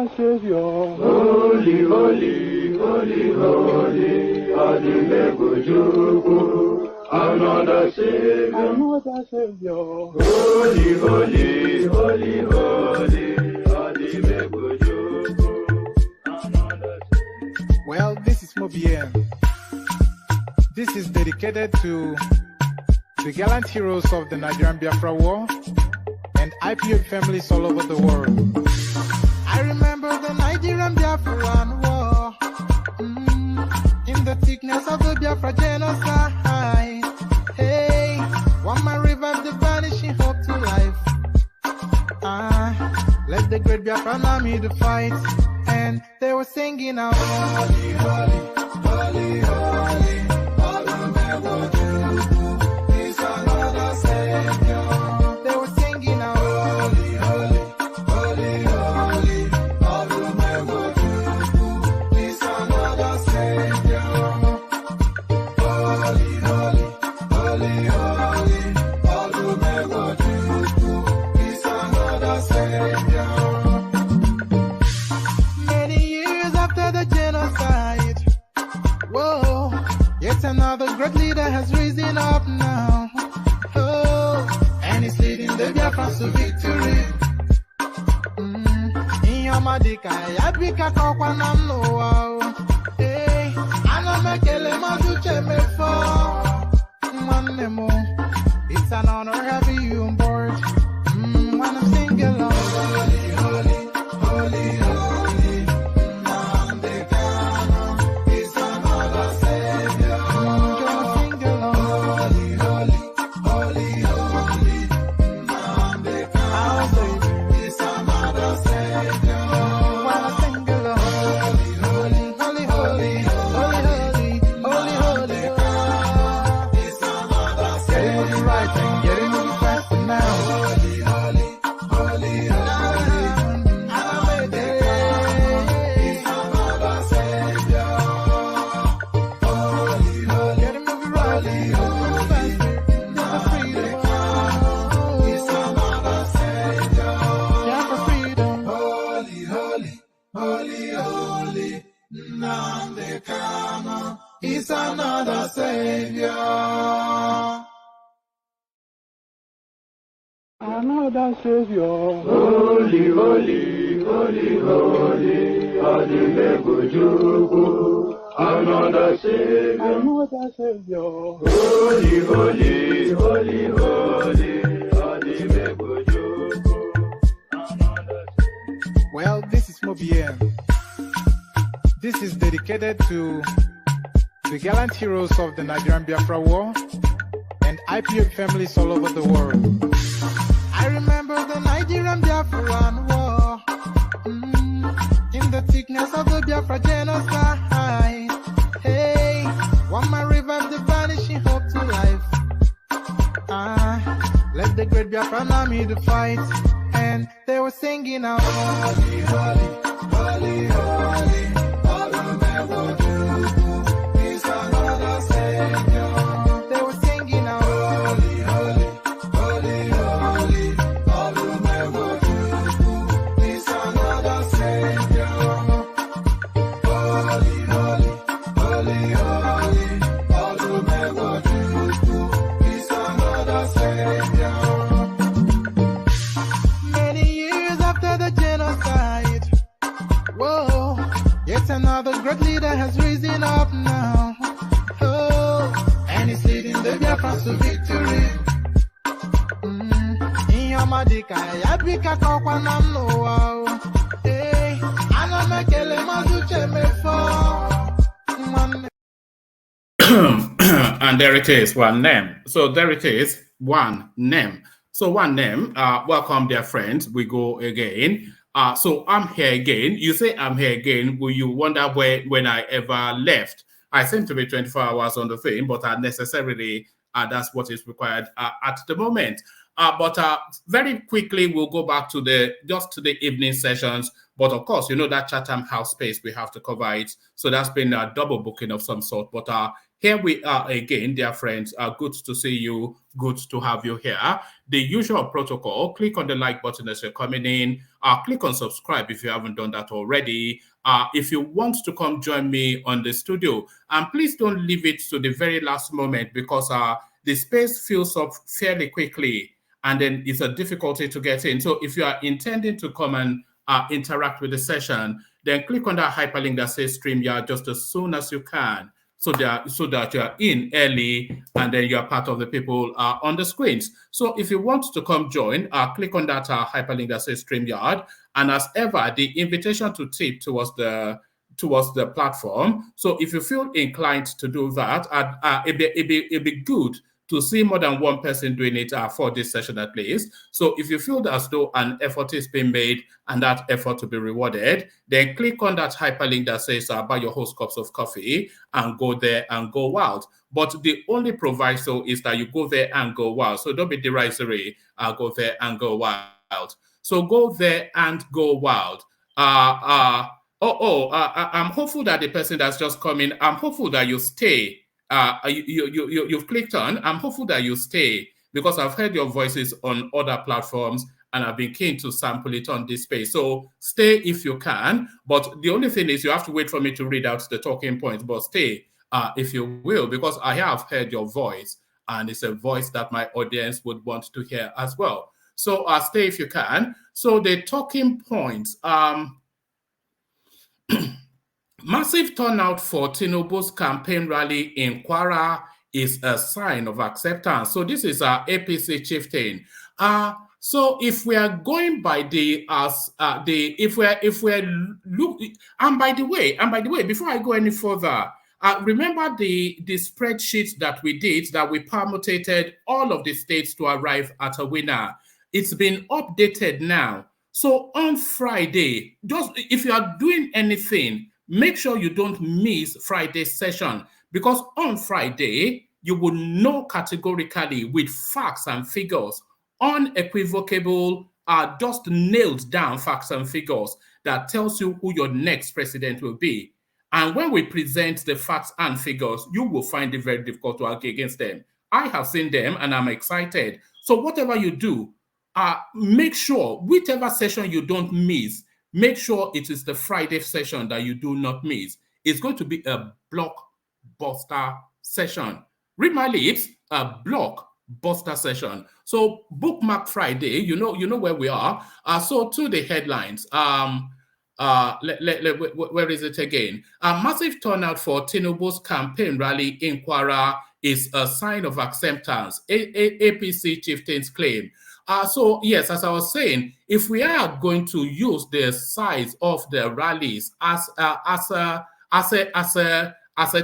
another Savior. Holy, holy, holy, holy, Adimebujuku, another Savior. Another Savior. Holy, holy, holy, holy, Adimebujuku, another Savior. Well, this is CBN. This is dedicated to the gallant heroes of the Nigerian Biafra War and IPO families all over the world. I remember the Nigerian Biafran War, in the thickness of the Biafra genocide. Hey, one man revived the vanishing hope to life. Let the great Biafran army to fight, and they were singing out, holy, holy, holy, holy. Another great leader has risen up now. Oh, and he's leading the Biafrans to victory. In your madika, yabika kokwanam no wow. Hey, Emefiele mazuche me for Manemo. It's an honor having you on board. Wanna sing along. Holy, holy, holy, holy. Is another Savior. Another Savior. Holy, holy, holy, holy, Adimebujuku, another Savior. Another Savior. Holy, holy, holy, holy, Adimebujuku, another Savior. Well, this is CBN. This is dedicated to the gallant heroes of the Nigerian Biafra War and IPO families all over the world. I remember the Nigerian Biafran War, in the thickness of the Biafra genocide. Hey, one man revived the vanishing hope to life. Let the great Biafran army to fight, and they were singing out, holy, holy, holy, holy. They were singing out, holy, holy, holy, holy, is another Savior. Holy, holy, holy, holy, is another Savior. Many years after the genocide, whoa, yet another great leader has risen up now. And he's leading the Biafrans to victory. In your madika, yabika kokwanam no wow. Hey, Emefiele mazuche me for. And there it is, one name. So there it is, one name. So one name. Welcome, dear friends. We go again. So I'm here again. You say I'm here again. Will you wonder when I ever left? I seem to be 24 hours on the thing, but necessarily that's what is required at the moment. But very quickly, we'll go back to the evening sessions. But of course, you know that Chatham House space, we have to cover it. So that's been a double booking of some sort. But Here we are again, dear friends. Good to see you. Good to have you here. The usual protocol, click on the like button as you're coming in. Click on subscribe if you haven't done that already. If you want to come join me on the studio, and please don't leave it to the very last moment, because the space fills up fairly quickly, and then it's a difficulty to get in. So if you are intending to come and interact with the session, then click on that hyperlink that says StreamYard just as soon as you can, so that you are in early, and then you are part of the people on the screens. So if you want to come join, click on that hyperlink that says StreamYard, and as ever, the invitation to tip towards the platform. So if you feel inclined to do that, it'd be good to see more than one person doing it for this session at least. So if you feel as though an effort is being made and that effort to be rewarded, then click on that hyperlink that says buy your host cups of coffee and go there and go wild. But the only proviso is that you go there and go wild. So don't be derisory. Go there and go wild. So go there and go wild. I'm hopeful that the person that's just coming, I'm hopeful that you stay. You've clicked on. I'm hopeful that you stay, because I've heard your voices on other platforms and I've been keen to sample it on this space. So stay if you can, but the only thing is you have to wait for me to read out the talking points, but stay if you will, because I have heard your voice and it's a voice that my audience would want to hear as well. So stay if you can. So the talking points, massive turnout for Tinubu's campaign rally in Kwara is a sign of acceptance. So this is our APC chieftain. So if we are going by if we're look, and by the way, before I go any further, remember the spreadsheet that we did, that we permutated all of the states to arrive at a winner. It's been updated now. So on Friday, just if you are doing anything, make sure you don't miss Friday's session, because on Friday, you will know categorically with facts and figures, unequivocal, just nailed down facts and figures that tells you who your next president will be. And when we present the facts and figures, you will find it very difficult to argue against them. I have seen them and I'm excited. So whatever you do, make sure whichever session you don't miss, make sure it is the Friday session that you do not miss. It's going to be a blockbuster session. Read my lips, a blockbuster session. So bookmark Friday, you know where we are. So to the headlines. Where is it again? A massive turnout for Tinubu's campaign rally in Kwara is a sign of acceptance. APC chieftains claim. So yes, as I was saying, if we are going to use the size of the rallies as a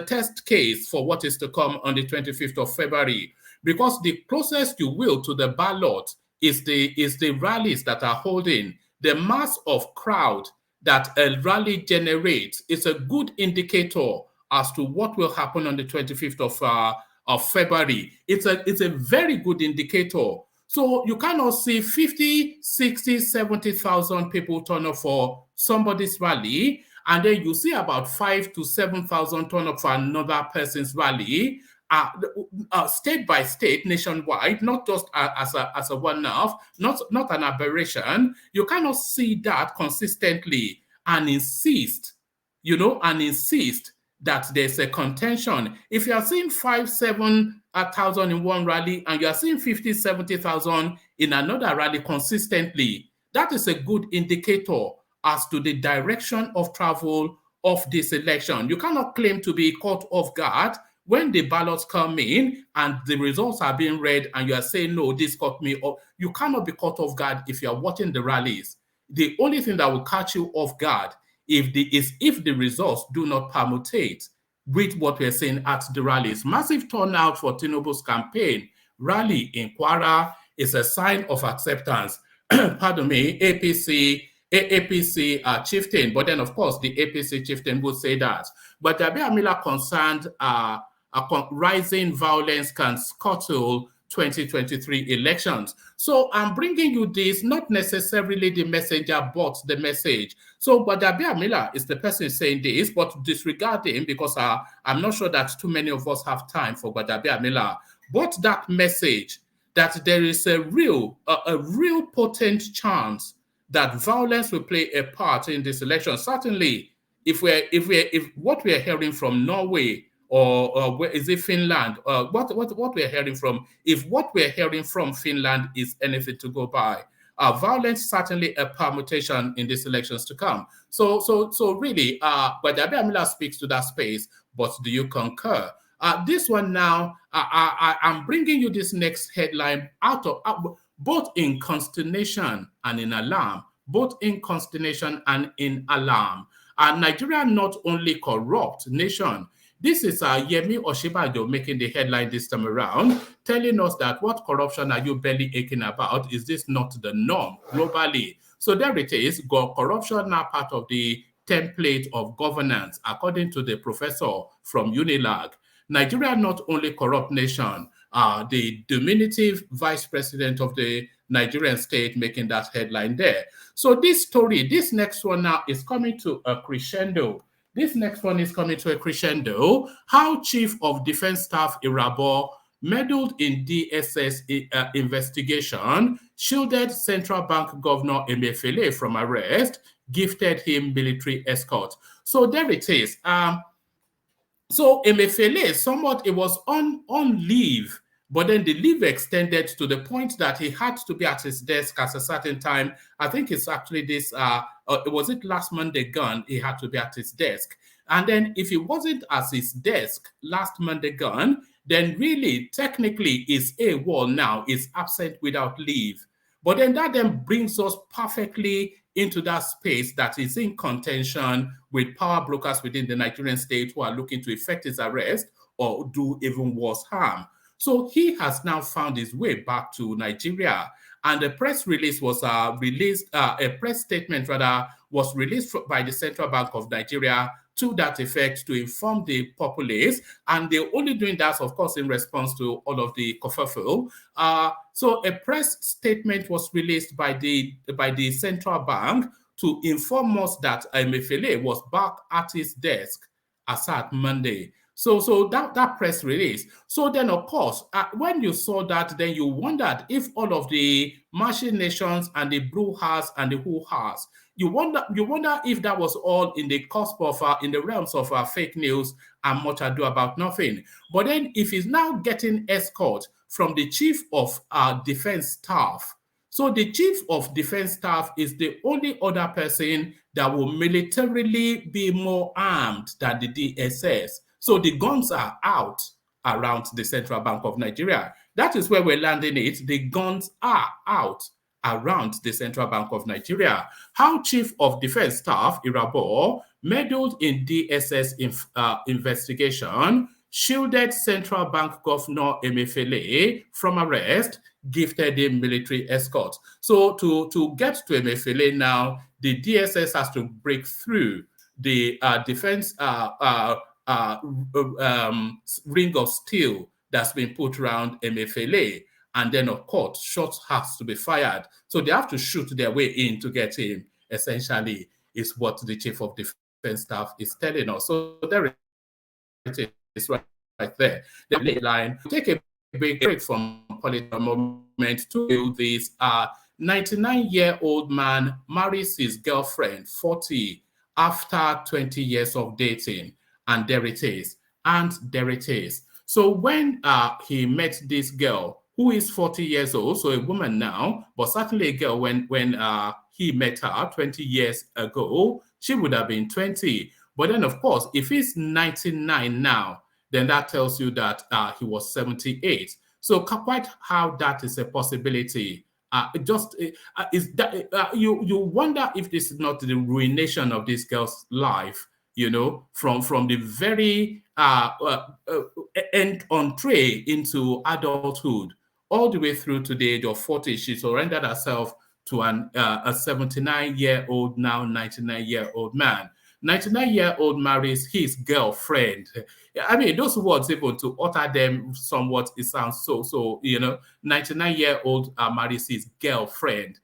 test case for what is to come on the 25th of February, because the closest you will to the ballot is the rallies that are holding. The mass of crowd that a rally generates is a good indicator as to what will happen on the 25th of February. It's a very good indicator. So you cannot see 50, 60, 70,000 people turn up for somebody's rally, and then you see about 5,000 to 7,000 turn up for another person's rally, state by state, nationwide, not just as a one-off, not an aberration. You cannot see that consistently and insist that there's a contention. If you are seeing 5,000-7,000 in one rally and you are seeing 50,000, 70,000 in another rally consistently, that is a good indicator as to the direction of travel of this election. You cannot claim to be caught off guard when the ballots come in and the results are being read and you are saying, no, this caught me off. You cannot be caught off guard if you are watching the rallies. The only thing that will catch you off guard if the results do not permutate with what we're seeing at the rallies. Massive turnout for Tinubu's campaign rally in Kwara is a sign of acceptance. Pardon me, APC chieftain, but then of course the APC chieftain would say that. But Abiy Amila concerned rising violence can scuttle 2023 elections. So I'm bringing you this, not necessarily the messenger, but the message. So Gbadabiamila is the person saying this, but disregard him because I'm not sure that too many of us have time for Gbadabiamila. But that message that there is a real potent chance that violence will play a part in this election. Certainly, if what we are hearing from Norway or where is it Finland? What we're hearing from, if what we're hearing from Finland is anything to go by, violence certainly a permutation in these elections to come. So really, Gbadabiamila speaks to that space, but do you concur? This one now, I'm bringing you this next headline out both in consternation and in alarm, both in consternation and in alarm. Nigeria not only corrupt nation. This is Yemi Osinbajo making the headline this time around, telling us that what corruption are you barely aching about? Is this not the norm globally? So there it is, corruption now part of the template of governance, according to the professor from Unilag. Nigeria not only corrupt nation, the diminutive vice president of the Nigerian state making that headline there. So this story, this next one now is coming to a crescendo. This next one is coming to a crescendo. How Chief of Defense Staff Irabo meddled in DSS investigation, shielded Central Bank Governor Emefiele from arrest, gifted him military escort. So there it is. So Emefiele, somewhat, it was on leave, but then the leave extended to the point that he had to be at his desk at a certain time. I think it's actually this, was it last Monday gone, he had to be at his desk. And then if he wasn't at his desk last Monday gone, then really, technically, is AWOL now, is absent without leave. But then that then brings us perfectly into that space that is in contention with power brokers within the Nigerian state who are looking to effect his arrest or do even worse harm. So he has now found his way back to Nigeria, and a press release was a press statement rather was released by the Central Bank of Nigeria to that effect to inform the populace, and they're only doing that, of course, in response to all of the kerfuffle. So a press statement was released by the Central Bank to inform us that Emefiele was back at his desk as at Monday. So that press release. So then, of course, when you saw that, then you wondered if all of the machinations and the brouhahas and the hoo-has, you wonder if that was all in the cusp of, in the realms of fake news and much ado about nothing. But then if he's now getting escort from the chief of defense staff, so the chief of defense staff is the only other person that will militarily be more armed than the DSS. So the guns are out around the Central Bank of Nigeria. That is where we're landing it. The guns are out around the Central Bank of Nigeria. How Chief of Defense Staff Irabo meddled in DSS investigation, shielded Central Bank Governor Emefiele from arrest, gifted him military escort. So to get to Emefiele now, the DSS has to break through the defense ring of steel that's been put around Emefiele. And then, of course, shots has to be fired. So they have to shoot their way in to get him, essentially, is what the Chief of Defense Staff is telling us. So there it is right there. The line, take a big break from political moment to this 99-year-old man marries his girlfriend, 40, after 20 years of dating. And there it is. And there it is. So when he met this girl, who is 40 years old, so a woman now, but certainly a girl when he met her 20 years ago, she would have been 20. But then, of course, if he's 99 now, then that tells you that he was 78. So quite how that is a possibility. You wonder if this is not the ruination of this girl's life, you know, from the very entree into adulthood, all the way through to the age of 40. She surrendered herself to a 79-year-old, now 99-year-old man. 99-year-old marries his girlfriend. I mean, those words, even to utter them somewhat, it sounds so, 99-year-old marries his girlfriend,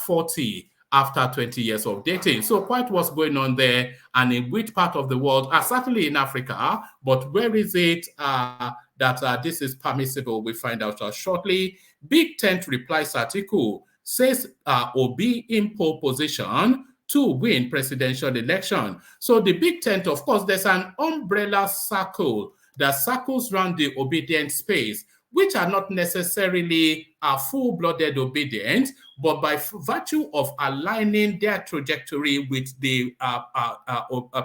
40 after 20 years of dating. So quite what's going on there, and in which part of the world, certainly in Africa, but where is it that this is permissible? We find out shortly. Big Tent replies article says Obi in pole position to win presidential election. So the Big Tent, of course, there's an umbrella circle that circles around the obedient space, which are not necessarily full-blooded obedient, but by virtue of aligning their trajectory with the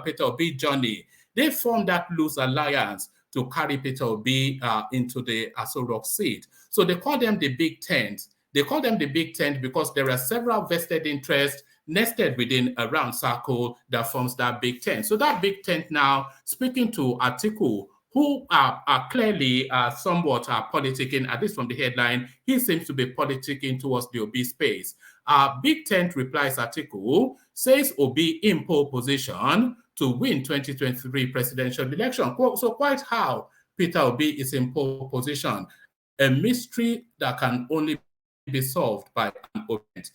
Peter Obi journey, they form that loose alliance to carry Peter Obi into the Aso Rock seat. So they call them the Big Tent. They call them the Big Tent because there are several vested interests nested within a round circle that forms that Big Tent. So that Big Tent now, speaking to Atiku, who are clearly somewhat politicking, at least from the headline, he seems to be politicking towards the Obi space. Big Tent replies Atiku, says Obi in pole position to win 2023 presidential election. So quite how Peter Obi is in pole position, a mystery that can only be solved by an event.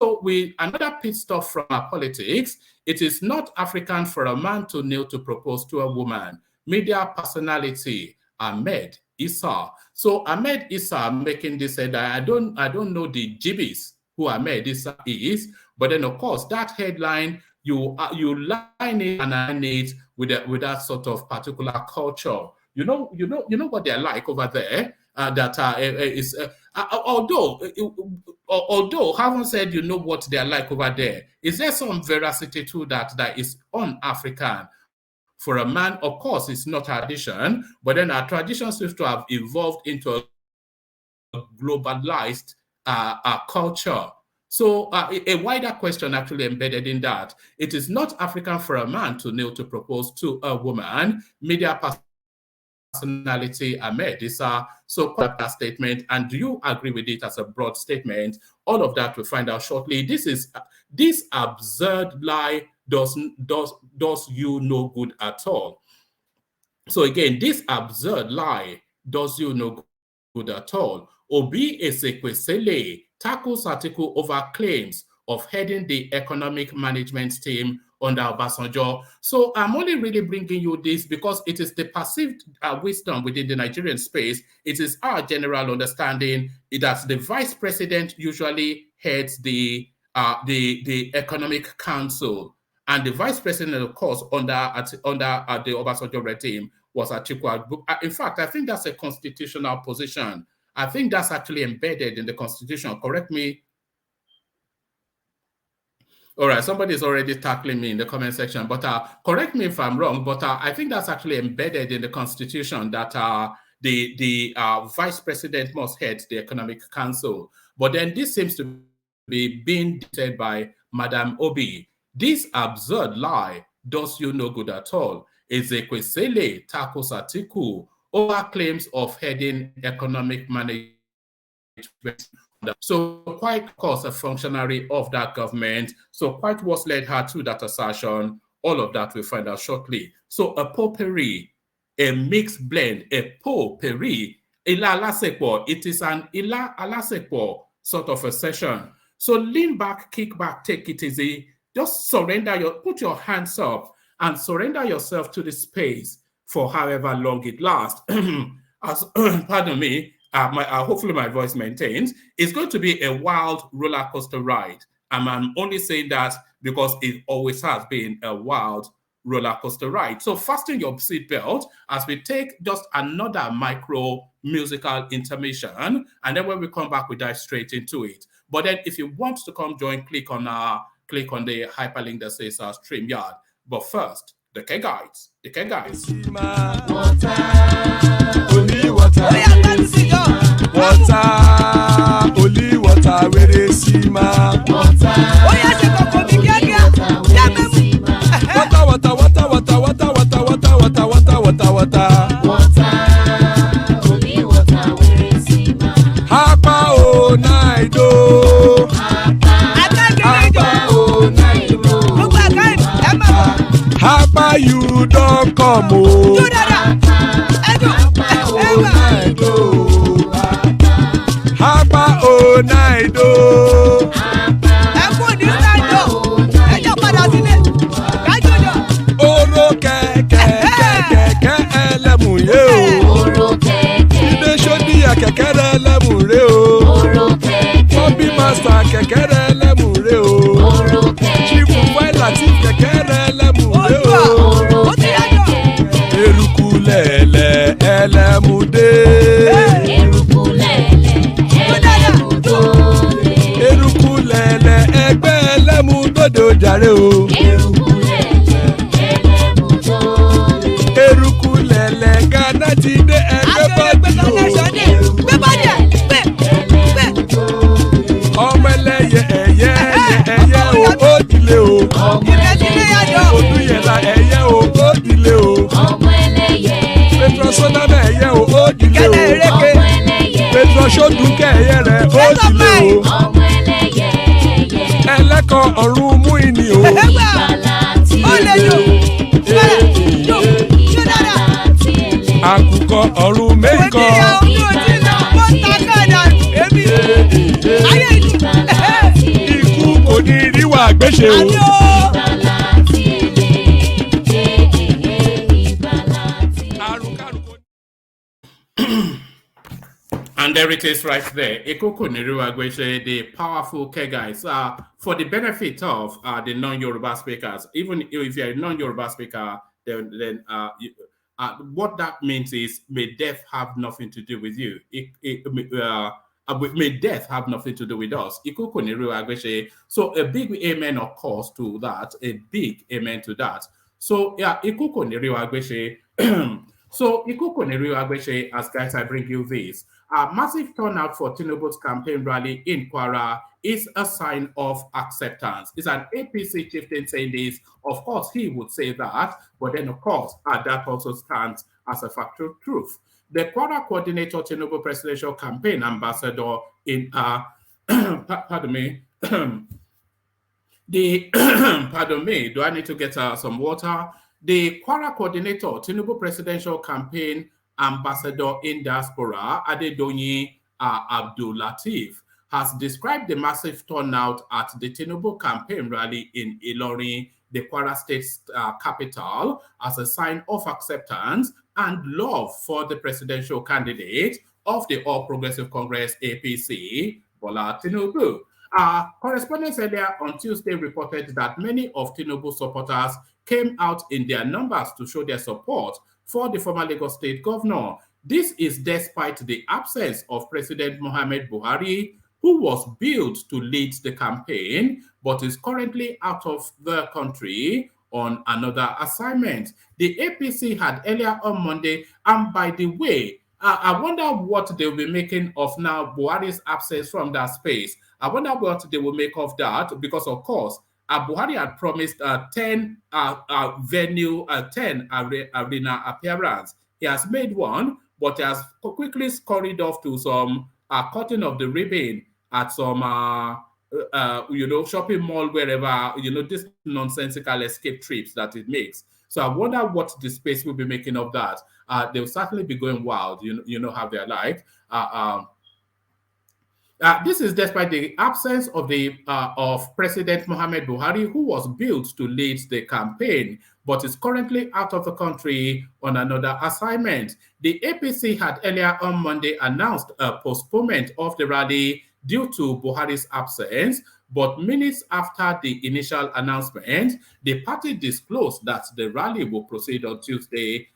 So with another pit stop from our politics, it is not African for a man to kneel to propose to a woman. Media personality Ahmed Issa. So Ahmed Issa making this headline. I don't know the gibbies who Ahmed Issa is, but then of course that headline you line it and align it with that sort of particular culture. You know what they're like over there. Although haven't said you know what they're like over there, is there some veracity to that is un-African? For a man, of course, it's not tradition, but then our tradition seems to have evolved into a globalized culture. So a wider question actually embedded in that. It is not African for a man to kneel to propose to a woman. Media personality Ahmed Issa. So quite that statement. And do you agree with it as a broad statement? All of that we'll find out shortly. This absurd lie does you no good at all. So again, this absurd lie does you no good at all. Obi Ezekwesili tackles article over claims of heading the economic management team under Obasanjo. So I'm only really bringing you this because it is the perceived wisdom within the Nigerian space. It is our general understanding that the vice president usually heads the economic council. And the vice president, of course, under the Obasanjo regime was Atiku. In fact, I think that's a constitutional position. I think that's actually embedded in the Constitution. Correct me. All right, somebody is already tackling me in the comment section, but correct me if I'm wrong, but I think that's actually embedded in the Constitution that the vice president must head the Economic Council. But then this seems to be being dictated by Madam Obi. This absurd lie does you no good at all. Ezekwesili tackles Atiku over claims of heading economic management. So quite, of course, a functionary of that government. So quite what's led her to that assertion. All of that we'll find out shortly. So a potpourri, a mixed blend, a potpourri, ila alasekpo. It is an ila alasekpo sort of a session. So lean back, kick back, take it easy. Just put your hands up and surrender yourself to the space for however long it lasts. Pardon me. Hopefully my voice maintains. It's going to be a wild roller coaster ride. And I'm only saying that because it always has been a wild roller coaster ride. So fasten your seatbelt as we take just another micro musical intermission. And then when we come back, we dive straight into it. But then if you want to come join, click on the hyperlink that says StreamYard. But first, the K Guides. The K Guides. Water, only water, only water, where they see ma. Water, only water, where they see ma. Hapa o naido. Hapa o naido. Hapa you don't come o. Hapa o naido. Oro kẹ̀kẹ́ ẹlẹ́mùrè o. Ilé sọ́díyà kẹ̀kẹ́ ẹlẹ́mùrè o. Bobby master kẹ̀kẹ́ ẹlẹ́mùrè o. Chief Latif kẹ̀kẹ́ ẹlẹ́mùrè o. Eruku lẹ̀lẹ̀ ẹlẹ́mùdé. Eruku lẹ̀lẹ̀ ẹgbẹ́ ẹlẹ́mùdódò jàre o. Eruku lẹ̀lẹ̀ Ghana ti dé ẹgbẹ́ bọ́dì o. Ọmọ ẹlẹ́yẹ ẹyẹ o ó dilé o. Olúyẹ̀lá ẹyẹ o ó dilé o. Petrosoname ẹyẹ o ó dilé o. Petrosodunke ẹyẹ rẹ̀ ó dilé o. Ẹlẹ́kọ̀ ọ̀run mú ìní o. Àkùkọ ọ̀run méjìkọ. Ikú kò ní ríwà gbéṣe o. And there it is right there. Ekoko Niruagweshe, the powerful guys. For the benefit of the non-Yoruba speakers, even if you're a non-Yoruba speaker, then what that means is may death have nothing to do with you. May death have nothing to do with us. Ekoko Niruagweshe. So a big amen, of course, to that. A big amen to that. So yeah, Ekoko Niruagweshe. So Ekoko Niruagweshe, as guys, I bring you this. A massive turnout for Tinubu's campaign rally in Kwara is a sign of acceptance. It's an APC chieftain saying this. Of course, he would say that, but then, of course, that also stands as a factual truth. The Kwara coordinator, Tinubu presidential campaign ambassador in, pardon me, pardon me, do I need to get some water? The Kwara coordinator, Tinubu presidential campaign ambassador in diaspora, Adedonyi Abdul Latif, has described the massive turnout at the Tinubu campaign rally in Ilorin, the Kwara State capital, as a sign of acceptance and love for the presidential candidate of the All Progressive Congress APC, Bola Tinubu. Correspondents earlier on Tuesday reported that many of Tinubu's supporters came out in their numbers to show their support for the former Lagos State governor. This is despite the absence of President Muhammad Buhari, who was billed to lead the campaign, but is currently out of the country on another assignment. The APC had earlier on Monday, and by the way, I wonder what they'll be making of now Buhari's absence from that space. I wonder what they will make of that, because of course, Buhari had promised 10 arena appearance. He has made one, but he has quickly scurried off to some cutting of the ribbon at some, shopping mall, wherever, this nonsensical escape trips that it makes. So I wonder what the space will be making of that. They'll certainly be going wild, how they're like. This is despite the absence of President Muhammad Buhari, who was billed to lead the campaign, but is currently out of the country on another assignment. The APC had earlier on Monday announced a postponement of the rally due to Buhari's absence, but minutes after the initial announcement, the party disclosed that the rally will proceed on Tuesday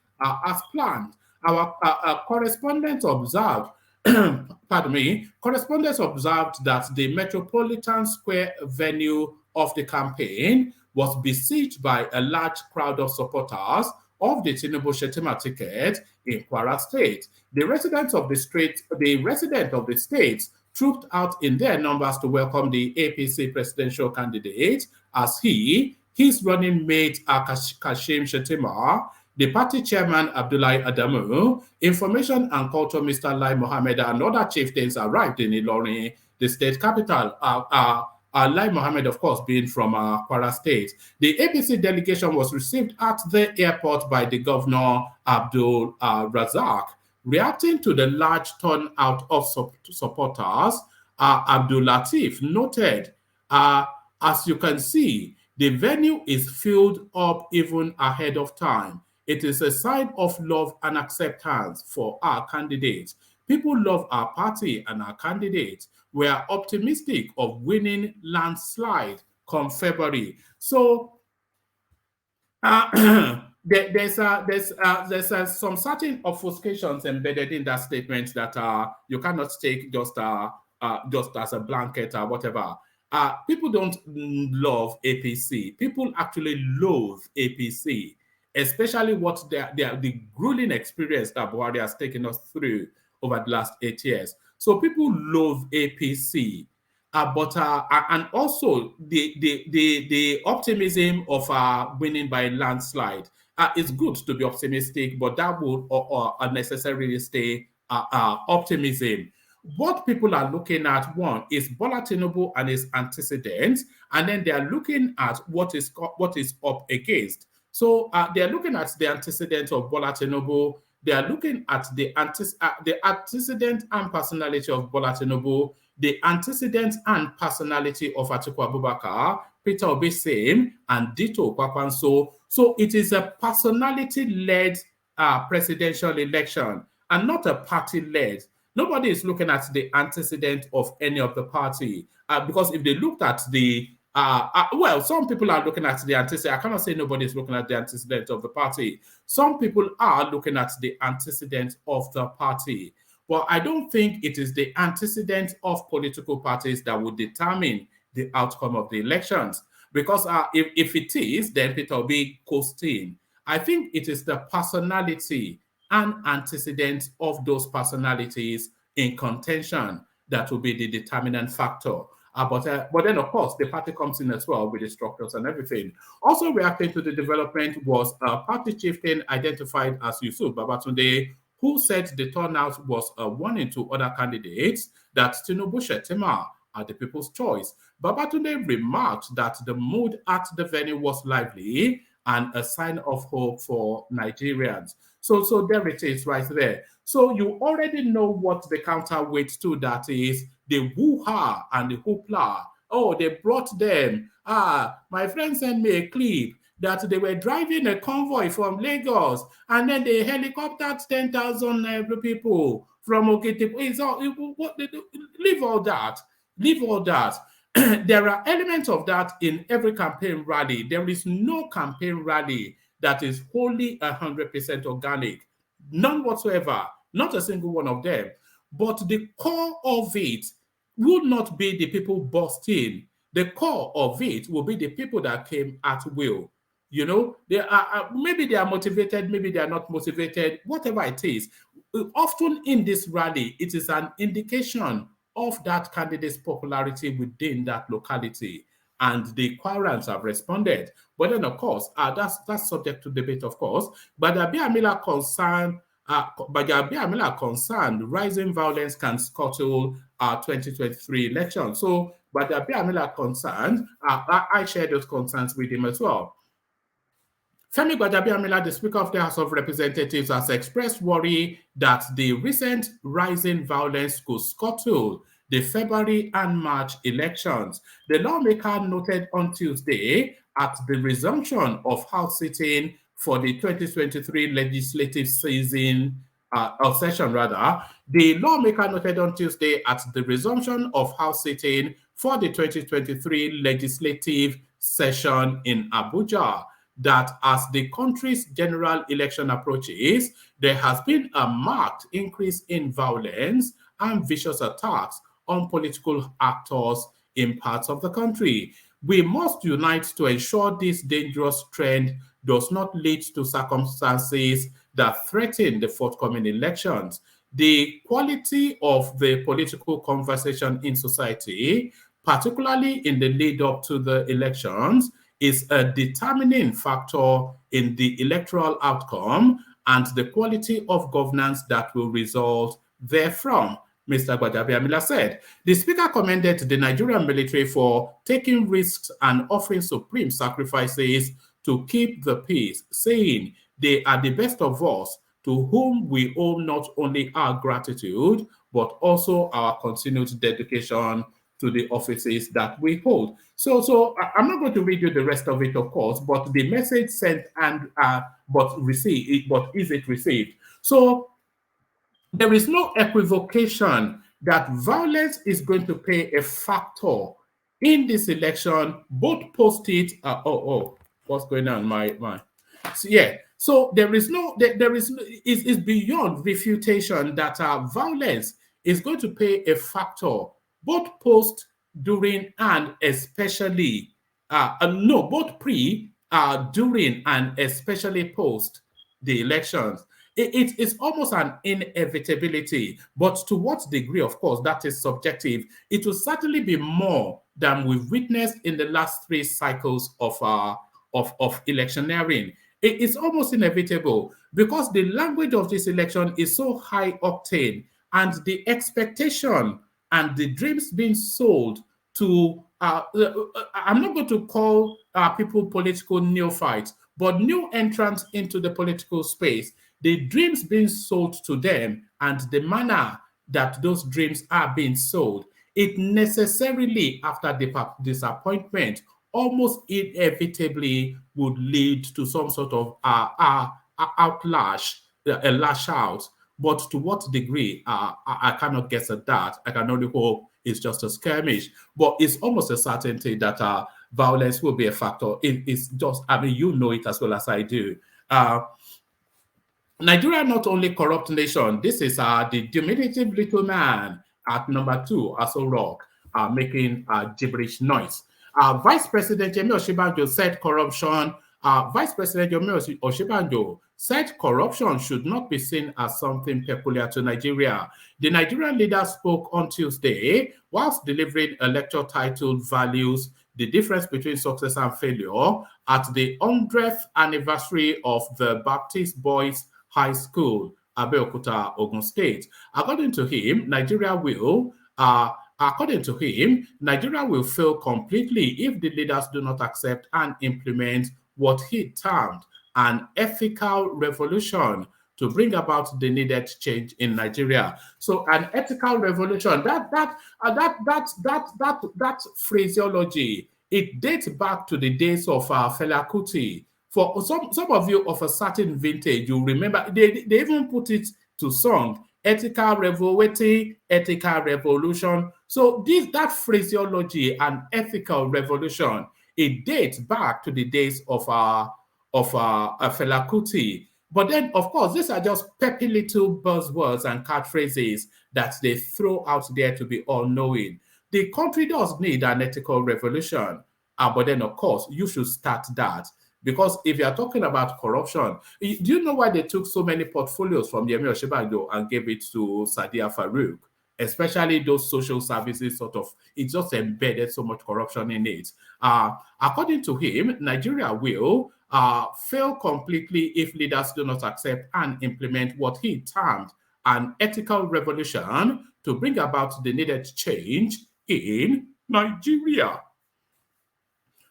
as planned. Our correspondent observed correspondents observed that the Metropolitan Square venue of the campaign was besieged by a large crowd of supporters of the Tinubu Shetima ticket in Kwara State. The residents of the state trooped out in their numbers to welcome the APC presidential candidate as his running mate Kashim Shetima, the party chairman Abdullahi Adamu, information and culture Mr. Lai Mohammed, and other chieftains arrived in Ilorin, the state capital. Lai Mohammed, of course, being from Kwara State. The APC delegation was received at the airport by the governor, Abdul Razak. Reacting to the large turnout of supporters, Abdul Latif noted, as you can see, the venue is filled up even ahead of time. It is a sign of love and acceptance for our candidates. People love our party and our candidates. We are optimistic of winning landslide come February. So there's some certain obfuscations embedded in that statement that you cannot take just as a blanket or whatever. People don't love APC. People actually loathe APC, especially what the grueling experience that Buhari has taken us through over the last 8 years. So people loathe APC. And also the optimism of winning by landslide. It's good to be optimistic, but that would unnecessarily stay optimism. What people are looking at, one, is Bola Tinubu and his antecedents, and then they are looking at what is up against. So they are looking at the antecedent of Bola Tinubu. They are looking at the antecedent and personality of Bola Tinubu, the antecedent and personality of Atiku Abubakar, Peter Obi same, and Dito Kwakwanso. So it is a personality-led presidential election and not a party-led. Nobody is looking at the antecedent of any of the party because if they looked at the well, some people are looking at the antecedent. I cannot say nobody is looking at the antecedent of the party. Some people are looking at the antecedent of the party. But I don't think it is the antecedent of political parties that would determine the outcome of the elections. Because if it is, then Peter will be coasting. I think it is the personality and antecedents of those personalities in contention that will be the determinant factor. But then, of course, the party comes in as well with the structures and everything. Also reacting to the development was a party chieftain identified as Yusuf Babatunde, who said the turnout was a warning to other candidates that Tinubu Shettima are the people's choice. Babatunde remarked that the mood at the venue was lively and a sign of hope for Nigerians. So there it is right there. So you already know what the counterweight to that is, the woo-ha and the hoopla. Oh, they brought them. My friend sent me a clip that they were driving a convoy from Lagos and then they helicoptered 10,000 people from Okitipu. Leave all that. Leave all that. There are elements of that in every campaign rally. There is no campaign rally that is wholly 100% organic. None whatsoever. Not a single one of them. But the core of it will not be the people busting. The core of it will be the people that came at will. You know, they are maybe they are motivated, maybe they are not motivated, whatever it is. Often in this rally, it is an indication of that candidate's popularity within that locality. And the Kwarans have responded. But then, of course, that's subject to debate, of course. But the Abiamila concerned rising violence can scuttle 2023 election. So, but the Abiamila concerned, I share those concerns with him as well. Femi Gbadabiamila, the Speaker of the House of Representatives, has expressed worry that the recent rising violence could scuttle the February and March elections. The lawmaker noted on Tuesday at the resumption of House sitting for the 2023 legislative session, the lawmaker noted on Tuesday at the resumption of House sitting for the 2023 legislative session in Abuja that as the country's general election approaches, there has been a marked increase in violence and vicious attacks on political actors in parts of the country. We must unite to ensure this dangerous trend does not lead to circumstances that threaten the forthcoming elections. The quality of the political conversation in society, particularly in the lead up to the elections, is a determining factor in the electoral outcome and the quality of governance that will result therefrom. Mr. Gbajabiamila said. The speaker commended the Nigerian military for taking risks and offering supreme sacrifices to keep the peace, saying they are the best of us, to whom we owe not only our gratitude, but also our continued dedication to the offices that we hold. So I'm not going to read you the rest of it, of course, but the message sent and but is it received? So there is no equivocation that violence is going to play a factor in this election, both post it. What's going on? So, yeah. So there is it's beyond refutation that violence is going to play a factor, both post, during, and especially both pre, during, and especially post the elections. It's almost an inevitability, but to what degree, of course, that is subjective. It will certainly be more than we've witnessed in the last 3 cycles of electioneering. It's almost inevitable because the language of this election is so high octane, and the expectation and the dreams being sold to I'm not going to call people political neophytes, but new entrants into the political space. The dreams being sold to them and the manner that those dreams are being sold, it necessarily, after disappointment, almost inevitably would lead to some sort of outlash, a lash out. But to what degree, I cannot guess at that. I can only hope it's just a skirmish. But it's almost a certainty that violence will be a factor. It's just, I mean, you know it as well as I do. Nigeria, not only corrupt nation, this is the diminutive little man at number 2, Aso Rock, making gibberish noise. Vice President Yemi Osinbajo said corruption. Vice President Yemi Osinbajo said corruption should not be seen as something peculiar to Nigeria. The Nigerian leader spoke on Tuesday whilst delivering a lecture titled Values, the Difference Between Success and Failure at the 100th anniversary of the Baptist Boys High School, Abeokuta, Ogun State. According to him, Nigeria will fail completely if the leaders do not accept and implement what he termed an ethical revolution to bring about the needed change in Nigeria. So an ethical revolution, that phraseology, it dates back to the days of Fela Kuti. For some of you of a certain vintage, you remember, they even put it to song, ethical revolution, ethical revolution. So that phraseology, an ethical revolution, it dates back to the days of Fela Kuti. But then, of course, these are just peppy little buzzwords and catchphrases that they throw out there to be all-knowing. The country does need an ethical revolution. But then, of course, you should start that. Because if you are talking about corruption, do you know why they took so many portfolios from Yemi Osinbajo and gave it to Sadiya Farouk? Especially those social services, it just embedded so much corruption in it. According to him, Nigeria will fail completely if leaders do not accept and implement what he termed an ethical revolution to bring about the needed change in Nigeria.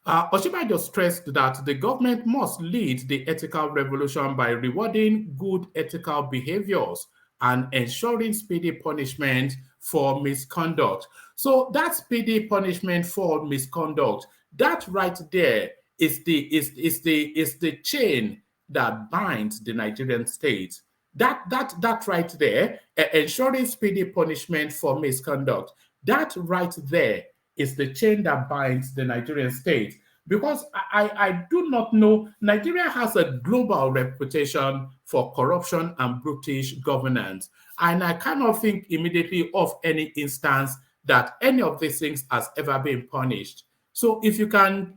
Osinbajo stressed that the government must lead the ethical revolution by rewarding good ethical behaviors and ensuring speedy punishment for misconduct. So that speedy punishment for misconduct, that right there is the chain that binds the Nigerian state. That right there, ensuring speedy punishment for misconduct, that right there is the chain that binds the Nigerian state. Because I do not know, Nigeria has a global reputation for corruption and brutish governance. And I cannot think immediately of any instance that any of these things has ever been punished. So if you can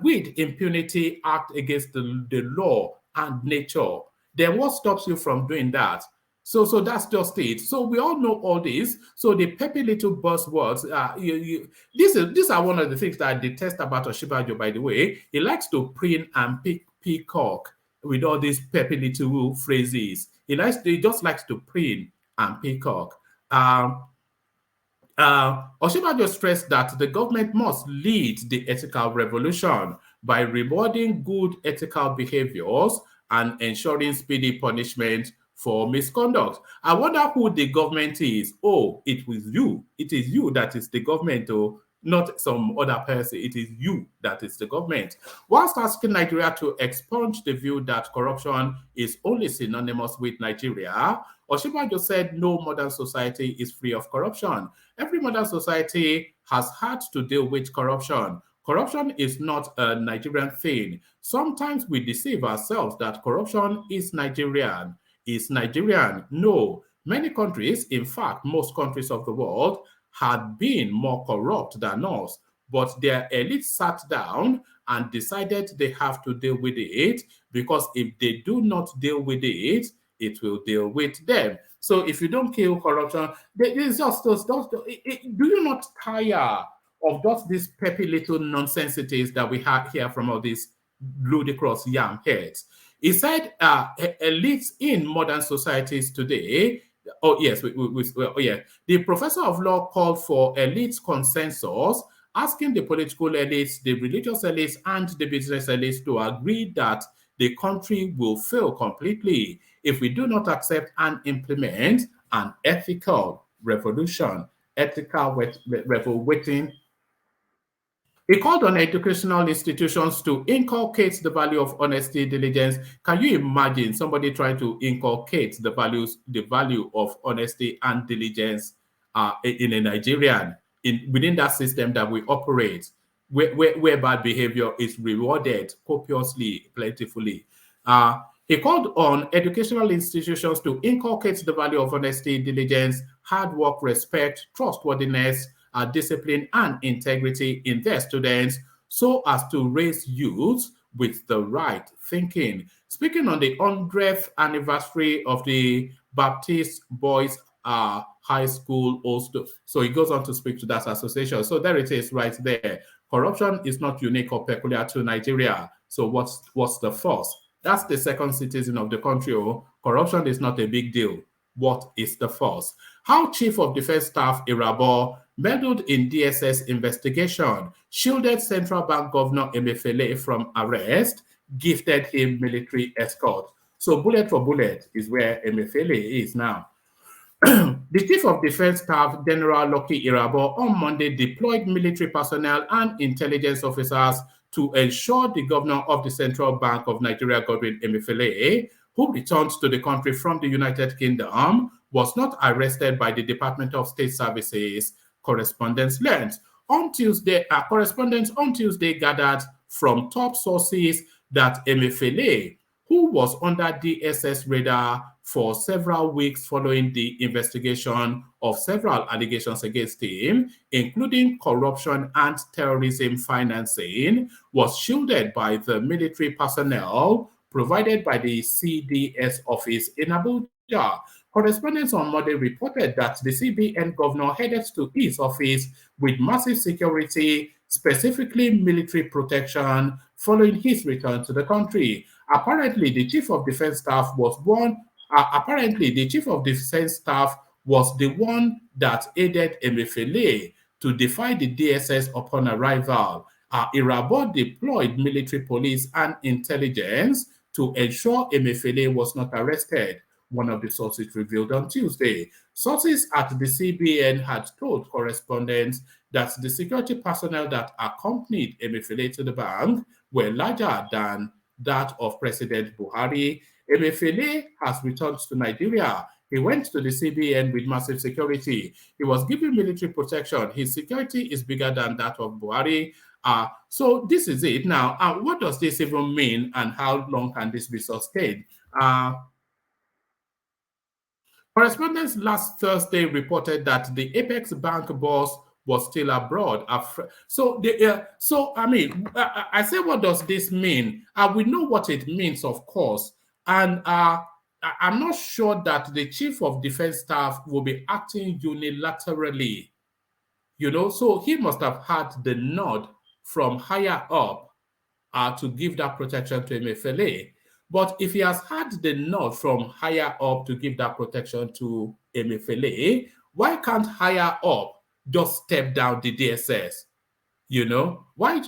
with impunity act against the law and nature, then what stops you from doing that? So that's just it. So we all know all this. So the peppy little buzzwords, these are one of the things that I detest about Osinbajo, by the way. He likes to preen and peacock with all these peppy little phrases. He just likes to preen and peacock. Oshibajo stressed that the government must lead the ethical revolution by rewarding good ethical behaviors and ensuring speedy punishment for misconduct. I wonder who the government is. Oh, it was you. It is you that is the government, oh, not some other person. It is you that is the government. Whilst asking Nigeria to expunge the view that corruption is only synonymous with Nigeria, Oshibajo said no modern society is free of corruption. Every modern society has had to deal with corruption. Corruption is not a Nigerian thing. Sometimes we deceive ourselves that corruption is Nigerian. Is Nigerian? No. Many countries, in fact, most countries of the world, had been more corrupt than us, but their elites sat down and decided they have to deal with it, because if they do not deal with it, it will deal with them. So if you don't kill corruption, it's just those. Do you not tire of just these peppy little nonsensities that we have here from all these ludicrous yam heads? He said elites in modern societies today. Oh yes, the professor of law called for elite consensus, asking the political elites, the religious elites, and the business elites to agree that the country will fail completely if we do not accept and implement an ethical revolution. Ethical revolution. He called on educational institutions to inculcate the value of honesty, diligence. Can you imagine somebody trying to inculcate the value of honesty and diligence in a Nigerian, within that system that we operate, where bad behavior is rewarded copiously, plentifully? He called on educational institutions to inculcate the value of honesty, diligence, hard work, respect, trustworthiness, discipline, and integrity in their students, so as to raise youths with the right thinking. Speaking on the 100th anniversary of the Baptist Boys High School, also, so he goes on to speak to that association. So there it is right there. Corruption is not unique or peculiar to Nigeria. So what's the first? That's the second citizen of the country. Oh, corruption is not a big deal. What is the first? How Chief of Defense Staff Irabo meddled in DSS investigation, shielded Central Bank Governor Emefiele from arrest, gifted him military escort. So bullet for bullet is where Emefiele is now. The Chief of Defense Staff, General Lucky Irabo, on Monday deployed military personnel and intelligence officers to ensure the governor of the Central Bank of Nigeria, Godwin Emefiele, who returned to the country from the United Kingdom, was not arrested by the Department of State Services. Correspondents learned on Tuesday. Correspondents on Tuesday gathered from top sources that Emefiele, who was under DSS radar for several weeks following the investigation of several allegations against him, including corruption and terrorism financing, was shielded by the military personnel provided by the CDS office in Abuja. Correspondents on Monday reported that the CBN governor headed to his office with massive security, specifically military protection, following his return to the country. Apparently, the Chief of Defense Staff was the one that aided Emefiele to defy the DSS upon arrival. Irabo deployed military police and intelligence to ensure Emefiele was not arrested, one of the sources revealed on Tuesday. Sources at the CBN had told correspondents that the security personnel that accompanied Emefiele to the bank were larger than that of President Buhari. Emefiele has returned to Nigeria. He went to the CBN with massive security. He was given military protection. His security is bigger than that of Buhari. So this is it. Now, what does this even mean, and how long can this be sustained? Correspondents last Thursday reported that the Apex Bank boss was still abroad. So I mean, I say, what does this mean? We know what it means, of course, and I'm not sure that the Chief of Defense Staff will be acting unilaterally. So he must have had the nod from higher up to give that protection to Emefiele. But if he has had the nod from higher up to give that protection to Emefiele, Why can't higher up just step down the DSS? You know, why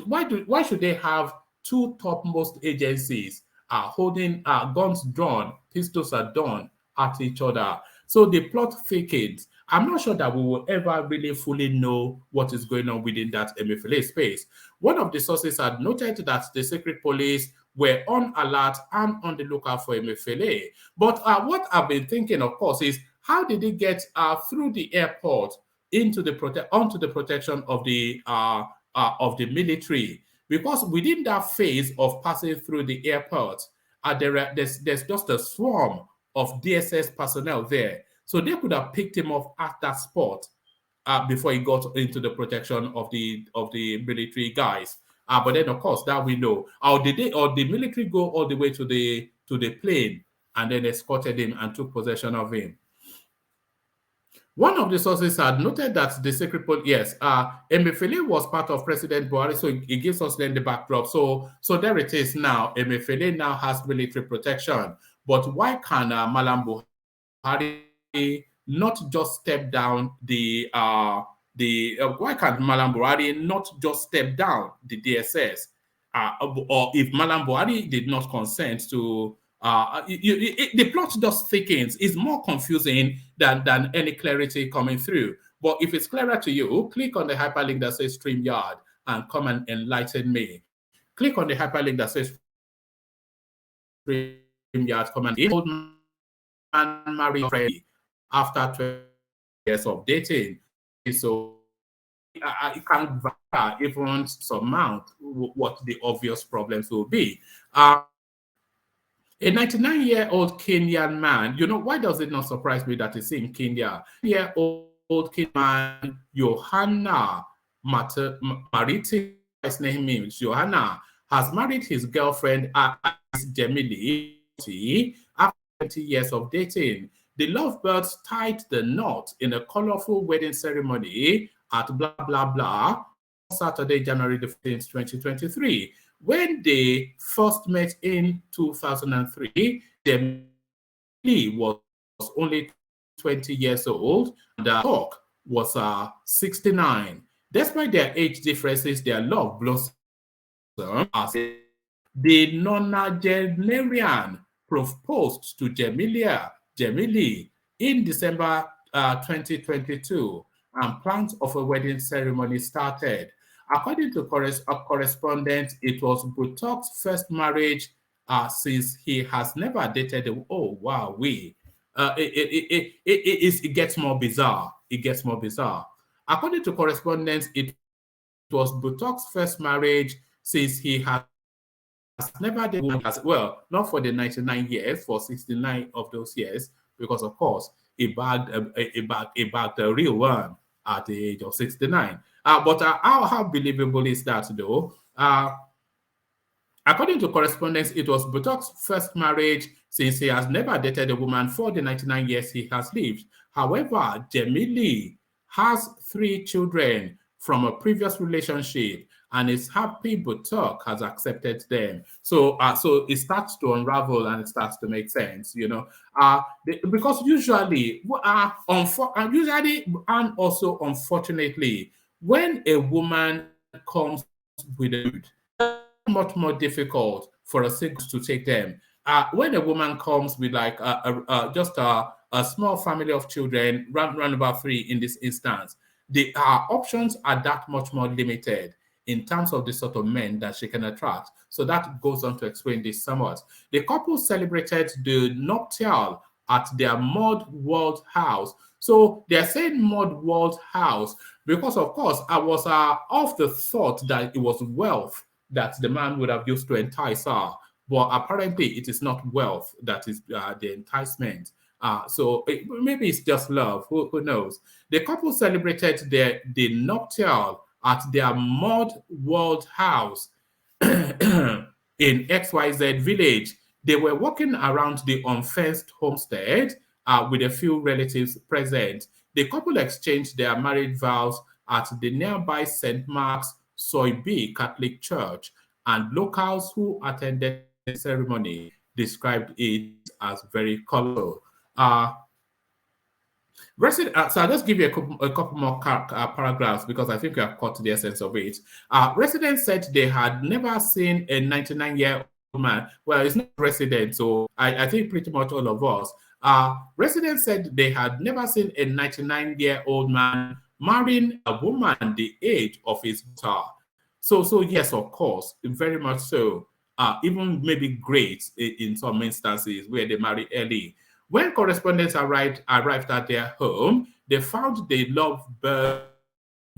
should they have two topmost agencies holding guns drawn, pistols are drawn at each other? So the plot thickens. I'm not sure that we will ever really fully know what is going on within that Emefiele space. One of the sources had noted that the secret police were on alert and on the lookout for Emefiele. But what I've been thinking, of course, is how did he get through the airport onto the protection of the military? Because within that phase of passing through the airport, there's just a swarm of DSS personnel there. So they could have picked him up at that spot before he got into the protection of the military guys. But then, of course, that we know. Or the military go all the way to the plane and then escorted him and took possession of him? One of the sources had noted that the secret police, yes, Emefiele was part of President Buhari, so it gives us then the backdrop. So there it is now. Emefiele now has military protection. But why can Malam Buhari not just step down why can't Malam Buhari not just step down the DSS? Or if Malam Buhari did not consent to the plot just thickens. It's more confusing than any clarity coming through. But if it's clearer to you, click on the hyperlink that says StreamYard and come and enlighten me. Click on the hyperlink that says StreamYard, come and old man married already after 12 years of dating. So you can't even surmount what the obvious problems will be. A 99-year-old Kenyan man, you know, why does it not surprise me that it's in Kenya? Year-old Kenyan man, Johanna Mariti, his name means Johanna, has married his girlfriend, Jemili, after 20 years of dating. The lovebirds tied the knot in a colorful wedding ceremony at blah, blah, blah, Saturday, January the 15th, 2023. When they first met in 2003, Emily was only 20 years old, and Talk was 69. Despite their age differences, their love blossomed as the nonagenarian proposed to Jemili in December 2022, and plans of a wedding ceremony started. According to a correspondent, it was Butok's first marriage since he has never dated. Oh, wow, it gets more bizarre. It gets more bizarre. According to correspondence, it was Butok's first marriage since he has never dated as well, not for the 99 years, for 69 of those years, because of course he bagged a real one at the age of 69. But how believable is that, though? According to correspondence, it was Butok's first marriage since he has never dated a woman for the 99 years he has lived. However, Jemili has 3 children from a previous relationship and is happy Butok has accepted them. So it starts to unravel and it starts to make sense, you know. Because usually, and also unfortunately, when a woman comes with a dude, much more difficult for a single to take them. When a woman comes with like just a small family of children, round about 3 in this instance, the options are that much more limited in terms of the sort of men that she can attract. So that goes on to explain this somewhat. The couple celebrated the nuptial at their Mud World house. So they're saying Mud World house because, of course, I was of the thought that it was wealth that the man would have used to entice her. But apparently it is not wealth that is the enticement. So maybe it's just love. Who knows? The couple celebrated the nuptial at their Mud World house in XYZ village. They were walking around the unfenced homestead with a few relatives present. The couple exchanged their marriage vows at the nearby St. Mark's Soybe Catholic Church, and locals who attended the ceremony described it as very colorful. So I'll just give you a couple more paragraphs because I think we have caught the essence of it. Residents said they had never seen a 99-year-old man. Well, it's not resident, so I think pretty much all of us. Residents said they had never seen a 99-year-old man marrying a woman the age of his daughter. So yes, of course, very much so. Even maybe great in some instances where they marry early. When correspondents arrived at their home, they found the lovebird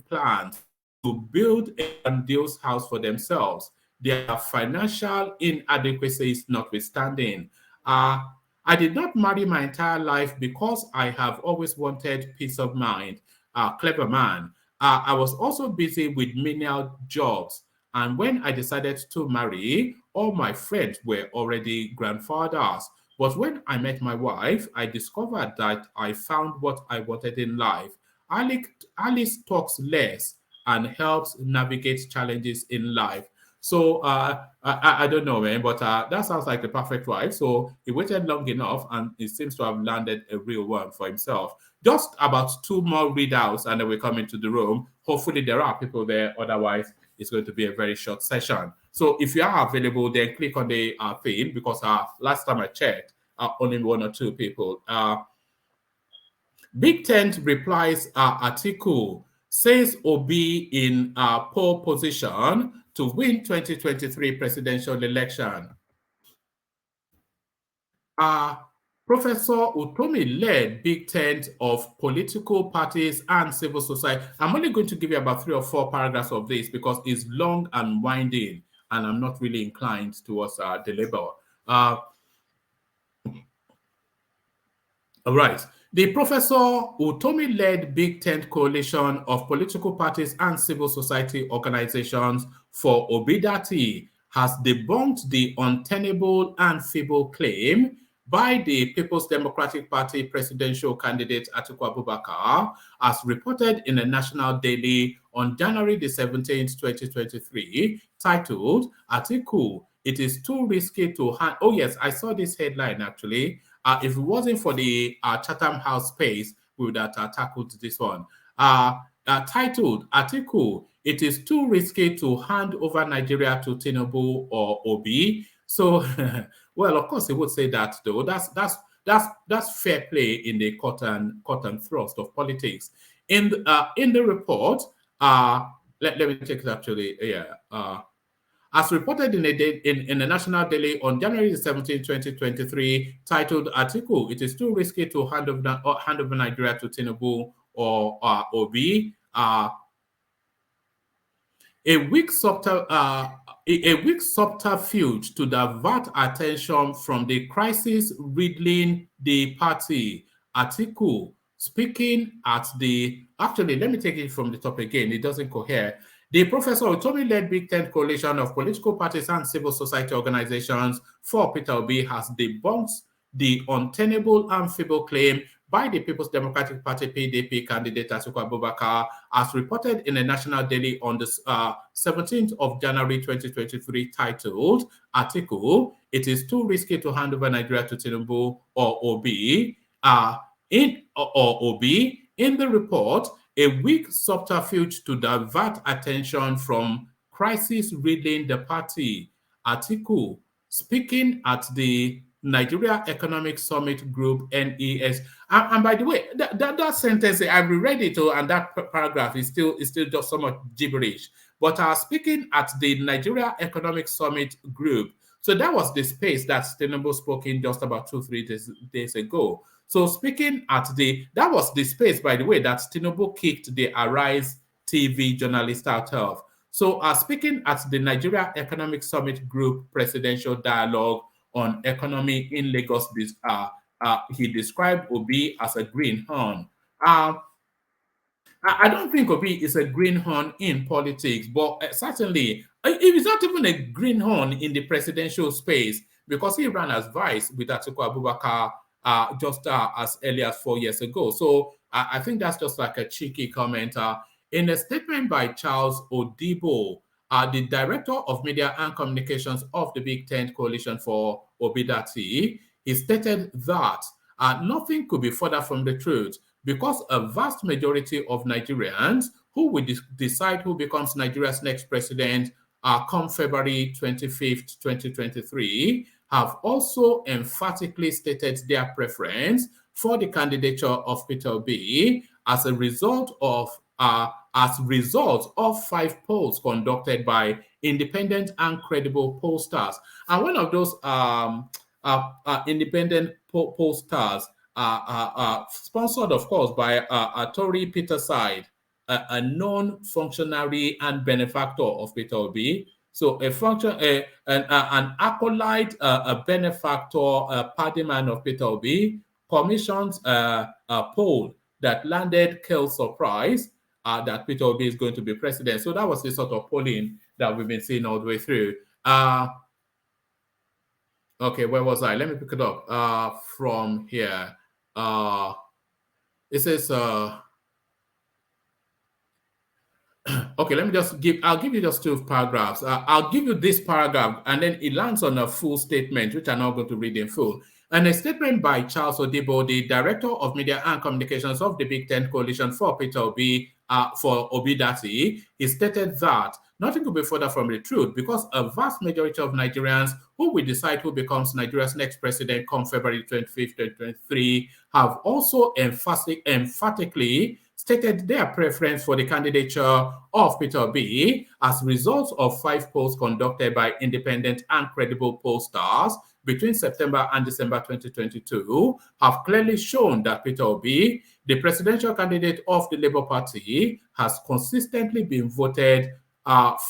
plans to build a grandiose house for themselves, their financial inadequacies notwithstanding. I did not marry my entire life because I have always wanted peace of mind. Clever man. I was also busy with menial jobs. And when I decided to marry, all my friends were already grandfathers. But when I met my wife, I discovered that I found what I wanted in life. Alice talks less and helps navigate challenges in life. So I don't know, man, but that sounds like the perfect wife. So he waited long enough, and he seems to have landed a real one for himself. Just about 2 more readouts, and then we come into the room. Hopefully, there are people there. Otherwise, it's going to be a very short session. So if you are available, then click on the thing, because last time I checked, only 1 or 2 people. Big Tent replies Atiku, says Obi in pole position to win 2023 presidential election. Professor Utomi led Big Tent of political parties and civil society. I'm only going to give you about 3 or 4 paragraphs of this because it's long and winding, and I'm not really inclined towards the labor. All right. The Professor Utomi-led Big Tent coalition of political parties and civil society organizations for Obidati has debunked the untenable and feeble claim by the People's Democratic Party presidential candidate Atiku Abubakar, as reported in a national daily on January the 17th, 2023, titled, Atiku, it is too risky to hand... Oh, yes, I saw this headline, actually. If it wasn't for the Chatham House space, we would have tackled this one. Titled, Atiku, it is too risky to hand over Nigeria to Tinubu or Obi. So, well, of course, he would say that, though. That's fair play in the cut and thrust of politics. In the report, let me check it actually. Yeah. As reported in a national daily on January 17, 2023, titled Atiku, it is too risky to hand over Nigeria to Tinubu or Obi. A weak subterfuge to divert attention from the crisis riddling the party. Atiku, speaking at the... Actually, let me take it from the top again. It doesn't cohere. The Professor Utomi-led Big Tent coalition of political parties and civil society organizations for Peter Obi has debunked the untenable and feeble claim by the People's Democratic Party PDP candidate Atiku Abubakar, as reported in a national daily on the 17th of January 2023, titled, Atiku, it is too risky to hand over Nigeria to Tinubu or Obi. In the report, a weak subterfuge to divert attention from crisis riddling the party. Atiku, speaking at the Nigeria Economic Summit Group, NES. And by the way, that sentence, I reread it, and that paragraph is still just somewhat gibberish. But speaking at the Nigeria Economic Summit Group, so that was the space that Tinubu spoke in just about 2-3 days ago. So speaking at that was the space, by the way, that Tinubu kicked the Arise TV journalist out of. So speaking at the Nigeria Economic Summit Group Presidential Dialogue on Economy in Lagos, he described Obi as a greenhorn. I don't think Obi is a greenhorn in politics, but certainly, he's not even a greenhorn in the presidential space, because he ran as vice with Atiku Abubakar just as early as 4 years ago. So I think that's just like a cheeky comment. In a statement by Charles Odibo, the Director of Media and Communications of the Big Tent Coalition for Obidati, he stated that nothing could be further from the truth. because a vast majority of Nigerians who will decide who becomes Nigeria's next president come February 25th, 2023, have also emphatically stated their preference for the candidature of Peter Obi as a result of 5 polls conducted by independent and credible pollsters. And one of those independent pollsters, sponsored, of course, by Tory Peter Side, a known functionary and benefactor of Peter Obi. So an acolyte, a benefactor, a partyman of Peter Obi, commissions a poll that landed Kale surprise that Peter Obi is going to be president. So that was the sort of polling that we've been seeing all the way through. Okay, where was I? Let me pick it up from here. It says, okay, I'll give you just 2 paragraphs. I'll give you this paragraph, and then it lands on a full statement, which I'm not going to read in full. And a statement by Charles Odibo, the Director of Media and Communications of the Big Ten Coalition for Peter Obi, for Obidati, he stated that nothing could be further from the truth, because a vast majority of Nigerians who will decide who becomes Nigeria's next president come February 25th, 2023, have also emphatically stated their preference for the candidature of Peter Obi as a result of 5 polls conducted by independent and credible pollsters between September and December 2022 have clearly shown that Peter Obi, the presidential candidate of the Labour Party, has consistently been voted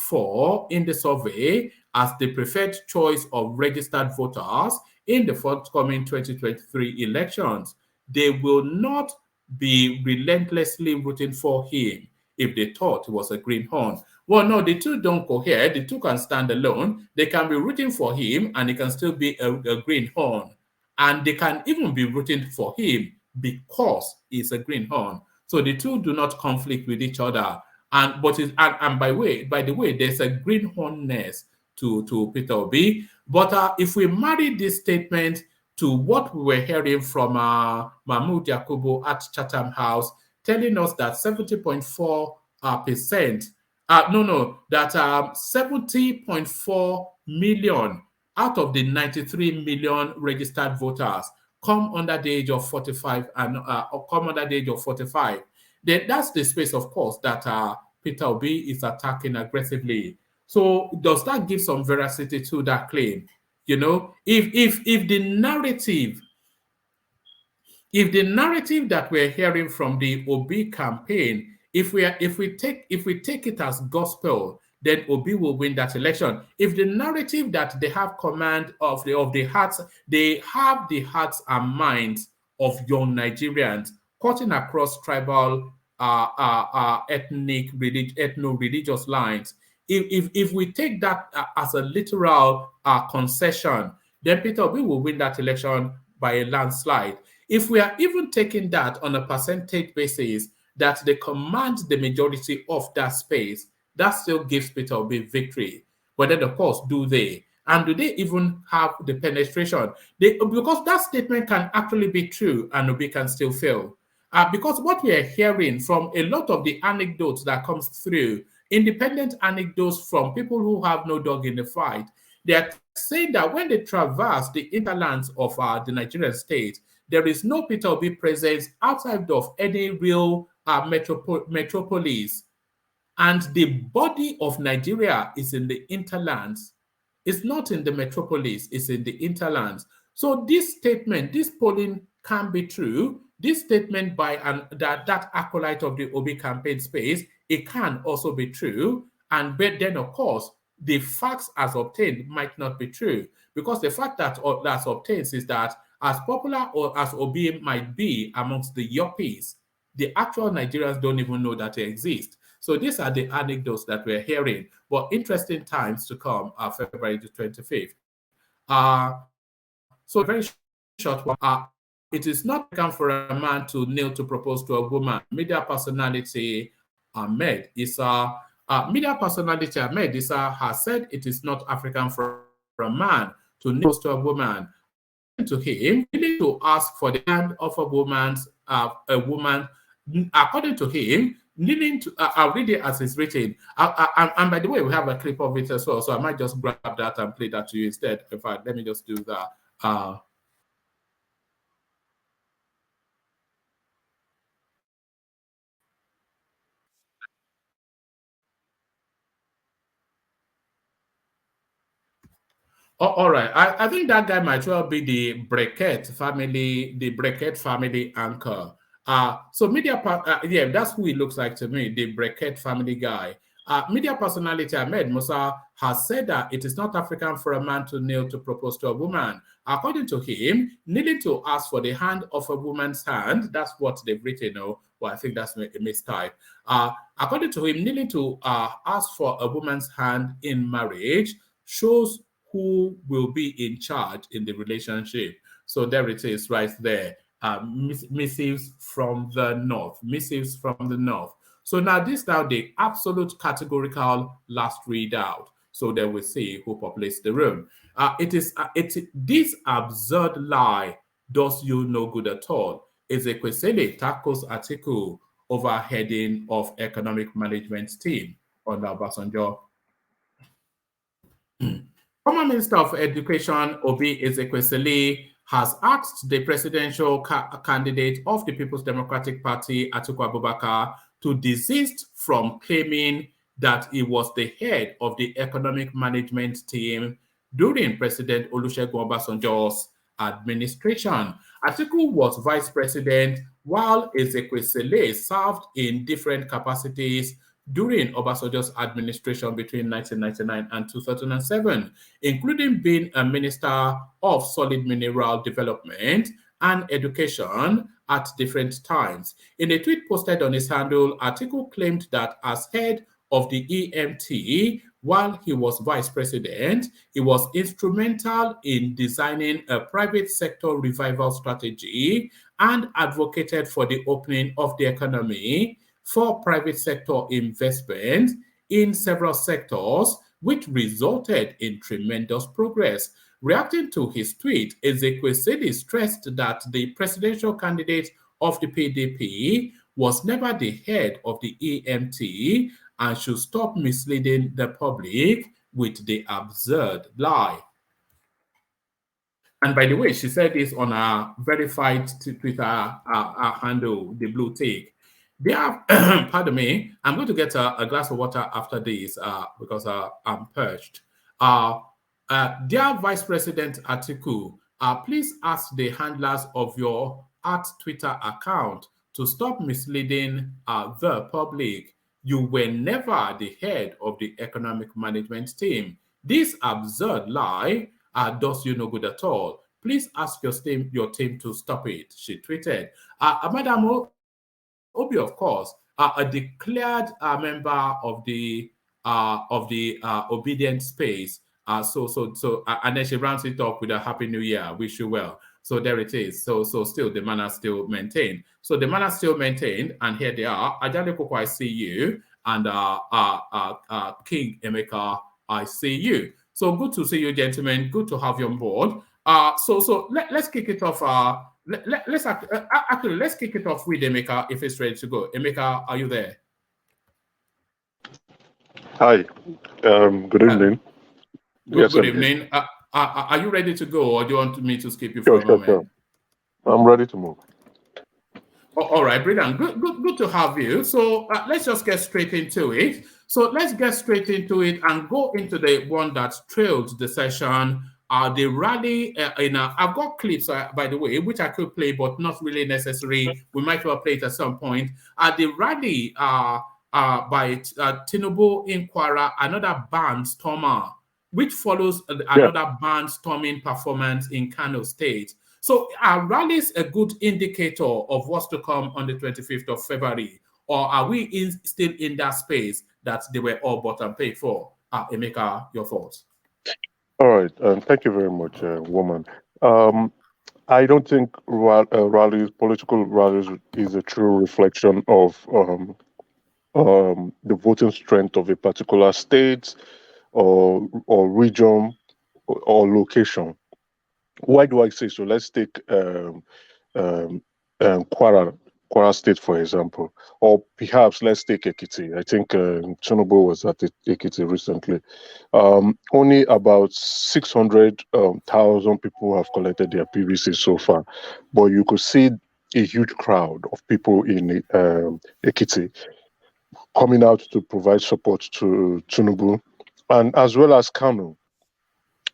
for in the survey as the preferred choice of registered voters in the forthcoming 2023 elections. They will not be relentlessly rooting for him if they thought he was a greenhorn. Well, no, the two don't cohere. The two can stand alone. They can be rooting for him and he can still be a greenhorn. And they can even be rooting for him because he's a greenhorn. So the two do not conflict with each other. And by the way, there's a greenhornness to Peter Obi. But if we marry this statement to what we were hearing from Mahmoud Yakubu at Chatham House, telling us that 70.4 million out of the 93 million registered voters come under the age of 45 then that's the space, of course, that Peter Obi is attacking aggressively. So does that give some veracity to that claim? You know, if the narrative that we're hearing from the Obi campaign, if we take it as gospel, then Obi will win that election. If the narrative that they have command of the hearts, they have the hearts and minds of young Nigerians, cutting across tribal, ethno-religious lines. If we take that as a literal concession, then Peter Obi will win that election by a landslide. If we are even taking that on a percentage basis, that they command the majority of that space, that still gives Peter Obi victory. But then, of course, do they? And do they even have the penetration? Because that statement can actually be true and Obi can still fail. Because what we are hearing from a lot of the anecdotes that comes through, independent anecdotes from people who have no dog in the fight, they are saying that when they traverse the hinterlands of the Nigerian state, there is no Peter Obi presence outside of any real metropolis. And the body of Nigeria is in the hinterlands. It's not in the metropolis, it's in the hinterlands. So this statement, this polling can be true. This statement by that acolyte of the Obi campaign space, it can also be true. And but then, of course, the facts as obtained might not be true, because the fact that that's obtained is that as popular or as Obi might be amongst the yuppies, the actual Nigerians don't even know that they exist. So these are the anecdotes that we're hearing. But interesting times to come, February the 25th. So very short one. It is not come for a man to kneel to propose to a woman. Media personality Ahmed Issa has said it is not African for a man to kneel to a woman. to him, needing to ask for the hand of a woman, according to him, needing to, I'll read it as it's written. And by the way, we have a clip of it as well, so I might just grab that and play that to you instead. In fact, let me just do that. Oh, all right. I think that guy might well be the Briquette family anchor. So yeah, that's who he looks like to me, the Briquette family guy. Media personality Ahmed Musa has said that it is not African for a man to kneel to propose to a woman. According to him, kneeling to ask for the hand of a woman's hand, that's what they've written. Oh, well, I think that's a mistype. According to him, kneeling to ask for a woman's hand in marriage shows who will be in charge in the relationship. So there it is right there. Missives from the north. Missives from the north. So now this now the absolute categorical last readout. So then we see who populates the room. This absurd lie does you no good at all. Ezekwesili tackles Atiku over heading of economic management team under Obasanjo. Former Minister of Education Obi Ezekwesili has asked the presidential candidate of the People's Democratic Party, Atiku Abubakar, to desist from claiming that he was the head of the economic management team during President Olusegun Obasanjo's administration. Atiku was vice president while Ezekwesili served in different capacities during Obasanjo's administration between 1999 and 2007, including being a minister of solid mineral development and education at different times. In a tweet posted on his handle, Atiku claimed that as head of the EMT, while he was vice president, he was instrumental in designing a private sector revival strategy and advocated for the opening of the economy for private sector investment in several sectors, which resulted in tremendous progress. Reacting to his tweet, Ezekwesili stressed that the presidential candidate of the PDP was never the head of the EMT and should stop misleading the public with the absurd lie. And by the way, she said this on a verified Twitter handle, the Blue Tick. They have, pardon me, I'm going to get a glass of water after this because I'm parched. Dear Vice President Atiku, please ask the handlers of your @Twitter account to stop misleading the public. You were never the head of the economic management team. This absurd lie does you no good at all. Please ask your team to stop it, she tweeted. Madam Obi, of course, a declared member of the obedient space. And then she rounds it up with a Happy New Year. Wish you well. So there it is. So still the manner still maintained. So the manner still maintained, and here they are. Ajale Koko, I see you, and King Emeka, I see you. So good to see you, gentlemen. Good to have you on board. So let's kick it off. Let's kick it off with Emeka if it's ready to go. Emeka, are you there? Hi. Good evening. Good evening. Are you ready to go, or do you want me to skip you for a moment? Sure. I'm ready to move. All right, brilliant. Good to have you. So let's just get straight into it. So let's get straight into it and go into the one that trailed the session. The rally, I've got clips, by the way, which I could play, but not really necessary. We might well play it at some point. The rally by Tinubu in Kwara, another barnstormer, which follows another barnstorming performance in Kano State. So are rallies a good indicator of what's to come on the 25th of February? Or are we still in that space that they were all bought and paid for? Emeka, your thoughts? All right. Thank you very much, woman. I don't think political rallies is a true reflection of the voting strength of a particular state or region or location. Why do I say so? Let's take Kwara State, for example, or perhaps let's take Ekiti. I think Tinubu was at Ekiti recently. Only about 600,000 people have collected their PVC so far, but you could see a huge crowd of people in Ekiti coming out to provide support to Tinubu, and as well as Kano.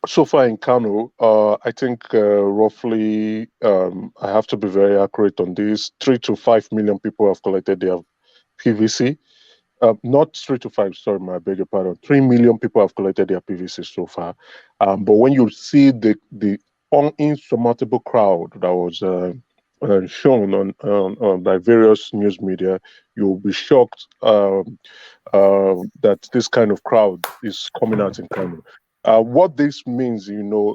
So far in Kano, I think roughly, I have to be very accurate on this, 3 to 5 million people have collected their PVC. Not 3 to 5, sorry, I beg your pardon. 3 million people have collected their PVC so far. But when you see the insurmountable crowd that was shown on by various news media, you'll be shocked that this kind of crowd is coming out in Kano. What this means,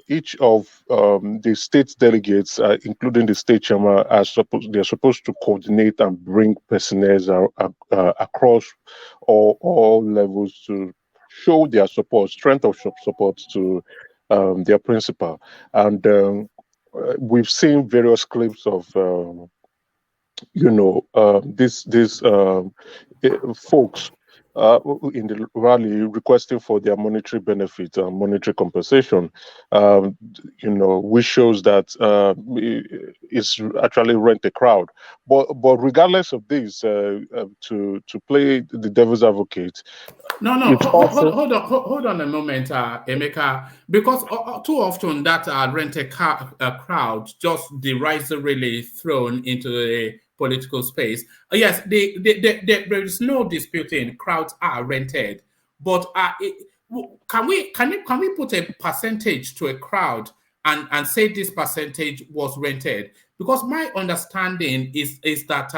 each of the state delegates, including the state chairman, they're supposed to coordinate and bring personnel across all levels to show their support, strength of support to their principal. And we've seen various clips of these folks in the rally requesting for their monetary benefit and monetary compensation, which shows that it's actually rent a crowd. But regardless of this, to play the devil's advocate, No, hold on a moment, Emeka, because too often that crowd just derisively thrown into the political space. Yes, there is no disputing crowds are rented, but can we put a percentage to a crowd and say this percentage was rented? Because my understanding is that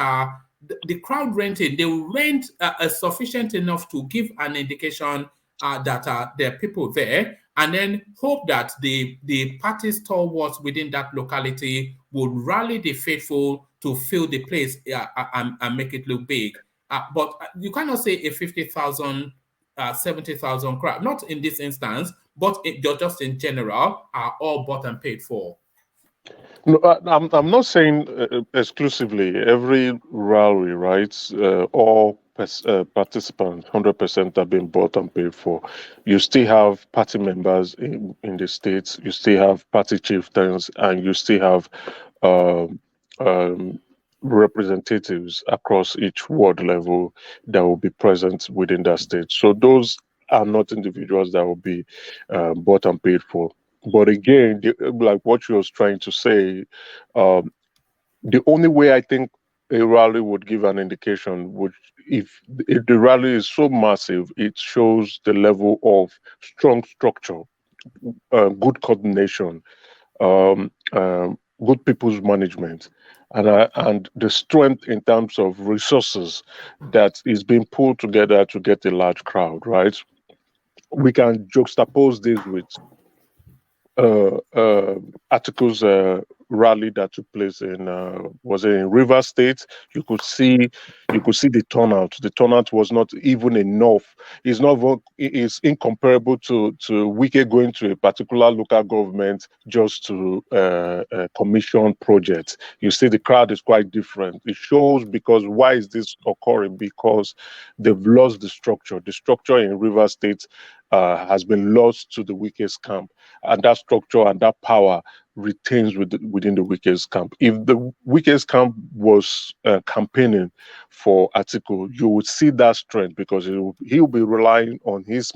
the crowd renting, they will rent sufficient enough to give an indication that there are people there, and then hope that the party stalwarts within that locality would rally the faithful to fill the place and make it look big. But you cannot say a 50,000, 70,000 crowd, not in this instance, but just in general, are all bought and paid for. No, I'm not saying exclusively every rally, right? All participants, 100% are being bought and paid for. You still have party members in the states. You still have party chieftains, and you still have representatives across each ward level that will be present within that state. So those are not individuals that will be bought and paid for. But again, like what you was trying to say, the only way I think a rally would give an indication would if the rally is so massive, it shows the level of strong structure, good coordination, good people's management, and the strength in terms of resources that is being pulled together to get a large crowd. Right? We can juxtapose this with articles rally that took place in was it in River State. You could see the turnout. The turnout was not even enough. It's incomparable to Wike going to a particular local government just to commission projects. You see the crowd is quite different. It shows because why is this occurring? Because they've lost the structure. The structure in River State has been lost to the Wike's camp, and that structure and that power retains within the Wike's camp. If the Wike's camp was campaigning for Atiku, you would see that strength because he'll be relying on his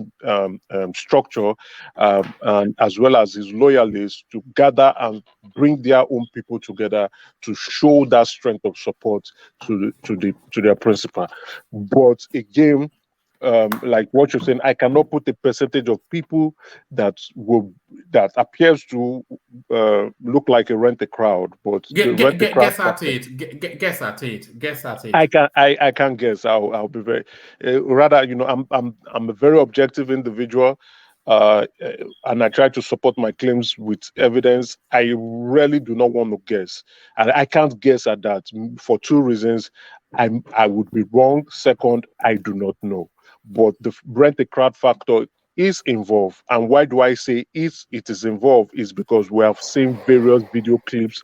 structure and as well as his loyalists to gather and bring their own people together to show that strength of support to their principal. But again, like what you're saying, I cannot put a percentage of people that appears to look like a rent a crowd, but guess at it. I can't guess. I'll be very rather. I'm a very objective individual, and I try to support my claims with evidence. I really do not want to guess, and I can't guess at that for two reasons. I would be wrong. Second, I do not know. But the rent a crowd factor is involved. And why do I say it is involved? Is because we have seen various video clips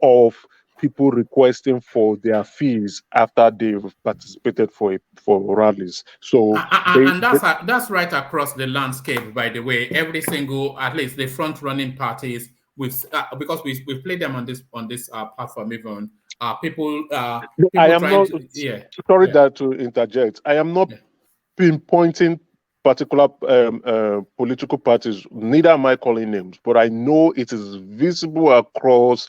of people requesting for their fees after they've participated for rallies. So And that's right across the landscape, by the way. Every single, at least the front running parties, because we play them on this platform even. People I am trying not to sorry that to interject. I am not pinpointing particular political parties. Neither am I calling names, but I know it is visible across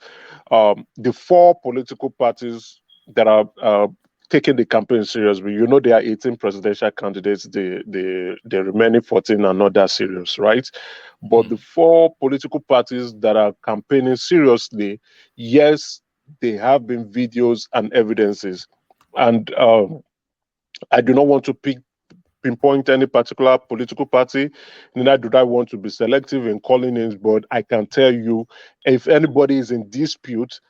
the 4 political parties that are taking the campaign seriously. You know, there are 18 presidential candidates. The remaining 14 are not that serious, right? But the 4 political parties that are campaigning seriously, yes, they have been videos and evidences, and I do not want to pinpoint any particular political party. Neither do I want to be selective in calling names, but I can tell you, if anybody is in dispute,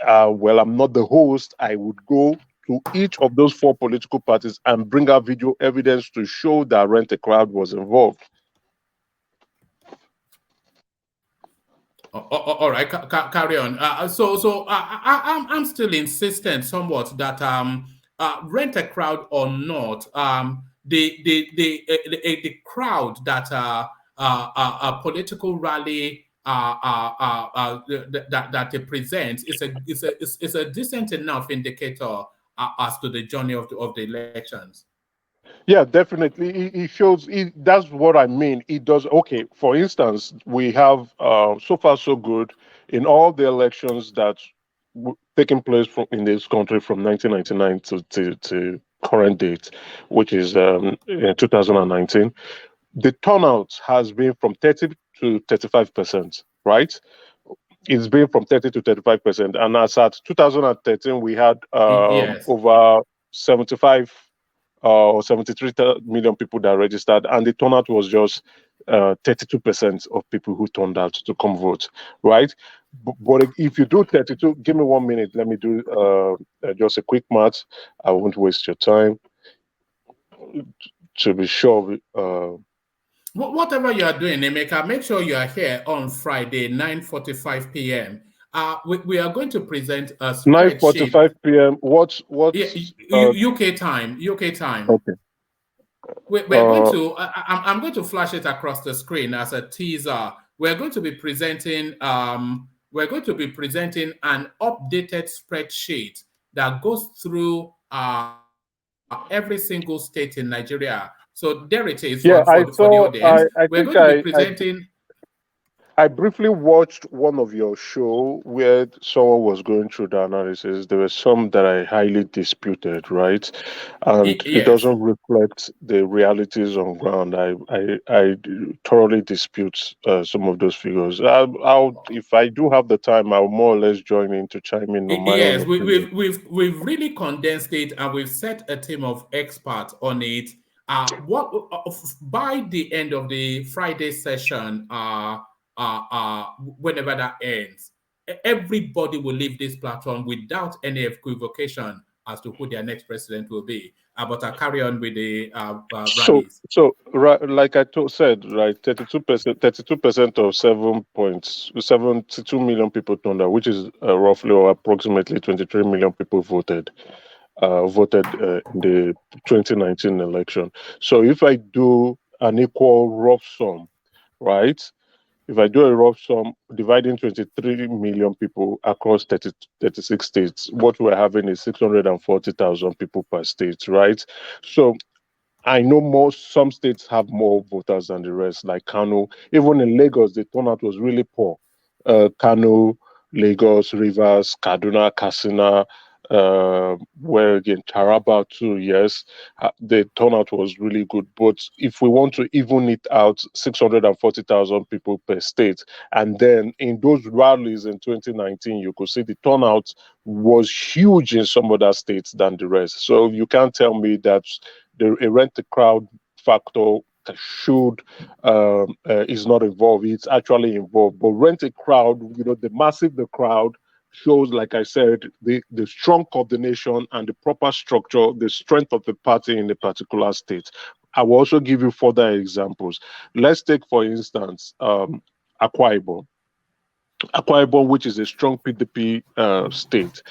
well, I'm not the host. I would go to each of those 4 political parties and bring out video evidence to show that Rent a Crowd was involved. All right, carry on. I'm still insistent somewhat that Rent a Crowd or not, the crowd that a political rally that it presents is a decent enough indicator as to the journey of the elections. Yeah, definitely. It shows. That's what I mean. It does. Okay, for instance, we have so far so good in all the elections that taking place in this country from 1999 to current date, which is in 2019. The turnout has been from 30 to 35%, right? It's been from 30 to 35%, and as at 2013, we had Yes. over 75 or 73 million people that registered, and the turnout was just 32% of people who turned out to come vote, right? But if you do 32, give me 1 minute. Let me do just a quick math. I won't waste your time. To be sure. Whatever you are doing, Emeka, make sure you are here on Friday, 9:45 p.m. We are going to present a spreadsheet. 9:45 p.m. What's UK time? UK time. Okay. We're going to. I'm going to flash it across the screen as a teaser. We're going to be presenting. We're going to be presenting an updated spreadsheet that goes through every single state in Nigeria. So there it is for the audience. We're going to be presenting. I briefly watched one of your show where someone was going through the analysis. There were some that I highly disputed, right? And Yes. It doesn't reflect the realities on ground. I thoroughly dispute some of those figures. If I do have the time, I'll more or less join in to chime in on my own opinion. We've really condensed it, and we've set a team of experts on it. By the end of the Friday session, whenever that ends, everybody will leave this platform without any equivocation as to who their next president will be. But I'll carry on with the rallies. So, like I said, right, 32% of 7.72 million people turned out, which is roughly or approximately 23 million people voted in the 2019 election. So if I do an equal rough sum, right? If I do a rough sum, dividing 23 million people across 36 states, what we're having is 640,000 people per state, right? So I know some states have more voters than the rest, like Kano. Even in Lagos, the turnout was really poor. Kano, Lagos, Rivers, Kaduna, Katsina, where again Taraba too, yes, the turnout was really good. But if we want to even it out, 640,000 people per state, and then in those rallies in 2019, you could see the turnout was huge in some other states than the rest. So you can't tell me that the rent a crowd factor should is not involved. It's actually involved. But rent a crowd, the crowd shows, like I said, the strong coordination and the proper structure, the strength of the party in a particular state. I will also give you further examples. Let's take, for instance, Akwa Ibom. Akwa Ibom, which is a strong PDP state,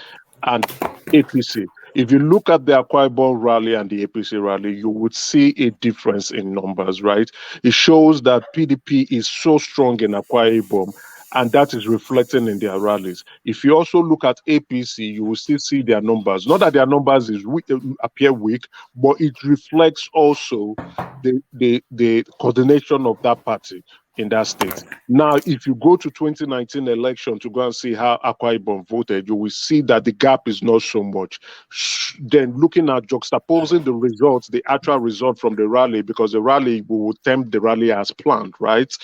and APC. If you look at the Akwa Ibom rally and the APC rally, you would see a difference in numbers, right? It shows that PDP is so strong in Akwa Ibom, and that is reflecting in their rallies. If you also look at APC, you will still see their numbers. Not that their numbers appear weak, but it reflects also the coordination of that party in that state. Now, if you go to 2019 election to go and see how Akwa Ibom voted, you will see that the gap is not so much. Then looking at juxtaposing the results, the actual result from the rally, because the rally, we would term the rally as planned, right?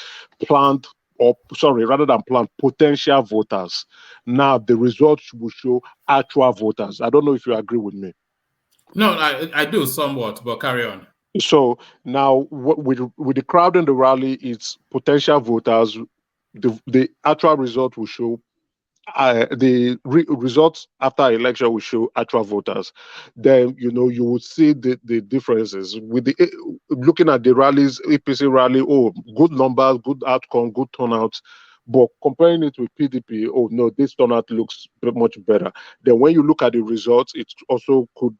Rather than planned, potential voters. Now, the results will show actual voters. I don't know if you agree with me. No, I do somewhat, but carry on. So now, with the crowd in the rally, it's potential voters. The actual result will show. The results after election will show actual voters. Then you would see the differences with the looking at the rallies, APC rally. Oh, good numbers, good outcome, good turnout. But comparing it with PDP, oh no, this turnout looks much better. Then when you look at the results, it also could.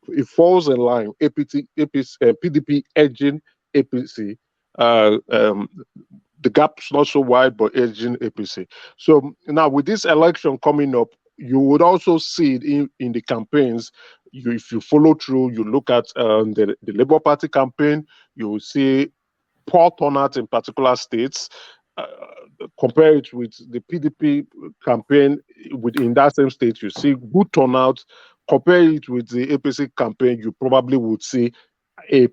It falls in line. PDP edging APC. The gap's not so wide, but edging APC. So now with this election coming up, you would also see it in the campaigns. If you follow through, you look at the Labour Party campaign, you will see poor turnout in particular states. Compare it with the PDP campaign in that same state, you see good turnout. Compare it with the APC campaign, you probably would see a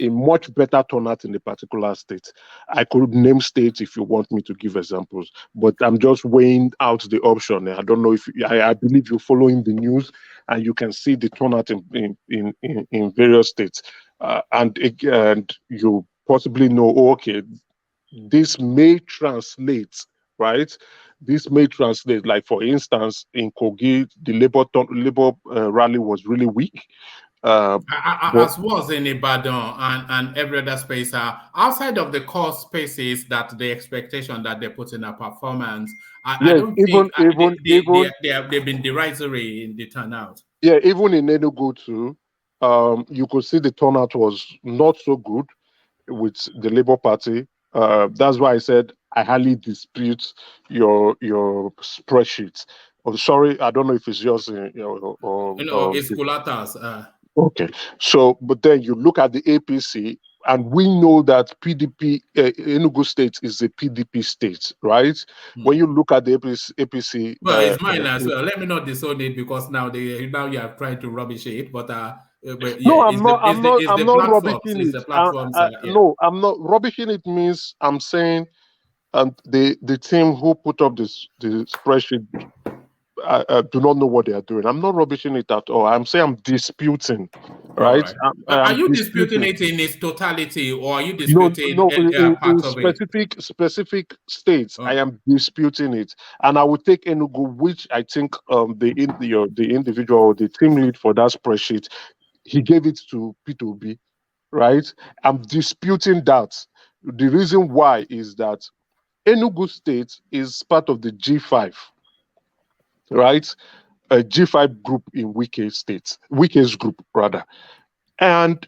much better turnout in the particular state. I could name states if you want me to give examples, but I'm just weighing out the option. I don't know if I believe you're following the news, and you can see the turnout in various states, and you possibly know, okay, this may translate, right? This may translate, like for instance, in Kogi, the Labour rally was really weak. As was in Ibadan and every other space, outside of the core spaces that the expectation that they put in a performance, I don't think they've been derisory in the turnout. Yeah, even in Enugu too, you could see the turnout was not so good with the Labour Party. That's why I said I highly dispute your spreadsheet. Oh, sorry, I don't know if it's yours or it's Kulata's. Okay, so but then you look at the APC, and we know that PDP Enugu State is a PDP state, right? When you look at the APC, well, it's mine as well. Let me not disown it because now you are trying to rubbish it, but. No, I'm not rubbishing it. No, I'm not rubbishing it. Means I'm saying, the team who put up the spreadsheet do not know what they are doing. I'm not rubbishing it at all. I'm saying I'm disputing, right? Are you disputing it in its totality, or are you disputing part of specific states? Oh. I am disputing it, and I will take Enugu, which I think the individual or the team lead for that spreadsheet, he gave it to P2B, right? I'm disputing that. The reason why is that Enugu State is part of the G5, right? A G5 group in Wike's group, rather. And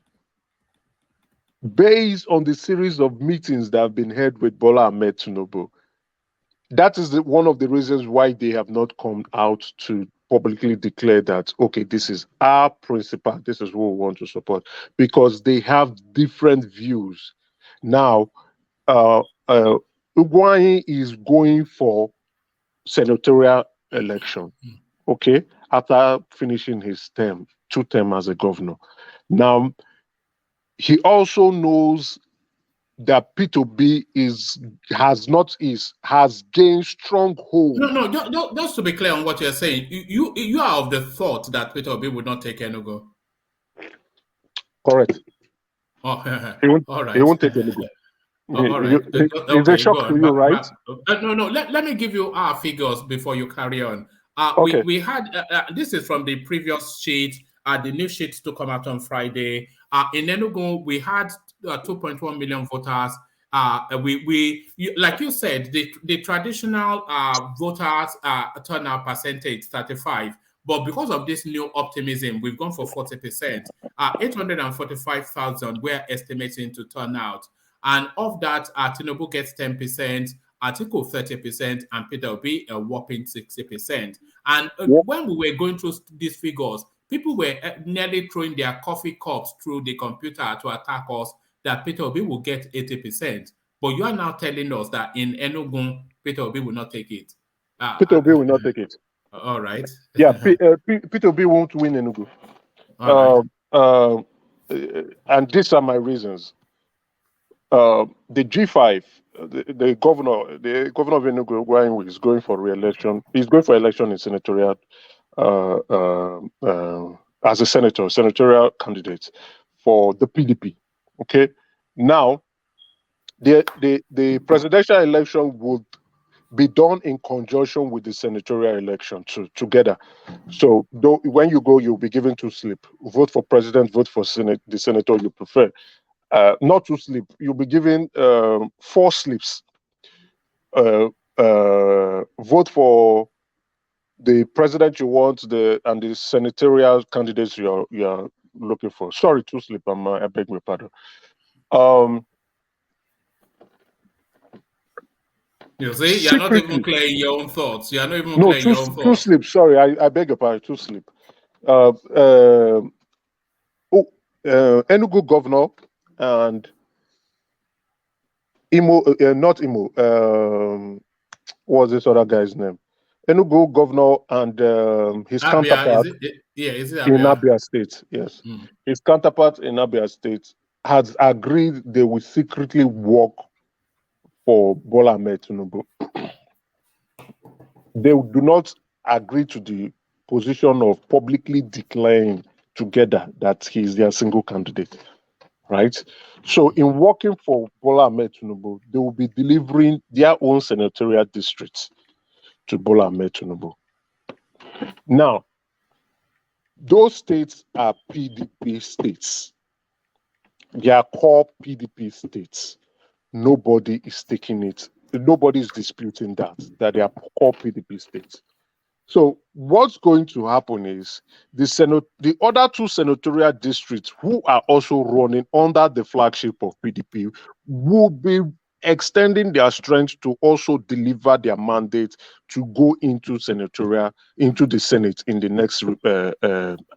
based on the series of meetings that have been held with Bola Ahmed Tinubu, that is one of the reasons why they have not come out to publicly declare that, okay, this is our principle, this is what we want to support, because they have different views. Now, Ugwuanyi is going for senatorial election, okay, after finishing his term, 2 terms as a governor. Now, he also knows that P2B has gained strong hold. No, just to be clear on what you're saying, you are of the thought that P2B would not take Enugu. Correct. Oh, all right. He won't take Enugu. All right. It's a shock to you, right? No. Let me give you our figures before you carry on. Okay. We had this is from the previous sheet the new sheets to come out on Friday. In Enugu, we had 2.1 million voters. Like you said, the traditional voters turnout percentage 35, but because of this new optimism, we've gone for 40%. 845,000 we're estimating to turn out, and of that, Tinubu gets 10%, Atiku 30%, and Peter Obi a whopping 60%. And when we were going through these figures, people were nearly throwing their coffee cups through the computer to attack us that Peter Obi will get 80%. But you are now telling us that in Enugu, Peter Obi will not take it. Peter Obi will not take it. All right. Yeah, Peter Obi won't win Enugu. And these are my reasons. The G5, the governor of Enugu is going for re-election. He's going for election in senatorial as a senatorial candidate for the PDP. Okay, now the presidential election would be done in conjunction with the senatorial election together. So when you go, you'll be given 2 slips. Vote for president, vote for the senator you prefer. Not 2 slips. You'll be given 4 slips. Vote for the president you want, and the senatorial candidates you are looking for. Sorry, 2 slips. I beg your pardon. You see, you're not even clearing your own thoughts. You're not even clearing your own thoughts. 2 slips. Sorry, I beg your pardon. 2 slips. Enugu governor and not Imo. What's this other guy's name? Enugu governor and his counterpart in Abia State. Yes, his counterpart in Abia State has agreed they will secretly work for Bola Ahmed Tinubu. They do not agree to the position of publicly declaring together that he is their single candidate, right? So in working for Bola Ahmed Tinubu, they will be delivering their own senatorial districts to Bola Ahmed Tinubu. Now, those states are PDP states. They are core PDP states. Nobody is taking it. Nobody is disputing that they are core PDP states. So what's going to happen is the other 2 senatorial districts who are also running under the flagship of PDP will be extending their strength to also deliver their mandate to go into the Senate in the next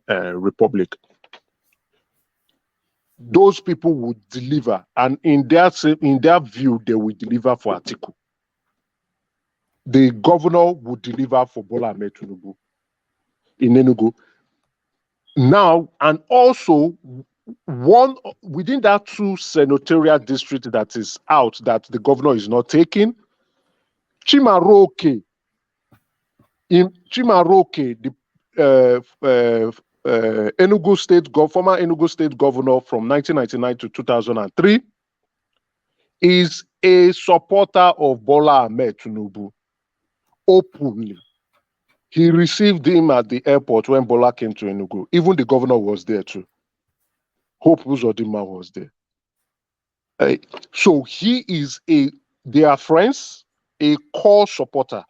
republic. Those people would deliver, and in their view, they will deliver for Atiku. The governor would deliver for Bola Ahmed Tinubu in Enugu. Now, and also one within that 2 senatorial district that is out that the governor is not taking, Chimaroke, the Enugu State former Enugu State governor from 1999 to 2003, is a supporter of Bola Ahmed Tinubu openly. He received him at the airport when Bola came to Enugu. Even the governor was there too. Hope Uzodinma was there. So they are friends, a core supporter,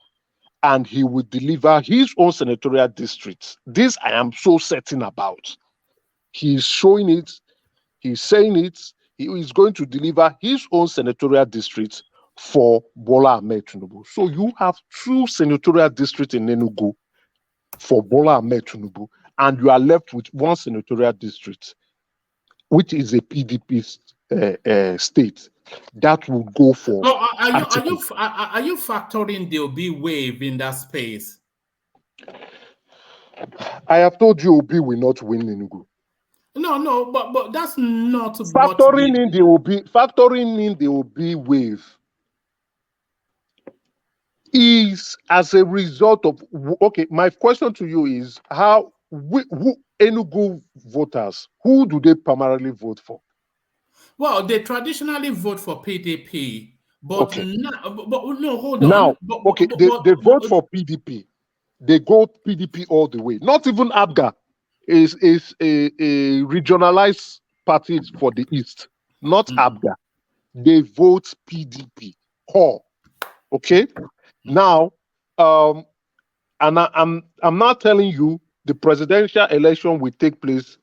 and he will deliver his own senatorial districts. This I am so certain about. He's showing it, he's saying it, he is going to deliver his own senatorial districts for Bola Ahmed Tinubu. So you have 2 senatorial districts in Enugu for Bola Ahmed Tinubu, and you are left with 1 senatorial district, which is a PDP state that will go for. So are you factoring the Obi wave in that space? I have told you Obi will not win Enugu. No, but that's not factoring in the Obi wave is as a result of. Okay, my question to you is who Enugu voters, who do they primarily vote for? Well, they traditionally vote for PDP, but okay. No, hold on. Now, they vote for PDP. They go PDP all the way. Not even ABGA. is a regionalized party for the East, not ABGA. They vote PDP core. Okay. Now, and I'm not telling you the presidential election will take place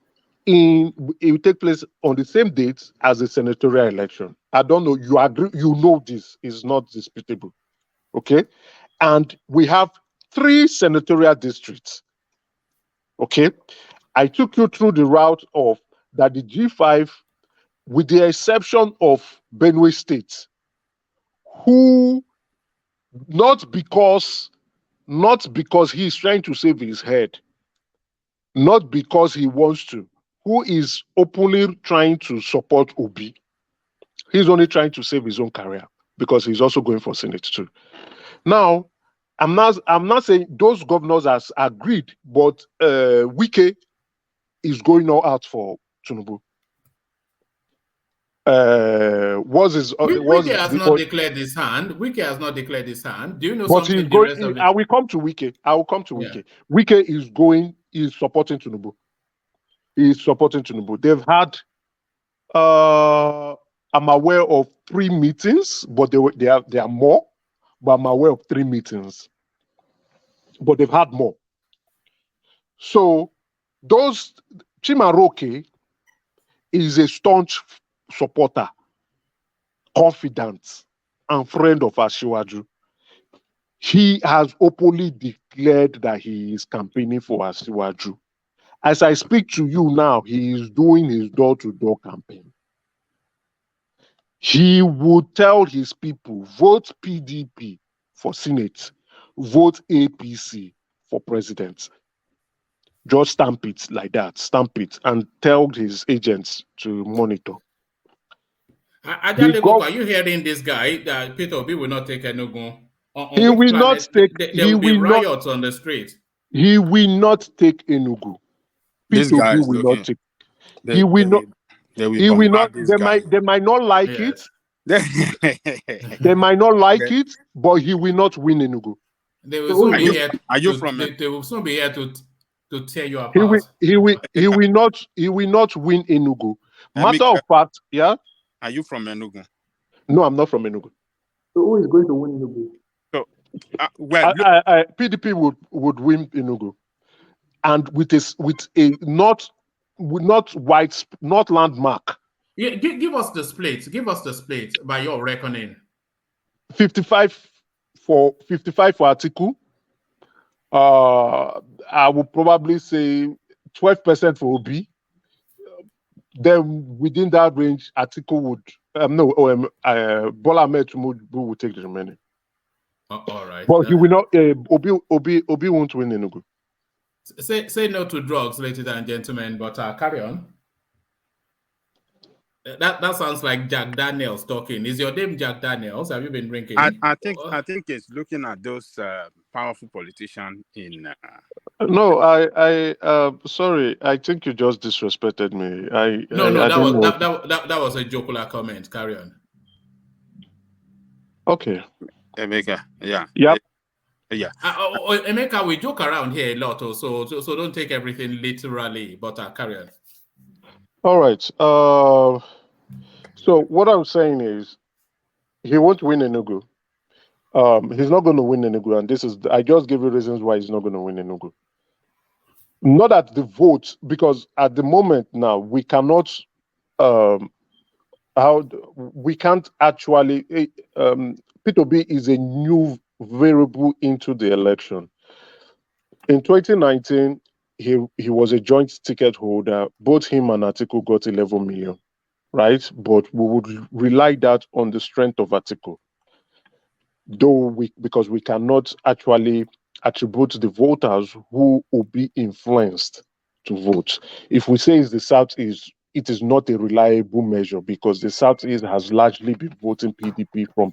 it will take place on the same date as the senatorial election. I don't know. You agree? You know this is not disputable. Okay. And we have 3 senatorial districts. Okay. I took you through the route of that the G5, with the exception of Benue State, who not because he's trying to save his head, not because he wants to, who is openly trying to support Obi. He's only trying to save his own career because he's also going for Senate too. Now, I'm not saying those governors has agreed, but Wike is going all out for Tinubu. Wike has not declared his hand. Wike has not declared his hand. Do you know but something? He's going, I will come to Wike. I will come to Wike. Wike is supporting Tinubu. He's supporting Tinubu. They've had, I'm aware of 3 meetings, but they are more. But I'm aware of 3 meetings. But they've had more. So those Chimaroke is a staunch supporter, confidant, and friend of Asiwaju. He has openly declared that he is campaigning for Asiwaju. As I speak to you now, he is doing his door-to-door campaign. He would tell his people, vote PDP for Senate, vote APC for president. Just stamp it like that, stamp it, and tell his agents to monitor. Are you hearing this guy that Peter Obi will not take Enugu? He will not take. There will be riots on the street. He will not take Enugu. This guy will not take. He will not. He will not. They might not like it. They might not like it, but he will not win Enugu. They will soon be here. Are you from? They will soon be here to tear you apart. He will not win Enugu. Matter of fact, yeah. Are you from Enugu? No, I'm not from Enugu. So who is going to win Enugu? So, PDP would win Enugu, and with a not landmark. Yeah, give us the split. Give us the split by your reckoning. 55 for Atiku. I would probably say 12% for Obi. Then within that range, Atiku would Bola Ahmed Tinubu would take the remaining. All right. But he will not. Obi won't win Enugu. Say no to drugs, ladies and gentlemen. But carry on. That sounds like Jack Daniels talking. Is your name Jack Daniels? Have you been drinking? I think it's looking at those powerful politicians in. No, I sorry. I think you just disrespected me. That was a jocular comment. Carry on. Okay. Emeka, yeah. Yep. Yeah. Emeka, we joke around here a lot, so don't take everything literally. But carry on. All right. So what I'm saying is, he won't win Enugu. He's not going to win Enugu, and I just give you reasons why he's not going to win Enugu. Not at the vote, because at the moment now we cannot. We can't actually. P2B is a new variable into the election. In 2019, he was a joint ticket holder. Both him and Atiku got 11 million, right? But we would rely that on the strength of Atiku. Because we cannot actually attribute the voters who will be influenced to vote. If we say it's the Southeast, it is not a reliable measure because the Southeast has largely been voting PDP from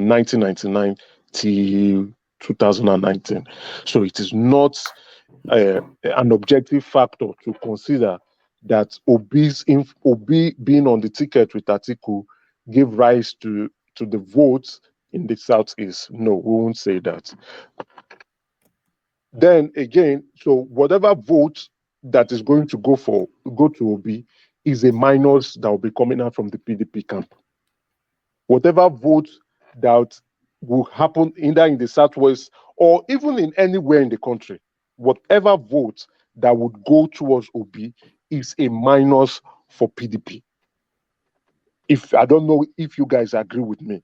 1999 to 2019. So it is not an objective factor to consider that Obi being on the ticket with Atiku gave rise to the votes in the Southeast. No, we won't say that. Then again, so whatever votes that is going to go to Obi is a minus that will be coming out from the PDP camp. Whatever vote that will happen either in the Southwest or even in anywhere in the country, whatever vote that would go towards Obi is a minus for PDP. If I don't know if you guys agree with me.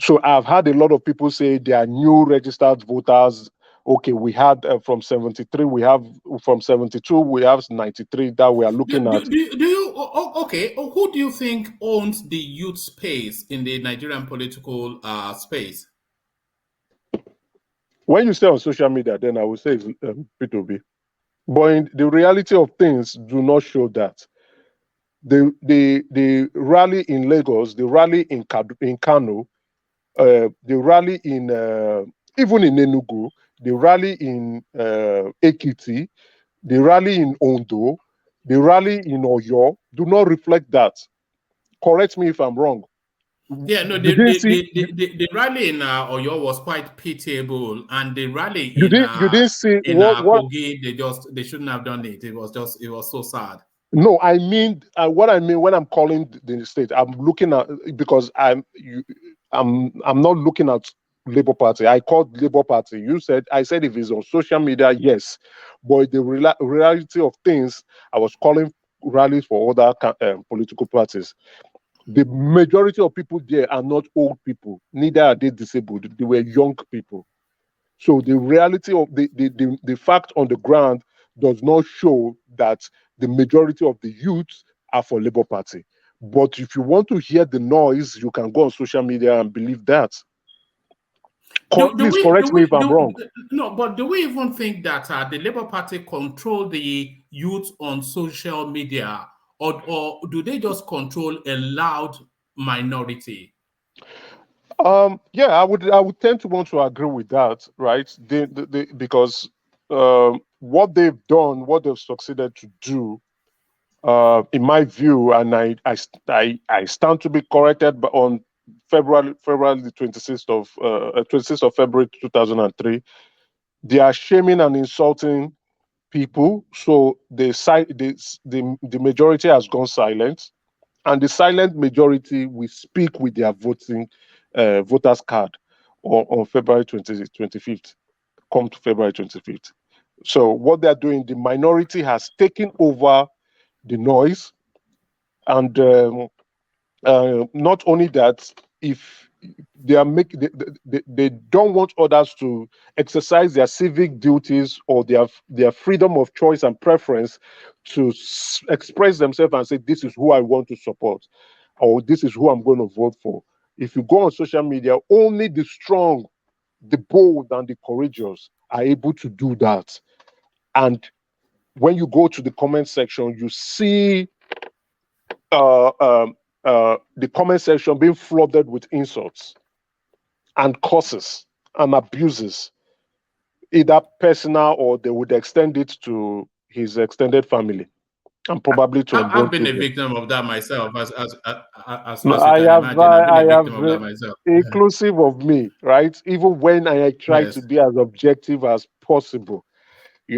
So I've had a lot of people say they are new registered voters. Okay, we had from 73, we have from 72, we have 93 that we are looking at. Okay, who do you think owns the youth space in the Nigerian political space? When you say on social media, then I would say it's P2B. But in the reality of things do not show that. The rally in Lagos, the rally in Kano, the rally in even in Enugu, the rally in Ekiti, the rally in Ondo, the rally in Oyo do not reflect that. Correct me if I'm wrong. Yeah, no, the rally in Oyo was quite pitiable, and the rally you didn't see what Kogi, they shouldn't have done it. It was so sad. No, I mean what I mean when I'm calling the state, I'm looking at because I'm not looking at Labour Party. I called Labour Party. I said if it's on social media, yes, but the reality of things, I was calling rallies for other political parties. The majority of people there are not old people, neither are they disabled. They were young people. So the reality of the fact on the ground does not show that the majority of the youths are for Labour Party. But if you want to hear the noise, you can go on social media and believe that. Please correct me if I'm wrong. No, but do we even think that the Labour Party control the youth on social media, or do they just control a loud minority? Yeah, I would tend to want to agree with that, right? Because what they've done, what they've succeeded to do, in my view, and I stand to be corrected, but on February the 26th of February 2003, they are shaming and insulting people. So the majority has gone silent, and the silent majority will speak with their voters card on February 25th. Come to February 25th. So what they're doing, the minority has taken over the noise, and not only that, if they are they don't want others to exercise their civic duties or their freedom of choice and preference to express themselves and say, this is who I want to support, or this is who I'm going to vote for. If you go on social media, only the strong, the bold, and the courageous are able to do that. And when you go to the comment section, you see the comment section being flooded with insults and curses and abuses, either personal or they would extend it to his extended family and probably to I've been a victim of that myself. I have inclusive of me, right? Even when I try to be as objective as possible, I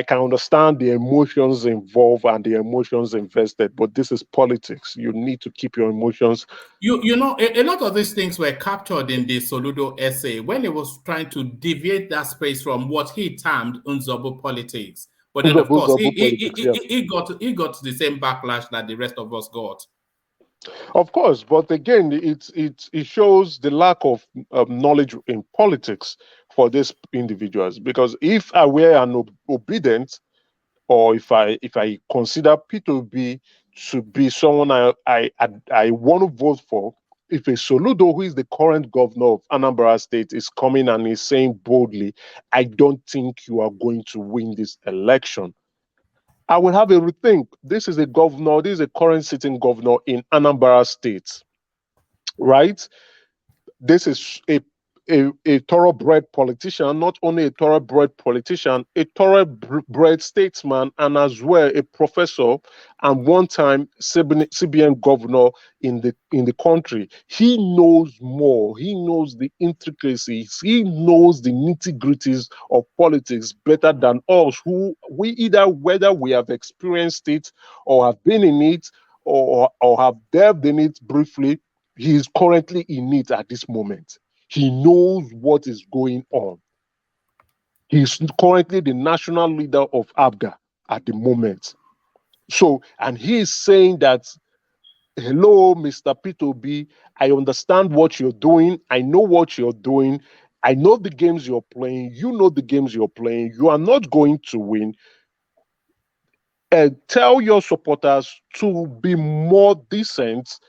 can understand the emotions involved and the emotions invested, but this is politics. You need to keep your emotions. A lot of these things were captured in the Soludo essay when he was trying to deviate that space from what he termed Nzobo politics. But then, of course, he got the same backlash that the rest of us got. Of course, but again, it shows the lack of knowledge in politics for these individuals. Because if I were an obedient, or if I consider P2B to be someone I want to vote for, if a Soludo, who is the current governor of Anambra State, is coming and is saying boldly, I don't think you are going to win this election, I will have a rethink. This is a current sitting governor in Anambra State, right? This is a thoroughbred politician, not only a thoroughbred politician, a thoroughbred statesman, and as well a professor and one-time CBN governor in the country. He knows more. He knows the intricacies. He knows the nitty-gritties of politics better than us, who we either whether we have experienced it or have been in it or have delved in it briefly. He is currently in it at this moment. He knows what is going on. He's currently the national leader of ABGA at the moment. So, and he is saying that, hello, Mr. P2B, I understand what you're doing. I know what you're doing. I know the games you're playing. You know the games you're playing. You are not going to win. Tell your supporters to be more decent.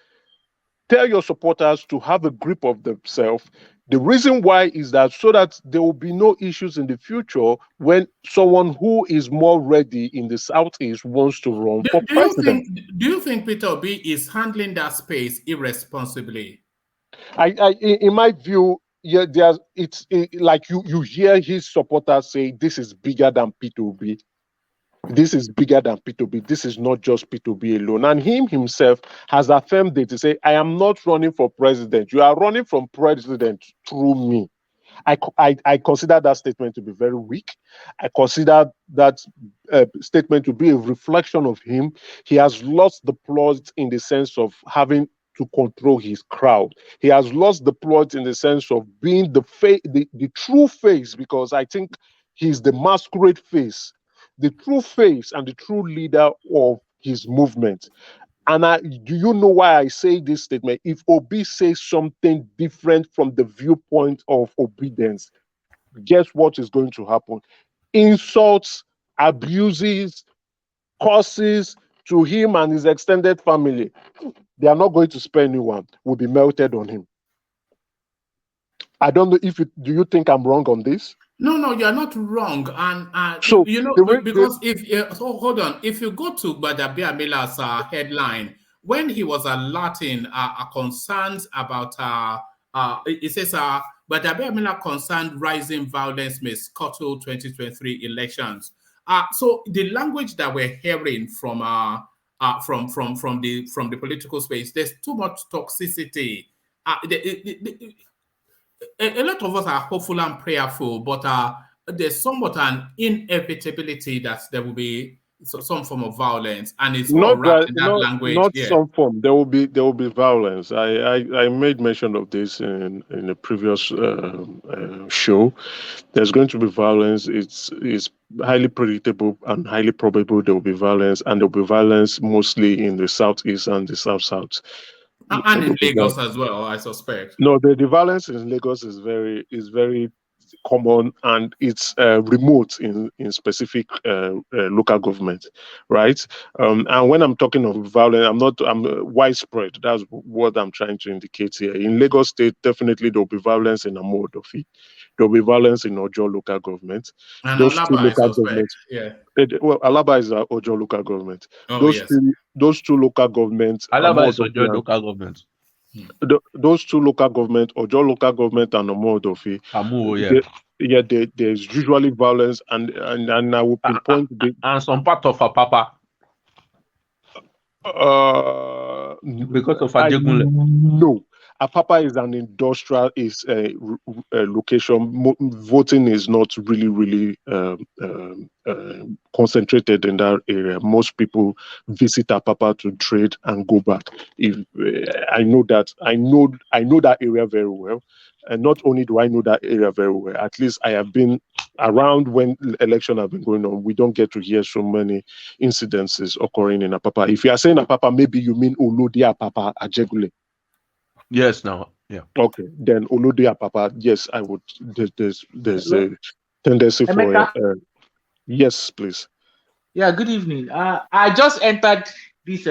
Tell your supporters to have a grip of themselves. The reason why is that so that there will be no issues in the future when someone who is more ready in the Southeast wants to run for president. Do you think Peter Obi is handling that space irresponsibly? In my view, yeah, like you hear his supporters say this is bigger than P2B. This is bigger than P2B. This is not just P2B alone. And him himself has affirmed it to say, I am not running for president. You are running from president through me. I consider that statement to be very weak. I consider that statement to be a reflection of him. He has lost the plot in the sense of having to control his crowd. He has lost the plot in the sense of being the true face, because I think he's the masquerade face, the true face and the true leader of his movement. And do you know why I say this statement? If Obi says something different from the viewpoint of obedience, guess what is going to happen? Insults, abuses, curses to him and his extended family. They are not going to spare anyone. Will be melted on him. I don't know if do you think I'm wrong on this? No, you're not wrong. And so you know, because hold on, if you go to Gbadabiamila's headline, when he was alerting concerns about it says Gbadabiamila concerned rising violence may scuttle 2023 elections. So the language that we're hearing from the political space, there's too much toxicity. A lot of us are hopeful and prayerful, but there's somewhat an inevitability that there will be some form of violence, and it's not wrapped in that language. Not some form. There will be violence. I made mention of this in a previous show. There's going to be violence. It's highly predictable and highly probable there will be violence, and there will be violence mostly in the southeast and the south. And in Lagos as well, I suspect. No, the violence in Lagos is very common, and it's remote in specific local government, right? And when I'm talking of violence, I'm widespread. That's what I'm trying to indicate here. In Lagos State, definitely there will be violence in Amodofi. There will be violence in Ojo local government. And those Alaba, two local governments. Yeah. Well, Alaba is Ojo local government. Oh, Those two local governments. Alaba is Ojo local government. Those two local government, Ojo local government and Omodofi. There's usually violence, and I will pinpoint and some part of Apapa. Because of Ajegunle. No, Apapa is an industrial location. Voting is not really concentrated in that area. Most people visit Apapa to trade and go back. I know that area very well. And not only do I know that area very well, at least I have been around when election have been going on. We don't get to hear so many incidences occurring in Apapa. If you are saying Apapa, maybe you mean Olodi Apapa Ajegunle. Yes, now, yeah. Okay, then Olodi Apapa, yes, I would. There's a tendency Emeka? for yes, please. Yeah, good evening. I just entered this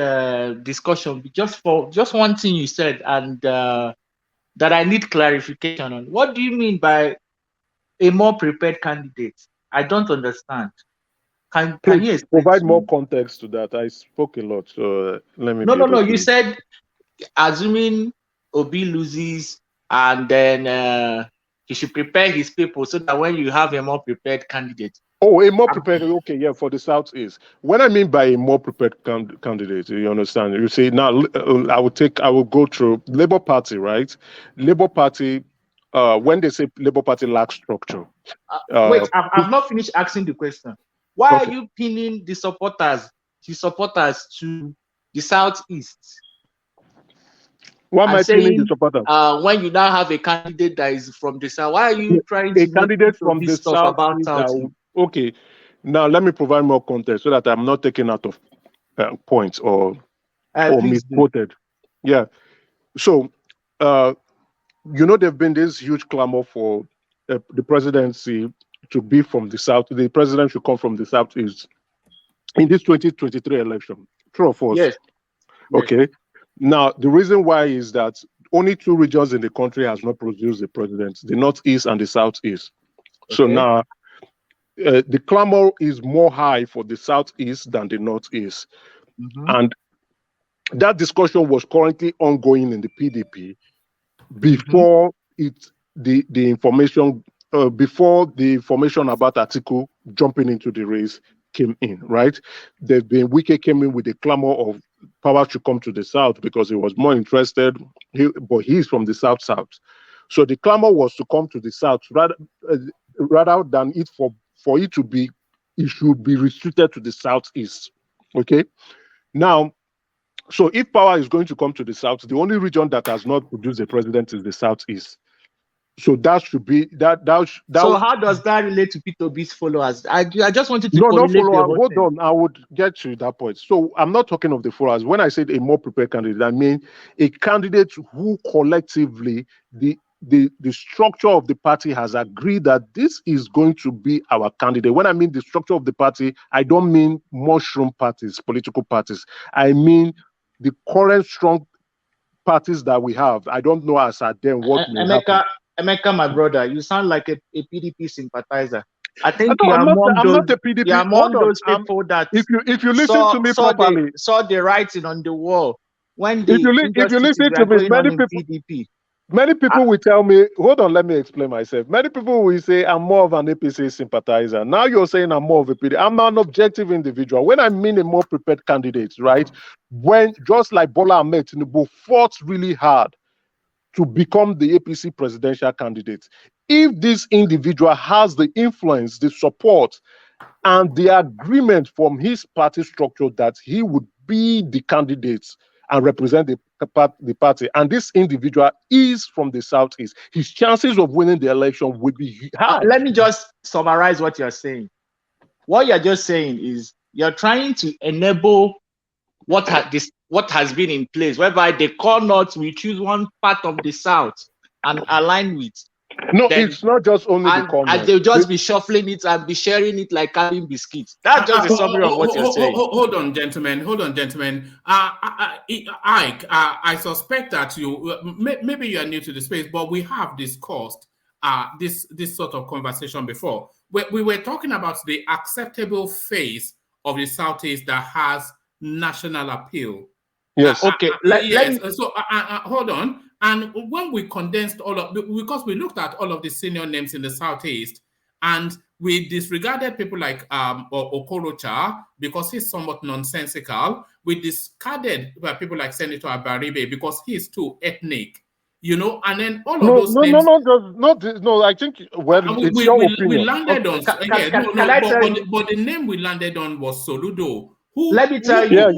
discussion just one thing you said, and that I need clarification on. What do you mean by a more prepared candidate? I don't understand. Can you explain? Provide more context to that? I spoke a lot, so let me. No. You said assuming Obi loses, and then he should prepare his people so that when you have a more prepared candidate. Oh, a more prepared, okay, yeah, for the Southeast. What I mean by a more prepared candidate, you understand? You see, now I will go through Labour Party, right? Labour Party, when they say Labour Party lacks structure. Wait, I've not finished asking the question. Why Okay. are you pinning the supporters to the Southeast? Why am I pinning the saying, supporters? when you now have a candidate that is from the South, why are you trying to A candidate from the stuff about Southeast South? Okay, now let me provide more context so that I'm not taken out of points or misquoted. Yeah. So, there've been this huge clamor for the presidency to be from the South. The president should come from the Southeast in this 2023 election. True or false? Yes. Okay. Now, the reason why is that only 2 regions in the country has not produced the president, the Northeast and the Southeast. Okay. So now, the clamor is more high for the Southeast than the Northeast. Mm-hmm. And that discussion was currently ongoing in the PDP before the information about Atiku jumping into the race came in, right? Wike came in with the clamor of power should come to the South because he was more interested, but he's from the South. So the clamor was to come to the South rather than it for it to be, it should be restricted to the Southeast. Okay. Now, so if power is going to come to the South, the only region that has not produced a president is the Southeast. So that should be that. So how does that relate to Peter B's followers? I just wanted to not followers. Hold on, I would get to that point. So I'm not talking of the followers. When I said a more prepared candidate, I mean a candidate who collectively the structure of the party has agreed that this is going to be our candidate. When I mean the structure of the party, I don't mean mushroom parties, political parties. I mean the current strong parties that we have. I don't know as at then what may happen. Emeka, my brother, you sound like a PDP sympathizer. I think I'm not a PDP. You're among those people that if you listen to me properly, saw the writing on the wall when if you listen to me, many people will tell me, hold on, let me explain myself. Many people will say I'm more of an APC sympathizer. Now you're saying I'm more of a PDP. I'm an objective individual. When I mean a more prepared candidate, right? When just like Bola Ahmed Tinubu fought really hard to become the APC presidential candidate. If this individual has the influence, the support, and the agreement from his party structure that he would be the candidate and represent the party, and this individual is from the Southeast, his chances of winning the election would be high. Let me just summarize what you're saying. What you're just saying is you're trying to enable what has been in place, whereby the core north will choose one part of the South and align with. No, it's not just only the core north. And they'll just be shuffling it and be sharing it like having biscuits. That's just a summary of what you're saying. Hold on, gentlemen. I suspect that maybe you are new to the space, but we have discussed this sort of conversation before. We were talking about the acceptable face of the Southeast that has national appeal. Yes. Okay. Hold on. And when we condensed because we looked at all of the senior names in the Southeast, and we disregarded people like Okorocha because he's somewhat nonsensical. We discarded people like Senator Abaribe because he's too ethnic. And then all of those names. No. I think it's your opinion. We landed on. But the name we landed on was Soludo. Let me tell you.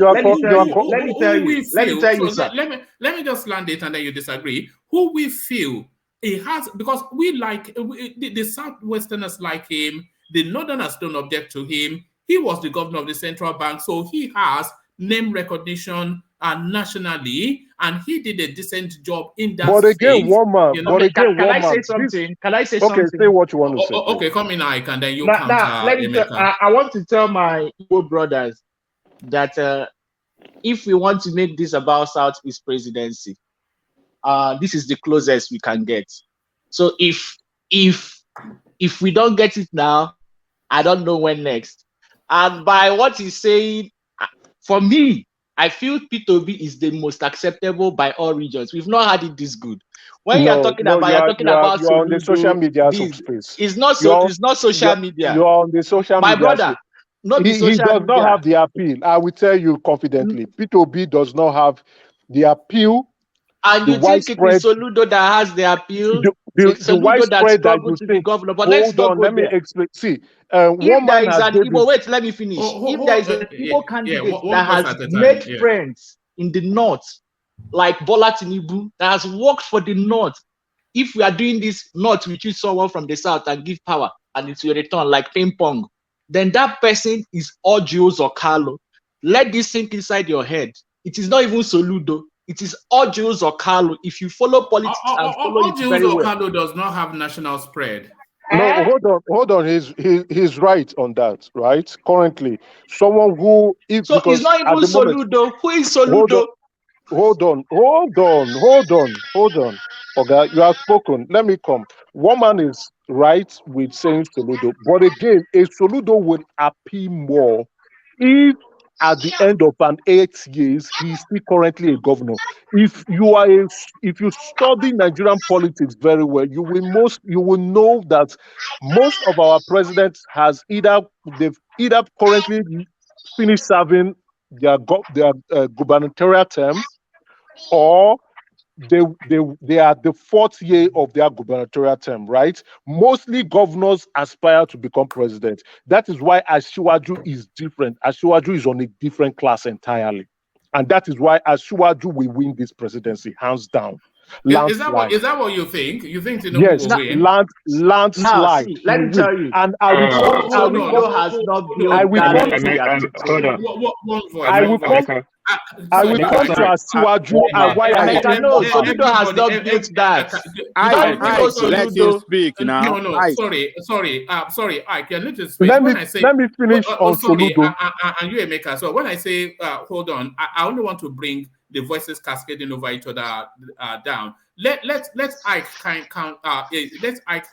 Let me just land it and then you disagree. Who we feel he has, because we like the Southwesterners like him, the Northerners don't object to him. He was the governor of the central bank, so he has name recognition nationally, and he did a decent job in that. But again, Can I say something? Okay, say what you want to say. Okay, come in, Ike, and then you counter. I want to tell my Igbo brothers that if we want to make this about Southeast presidency, this is the closest we can get. So if we don't get it now, I don't know when next. And by what he's saying, for me, I feel P2B is the most acceptable by all regions. We've not had it this good. When you're talking about, you're talking about you're on the social Soludo, media this. space. It's not so. It's not social media. You're on the social My media brother, space. not the He social does media. not have the appeal. I will tell you confidently. P2B does not have the appeal. And you think it is Soludo that has the appeal? The Soludo that widespread that you struggled to be think. governor. But let's Hold not on, go let me there. explain. See, If one there man is has an Igbo, wait, let me finish. If there is an Igbo candidate that has made friends in the north, like Bola Tinubu, that has worked for the north, if we are doing this north, we choose someone from the south and give power, and it will return like ping pong, then that person is Ojos or Carlo. Let this sink inside your head. It is not even Soludo. It is Ojos or Carlo. If you follow politics and follow it very well. Carlo does not have national spread. No, hold on. He's right on that, right? Currently, someone who it's not even Soludo. Who is Soludo? Hold on. Okay, you have spoken. Let me come. One man is right with saying Soludo, but again, a Soludo will appeal more if at the end of an 8 years he's still currently a governor. If you study Nigerian politics very well, you will know that most of our presidents they've either currently finished serving their gubernatorial term, or they are the 4th year of their gubernatorial term, right? Mostly governors aspire to become president. That is why Asiwaju is different. Asiwaju is on a different class entirely. And that is why Asiwaju will win this presidency, hands down. Is that what you think? You think Tinubu yes, will win? landslide. See, let me tell you. And I will come to Asiwaju and why I think Soludo has not built that. Let him speak now. Sorry, I can let you speak. Let me finish on Soludo. And you, Emeka. So when I say hold on, I only want to bring the voices cascading over each other down. Let's Ike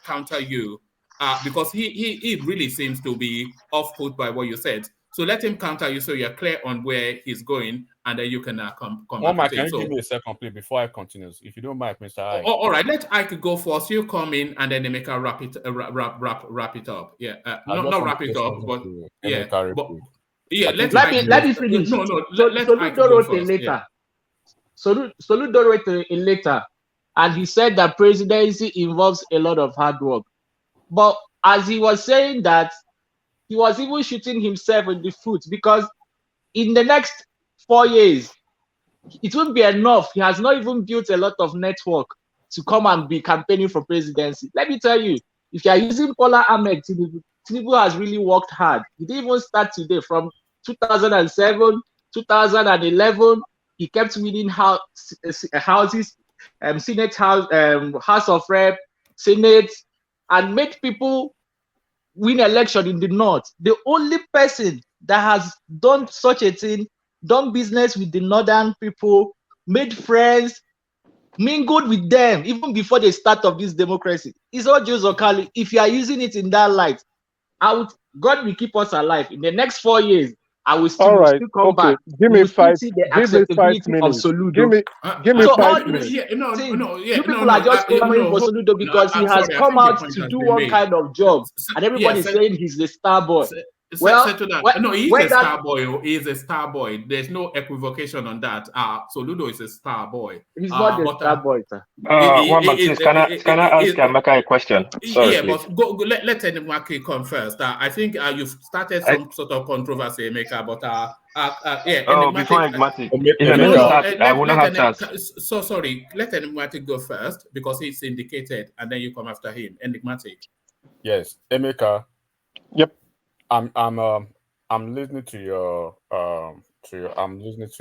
counter you because he really seems to be off put by what you said. So let him counter you so you're clear on where he's going, and then you can come back. Can you give me a second, please, before I continue? If you don't mind, Mr. Ike. All right, let Ike go first. You come in, and then Emeka wrap it up. Yeah, not wrap it up, but yeah, let me finish. No, Soludo wrote a letter. Soludo wrote a letter, and he said that presidency involves a lot of hard work. But as he was saying that, he was even shooting himself in the foot, because in the next 4 years, it won't be enough. He has not even built a lot of network to come and be campaigning for presidency. Let me tell you, if you are using Bola Ahmed Tinubu, Tinubu has really worked hard. He didn't even start today. From 2007, 2011, he kept winning houses, Senate House, House of Rep, Senate, and made people win election in the north. The only person that has done such a thing, done business with the northern people, made friends, mingled with them even before the start of this democracy, is Ojos Okali. If you are using it in that light, God will keep us alive. In the next 4 years, I will still come back. Give me 5 minutes. Of Soludo. Give me 5 minutes. You people are just coming for Soludo because he has come out to do one kind of job, and everybody is saying he's the star boy. No, he's a star boy. He's a star boy. There's no equivocation on that. Soludo is a star boy. He's not a star boy, sir. Please, can I ask Emeka a question? Sorry, please. But go, let Emeka come first. I think you've started some sort of controversy, Emeka, but before Enigmatic, I will not have chance. So sorry, let Enigmatic go first because he's indicated, and then you come after him. Enigmatic. Yes, Emeka. Yep. I'm listening to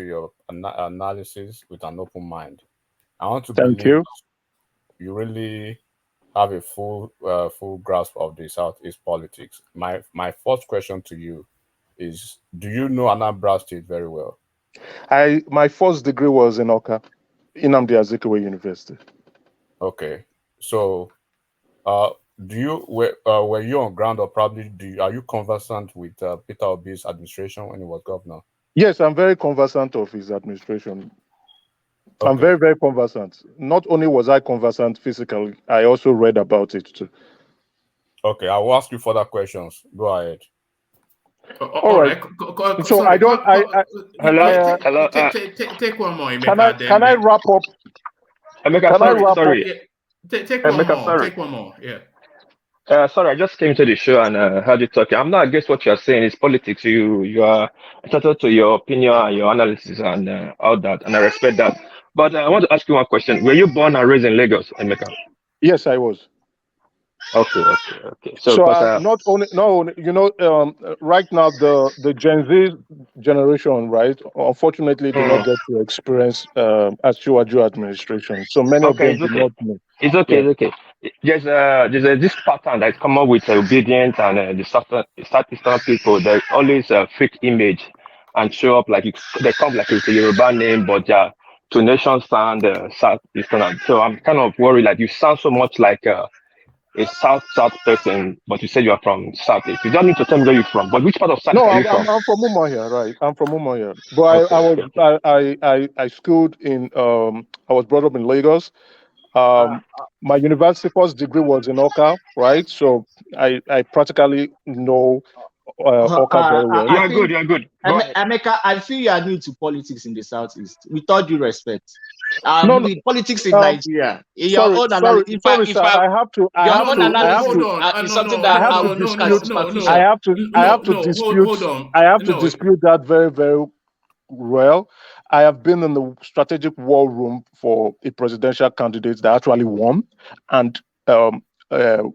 your analysis with an open mind. I want to thank you. You really have a full grasp of the Southeast politics. My first question to you is: do you know Anambra State very well? My first degree was in Oka, Nnamdi Azikiwe University. Okay, so were you on ground, or probably are you conversant with Peter Obi's administration when he was governor? Yes, I'm very conversant of his administration. I'm very, very conversant. Not only was I conversant physically, I also read about it too. Okay, I will ask you further questions. Go ahead. All right. So sorry, Hello. take one more. Emeka, can I wrap up? Emeka, sorry. Take Emeka, one more. Take one more. Yeah. Sorry, I just came to the show and heard you talking. I'm not against what you're saying. It's politics. You are entitled to your opinion and your analysis and all that, and I respect that. But I want to ask you one question. Were you born and raised in Lagos, Emeka? Yes, I was. Okay. So not only, right now the Gen Z generation, right? Unfortunately, do not get to experience as Chiwaju administration. So many of them do not know. It's okay. There's this pattern that's come up with obedience and the Southeastern people. They always fake image and show up like they come like it's a Yoruba name, but two nations sound Southeastern. So I'm kind of worried. Like you sound so much like a South person, but you said you are from Southeast. You don't need to tell me where you're from. But which part of South are you from? I'm from Umuahia, right? I'm from Umuahia. But I schooled in I was brought up in Lagos. My university first degree was in Oka, right? So I practically know Oka very well. You're good. Emeka, I feel you are new to politics in the Southeast. With all due respect. Politics in Nigeria. I have to dispute that very, very well. I have been in the strategic war room for a presidential candidate that actually won, and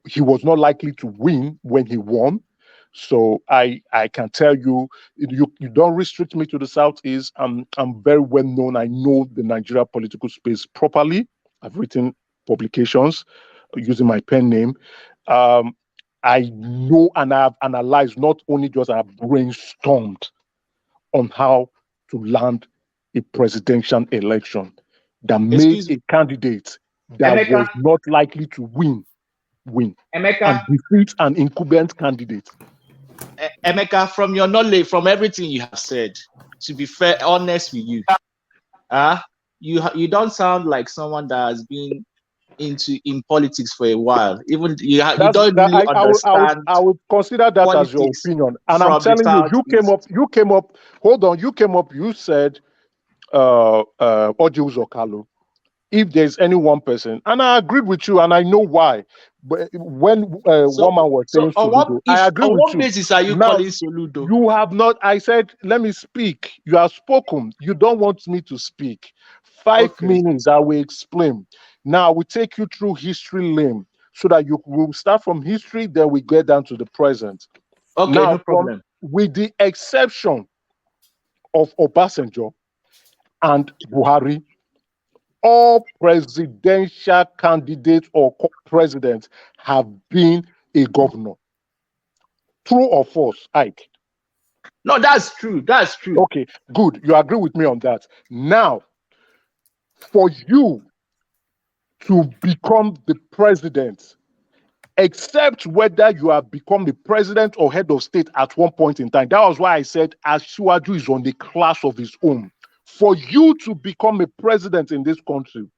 he was not likely to win when he won. So I can tell you don't restrict me to the Southeast. I'm very well known. I know the Nigeria political space properly. I've written publications using my pen name. I know and I have analyzed, not only just I have brainstormed on how to land a presidential election that made a candidate that was not likely to win Emeka, and defeat an incumbent candidate. Emeka, from your knowledge, from everything you have said, to be fair, honest with you, you don't sound like someone that has been in politics for a while. Even you don't really understand. I would consider that as your opinion, and I'm telling you, you came up. Hold on, you came up. You said, Oji Uzokalo. If there's any one person, and I agreed with you, and I know why. But when one man was saying Soludo, I agree with you. On what basis are you calling Soludo? You have not. I said, let me speak. You have spoken. You don't want me to speak. 5 minutes, I will explain. Now, we take you through history lane so that you will start from history, then we get down to the present. Okay, now, no problem. With the exception of Obasanjo and Buhari, all presidential candidates or presidents have been a governor. True or false, Ike? No, that's true. That's true. Okay, good. You agree with me on that. Now, for you to become the president, except whether you have become the president or head of state at one point in time. That was why I said Asiwaju is on the class of his own. For you to become a president in this country,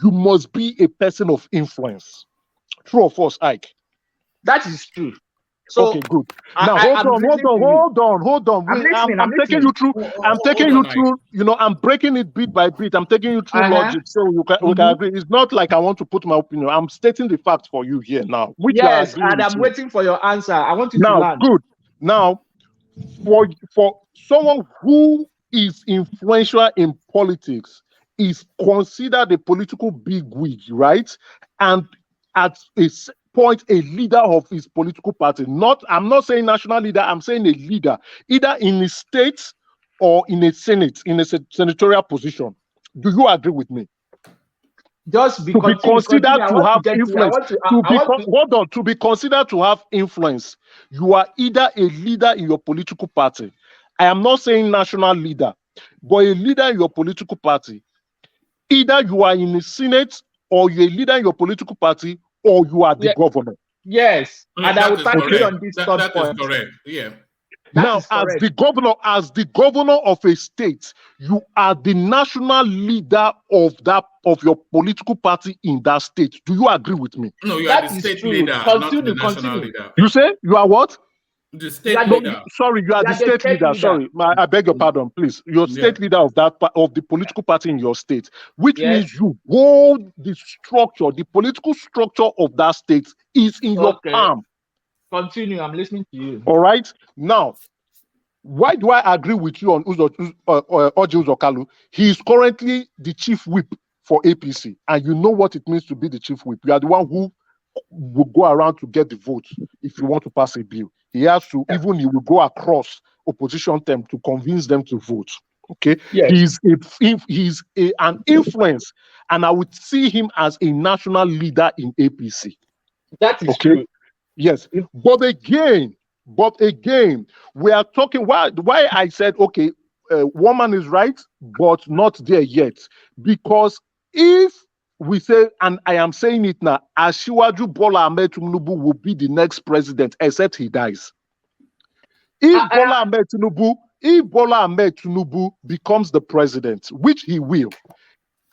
you must be a person of influence. True or false, Ike? That is true. So, okay, good. Now hold on. I'm taking you through. I'm taking you through. You know, I'm breaking it bit by bit. I'm taking you through logic, so we can agree. It's not like I want to put my opinion. I'm stating the facts for you here now. Which yes, and I'm waiting for your answer. I want you to land. Good. Now, for someone who is influential in politics, is considered a political bigwig, right? And at a point, a leader of his political party. I'm not saying national leader, I'm saying a leader, either in a state or in a senate, in a senatorial position. Do you agree with me? Just to be considered to have influence. To be considered to have influence, you are either a leader in your political party. I am not saying national leader, but a leader in your political party. Either you are in the Senate or you're a leader in your political party, or you are the governor. Yes, and I will thank you on this third point. That is correct. Yeah. Now, as the governor of a state, you are the national leader of your political party in that state. Do you agree with me? No, you are the state leader, not the national leader. You say you are what? The state leader. Sorry, you are the state leader. Sorry, I beg your pardon, please. You're state leader of the political party in your state, which means you hold the structure, the political structure of that state is in your palm. Continue. I'm listening to you. All right. Now, why do I agree with you on Oji Uzokalu? He is currently the chief whip for APC, and you know what it means to be the chief whip. You are the one who will go around to get the votes if you want to pass a bill. He has to, even he will go across opposition term to convince them to vote. Okay, he's an influence, and I would see him as a national leader in APC. That is true. Yes, but again, we are talking. Why I said okay, woman is right, but not there yet, because if we say, and I am saying it now, Asiwaju Bola Ahmed Tinubu will be the next president, except he dies. If Bola Ahmed Tinubu becomes the president, which he will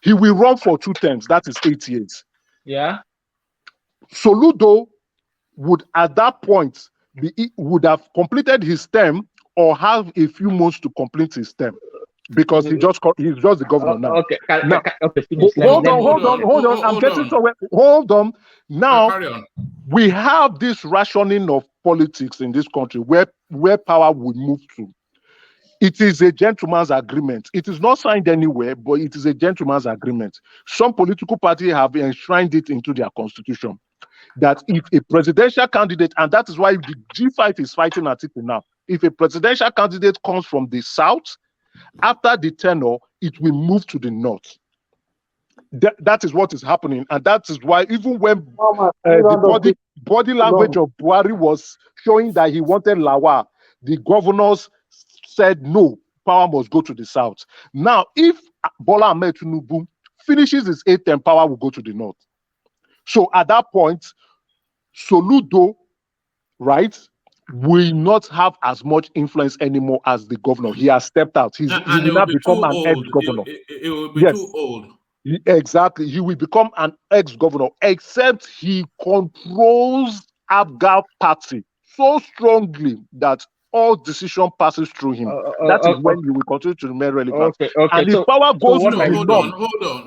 run for 2 terms. That is 8 years. Yeah. Soludo would at that point would have completed his term or have a few months to complete his term. Because he's just the governor now. Okay. Hold on. I'm getting somewhere. Hold on. Now we have this rationing of politics in this country where power will move to. It is a gentleman's agreement. It is not signed anywhere, but it is a gentleman's agreement. Some political parties have enshrined it into their constitution that if a presidential candidate, and that is why the G5 is fighting Atiku now, if a presidential candidate comes from the south, after the tenure, it will move to the north. That is what is happening, and that is why even when the body language of Buhari was showing that he wanted Lawal, the governors said no, power must go to the south. Now, if Bola Ahmed Tinubu finishes his 8th term, power will go to the north. So at that point, Soludo, right, will not have as much influence anymore as the governor. He has stepped out. He will not become an ex-governor. It will be too old. Exactly. He will become an ex-governor, except he controls Abga party so strongly that all decision passes through him. That is when you will continue to remain relevant. And if power goes to the north,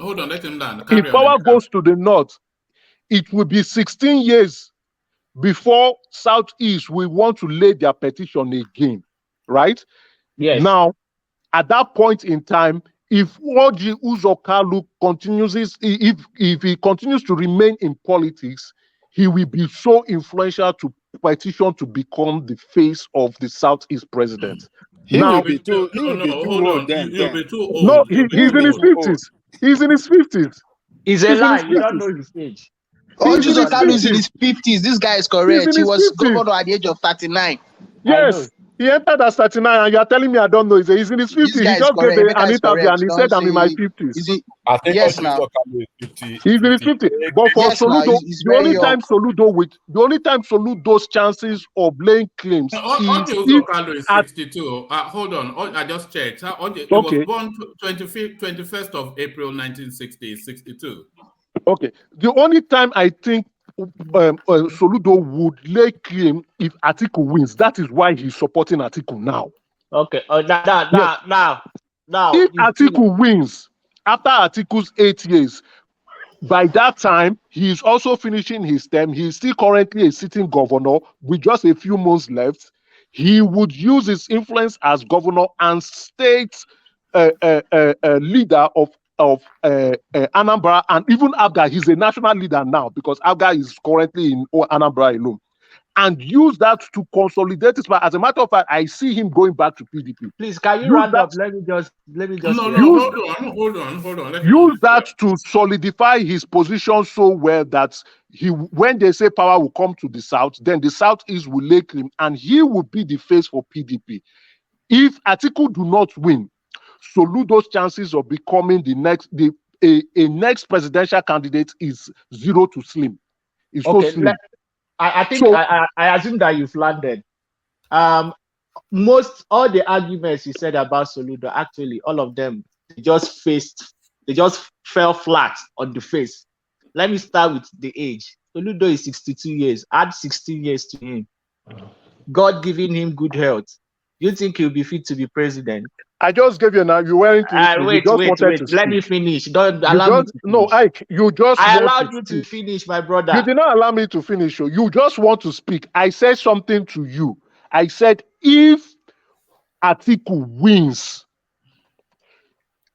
hold on, let him land. If power goes to the north, it will be 16 years before Southeast will want to lay their petition again, right? Yes. Now, at that point in time, if Oji Uzokalu continues, if he continues to remain in politics, he will be so influential to petition to become the face of the Southeast president. He'll be too old. No, he's in his 50s. He's in his 50s. It's a lie. You don't know his age. Oji Uzokalu is in his 50s. This guy is correct. He was governor at the age of 39. Yes. He entered at 39, and you are telling me I don't know. He's in his 50s. He just gave an interview and he said, I'm in my 50s. I think yes, now. He's in his 50s. But for Soludo, the only time Soludo's chances of laying claims Uzokalu is 62. Hold on. I just checked. He was born 21st of April 1960, 62. Okay. The only time I think Soludo would lay claim if Atiku wins. That is why he's supporting Atiku now. Okay. Now. If Atiku wins after Atiku's 8 years, by that time he is also finishing his term. He is still currently a sitting governor with just a few months left. He would use his influence as governor and state leader of Anambra, and even Abga. He's a national leader now because Abga is currently in Anambra alone, and use that to consolidate his power. As a matter of fact, I see him going back to PDP. Please, can you round up? Let me just. Hold on. Use that to solidify his position so well that when they say power will come to the south, then the southeast will lay claim, and he will be the face for PDP. If Atiku do not win, Soludo's chances of becoming the next presidential candidate is 0 to slim. It's so slim. I think I assume that you've landed. all the arguments you said about Soludo, actually, all of them, they just fell flat on the face. Let me start with the age. Soludo is 62 years. Add 16 years to him. God giving him good health. You think he'll be fit to be president? I just gave you now. You weren't listening. Wait. Let me finish. Don't allow me to finish. No, Ike, you just I want allowed to you speak. to finish, my brother. You did not allow me to finish. You just want to speak. I said something to you. I said, if Atiku wins,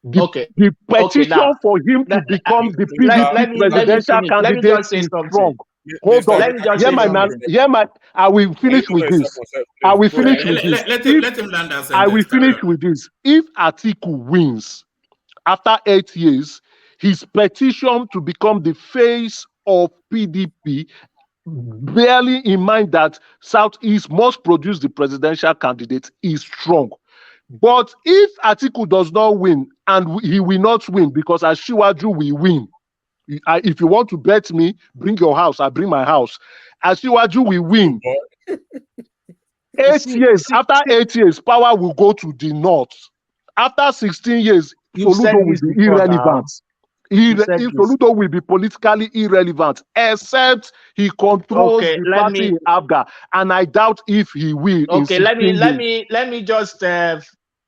the petition for him to become the PDP presidential candidate is strong. Hold on. I will finish with this. I will finish with this. Let him land that sentence. I will finish with this. If Atiku wins, after 8 years, his petition to become the face of PDP, bearing in mind that Southeast must produce the presidential candidate, is strong. But if Atiku does not win, and he will not win because Asiwaju will win, if you want to bet me, bring your house, I bring my house. Asiwaju will win. 8 years, after 8 years, power will go to the north. After 16 years, Soludo will be irrelevant. Soludo will be politically irrelevant, except he controls the party in Abga, and I doubt if he will. Okay, let me just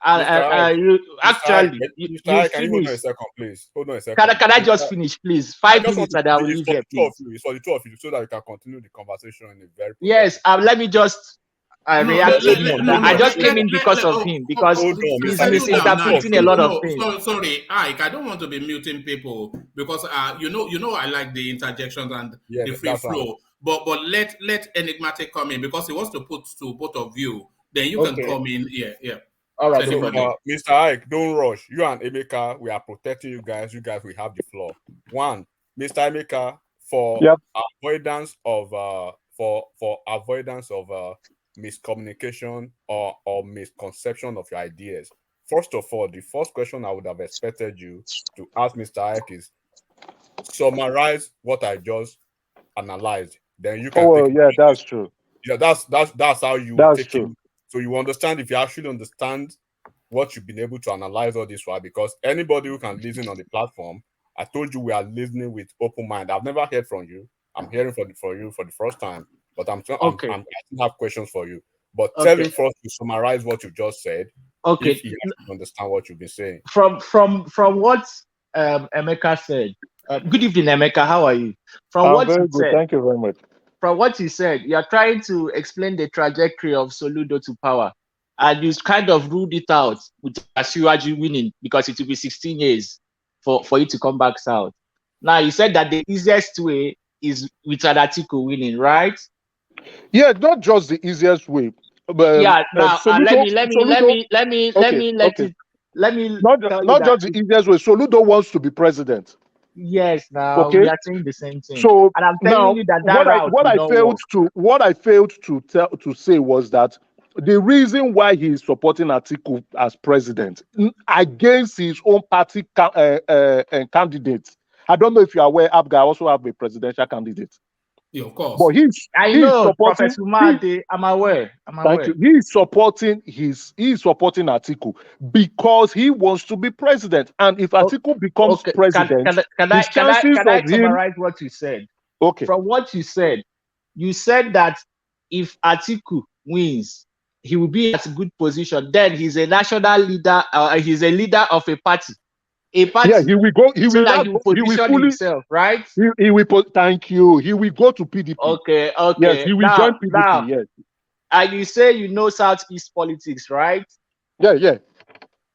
actually, Mr. Can you hold on a second, please? Hold on a second. Can I just finish, please? 5 minutes and I will leave here, please. It's for the two of you, so that we can continue the conversation in a very yes. Let me just react to him. I just came in because of him, because he's misinterpreting a lot of things. Sorry, Ike, I don't want to be muting people because you know I like the interjections and the free flow. But let Enigmatic come in because he wants to put to both of you. Then you can come in. Yeah. All right, so, Mr. Ike, don't rush. You and Emeka, we are protecting you guys. You guys will have the floor. One, Mr. Emeka, for avoidance of miscommunication or misconception of your ideas. First of all, the first question I would have expected you to ask Mr. Ike is summarize what I just analyzed. Then you can. That's true. Yeah, that's how you take it. So you understand, if you actually understand what you've been able to analyze all this while, because anybody who can listen on the platform, I told you we are listening with open mind. I've never heard from you. I'm hearing from you for the first time, but I still have questions for you. But tell him first to summarize what you just said. Okay. If you understand what you've been saying. From what Emeka said. Good evening, Emeka. How are you? From what you said. Thank you very much. From what you said, you are trying to explain the trajectory of Soludo to power, and you kind of ruled it out with Asiwaju winning because it will be 16 years for you to come back south. Now, you said that the easiest way is with Atiku winning, right? Yeah, not just the easiest way. But, yeah. Now, let me not just the easiest way. Soludo wants to be president. Yes, now we are saying the same thing. So, and I'm telling you that what I failed to say was that the reason why he is supporting Atiku as president against his own party candidates. I don't know if you are aware, Abga also have a presidential candidate. Yeah, of course. But I know, Professor Umade, I'm aware. Thank you. He is supporting Atiku because he wants to be president. And if Atiku becomes president, can I summarize what you said? Okay. From what you said that if Atiku wins, he will be at a good position. Then he's a national leader. He's a leader of a party. Yeah, he will go. He will position himself, right? He will. Thank you. He will go to PDP. Okay. Yes, he will join PDP. Yes. And you say you know Southeast politics, right? Yeah.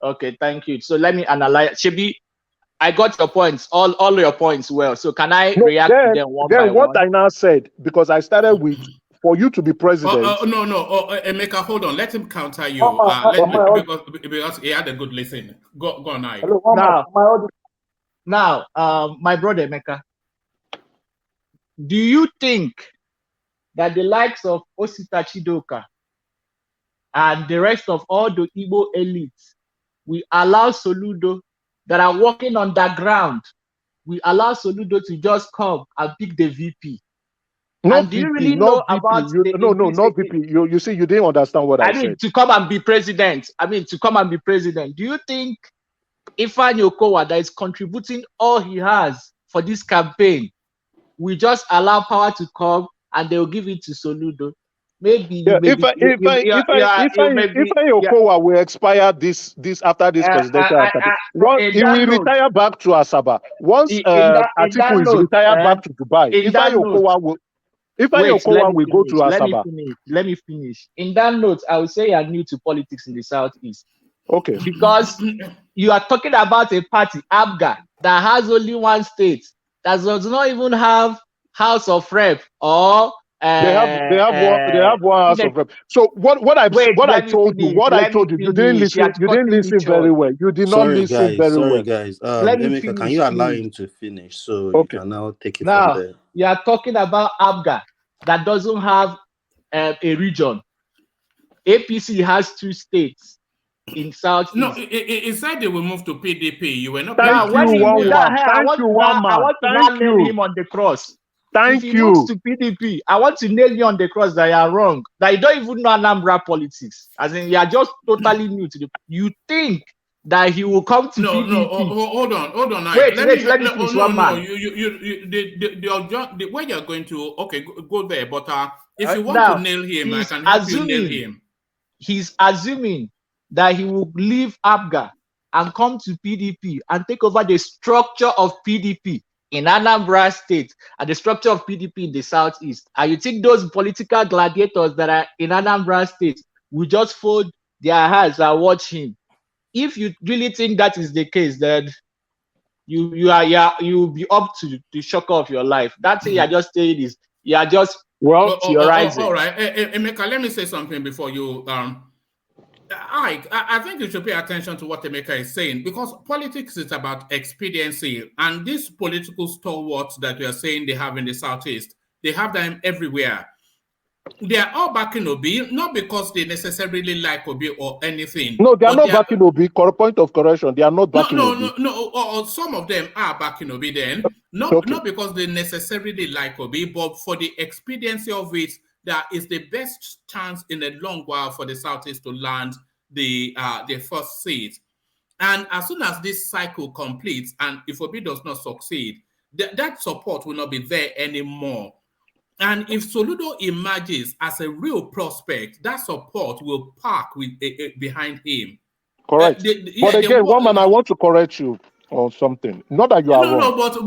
Okay, thank you. So let me analyze. Shebi, I got your points, all your points well. So can I react to them one by one? Then what I now said, because I started with for you to be president. No. Emeka, hold on. Let him counter you. Because he had a good listen. Go on, Ike. Now, my brother Emeka, do you think that the likes of Osita Chidoka and the rest of all the Igbo elites will allow Soludo that are working on the ground, we allow Soludo to just come and pick the VP? Not do you VP, really not know VP. about the No, increase? not VP. You see, you didn't understand what I mean, said. to come and be president. To come and be president. Do you think Ifeanyi Okowa, that is contributing all he has for this campaign, we just allow power to come and they will give it to Soludo? Maybe you may be, Ifeanyi Okowa will expire this after this presidential campaign. He will retire back to Asaba. Once Atiku is retired back to Dubai, Ifeanyi Okowa will go to Asaba. Let me finish. In that note, I would say you are new to politics in the Southeast. Okay. Because you are talking about a party, ABGA, that has only one state, that does not even have House of Rep or they have one House of Rep. So what I told you, you didn't listen very well. You did not listen very well. Guys. Emeka, can you allow him to finish so you can now take it from there? You are talking about ABGA that doesn't have a region. APC has 2 states in South. No, it said they will move to PDP. You were not. Thank you, I want to nail him on the cross. Thank if he you. moves to PDP, I want to nail you on the cross that you are wrong. That you don't even know Anambra politics. As in, you are just totally new to the. You think that he will come to PDP? No, hold on. Wait, let me finish one man. The way you're going to go there, but if you want to nail him, I can help you nail him. He's assuming that he will leave ABGA and come to PDP and take over the structure of PDP in Anambra State and the structure of PDP in the Southeast. And you think those political gladiators that are in Anambra State will just fold their hands and watch him? If you really think that is the case, then you will be up to the shock of your life. That's thing you're just saying is you are just theorizing. All right, Emeka, let me say something before you. I think you should pay attention to what Emeka is saying, because politics is about expediency, and these political stalwarts that you are saying they have in the Southeast, they have them everywhere. They are all backing Obi, not because they necessarily like Obi or anything. No, they are not backing Obi. Point of correction, they are not backing Obi. No. Some of them are backing Obi then, not because they necessarily like Obi, but for the expediency of it, that is the best chance in a long while for the Southeast to land the first seat. And as soon as this cycle completes, and if Obi does not succeed, that support will not be there anymore. And if Soludo emerges as a real prospect, that support will park behind him. Correct. But again, Woman, I want to correct you on something. Not that you are wrong. No, but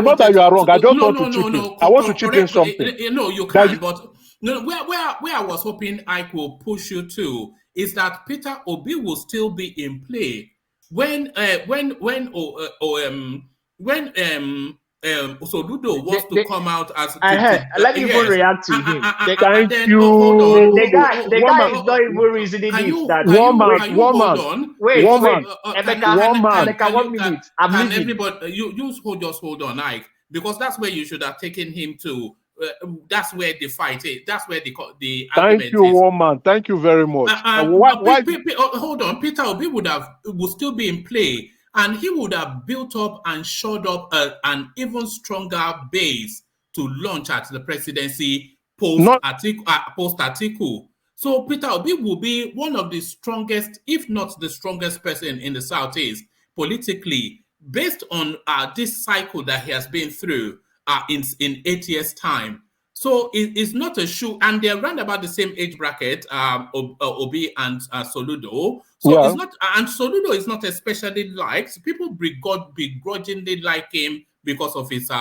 not that you are wrong. I just want to chip in. I want to chip in something. No, you can. But where I was hoping I will push you to is that Peter Obi will still be in play when Soludo wants to come out as. Let me even react to him. Thank you. The guy is not even reasoning this. Wait, Emeka, 1 minute. I'm leaving. Everybody, you just hold on, Ike, because that's where you should have taken him to. That's where the fight is. That's where the argument is. Thank you, Woman. Thank you very much. Hold on, Peter Obi would still be in play. And he would have built up and shored up an even stronger base to launch at the presidency post-Atiku. So Peter Obi will be one of the strongest, if not the strongest person in the Southeast politically, based on this cycle that he has been through in 8 years' time. So it's not a shoe, and they're around about the same age bracket, Obi and Soludo. So it's not, and Soludo is not especially liked. People begrudgingly like him because of his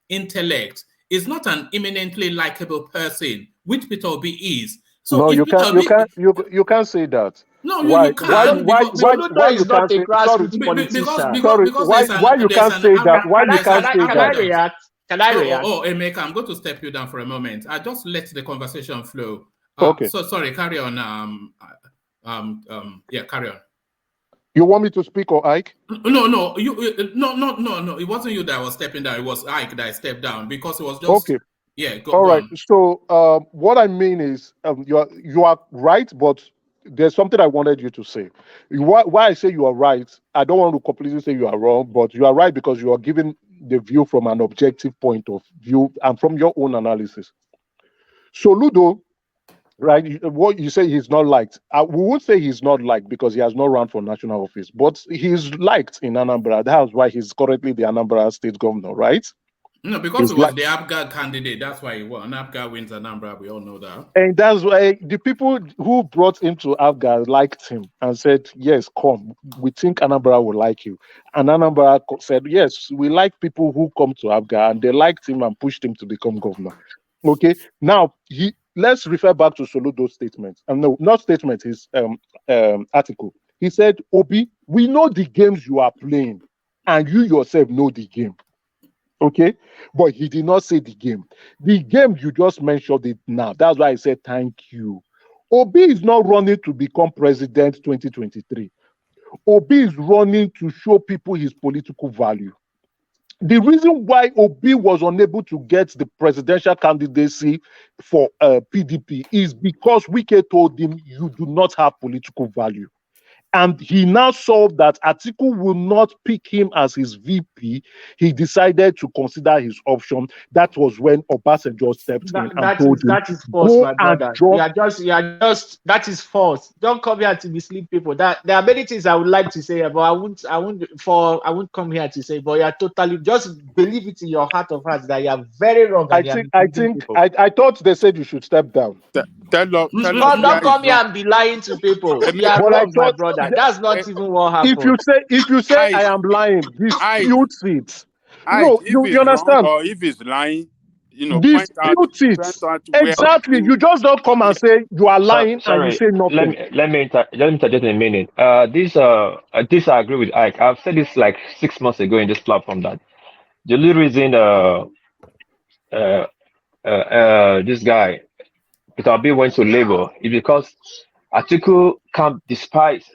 intellect. He's not an eminently likable person, which Peter Obi is. So no, you can't say that. No, you can't. Why you can't say that? Why you can't say that? Can I react? Emeka, I'm going to step you down for a moment. I just let the conversation flow. Okay. So sorry, carry on. Carry on. You want me to speak or Ike? No. It wasn't you that was stepping down. It was Ike that stepped down because it was just okay. Yeah. All right. So what I mean is, you are right, but there's something I wanted you to say. Why I say you are right, I don't want to completely say you are wrong, but you are right because you are giving the view from an objective point of view and from your own analysis. Soludo, right? What you say he's not liked. We would say he's not liked because he has not run for national office, but he's liked in Anambra. That's why he's currently the Anambra state governor, right? No, because he was the APGA candidate. That's why he won. APGA wins Anambra. We all know that. And that's why the people who brought him to APGA liked him and said, yes, come. We think Anambra will like you. And Anambra said, yes, we like people who come to APGA. And they liked him and pushed him to become governor. Okay. Now, let's refer back to Soludo's statement. No, not statement, his article. He said, Obi, we know the games you are playing. And you yourself know the game. Okay, but he did not say the game. The game you just mentioned it now. That's why I said thank you. Obi is not running to become president 2023. Obi is running to show people his political value. The reason why Obi was unable to get the presidential candidacy for PDP is because Wike told him you do not have political value. And he now saw that Atiku will not pick him as his VP. He decided to consider his option. That was when Obasanjo stepped in and told him, that is false, go my brother. and drop. That is false. Don't come here to mislead people. There are many things I would like to say, but I won't come here to say. But you are totally, just believe it in your heart of hearts that you are very wrong. I thought they said you should step down. Don't come here and be lying to people. You are wrong, my brother. That's not even what happened. If you say I am lying, dispute it. No, you understand? Or if he's lying, dispute it. Exactly. You just don't come and say you are lying and you say nothing. Let me interject in a minute. This I agree with Ike. I've said this like 6 months ago in this platform that the only reason this guy Peter Obi went to Labour is because Atiku can't despise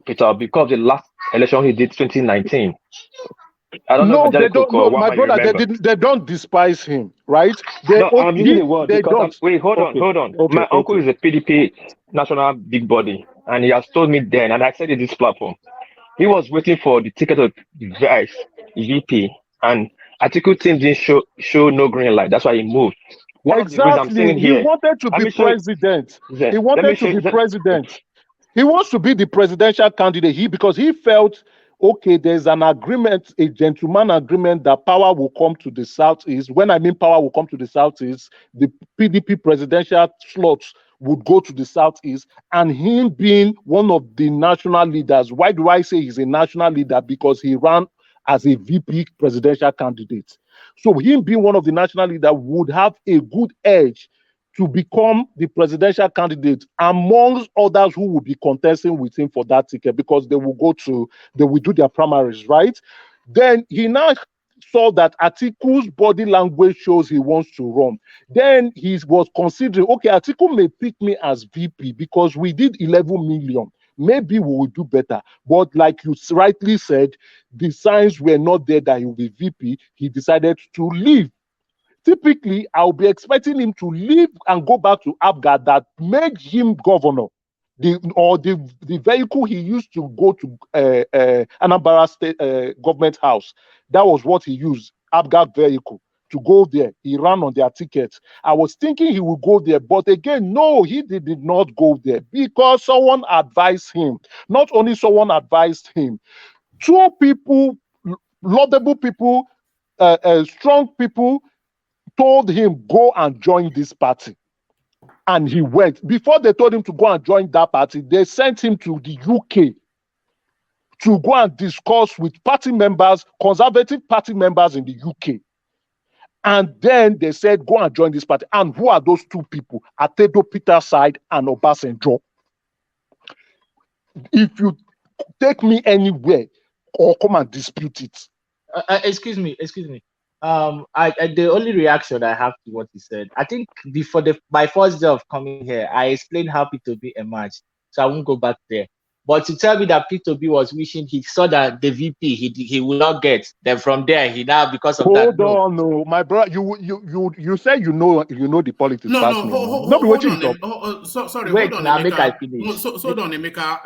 Peter Obi because the last election he did 2019. I don't know. They don't. No, my brother, they don't despise him, right? I'm using the word because wait, hold on. Okay, my uncle is a PDP national big body, and he has told me then, and I said in this platform, he was waiting for the ticket of vice VP, and Atiku team didn't show no green light. That's why he moved. Exactly. He wanted to be president. He wanted to be president. He wants to be the presidential candidate. Because he felt, okay, there's an agreement, a gentleman agreement that power will come to the Southeast. When I mean power will come to the Southeast, the PDP presidential slots would go to the Southeast, and him being one of the national leaders. Why do I say he's a national leader? Because he ran as a VP presidential candidate. So him being one of the national leaders would have a good edge to become the presidential candidate amongst others who will be contesting with him for that ticket, because they will do their primaries, right? Then he now saw that Atiku's body language shows he wants to run. Then he was considering, okay, Atiku may pick me as VP because we did 11 million. Maybe we will do better. But like you rightly said, the signs were not there that he will be VP. He decided to leave. Typically, I'll be expecting him to leave and go back to APGA that made him governor. The vehicle he used to go to Anambra State government house, that was what he used, APGA vehicle, to go there. He ran on their ticket. I was thinking he would go there, but again, no, he did not go there because someone advised him. Not only someone advised him, two people, laudable people, strong people, told him, go and join this party. And he went. Before they told him to go and join that party, they sent him to the UK to go and discuss with party members, conservative party members in the UK. And then they said, go and join this party. And who are those two people? Atedo Peterside and Obasanjo. If you take me anywhere or come and dispute it. Excuse me. The only reaction I have to what he said, I think my first day of coming here, I explained how P2B emerged, so I won't go back there. But to tell me that P2B was wishing, he saw that the VP he will not get. Then from there, he now, because of that. Hold on, no, my brother, you say you know the politics. No, hold on. Sorry, wait, hold on, now Emeka. make I finish. Hold on, Emeka.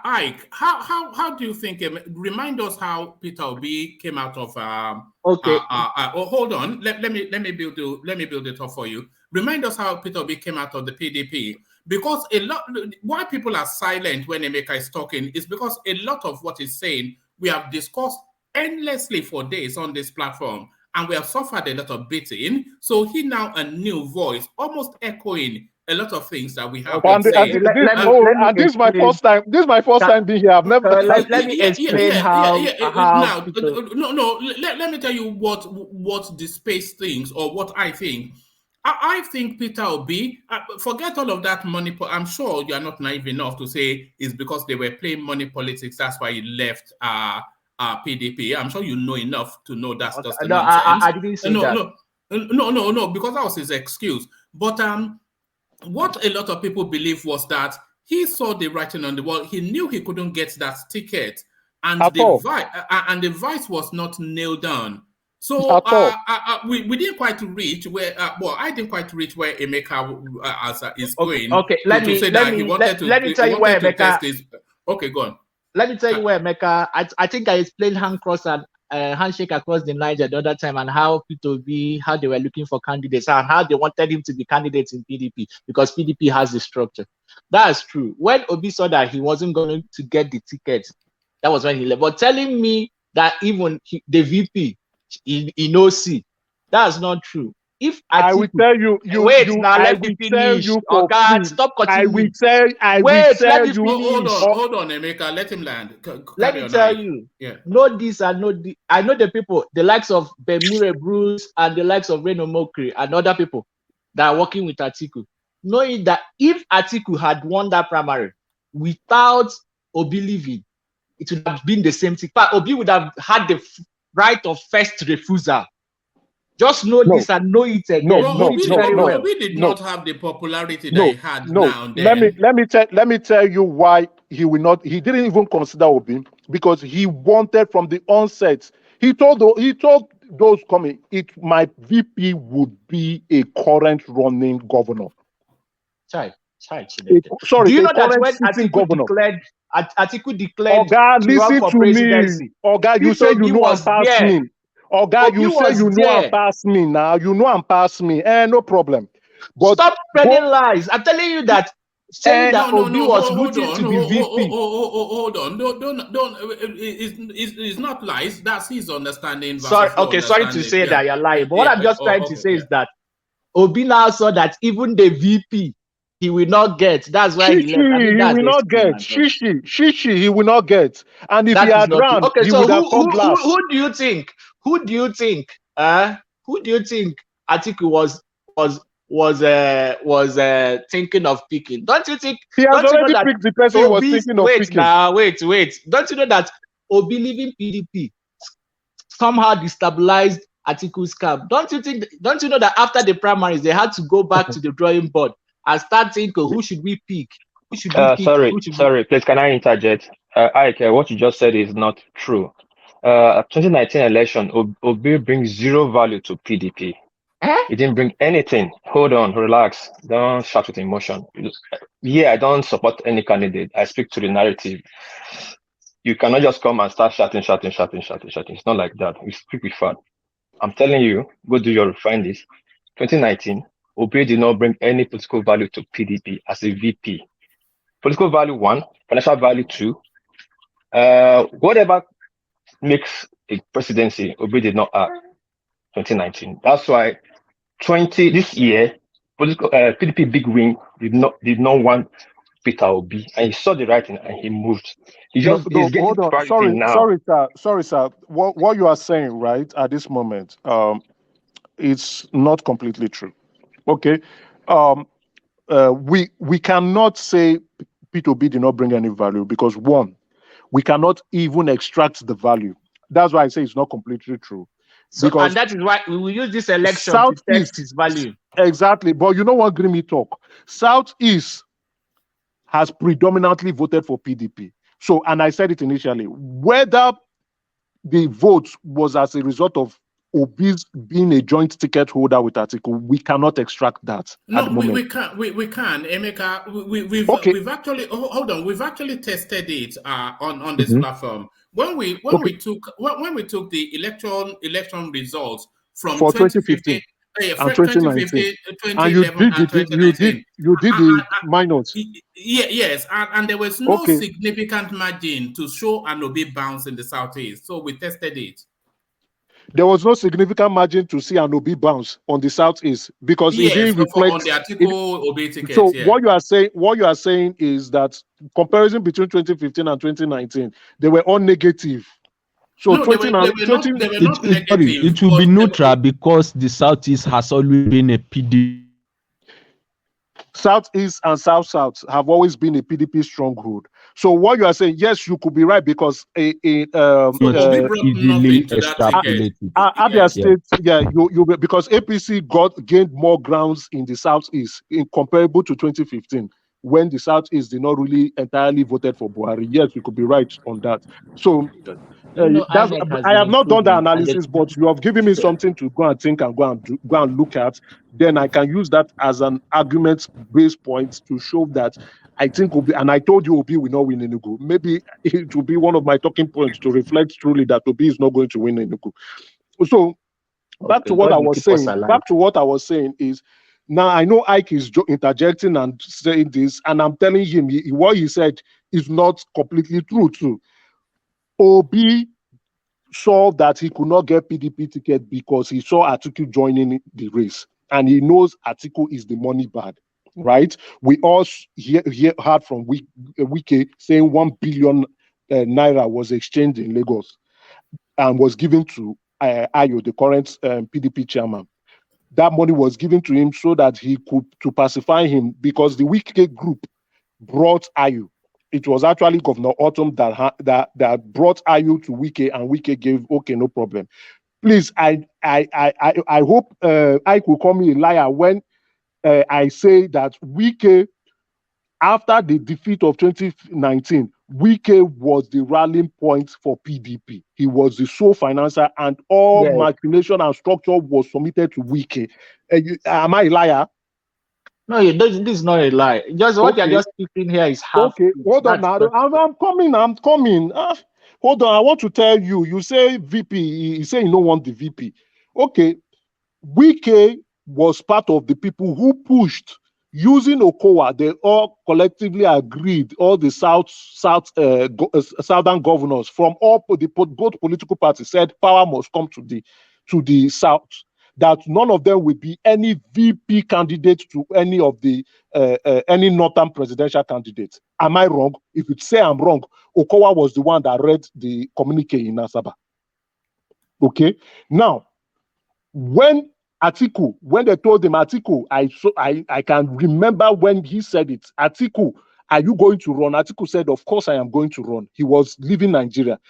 Ike, how do you think? Remind us how Peter Obi came out of. Okay. Hold on. Let me build it up for you. Remind us how Peter Obi came out of the PDP. Because why people are silent when Emeka is talking is because a lot of what he's saying we have discussed endlessly for days on this platform, and we have suffered a lot of beating. So he now a new voice, almost echoing a lot of things that we have been saying. This is my first time. This is my first time being here. I've never. Let me explain how. Now, let me tell you what the space thinks or what I think. I think Peter Obi, forget all of that money. I'm sure you are not naive enough to say it's because they were playing money politics. That's why he left PDP. I'm sure you know enough to know that's just nonsense. I didn't say that. No, because that was his excuse. But what a lot of people believe was that he saw the writing on the wall. He knew he couldn't get that ticket, and the vice was not nailed down. So we didn't quite reach where. I didn't quite reach where Emeka is going. Okay, let me tell you where Emeka is. Okay, go on. Let me tell you where Emeka. I think I explained handshake across the Niger the other time, and how P2B, how they were looking for candidates and how they wanted him to be candidates in PDP because PDP has the structure. That's true. When Obi saw that he wasn't going to get the ticket, that was when he left. But telling me that even the VP. In OC, that's not true. If I will tell you, let me finish. Oh God, stop cutting. I will tell you. Hold on, Emeka, let him land. Let me tell you. Know this and know the. I know the people, the likes of Bemire Bruce and the likes of Reno Mokri and other people that are working with Atiku, knowing that if Atiku had won that primary without Obi leaving, it would have been the same thing. But Obi would have had the right of first refusal. Just know this and know it again. We did not have the popularity that he had now. Let me tell you why he will not. He didn't even consider Obi because he wanted from the onset. He told those coming, my VP would be a current running governor. Sorry. Do you know that when Atiku declared listen for to presidency, me. Oga, you say you know I'm past me. Oga, you say you know I'm past me now. You know I'm past me. No problem. But stop spreading lies. I'm telling you that saying that Obi was rooting to be VP. Hold on. Don't. It's not lies. That's his understanding. Sorry to say that you're lying. But what I'm just trying to say is that Obi now saw that even the VP he will not get. That's why he left. He will not get. Shishi, he will not get. And if he had run, he would have come last. Who do you think? Who do you think Atiku was thinking of picking? Don't you think he has already picked the person he was thinking of picking? Wait. Don't you know that Obi leaving PDP somehow destabilized Atiku's camp? Don't you know that after the primaries they had to go back to the drawing board and start thinking, who should we pick? Sorry, please, can I interject? Ike, what you just said is not true. 2019 election, Obi brings zero value to PDP. He didn't bring anything. Hold on, relax. Don't shout with emotion. I don't support any candidate. I speak to the narrative. You cannot just come and start shouting. It's not like that. We speak with fact. I'm telling you, go do your findings. 2019, Obi did not bring any political value to PDP as a VP. Political value 1, financial value 2. Whatever makes a presidency, Obi did not have 2019. That's why this year, PDP big wing did not want Peter Obi, and he saw the writing and he moved. Hold on. Sorry, sir. What you are saying right at this moment, it's not completely true. Okay, we cannot say Peter Obi did not bring any value because 1, we cannot even extract the value. That's why I say it's not completely true. And that is why we will use this election to test his value. Exactly, but you know what, Grimmy talk. Southeast has predominantly voted for PDP. So, and I said it initially, whether the vote was as a result of Obi's being a joint ticket holder with Atiku, we cannot extract that at the moment. We can, Emeka. We've actually hold on. We've actually tested it on this platform when we took the election results from For 2015 and 2019, 2011 and you did the minus. Yes, and there was no significant margin to show an Obi bounce in the Southeast, so we tested it. There was no significant margin to see an Obi bounce on the Southeast because it didn't reflect on the Atiku Obi ticket. So what you are saying is that comparison between 2015 and 2019, they were all negative. So no, it will be neutral because the Southeast has always been a PDP. Southeast and South have always been a PDP stronghold. So what you are saying, yes, you could be right because Abia State, you because APC gained more grounds in the Southeast in comparable to 2015 when the Southeast did not really entirely voted for Buhari. Yes, you could be right on that. So I have not done the analysis, but you have given me something to go and think and go and look at. Then I can use that as an argument-based point to show that I think Obi, and I told you Obi will not win Enugu. Maybe it will be one of my talking points to reflect truly that Obi is not going to win Enugu. So back to what I was saying is, now I know Ike is interjecting and saying this, and I'm telling him what he said is not completely true too. Obi saw that he could not get PDP ticket because he saw Atiku joining the race, and he knows Atiku is the money bag, right? We all heard from Wike saying 1 billion naira was exchanged in Lagos and was given to Ayo, the current PDP chairman. That money was given to him so that he could to pacify him because the Wike group brought Ayo. It was actually Governor Autumn that brought Ayu to Wike, and Wike gave no problem. Please, I hope I could call me a liar when I say that Wike, after the defeat of 2019, Wike was the rallying point for PDP. He was the sole financer, and all machination and structure was submitted to Wike. Am I a liar? No, this is not a lie. Just what you're just speaking here is half. Okay, hold on now. I'm coming. Hold on. I want to tell you. You say VP. You say you don't want the VP. Okay, Wike was part of the people who pushed using Okowa. They all collectively agreed. All the southern governors from all both political parties said power must come to the south. That none of them will be any VP candidate to any of the any northern presidential candidates. Am I wrong? If you say I'm wrong, Okowa was the one that read the communique in Asaba. Okay. Now, when they told him Atiku, I can remember when he said it. Atiku, are you going to run? Atiku said, of course I am going to run. He was leaving Nigeria.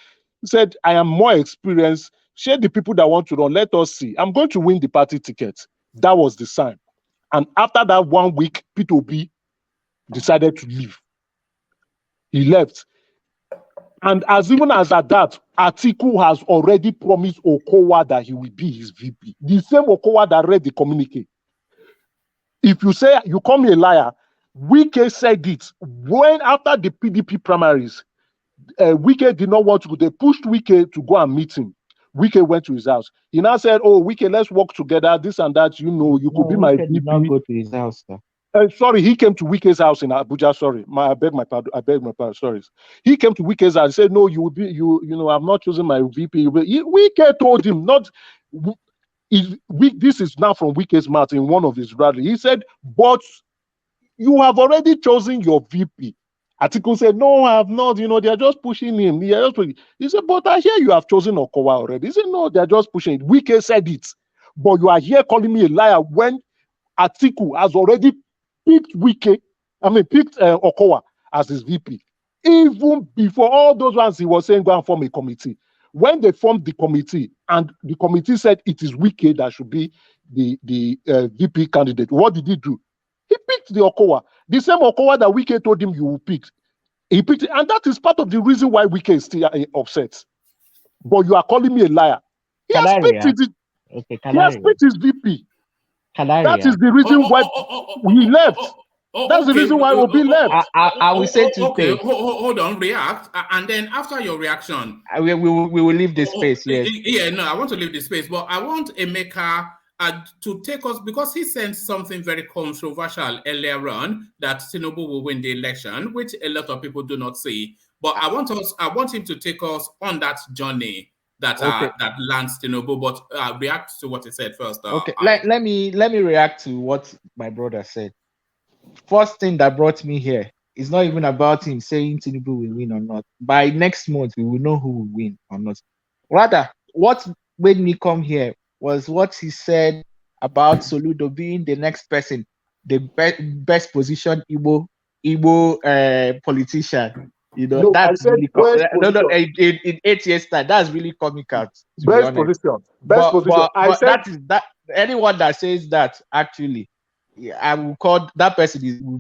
He said, I am more experienced. Share the people that want to run. Let us see. I'm going to win the party ticket. That was the sign. And after that 1 week, Peter Obi decided to leave. He left. And as even as at that, Atiku has already promised Okowa that he will be his VP. The same Okowa that read the communique. If you say you call me a liar, Wike said it when after the PDP primaries, Wike did not want to go. They pushed Wike to go and meet him. Wike went to his house. He now said, "Oh, Wike, let's work together. This and that. You know, you could be my VP." Did not go to his house, sir. Sorry, he came to Wike's house in Abuja. Sorry, I beg my pardon. Sorry. He came to Wike's house and said, "No, you will be. You know, I'm not choosing my VP." Wike told him not. This is now from Wike's mouth in one of his rallies. He said, "But you have already chosen your VP." Atiku said, "No, I have not. You know, they are just pushing him." He said, "But I hear you have chosen Okowa already." He said, "No, they are just pushing it." Wike said it, but you are here calling me a liar when Atiku has already picked Okowa as his VP. Even before all those ones, he was saying go and form a committee. When they formed the committee, and the committee said it is Wike that should be the VP candidate, what did he do? He picked the Okowa. The same Okowa that Wike told him you will pick. He picked it, and that is part of the reason why Wike is still upset. But you are calling me a liar. He has picked it. Okay, He has picked his VP. That is the reason why we left. That's the reason why Obi left. I will say two okay, things. hold on, react, and then after your reaction, we will leave the space. Yes. Yeah, no, I want to leave the space, but I want Emeka to take us, because he said something very controversial earlier on, that Tinubu will win the election, which a lot of people do not see. But I want him to take us on that journey that that lands Tinubu. But react to what he said first. Okay, let me react to what my brother said. First thing that brought me here is not even about him saying Tinubu will win or not. By next month, we will know who will win or not. Rather, what made me come here was what he said about Soludo being the next person, the best positioned Igbo politician. You know, No, that's really in 8 years' time. That's really comical. Best position. But that anyone that says that, actually, I will call that person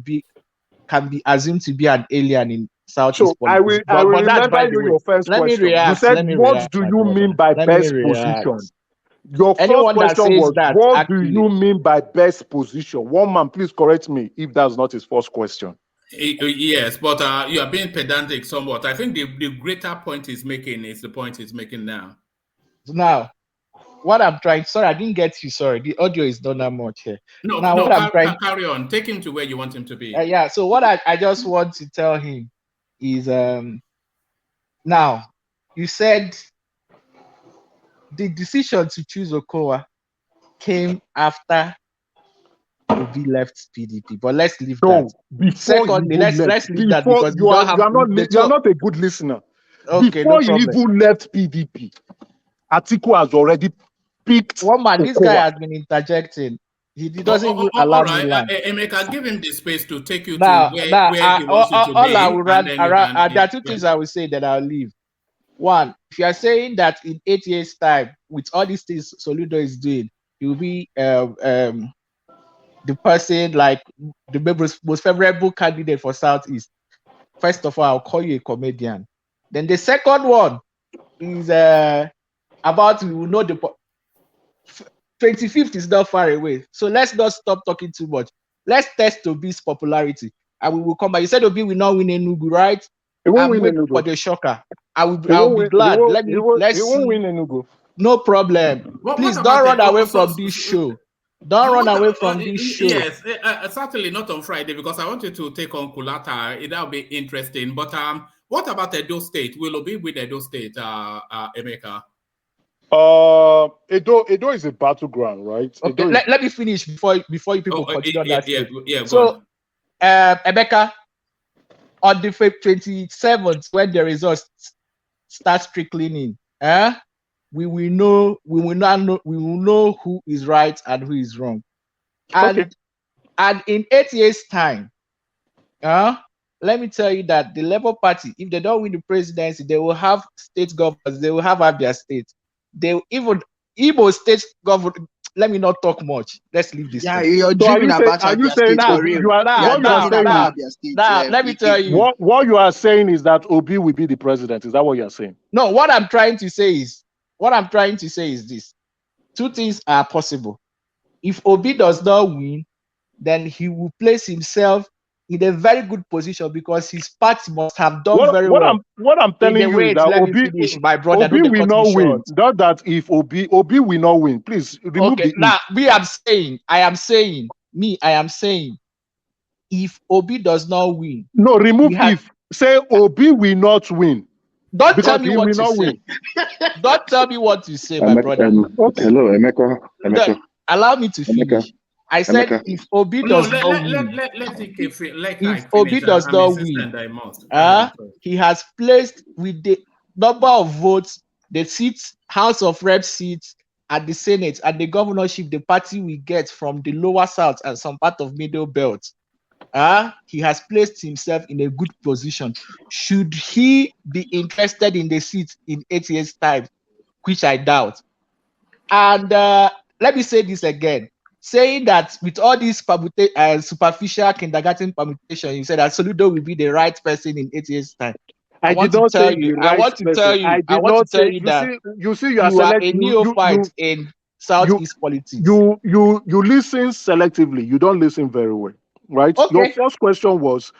can be assumed to be an alien in Southeast politics. I will remember your first question. You said, what do you mean by best position? Your first question was, what do you mean by best position? One man, please correct me if that's not his first question. Yes, but you are being pedantic somewhat. I think the greater point he's making is the point he's making now. Now, what I'm trying, sorry, I didn't get you. Sorry, the audio is not that much here. Carry on. Take him to where you want him to be. Yeah. So what I just want to tell him is, now you said the decision to choose Okowa came after Obi left PDP, but let's leave that. Secondly, let's leave that because you are not a good listener. Okay, before you even left PDP, Atiku has already picked one man. This guy has been interjecting. He doesn't even allow me land. Emeka, give him the space to take you to where he wants you to be. I will there are two things I will say that I'll leave. One, if you are saying that in 8 years' time, with all these things Soludo is doing, he will be the person like the most favorable candidate for Southeast. First of all, I'll call you a comedian. Then the second one is about we will know the 25th is not far away. So let's not stop talking too much. Let's test Obi's popularity, and we will come back. You said Obi will not win Enugu, right? He won't win Enugu. For the shocker. I'll be glad. He won't win Enugu. No problem. Please don't run away from this show. Don't run away from this show. Yes, certainly not on Friday, because I want you to take on Kulata. That'll be interesting. But what about Edo State? Will Obi win Edo State, Emeka? Edo is a battleground, right? Okay, let me finish before you people continue on that. Yeah. So, Emeka, on the 27th, when the results start trickling in, we will know who is right and who is wrong. And in 8 years' time, let me tell you that the Labour Party, if they don't win the presidency, they will have state governors, they will have Abia State. They even Igbo state government. Let me not talk much. Let's leave this. Yeah, you're dreaming about Abia State for real. Let me tell you. What you are saying is that Obi will be the president. Is that what you are saying? No, what I'm trying to say is this. Two things are possible. If Obi does not win, then he will place himself in a very good position because his party must have done very well. What I'm telling you is that Obi will not win. Not that if Obi will not win. Please remove the now. I am saying, if Obi does not win. No, remove if. Say Obi will not win. Don't tell me what to say. Don't tell me what to say, my brother. Hello, Emeka. Allow me to finish. I said if Obi does not win, if Obi does not win, he has placed with the number of votes, the seats, House of Reps seats, at the Senate and the governorship, the party will get from the lower south and some part of middle belt. He has placed himself in a good position. Should he be interested in the seat in 8 years' time, which I doubt. And let me say this again. saying that with all these superficial kindergarten permutation, you said that Soludo will be the right person in 8 years' time. I did not say the right person. I did not say. You see, you are a neophyte in Southeast politics. You listen selectively. You don't listen very well, right? Okay. Your first question was,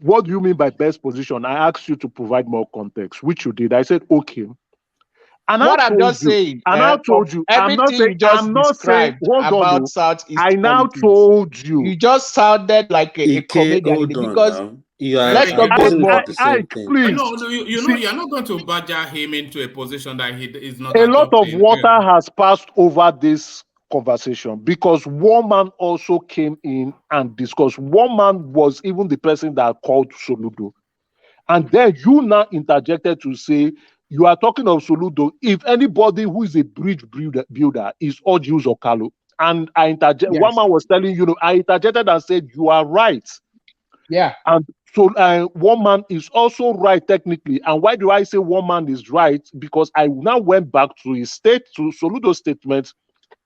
what do you mean by best position? I asked you to provide more context, which you did. I said, okay. And what I'm just saying, and I told you, I'm not saying, hold on, Southeast I now told you. You just sounded like a comedian because let's not go more. Please. No, you're not going to badger him into a position that he is not. A lot of water has passed over this conversation because one man also came in and discussed. One man was even the person that called Soludo. And then you now interjected to say, you are talking of Soludo. If anybody who is a bridge builder is Ojus or Kalu, and I interject, one man was telling you, I interjected and said, you are right. Yeah. And so one man is also right technically. And why do I say one man is right? Because I now went back to Soludo's statement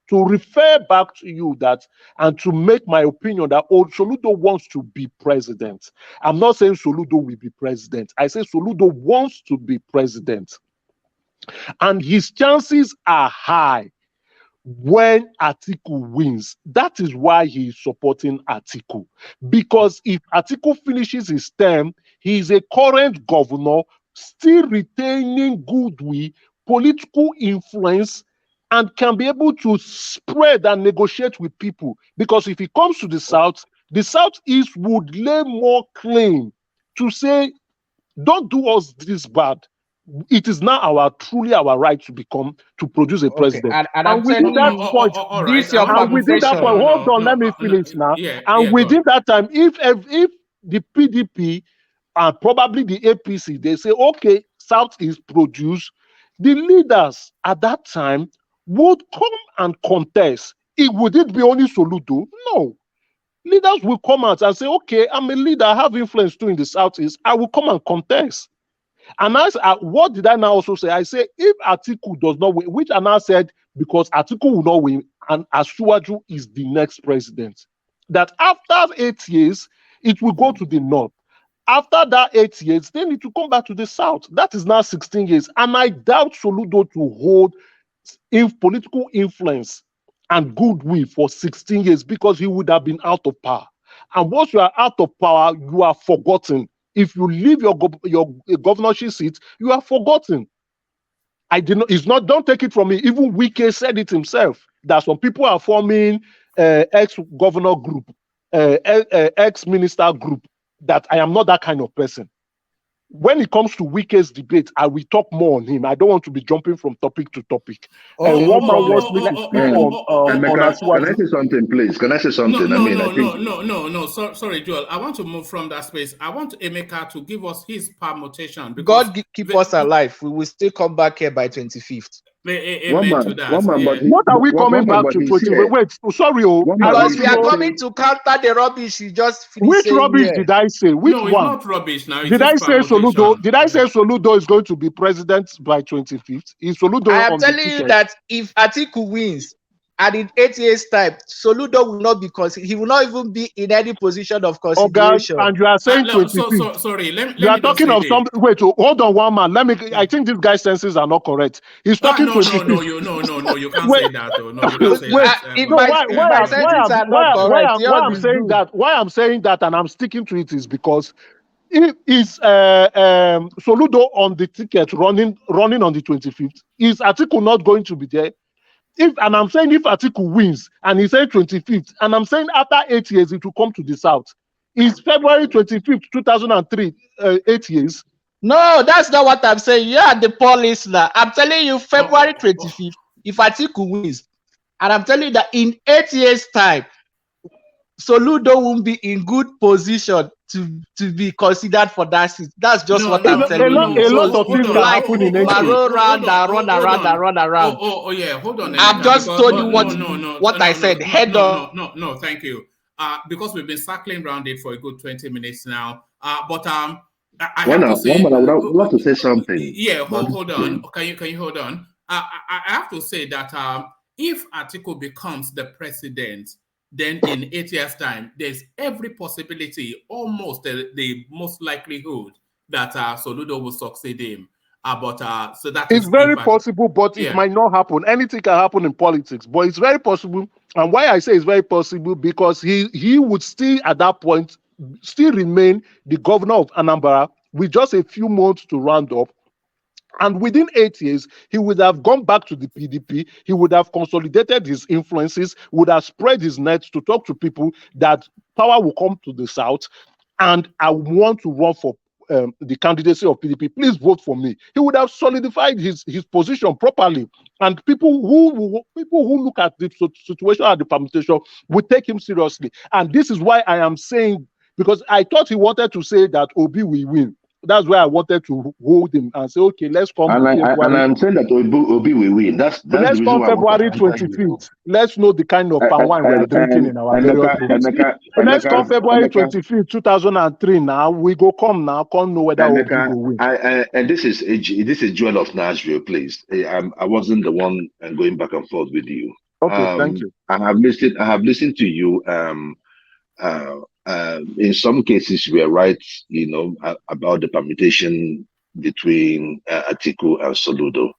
to refer back to you that and to make my opinion that Soludo wants to be president. I'm not saying Soludo will be president. I say Soludo wants to be president. And his chances are high when Atiku wins. That is why he is supporting Atiku. Because if Atiku finishes his term, he is a current governor, still retaining goodwill, political influence, and can be able to spread and negotiate with people. Because if he comes to the Southeast would lay more claim to say, don't do us this bad. It is now truly our right to produce a president. And within that point, hold on, let me finish now. Within that time, if the PDP and probably the APC, they say, okay, Southeast produce, the leaders at that time would come and contest. Would it be only Soludo? No. Leaders will come out and say, okay, I'm a leader, I have influence too in the Southeast, I will come and contest. And what did I now also say? I say, if Atiku does not win, which I now said, because Atiku will not win, and Asiwaju is the next president, that after 8 years, it will go to the north. After that 8 years, then it will come back to the south. That is now 16 years. And I doubt Soludo to hold political influence and goodwill for 16 years because he would have been out of power. And once you are out of power, you are forgotten. If you leave your governorship seat, you are forgotten. Don't take it from me. Even Wike said it himself, that some people are forming ex-governor group, ex-minister group, that I am not that kind of person. When it comes to Wike's debate, I will talk more on him. I don't want to be jumping from topic to topic. One man wants me to speak on. Can I say something, please? Can I say something? No. Sorry, Joel. I want to move from that space. I want Emeka to give us his permutation. God keep us alive. We will still come back here by 25th. What are we coming back to? Wait, sorry. Because we are coming to counter the rubbish you just finished. Which rubbish did I say? Which one? It's not rubbish now. Did I say Soludo? Did I say Soludo is going to be president by 25th? Is Soludo? I am telling you that if Atiku wins, and in 8 years' time, Soludo will not be he will not even be in any position of consideration. And you are saying 25th. Sorry, you are talking of some. Wait, hold on, one man. I think this guy's senses are not correct. He's talking 25th. No, you can't say that. No, you can't say that. Why I'm saying that, and I'm sticking to it, is because is Soludo on the ticket running on the 25th? Is Atiku not going to be there? And I'm saying if Atiku wins and he said 25th, and I'm saying after 8 years it will come to the south. Is February 25th, 2003, 8 years? No, that's not what I'm saying. You are the poor listener. I'm telling you February 25th, if Atiku wins, and I'm telling you that in 8 years' time, Soludo won't be in good position to be considered for that seat. That's just what I'm telling you. A lot of things that happen in run around. Oh, yeah. Hold on. I've just told you what I said. Head on. No, thank you. Because we've been circling around it for a good 20 minutes now. But I have to say, I would love to say something. Yeah, hold on. Can you hold on? I have to say that if Atiku becomes the president, then in 8 years' time, there's every possibility, almost the most likelihood that Soludo will succeed him. So that it's very possible, but it might not happen. Anything can happen in politics, but it's very possible. And why I say it's very possible, because he would still at that point still remain the governor of Anambra with just a few months to round up. And within 8 years, he would have gone back to the PDP. He would have consolidated his influences, would have spread his net to talk to people that power will come to the south, and I want to run for the candidacy of PDP. Please vote for me. He would have solidified his position properly, and people who look at the situation at the permutation will take him seriously. And this is why I am saying, because I thought he wanted to say that Obi will win. That's why I wanted to hold him and say, okay, let's come. And I'm saying that Obi will win. That's let's the come February 25th. Let's know the kind of palm wine we're drinking in our various rooms. Let's come February 25th, 2003. Now we go come now. Come know whether Obi will win. And this is Joel of Nashville, please. I wasn't the one going back and forth with you. Okay, thank you. I have listened to you. In some cases, we are right, about the permutation between Atiku and Soludo.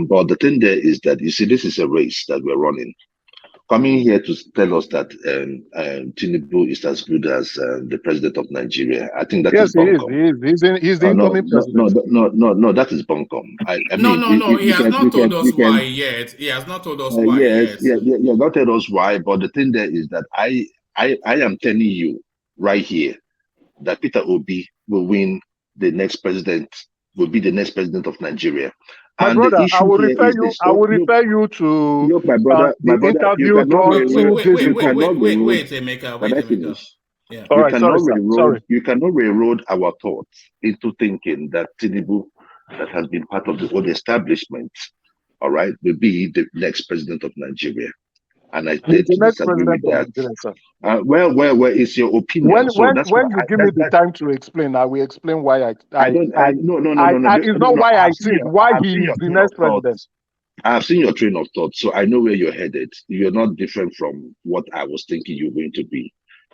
But the thing there is that, you see, this is a race that we're running. Coming here to tell us that Tinubu is as good as the president of Nigeria, I think that is bunkum. He's the incoming president. No, that is bunkum. No, he has not told us why yet. He has not told us why yet. Yeah, not told us why, but the thing there is that I am telling you right here that Peter Obi will win the next president, will be the next president of Nigeria. My brother, I will refer you to my brother, interview. Wait, Emeka. Yeah. All right, sorry. You cannot railroad our thoughts into thinking that Tinubu, that has been part of the old establishment, all right, will be the next president of Nigeria. And I think disagree with that. Well, it's your opinion. When you give me the time to explain, I will explain why no. It's not why I think, why he is the next president. I've seen your train of thought, so I know where you're headed. You're not different from what I was thinking you're going to be.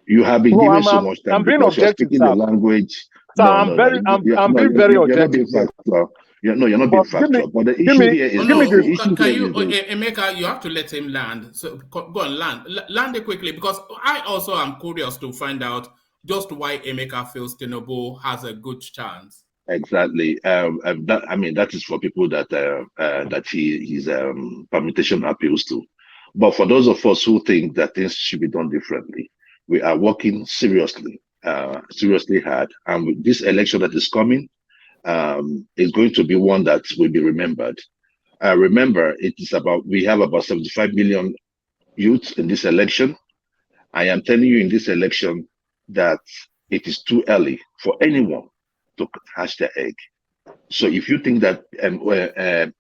You have been given so much time. I'm being objective, speaking the language. So I'm being very objective. You're not being factual. But the issue here is... Emeka, you have to let him land. So go on, land it quickly, because I also am curious to find out just why Emeka feels Tinubu has a good chance. Exactly. That is for people that his permutation appeals to. But for those of us who think that things should be done differently, we are working seriously hard. And with this election that is coming, is going to be one that will be remembered. Remember, we have about 75 million youths in this election. I am telling you in this election that it is too early for anyone to hatch their egg. So if you think that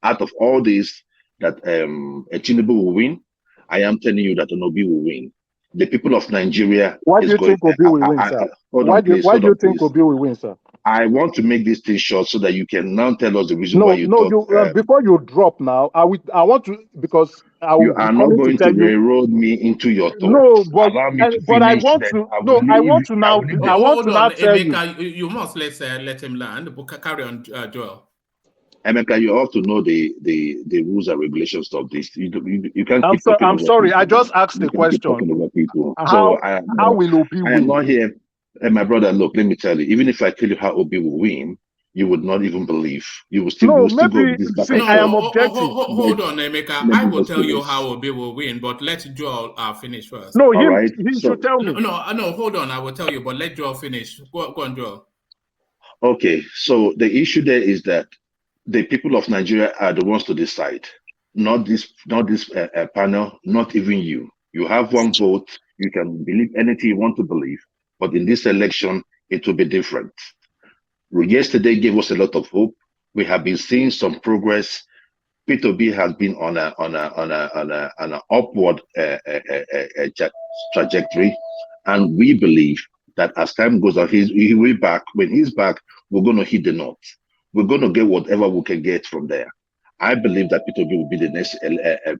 out of all this that Tinubu will win, I am telling you that Obi will win. The people of Nigeria. Why do you think Obi will win, sir? Why do you think Obi will win, sir? I want to make this thing short so that you can now tell us the reason why you thought... before you drop now, I want to, because I will... You are not going to railroad me into your thoughts. No, but I want to... No, I want to now tell Emeka, you must let him land. Carry on, Joel. Emeka, you have to know the rules and regulations of this. You can't keep talking I'm sorry, I just asked the question. How will Obi win? I am not here. And my brother, look, let me tell you, even if I tell you how Obi will win, you would not even believe. You will still, go this back. I am objective. Hold on, Emeka. I will tell you how Obi will win, but let Joel finish first. No, he should tell me. No, hold on. I will tell you, but let Joel finish. Go on, Joel. Okay, so the issue there is that the people of Nigeria are the ones to decide, not this panel, not even you. You have one vote. You can believe anything you want to believe, but in this election, it will be different. Yesterday gave us a lot of hope. We have been seeing some progress. Peter Obi has been on an upward trajectory, and we believe that as time goes on, he will be back. When he's back, we're going to hit the note. We're going to get whatever we can get from there. I believe that Peter Obi will be the next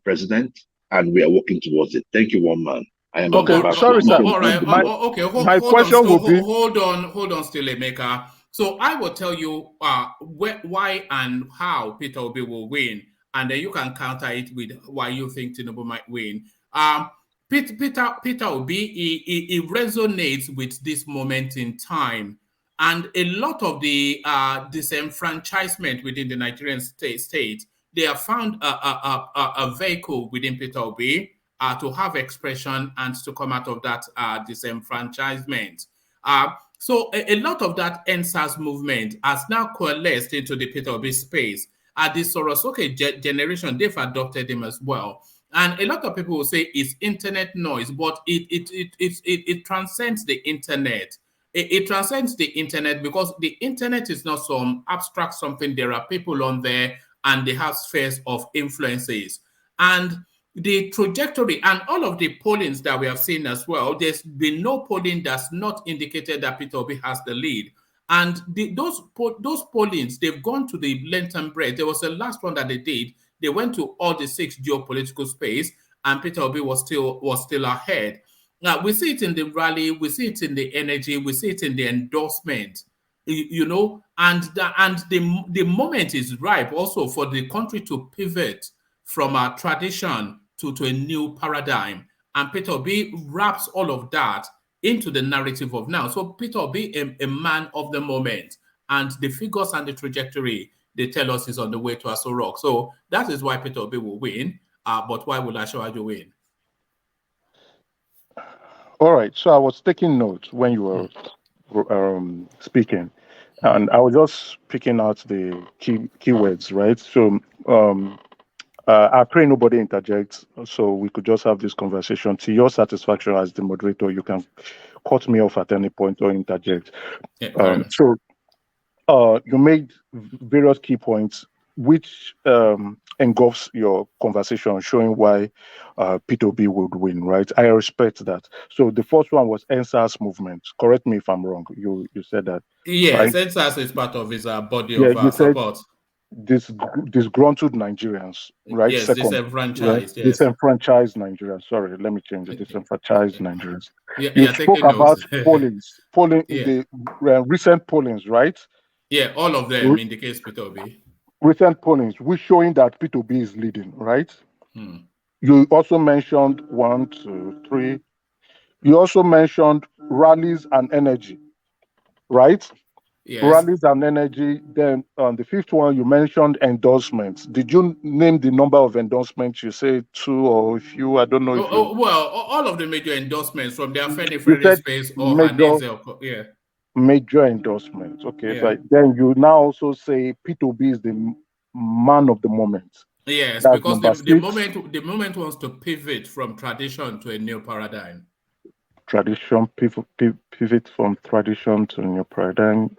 president, and we are working towards it. Thank you, one man. I am okay. Sorry, sir. All right. Okay. My question will be. Hold on, still, Emeka. So I will tell you why and how Peter Obi will win, and then you can counter it with why you think Tinubu might win. Peter Obi, he resonates with this moment in time, and a lot of the disenfranchisement within the Nigerian state, they have found a vehicle within Peter Obi to have expression and to come out of that disenfranchisement. So a lot of that NSAS movement has now coalesced into the Peter Obi space. The Sorosoke generation, they've adopted him as well. And a lot of people will say it's internet noise, but it transcends the internet. It transcends the internet because the internet is not some abstract something. There are people on there and they have spheres of influences. And the trajectory and all of the pollings that we have seen as well, there's been no polling that's not indicated that Peter Obi has the lead. And those pollings, they've gone to the length and breadth. There was the last one that they did. They went to all the 6 geopolitical space, and Peter Obi was still ahead. Now, we see it in the rally, we see it in the energy, we see it in the endorsement, and the moment is ripe also for the country to pivot from a tradition to a new paradigm. And Peter Obi wraps all of that into the narrative of now. So Peter Obi, a man of the moment, and the figures and the trajectory, they tell us is on the way to Aso Rock. So that is why Peter Obi will win. But why will Ashwaju win? All right. So I was taking notes when you were speaking, and I was just picking out the keywords, right? So I pray nobody interjects, so we could just have this conversation to your satisfaction as the moderator. You can cut me off at any point or interject. Yeah, you made various key points, which engulfs your conversation, showing why Peter Obi would win, right? I respect that. So the first one was NSAS movement. Correct me if I'm wrong. You said that. Yes, right? NSAS is part of his body of support. Disgruntled Nigerians, right? Yes, disenfranchised. Right? Yes. Disenfranchised Nigerians. Sorry, let me change it. Disenfranchised Nigerians. You spoke about polling, the recent pollings, right? Yeah, all of them indicates Peter Obi. Recent pollings, which showing that Peter Obi is leading, right? You also mentioned 1, 2, 3. You also mentioned rallies and energy, right? Yes. Rallies and energy. Then on the 5th one, you mentioned endorsements. Did you name the number of endorsements? You say 2 or a few? I don't know. Well, all of the major endorsements from their friendly space or Hanese. Yeah. Major endorsements. Okay. Yeah. So then you now also say Peter Obi is the man of the moment. Yes, that's because the moment wants to pivot from tradition to a new paradigm. Tradition, pivot from tradition to new paradigm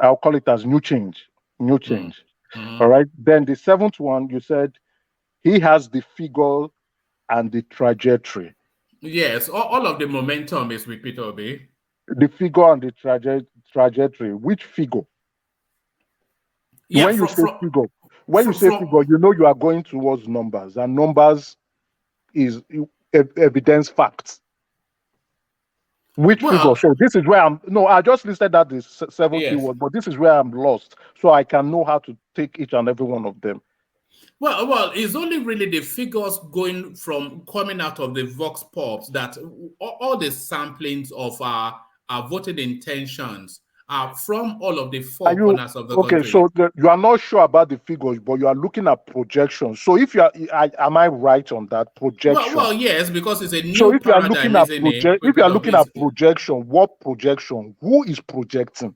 I'll call it as new change. All right. Then the 7th one, you said he has the figure and the trajectory. Yes, all of the momentum is with Peter Obi. The figure and the trajectory. Which figure? Yeah, when you say figure, you know you are going towards numbers, and numbers is evidence facts. Which figure? So this is where I just listed that the 7 keywords, but this is where I'm lost. So I can know how to take each and every one of them. Well, it's only really the figures coming out of the Vox Pops that all the samplings of our voting intentions are from all of the 4 corners of the country. Okay, so you are not sure about the figures, but you are looking at projections. So if am I right on that projection? Well, yes, because it's a new so if you are paradigm, looking at projection, what projection? Who is projecting?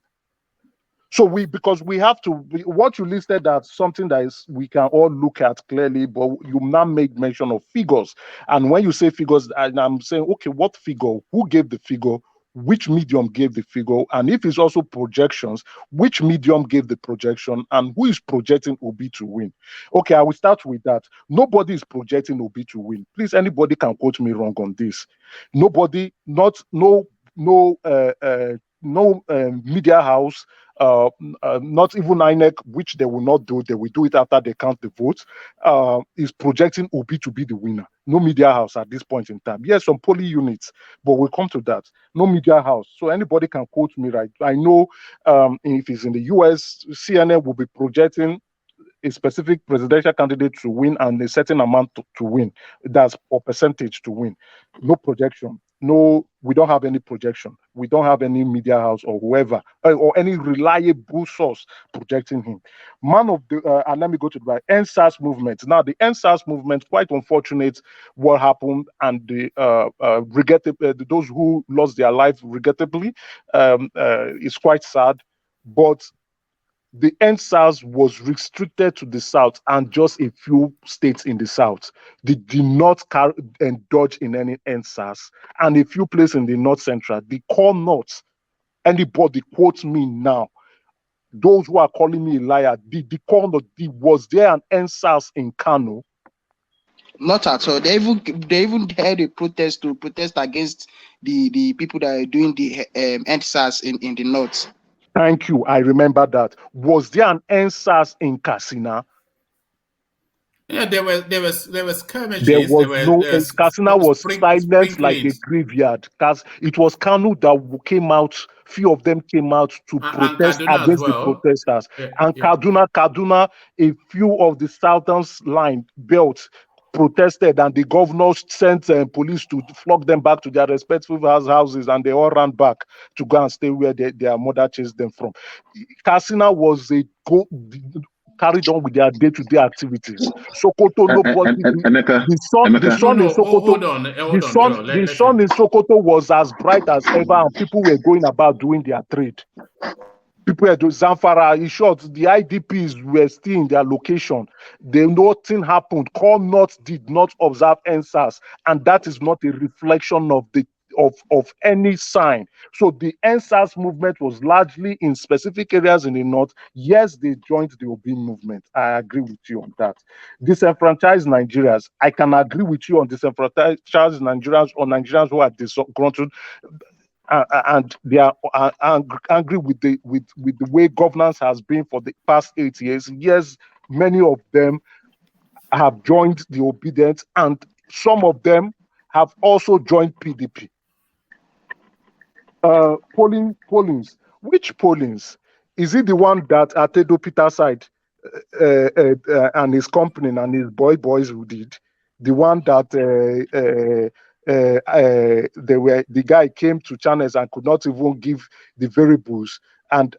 So because we have to, what you listed as something that we can all look at clearly, but you now make mention of figures. And when you say figures, and I'm saying, okay, what figure? Who gave the figure? Which medium gave the figure? And if it's also projections, which medium gave the projection? And who is projecting Obi to win? Okay, I will start with that. Nobody is projecting Obi to win. Please, anybody can quote me wrong on this. Nobody, no media house, not even INEC, which they will not do. They will do it after they count the votes. Is projecting Obi to be the winner. No media house at this point in time. Yes, some polling units, but we'll come to that. No media house. So anybody can quote me, right? I know if it's in the US, CNN will be projecting a specific presidential candidate to win and a certain amount to win. That's or percentage to win. No projection. No, we don't have any projection. We don't have any media house or whoever or any reliable source projecting him. Man of the and let me go to the NSAS movement. Now the NSAS movement, quite unfortunate what happened, and the those who lost their life regrettably is quite sad, but the NSAS was restricted to the South and just a few states in the South. They did not indulge in any NSAS, and a few places in the North Central. They call not anybody quote me now. Those who are calling me a liar, the call not. Was there an NSAS in Kano? Not at all. They even held a protest to protest against the people that are doing the NSAS in the North. Thank you. I remember that. Was there an NSAS in Katsina? Yeah, there was skirmishes. There was no. Katsina was silent like a graveyard. Because it was Kanu that came out. Few of them came out to protest against the protesters. And Kaduna, a few of the southern line belt protested, and the governors sent police to flog them back to their respective houses, and they all ran back to go and stay where their mother chased them from. Katsina was carried on with their day-to-day activities. Sokoto, nobody. The sun in Sokoto. The sun in Sokoto was as bright as ever, and people were going about doing their trade. People at Zamfara, in short, the IDPs were still in their location. Nothing happened. Call North did not observe NSAS, and that is not a reflection of any sign. So the NSAS movement was largely in specific areas in the North. Yes, they joined the Obi movement. I agree with you on that. Disenfranchised Nigerians, I can agree with you on disenfranchised Nigerians or Nigerians who are disgruntled. And they are angry with the way governance has been for the past 8 years. Yes, many of them have joined the obedient, and some of them have also joined PDP. Pollings. Which pollings? Is it the one that Atedo Peter side and his company and his boys who did? The one that the guy came to channels and could not even give the variables and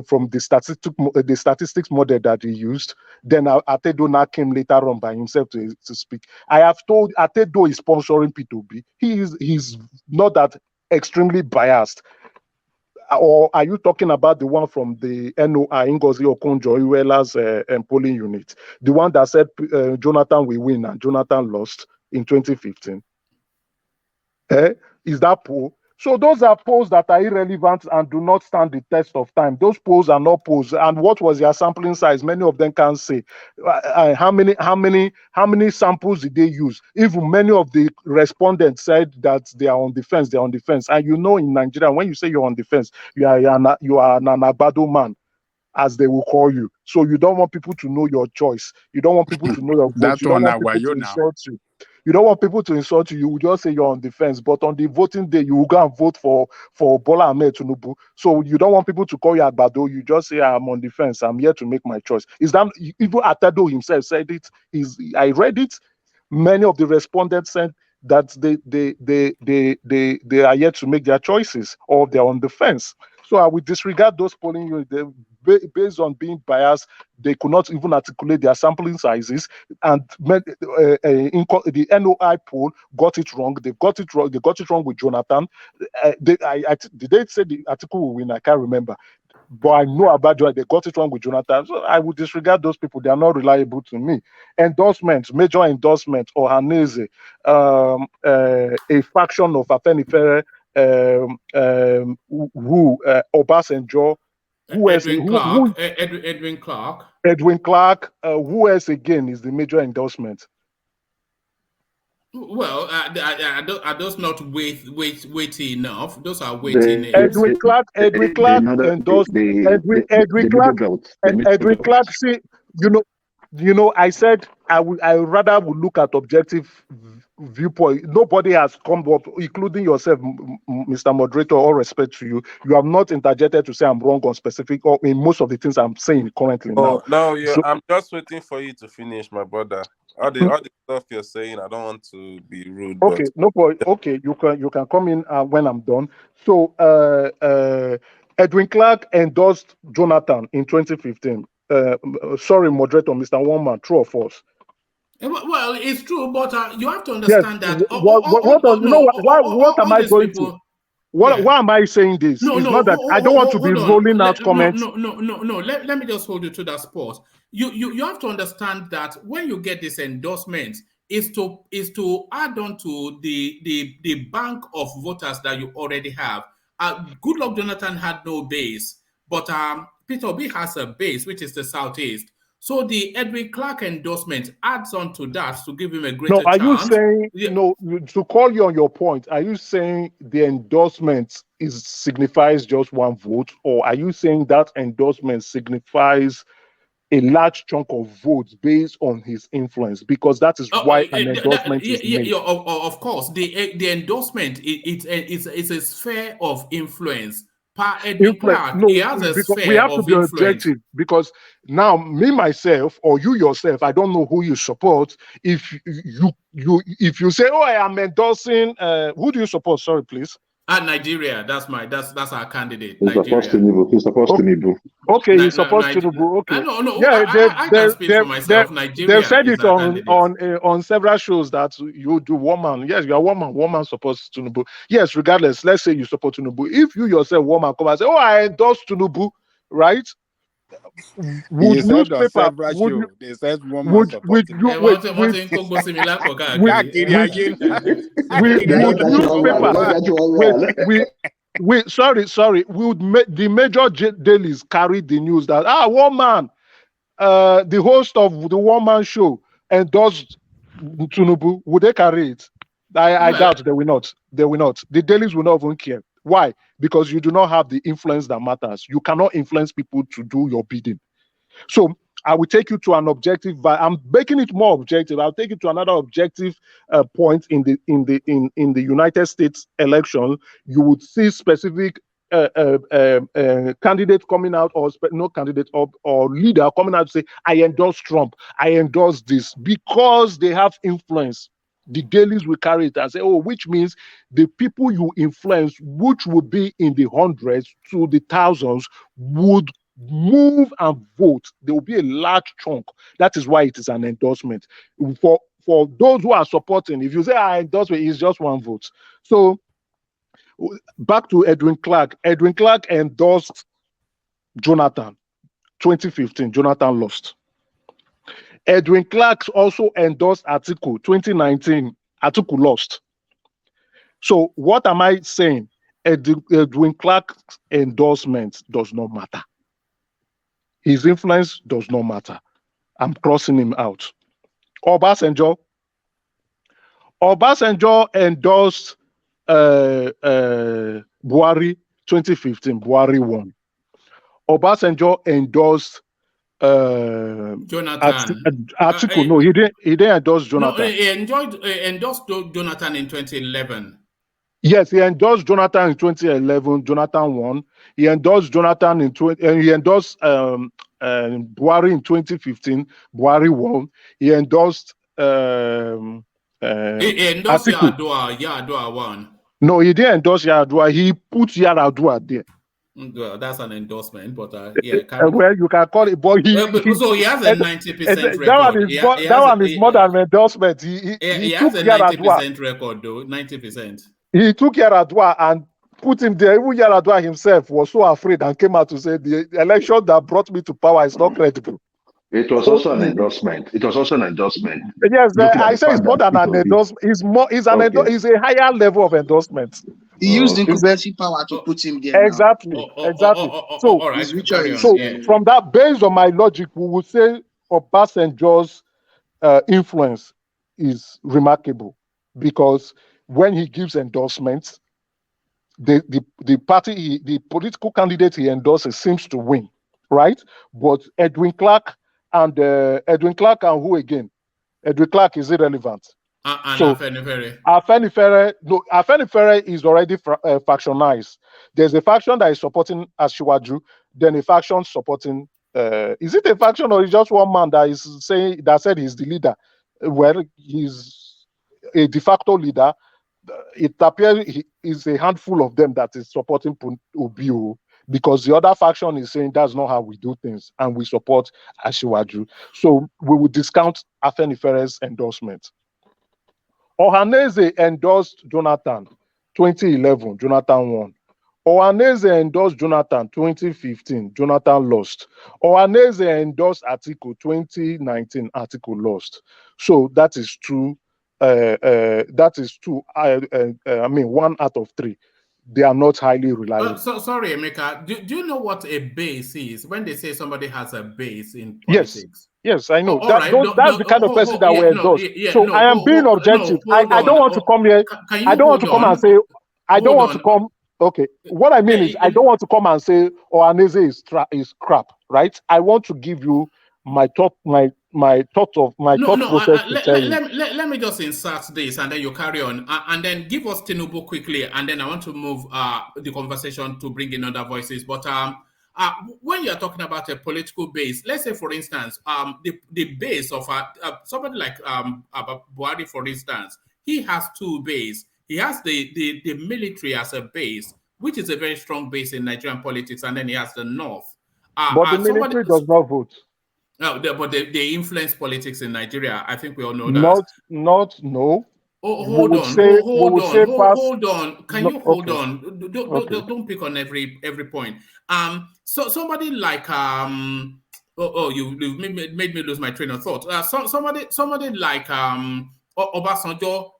from the statistics model that he used. Then Atedo now came later on by himself to speak. I have told Atedo is sponsoring P2B. He's not that extremely biased. Or are you talking about the one from the NOI Ngozi Okonjo-Iweala's polling unit, the one that said Jonathan will win and Jonathan lost in 2015? Is that poll? So those are polls that are irrelevant and do not stand the test of time. Those polls are not polls. And what was their sampling size? Many of them can't say. How many samples did they use? Even many of the respondents said that they are on the fence. They're on the fence. And you know, in Nigeria, when you say you're on the fence, you are an agbado man, as they will call you. So you don't want people to know your choice. You don't want people to know your vote. You don't want people to insult you. You don't want people to insult you. You will just say you're on the fence. But on the voting day, you will go and vote for Bola Ahmed Tinubu. So you don't want people to call you Agbado. You just say, I'm on the fence. I'm here to make my choice. Is that even Atedo himself said it? I read it. Many of the respondents said that they are yet to make their choices, or they're on the fence. So I would disregard those polling units. Based on being biased, they could not even articulate their sampling sizes, and the NOI poll got it wrong. They got it wrong. They got it wrong with Jonathan. Did they say the article will win? I can't remember. But I know about Jonathan. They got it wrong with Jonathan. So I would disregard those people. They are not reliable to me. Endorsements, major endorsements, or Haneze, a faction of Afenifere, Obasanjo, Edwin Clark. Who else again is the major endorsement? Well, are those not weighty enough? Those are weighty names. Edwin Clark endorsed Edwin Clark. See, you know, I said I rather would look at objective viewpoint. Nobody has come up, including yourself, Mr. Moderator. All respect to you. You have not interjected to say I'm wrong on specific or in most of the things I'm saying currently now. No, I'm just waiting for you to finish, my brother. All the stuff you're saying, I don't want to be rude. Okay, no point. Okay, you can come in when I'm done. So Edwin Clark endorsed Jonathan in 2015. Sorry, moderator, Mr. Woman, true or false? Well, it's true, but you have to understand that. What am I going to? Why am I saying this? It's not that I don't want to be rolling out comments. No. Let me just hold you to that spot. You have to understand that when you get this endorsement, is to add on to the bank of voters that you already have. Goodluck Jonathan had no base, but Peter Obi has a base, which is the Southeast. So the Edwin Clark endorsement adds on to that to give him a greater chance. You saying, to call you on your point, are you saying the endorsement signifies just one vote, or are you saying that endorsement signifies a large chunk of votes based on his influence? Because that is why an endorsement is made. Of course, the endorsement it's a sphere of influence. Edwin Clark, he has a sphere we have to be influence. objective, because now me myself or you yourself, I don't know who you support. If you say, oh, I am endorsing, who do you support? Sorry, please. Nigeria, that's our candidate. He supports Tinubu. Okay, he supports Tinubu. Okay. No. Yeah, I can speak for myself. Nigeria. They've said it on several shows that you do woman. Yes, you are woman. Woman supports Tinubu. Yes, regardless. Let's say you support Tinubu. If you yourself woman come and say, "Oh, I endorse Tinubu," right? Would newspaper? They said woman supports Sorry. Would the major dailies carry the news that woman, the host of the woman show endorsed Tinubu? Would they carry it? I doubt they will not. They will not. The dailies will not even care. Why? Because you do not have the influence that matters. You cannot influence people to do your bidding. So I will take you to an objective. I'm making it more objective. I'll take you to another objective point in the United States election. You would see specific candidates coming out, or no candidate or leader coming out to say, "I endorse Trump. I endorse this," because they have influence. The dailies will carry it and say, "Oh," which means the people you influence, which would be in the hundreds to the thousands, would move and vote. There will be a large chunk. That is why it is an endorsement. For those who are supporting, if you say I endorse it, it's just one vote. So back to Edwin Clark. Edwin Clark endorsed Jonathan. 2015, Jonathan lost. Edwin Clark also endorsed Atiku. 2019, Atiku lost. So what am I saying? Edwin Clark's endorsement does not matter. His influence does not matter. I'm crossing him out. Obasanjo endorsed Buhari. 2015, Buhari won. Obasanjo endorsed Jonathan. Atiku. No, he didn't endorse Jonathan. No, he endorsed Jonathan in 2011. Yes, he endorsed Jonathan in 2011. Jonathan won. He endorsed Jonathan in he endorsed Buhari in 2015. Buhari won. He endorsed he endorsed Yar'Adua won. No, he didn't endorse Yar'Adua. He put Yar'Adua there. Well, that's an endorsement, but well, you can call it, but so he has a 90% record. That one is more than an endorsement. He has a 90% record, though. 90%. He took Yar'Adua and put him there. Even Yar'Adua himself was so afraid and came out to say the election that brought me to power is not credible. It was also an endorsement. Yes, I say it's more than an endorsement. It's a higher level of endorsement. He used incumbency power to put him there. Exactly. So from that, based on my logic, we would say Obasanjo's influence is remarkable. because when he gives endorsements, the party, the political candidate he endorses seems to win, right? But Edwin Clark and who again? Edwin Clark is irrelevant. And So Afenifere is already factionized. There's a faction that is supporting Asiwaju, then a faction supporting. Is it a faction or is just one man that is saying that said he's the leader? Well, he's a de facto leader. It appears he is a handful of them that is supporting Obio, because the other faction is saying that's not how we do things, and we support Asiwaju. So we will discount Afenifere's endorsement. Ohaneze endorsed Jonathan 2011, Jonathan won. Ohaneze endorsed Jonathan 2015, Jonathan lost. Ohaneze endorsed Atiku 2019, Atiku lost. So that is true. That is true. I mean, 1 out of 3. They are not highly reliable. Sorry, Emeka. Do you know what a base is? When they say somebody has a base in politics. Yes, I know. Right. That's the kind of person that we endorse. So I am being objective. I don't want to come here. I don't want to come and say. I don't want to come. Okay. What I mean is, I don't want to come and say, Ohaneze is crap, right? I want to give you my thought process. Let me just insert this, and then you carry on, and then give us Tinubu quickly, and then I want to move the conversation to bring in other voices. But when you're talking about a political base, let's say, for instance, the base of somebody like Buhari, for instance, he has 2 bases. He has the military as a base, which is a very strong base in Nigerian politics, and then he has the North. But the military does not vote. No, but they influence politics in Nigeria. I think we all know that. No. Hold on. Can you hold on? Don't pick on every point. So somebody like you made me lose my train of thought. Somebody like Obasanjo.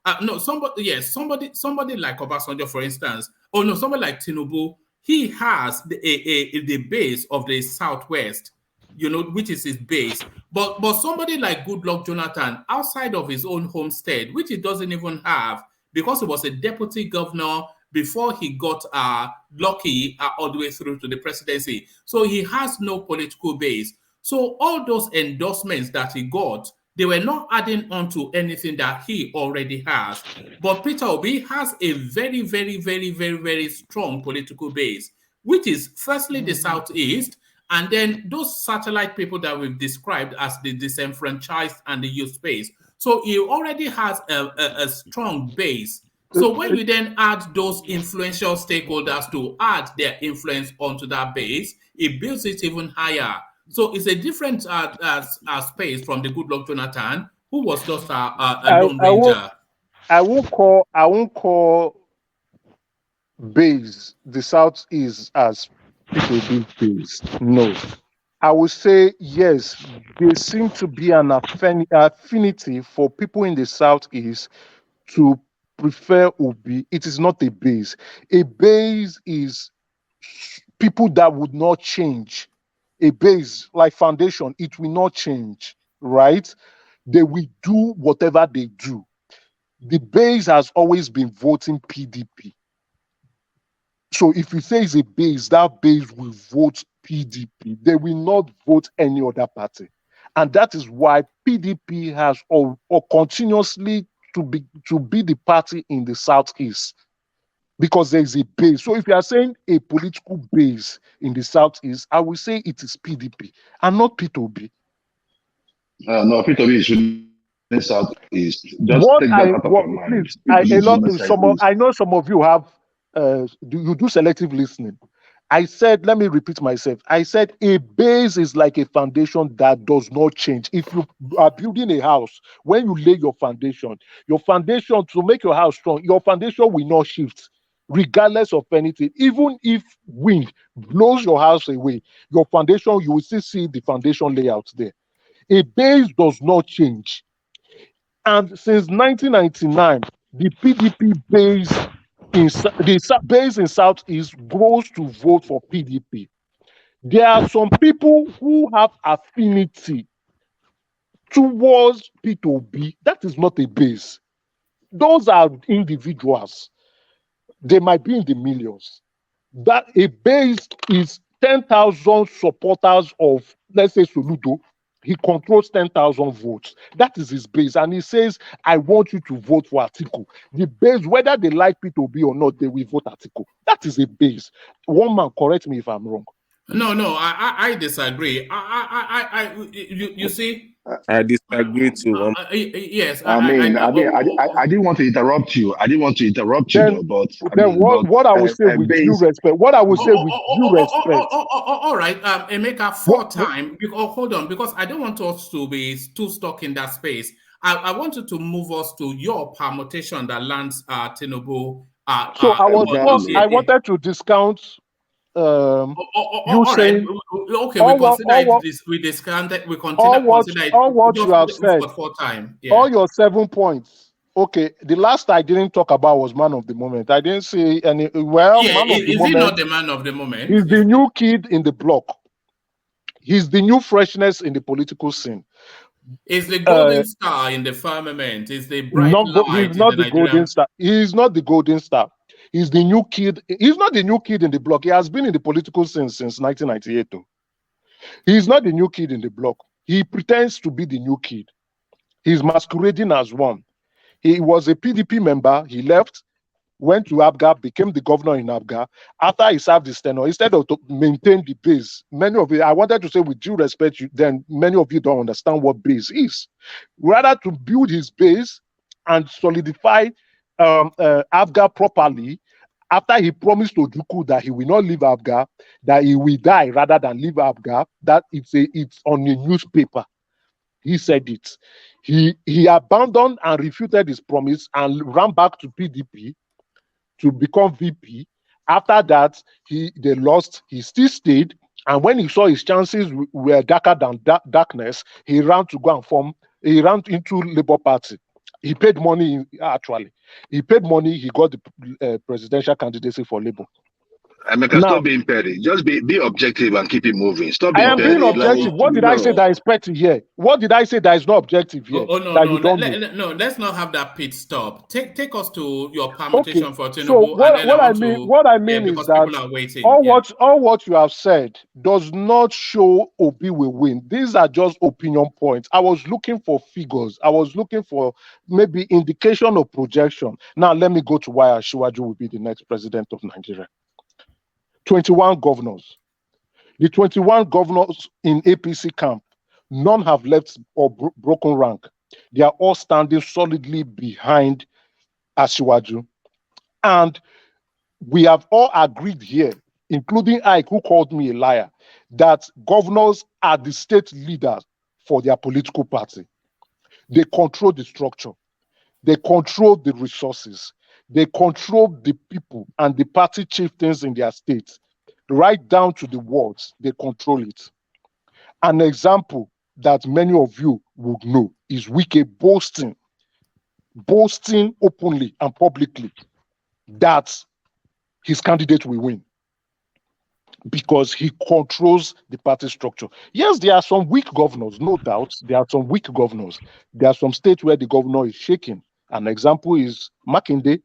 Somebody like Obasanjo, for instance. Somebody like Tinubu. He has the base of the Southwest, which is his base. But somebody like Goodluck Jonathan, outside of his own homestead, which he doesn't even have, because he was a deputy governor before he got lucky all the way through to the presidency. So he has no political base. So all those endorsements that he got, they were not adding on to anything that he already has. But Peter Obi has a very, very, very, very, very strong political base, which is firstly the Southeast, and then those satellite people that we've described as the disenfranchised and the youth space. So he already has a strong base. So when we then add those influential stakeholders to add their influence onto that base, it builds it even higher. So it's a different space from the Goodluck Jonathan, who was just a lone ranger. I won't call base the Southeast as people base. No. I would say yes, there seems to be an affinity for people in the Southeast to prefer Obi. It is not a base. A base is people that would not change. A base like foundation, it will not change, right? They will do whatever they do. The base has always been voting PDP. So if you say it's a base, that base will vote PDP. They will not vote any other party. And that is why PDP has or continuously to be the party in the Southeast, because there is a base. So if you are saying a political base in the Southeast, I will say it is PDP and not P2B. No, P2B is in the Southeast. Just take that out of your mind. I know some of you have you do selective listening. I said, let me repeat myself. I said a base is like a foundation that does not change. If you are building a house, when you lay your foundation to make your house strong, your foundation will not shift, regardless of anything. Even if wind blows your house away, your foundation, you will still see the foundation layout there. A base does not change. And since 1999, the PDP base the base in Southeast goes to vote for PDP. There are some people who have affinity towards P2B. That is not a base. those are individuals. They might be in the millions. That a base is 10,000 supporters of, let's say, Soludo. He controls 10,000 votes. That is his base. And he says, I want you to vote for Atiku. The base, whether they like P2B or not, they will vote Atiku. That is a base. One man, correct me if I'm wrong. No, I disagree. You see, I disagree too. Yes, I didn't want to interrupt you. Though, but what I would say with due respect. What I would say with due respect. All right, Emeka, time. Hold on, because I don't want us to be too stuck in that space. I wanted to move us to your permutation that lands Tinubu. So I wanted to discount. You saying okay? We consider this. We discounted. We consider all what you have said. Yeah. All your 7 points. Okay, the last I didn't talk about was man of the moment. I didn't say any. Well, yeah, man of the moment. Is he not the man of the moment? He's the new kid in the block. He's the new freshness in the political scene. Is the golden star in the firmament? Is the bright light? He's not the golden star. He's not the golden star. He's the new kid. He's not the new kid in the block. He has been in the political scene since 1998. Though. He's not the new kid in the block. He pretends to be the new kid. He's masquerading as one. He was a PDP member. He left, went to Abga, became the governor in Abga. After he served his tenure, instead of to maintain the base, many of you, I wanted to say with due respect, then many of you don't understand what base is. Rather to build his base and solidify Abga properly, after he promised to Ojukwu that he will not leave Abga, that he will die rather than leave Abga, that it's on a newspaper. He said it. He abandoned and refuted his promise and ran back to PDP to become VP. After that, they lost. He still stayed, and when he saw his chances were darker than darkness, he ran to go and form. He ran into Labour Party. He paid money, actually. He paid money, he got the presidential candidacy for Labour. Emeka, stop being petty. Just be objective and keep it moving. Stop being petty. I am being objective. What did I say that is petty here? What did I say that is not objective here? No, let's not have that pit stop. Take us to your permutation for Tinubu. So what I mean is that all what you have said does not show Obi will win. These are just opinion points. I was looking for figures. I was looking for maybe indication of projection. Now let me go to why Asiwaju will be the next president of Nigeria. 21 governors. The 21 governors in APC camp, none have left or broken rank. They are all standing solidly behind Asiwaju. And we have all agreed here, including Ike, who called me a liar, that governors are the state leaders for their political party. They control the structure. They control the resources. They control the people and the party chieftains in their states, right down to the wards. They control it. An example that many of you would know is Wike boasting openly and publicly that his candidate will win because he controls the party structure. Yes, there are some weak governors, no doubt. There are some weak governors. There are some states where the governor is shaking. An example is Makinde.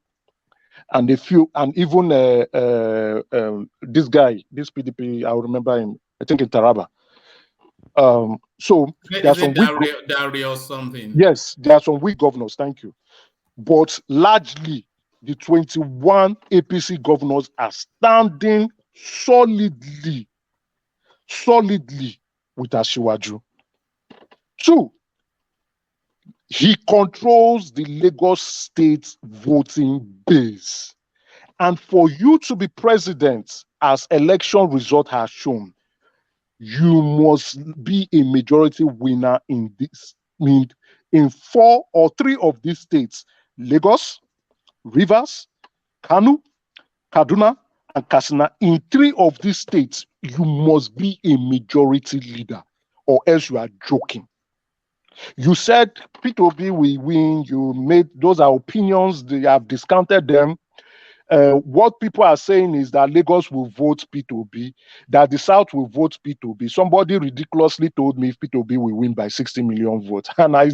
And a few, and even this guy, this PDP, I remember him, I think in Taraba. So there are some Dari or something. Yes, there are some weak governors, thank you. But largely, the 21 APC governors are standing solidly with Asiwaju. 2, he controls the Lagos State voting base. And for you to be president, as election result has shown, you must be a majority winner in this. In 4 or 3 of these states, Lagos, Rivers, Kano, Kaduna, and Katsina, in 3 of these states, you must be a majority leader, or else you are joking. You said P2B will win. You made those are opinions. They have discounted them. what people are saying is that Lagos will vote P2B, that the South will vote P2B. Somebody ridiculously told me if P2B will win by 60 million votes. And I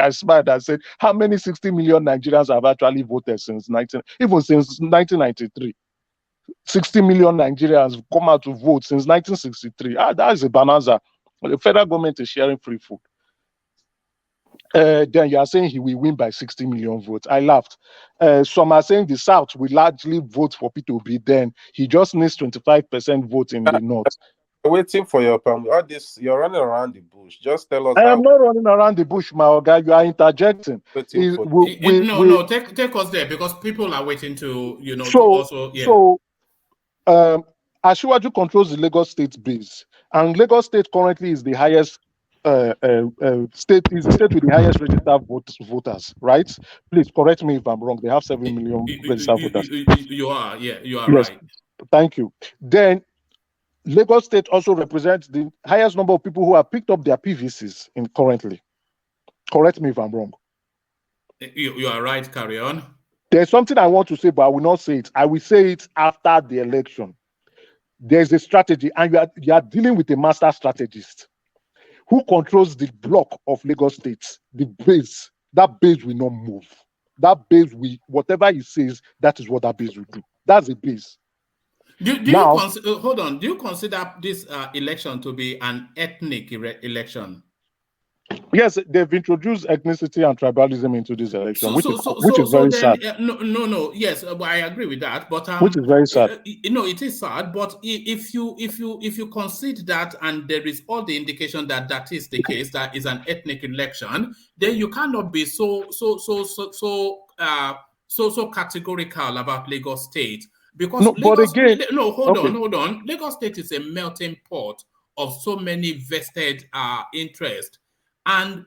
smiled and said, how many 60 million Nigerians have actually voted since 1993? 60 million Nigerians come out to vote since 1963. That is a bonanza. The federal government is sharing free food. Then you are saying he will win by 60 million votes. I laughed. Some are saying the South will largely vote for P2B. Then he just needs 25% vote in the North. Waiting for your permit. All this, you're running around the bush. Just tell us. I am not running around the bush, my guy. You are interjecting. No, take us there because people are waiting to, to also. Yeah. So, Asiwaju controls the Lagos State base, and Lagos State currently is the highest state with the highest registered voters, right? Please correct me if I'm wrong. They have 7 million registered voters. You are right. Thank you. Then Lagos State also represents the highest number of people who have picked up their PVCs currently. Correct me if I'm wrong. You are right. Carry on. There's something I want to say, but I will not say it. I will say it after the election. There's a strategy, and you are dealing with a master strategist who controls the block of Lagos State, the base. That base will not move. That base will, whatever he says, that is what that base will do. That's the base. Hold on. Do you consider this election to be an ethnic election? Yes, they've introduced ethnicity and tribalism into this election, which is very sad. No. Yes, I agree with that. But which is very sad. It is sad. But if you concede that, and there is all the indication that is the case, that is an ethnic election, then you cannot be so categorical about Lagos State. Because hold on. Lagos State is a melting pot of so many vested interests. And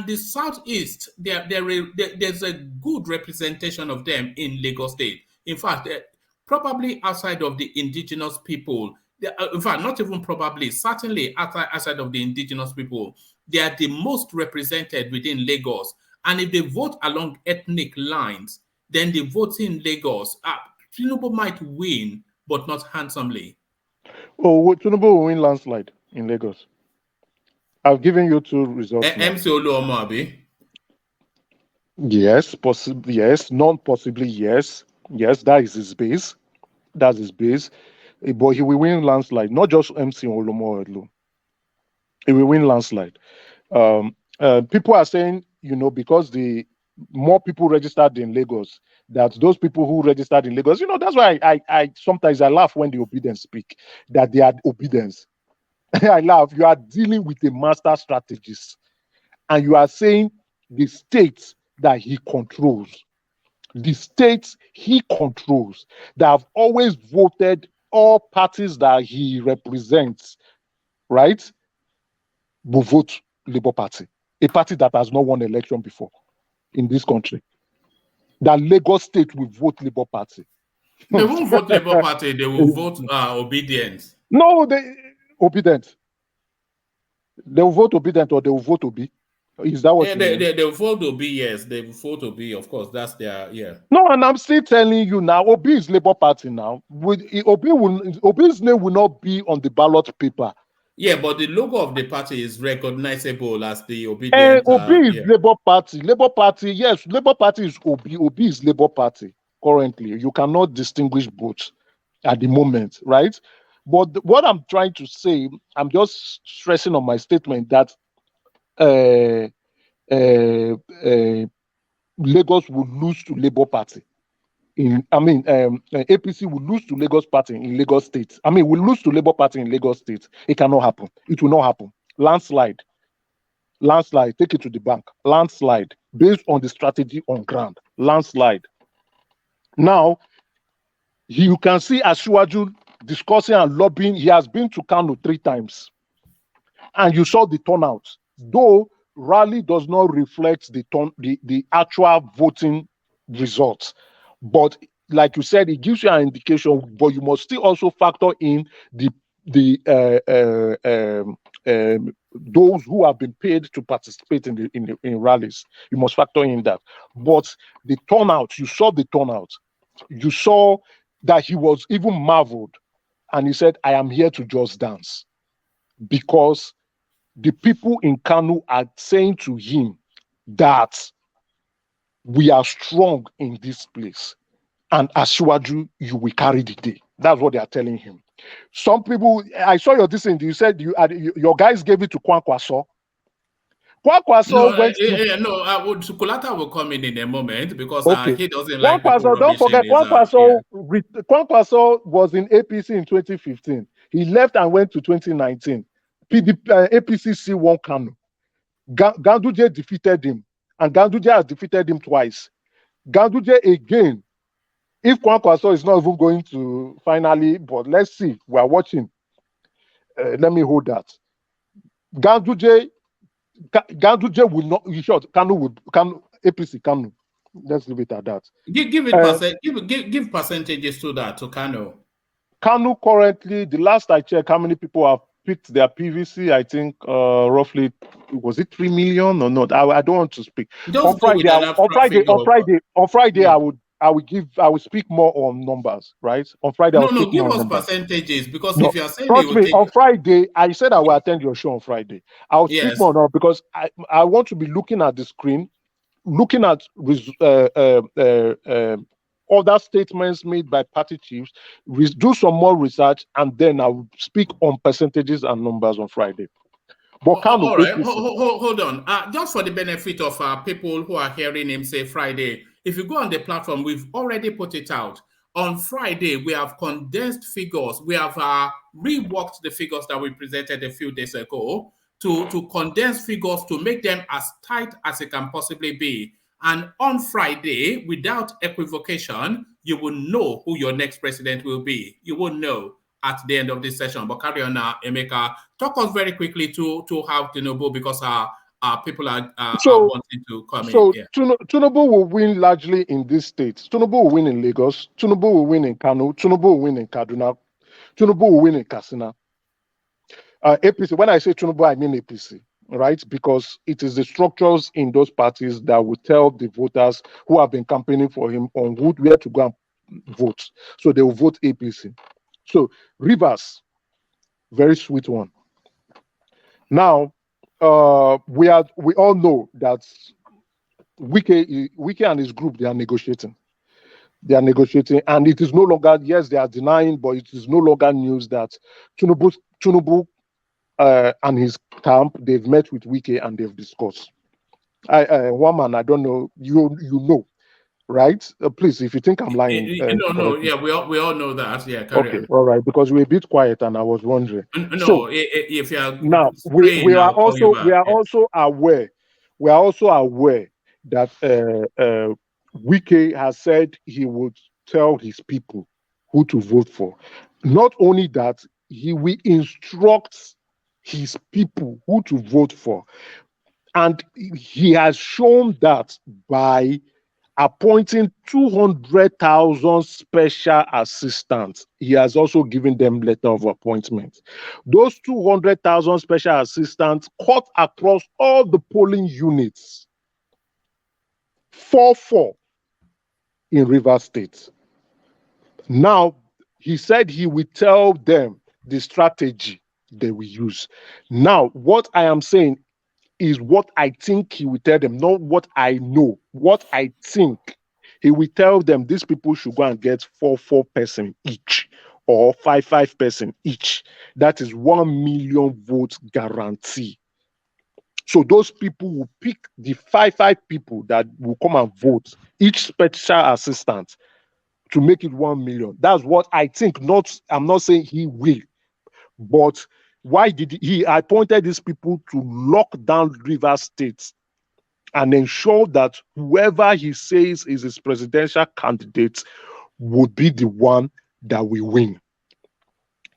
the Southeast, there's a good representation of them in Lagos State. In fact, probably outside of the indigenous people, in fact, not even probably, certainly outside of the indigenous people, they are the most represented within Lagos. And if they vote along ethnic lines, then the votes in Lagos, Tinubu might win, but not handsomely. Oh, Tinubu will win landslide in Lagos. I've given you two results. MC Oluomo. Yes, possibly yes, non-possibly yes. Yes, that is his base. That's his base. But he will win landslide, not just MC Oluomo alone. He will win landslide. People are saying, because the more people registered in Lagos, that those people who registered in Lagos, that's why I sometimes I laugh when the obedience speak, that they are obedience. I laugh. You are dealing with a master strategist, and you are saying the states that he controls, that have always voted all parties that he represents, right? Will vote Labour Party, a party that has not won election before in this country. That Lagos State will vote Labour Party. They won't vote Labour Party. They will vote obedience. No, obedient. They will vote obedient or they will vote Obi. Is that what you mean? They will vote Obi, yes. They will vote Obi, of course. That's their, yeah. No, and I'm still telling you now, Obi is Labour Party now. Obi's name will not be on the ballot paper. Yeah, but the logo of the party is recognizable as the obedient. Obi is Labour Party. Labour Party, yes. Labour Party is Obi. Obi is Labour Party currently. You cannot distinguish both at the moment, right? But what I'm trying to say, I'm just stressing on my statement that Lagos will lose to Labour Party. APC will lose to Lagos Party in Lagos State. Will lose to Labour Party in Lagos State. It cannot happen. It will not happen. Landslide. Take it to the bank. Landslide. Based on the strategy on ground. Landslide. Now, you can see Asiwaju discussing and lobbying. He has been to Kano 3 times. And you saw the turnout. Though rally does not reflect the actual voting results. But like you said, it gives you an indication, but you must still also factor in those who have been paid to participate in rallies. You must factor in that. But the turnout, you saw the turnout. you saw that he was even marveled, and he said, I am here to just dance, because the people in Kanu are saying to him that we are strong in this place, and as Asiwaju, you will carry the day. That's what they are telling him. Some people, I saw your this thing, you said your guys gave it to Kwankwaso. Kwankwaso went to... No, Sukulata will come in a moment, because he doesn't like people don't forget, Kwankwaso was in APC in 2015. He left and went to 2019. APC C1 Kanu. Ganduje defeated him, and Ganduje has defeated him twice. Ganduje again, if Kwankwaso is not even going to finally, but let's see, we are watching. Let me hold that. Ganduje will not, in short, APC Kanu. Let's leave it at that. Give percentages to that, to Kanu. Kanu currently, the last I checked, how many people have picked their PVC? I think roughly, was it 3 million or not? I don't want to speak. On Friday, yeah. I will speak more on numbers, right? On Friday, give us percentages, because if you are saying on Friday, I said I will attend your show on Friday. I'll speak more now, because I want to be looking at the screen, looking at other statements made by party chiefs, do some more research, and then I will speak on percentages and numbers on Friday. But all right, hold on. Just for the benefit of people who are hearing him say Friday, if you go on the platform, we've already put it out. On Friday, we have condensed figures. We have reworked the figures that we presented a few days ago to condense figures to make them as tight as it can possibly be. And on Friday, without equivocation, you will know who your next president will be. You will know at the end of this session. But carry on, Emeka. Talk us very quickly to how Tinubu, because people are wanting to come in. So Tinubu will win largely in these states. Tinubu will win in Lagos. Tinubu will win in Kano. Tinubu will win in Kaduna. Tinubu will win in Katsina. APC, when I say Tinubu, I mean APC. Right, because it is the structures in those parties that will tell the voters who have been campaigning for him on where to go and vote. So they will vote APC. So Rivers, very sweet one. Now, we all know that Wike and his group, they are negotiating. They are negotiating, and it is no longer, yes, they are denying, but it is no longer news that Tinubu and his camp, they've met with Wike and they've discussed. One man, I don't know, you know, right? Please, if you think I'm lying. Yeah, we all know that. Yeah, carry on. All right, because we're a bit quiet and I was wondering. If you are now, we are also aware that Wike has said he would tell his people who to vote for. Not only that, he will instruct his people who to vote for. And he has shown that by appointing 200,000 special assistants. He has also given them letter of appointment. Those 200,000 special assistants cut across all the polling units. 4-4 in Rivers State. Now, he said he will tell them the strategy they will use. Now, what I am saying is what I think he will tell them, not what I know. What I think he will tell them, these people should go and get 4 person each or 5 person each. That is 1 million votes guarantee. So those people will pick the 5 people that will come and vote, each special assistant, to make it 1 million. That's what I think. I'm not saying he will, but why did he appointed these people to lock down Rivers State and ensure that whoever he says is his presidential candidate would be the one that will win.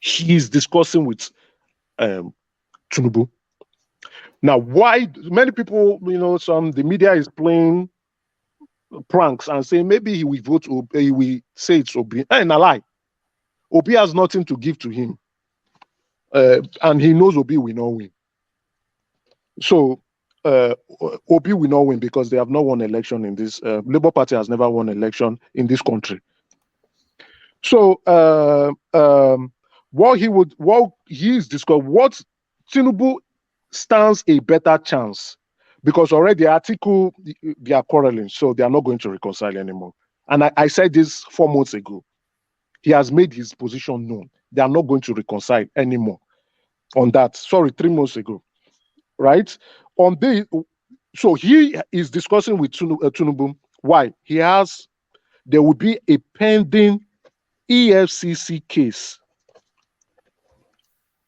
He is discussing with Tinubu. Now, why many people, the media is playing pranks and saying maybe he will vote, he will say it's Obi. And a lie. Obi has nothing to give to him. And he knows Obi will not win. So Obi will not win because they have not won election in this. Labour Party has never won election in this country. So what he is discussing, what Tinubu stands a better chance, because already the article they are quarreling, so they are not going to reconcile anymore. And I said this 4 months ago. He has made his position known. They are not going to reconcile anymore on that. Sorry, 3 months ago, right? So he is discussing with Tinubu why there will be a pending EFCC case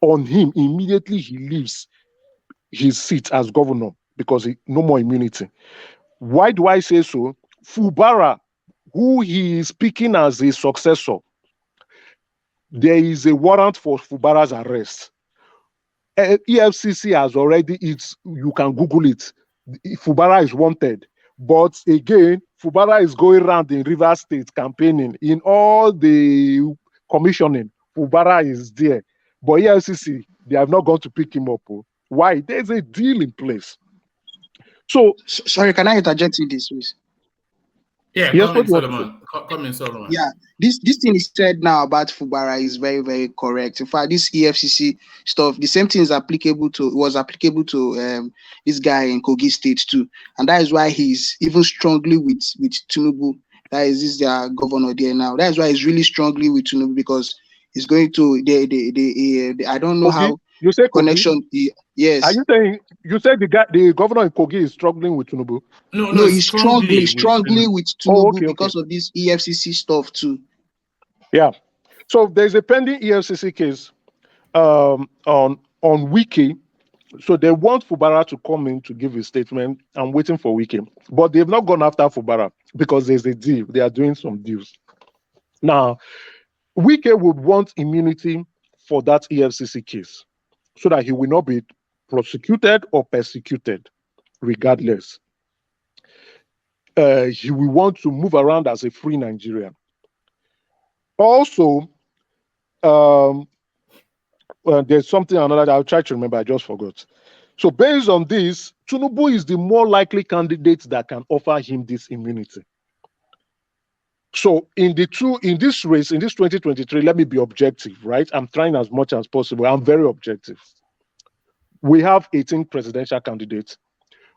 on him immediately he leaves his seat as governor because no more immunity. Why do I say so? Fubara, who he is picking as a successor, there is a warrant for Fubara's arrest. EFCC has already, you can Google it. Fubara is wanted. But again, Fubara is going around in Rivers State campaigning. In all the commissioning, Fubara is there. But EFCC, they have not gone to pick him up. Why? There's a deal in place. So, sorry, can I interject in this, please? Yeah, yes, come in, Solomon. Yeah, this thing is said now about Fubara is very, very correct. In fact, this EFCC stuff, the same thing was applicable to this guy in Kogi State too, and that is why he's even strongly with Tinubu. That is this their governor there now. That is why he's really strongly with Tinubu, because he's going to I don't know how you say connection. Yes. Are you saying the governor in Kogi is struggling with Tinubu? No, he's strongly with Tinubu because of this EFCC stuff too. Yeah. So there's a pending EFCC case on Wiki. So they want Fubara to come in to give his statement. I'm waiting for Wiki. But they've not gone after Fubara because there's a deal. They are doing some deals. Now, Wiki would want immunity for that EFCC case so that he will not be prosecuted or persecuted regardless. He will want to move around as a free Nigerian. Also, there's something another that I'll try to remember, I just forgot. So based on this, Tinubu is the more likely candidate that can offer him this immunity. So in this race, in this 2023, let me be objective, right? I'm trying as much as possible. I'm very objective. We have 18 presidential candidates.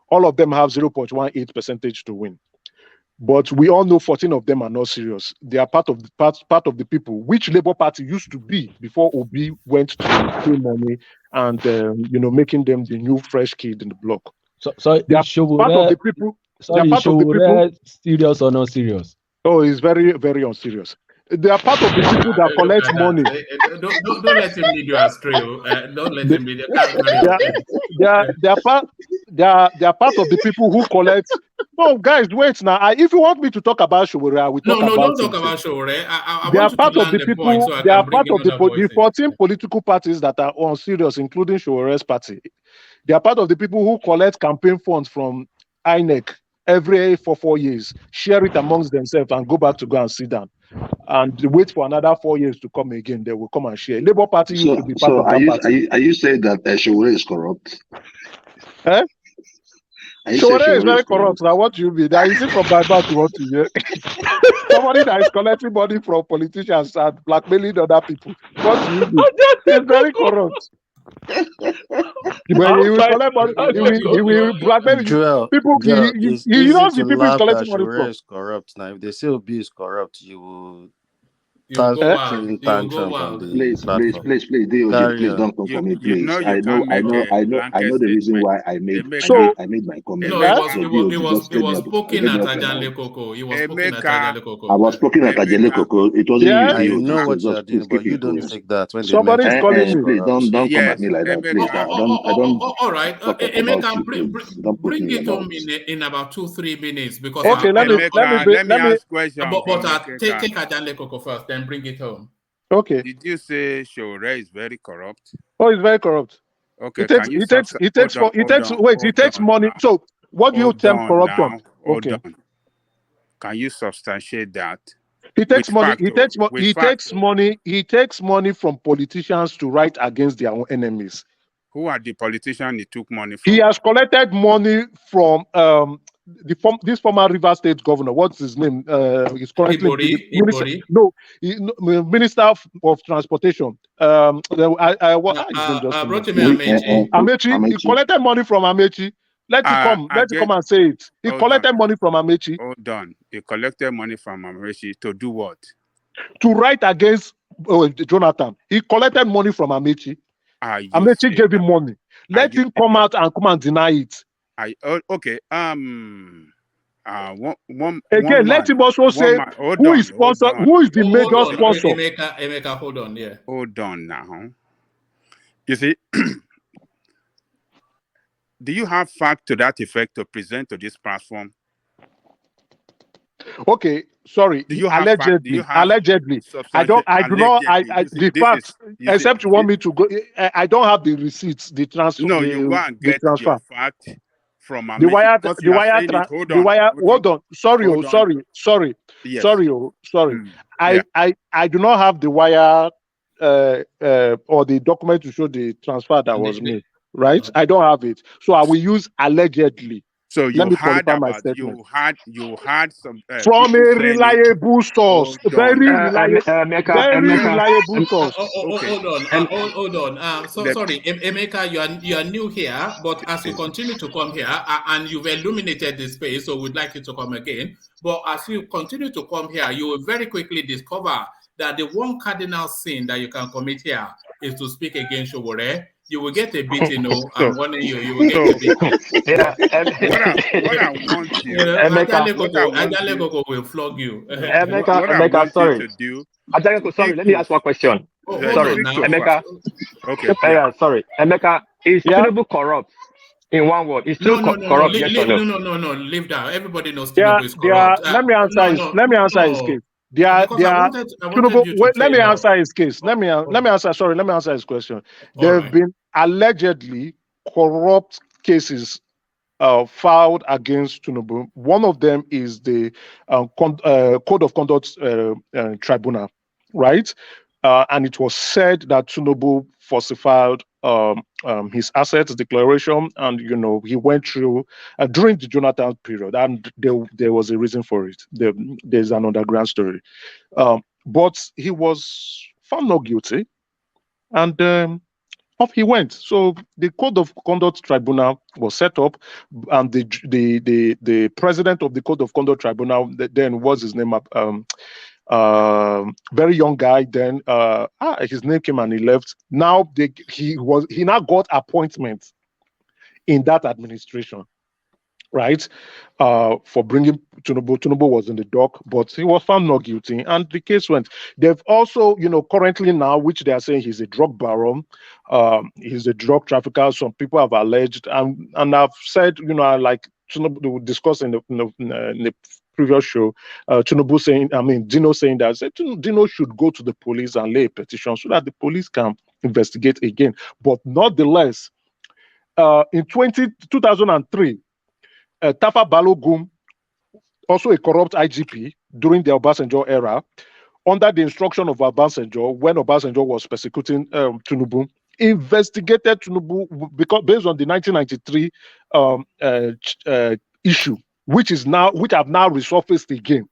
All of them have 0.18% to win. But we all know 14 of them are not serious. They are part of the people, which Labour Party used to be before Obi went to pay money and making them the new fresh kid in the block. So they are part of the people. They are part of the people. Serious or not serious? Oh, it's very, very unserious. They are part of the people that collect money. Don't let him lead you astray. Don't let him lead you. They are part of the people who collect. No, guys, wait now. If you want me to talk about Showore, I will talk about it. No, don't talk about Showore. They are part of the people. They are part of the 14 political parties that are unserious, including Showore's party. They are part of the people who collect campaign funds from INEC every 4 years, share it amongst themselves, and go back to go and sit down. And wait for another 4 years to come again. They will come and share. Labour Party used to be part of that party. Are you saying that Showore is corrupt? Eh? Showore is very corrupt. Now, what do you mean? Is it from Bible to what you hear? Somebody that is collecting money from politicians and blackmailing other people. What do you mean? He's very corrupt. When he will collect money, he will blackmail people. You know the people is collecting money from. Is corrupt now. If they say Obi is corrupt, you will. Please, don't come for me, please. I know the reason why I made my comment. No, he was poking at Ajale Koko. I was poking at Ajale Koko. It wasn't I know what you're doing, but you don't take that when somebody is calling me. Please don't come at me like that. Please, I don't. All right, Emeka, bring it home in about 2-3 minutes because. Okay, let me ask question. But take Ajale Koko first. Then bring it home. Okay. Did you say Showore is very corrupt? Oh, he's very corrupt. Okay. He takes money. So what do you term corruption? Okay. Can you substantiate that? He takes money. He takes money from politicians to write against their own enemies. Who are the politicians he took money from? He has collected money from this former River State governor, what's his name? He's currently Minister of Transportation. Amechi. He collected money from Amechi. Let him come and say it. He collected money from Amechi. Hold on. He collected money from Amechi to do what? To write against Jonathan. He collected money from Amechi. Amechi gave him money. Let him come out and deny it. Okay. Again, let him also say who is sponsor, who is the major sponsor. Emeka, hold on, yeah. Hold on now. You see, do you have fact to that effect to present to this platform? Okay, sorry. Allegedly. I do not. The facts. Except you want me to go. I don't have the receipts. The transfer. No, you go and get your fact from the wire. Hold on. Sorry. Yes. Sorry. I do not have the wire or the document to show the transfer that was made. Right? I don't have it. So I will use allegedly. So you had some from a reliable source, very reliable source. Hold on. Sorry, Emeka, you are new here, but as you continue to come here, and you've illuminated the space, so we'd like you to come again. But as you continue to come here, you will very quickly discover that the one cardinal sin that you can commit here is to speak against Showore. You will get a beating, I'm warning you. You will get a beating. What I want you, Adaleko will flog you. Emeka, sorry. Sorry, let me ask one question. Sorry, Emeka. Okay. Sorry, Emeka. Is Tinubu corrupt? In one word, is Tinubu corrupt? Yes or no? No. Leave that. Everybody knows Tinubu is corrupt. Let me answer his case. Let me answer his case. Let me answer his question. There have been allegedly corrupt cases filed against Tinubu. One of them is the Code of Conduct Tribunal, right? And it was said that Tinubu falsified his assets declaration, and he went through during the Jonathan period, and there was a reason for it. There's an underground story, but he was found not guilty, and off he went. So the Code of Conduct Tribunal was set up, and the president of the Code of Conduct Tribunal then was his name very young guy. Then his name came and he left. Now he now got appointment in that administration, right? For bringing Tinubu. Tinubu was in the dock, but he was found not guilty, and the case went. They've also, currently now, which they are saying he's a drug baron, he's a drug trafficker. Some people have alleged, and I've said, like Tinubu, we discussed in the previous show, Tinubu saying, Dino saying that Dino should go to the police and lay a petition so that the police can investigate again. But nonetheless, in 2003, Tafa Balogun, also a corrupt IGP during the Obasanjo era, under the instruction of Obasanjo, when Obasanjo was persecuting Tinubu, investigated Tinubu because based on the 1993 issue, which have now resurfaced again.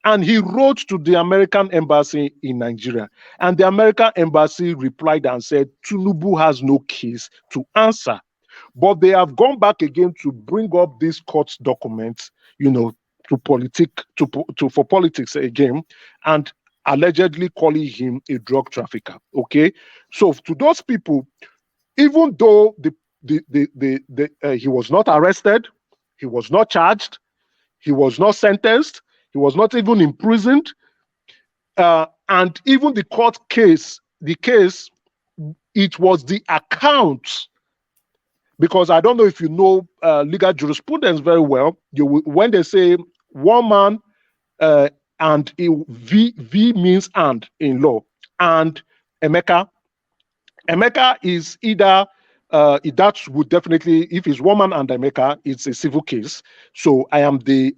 And he wrote to the American embassy in Nigeria, and the American embassy replied and said, Tinubu has no case to answer. But they have gone back again to bring up these court documents, for politics again, and allegedly calling him a drug trafficker. Okay, so to those people, even though he was not arrested, he was not charged, he was not sentenced, he was not even imprisoned, and even the court case, it was the account. Because I don't know if you know legal jurisprudence very well. When they say one man and V means and in law, and Emeka is either that would definitely, if it's woman and Emeka, it's a civil case. So I am the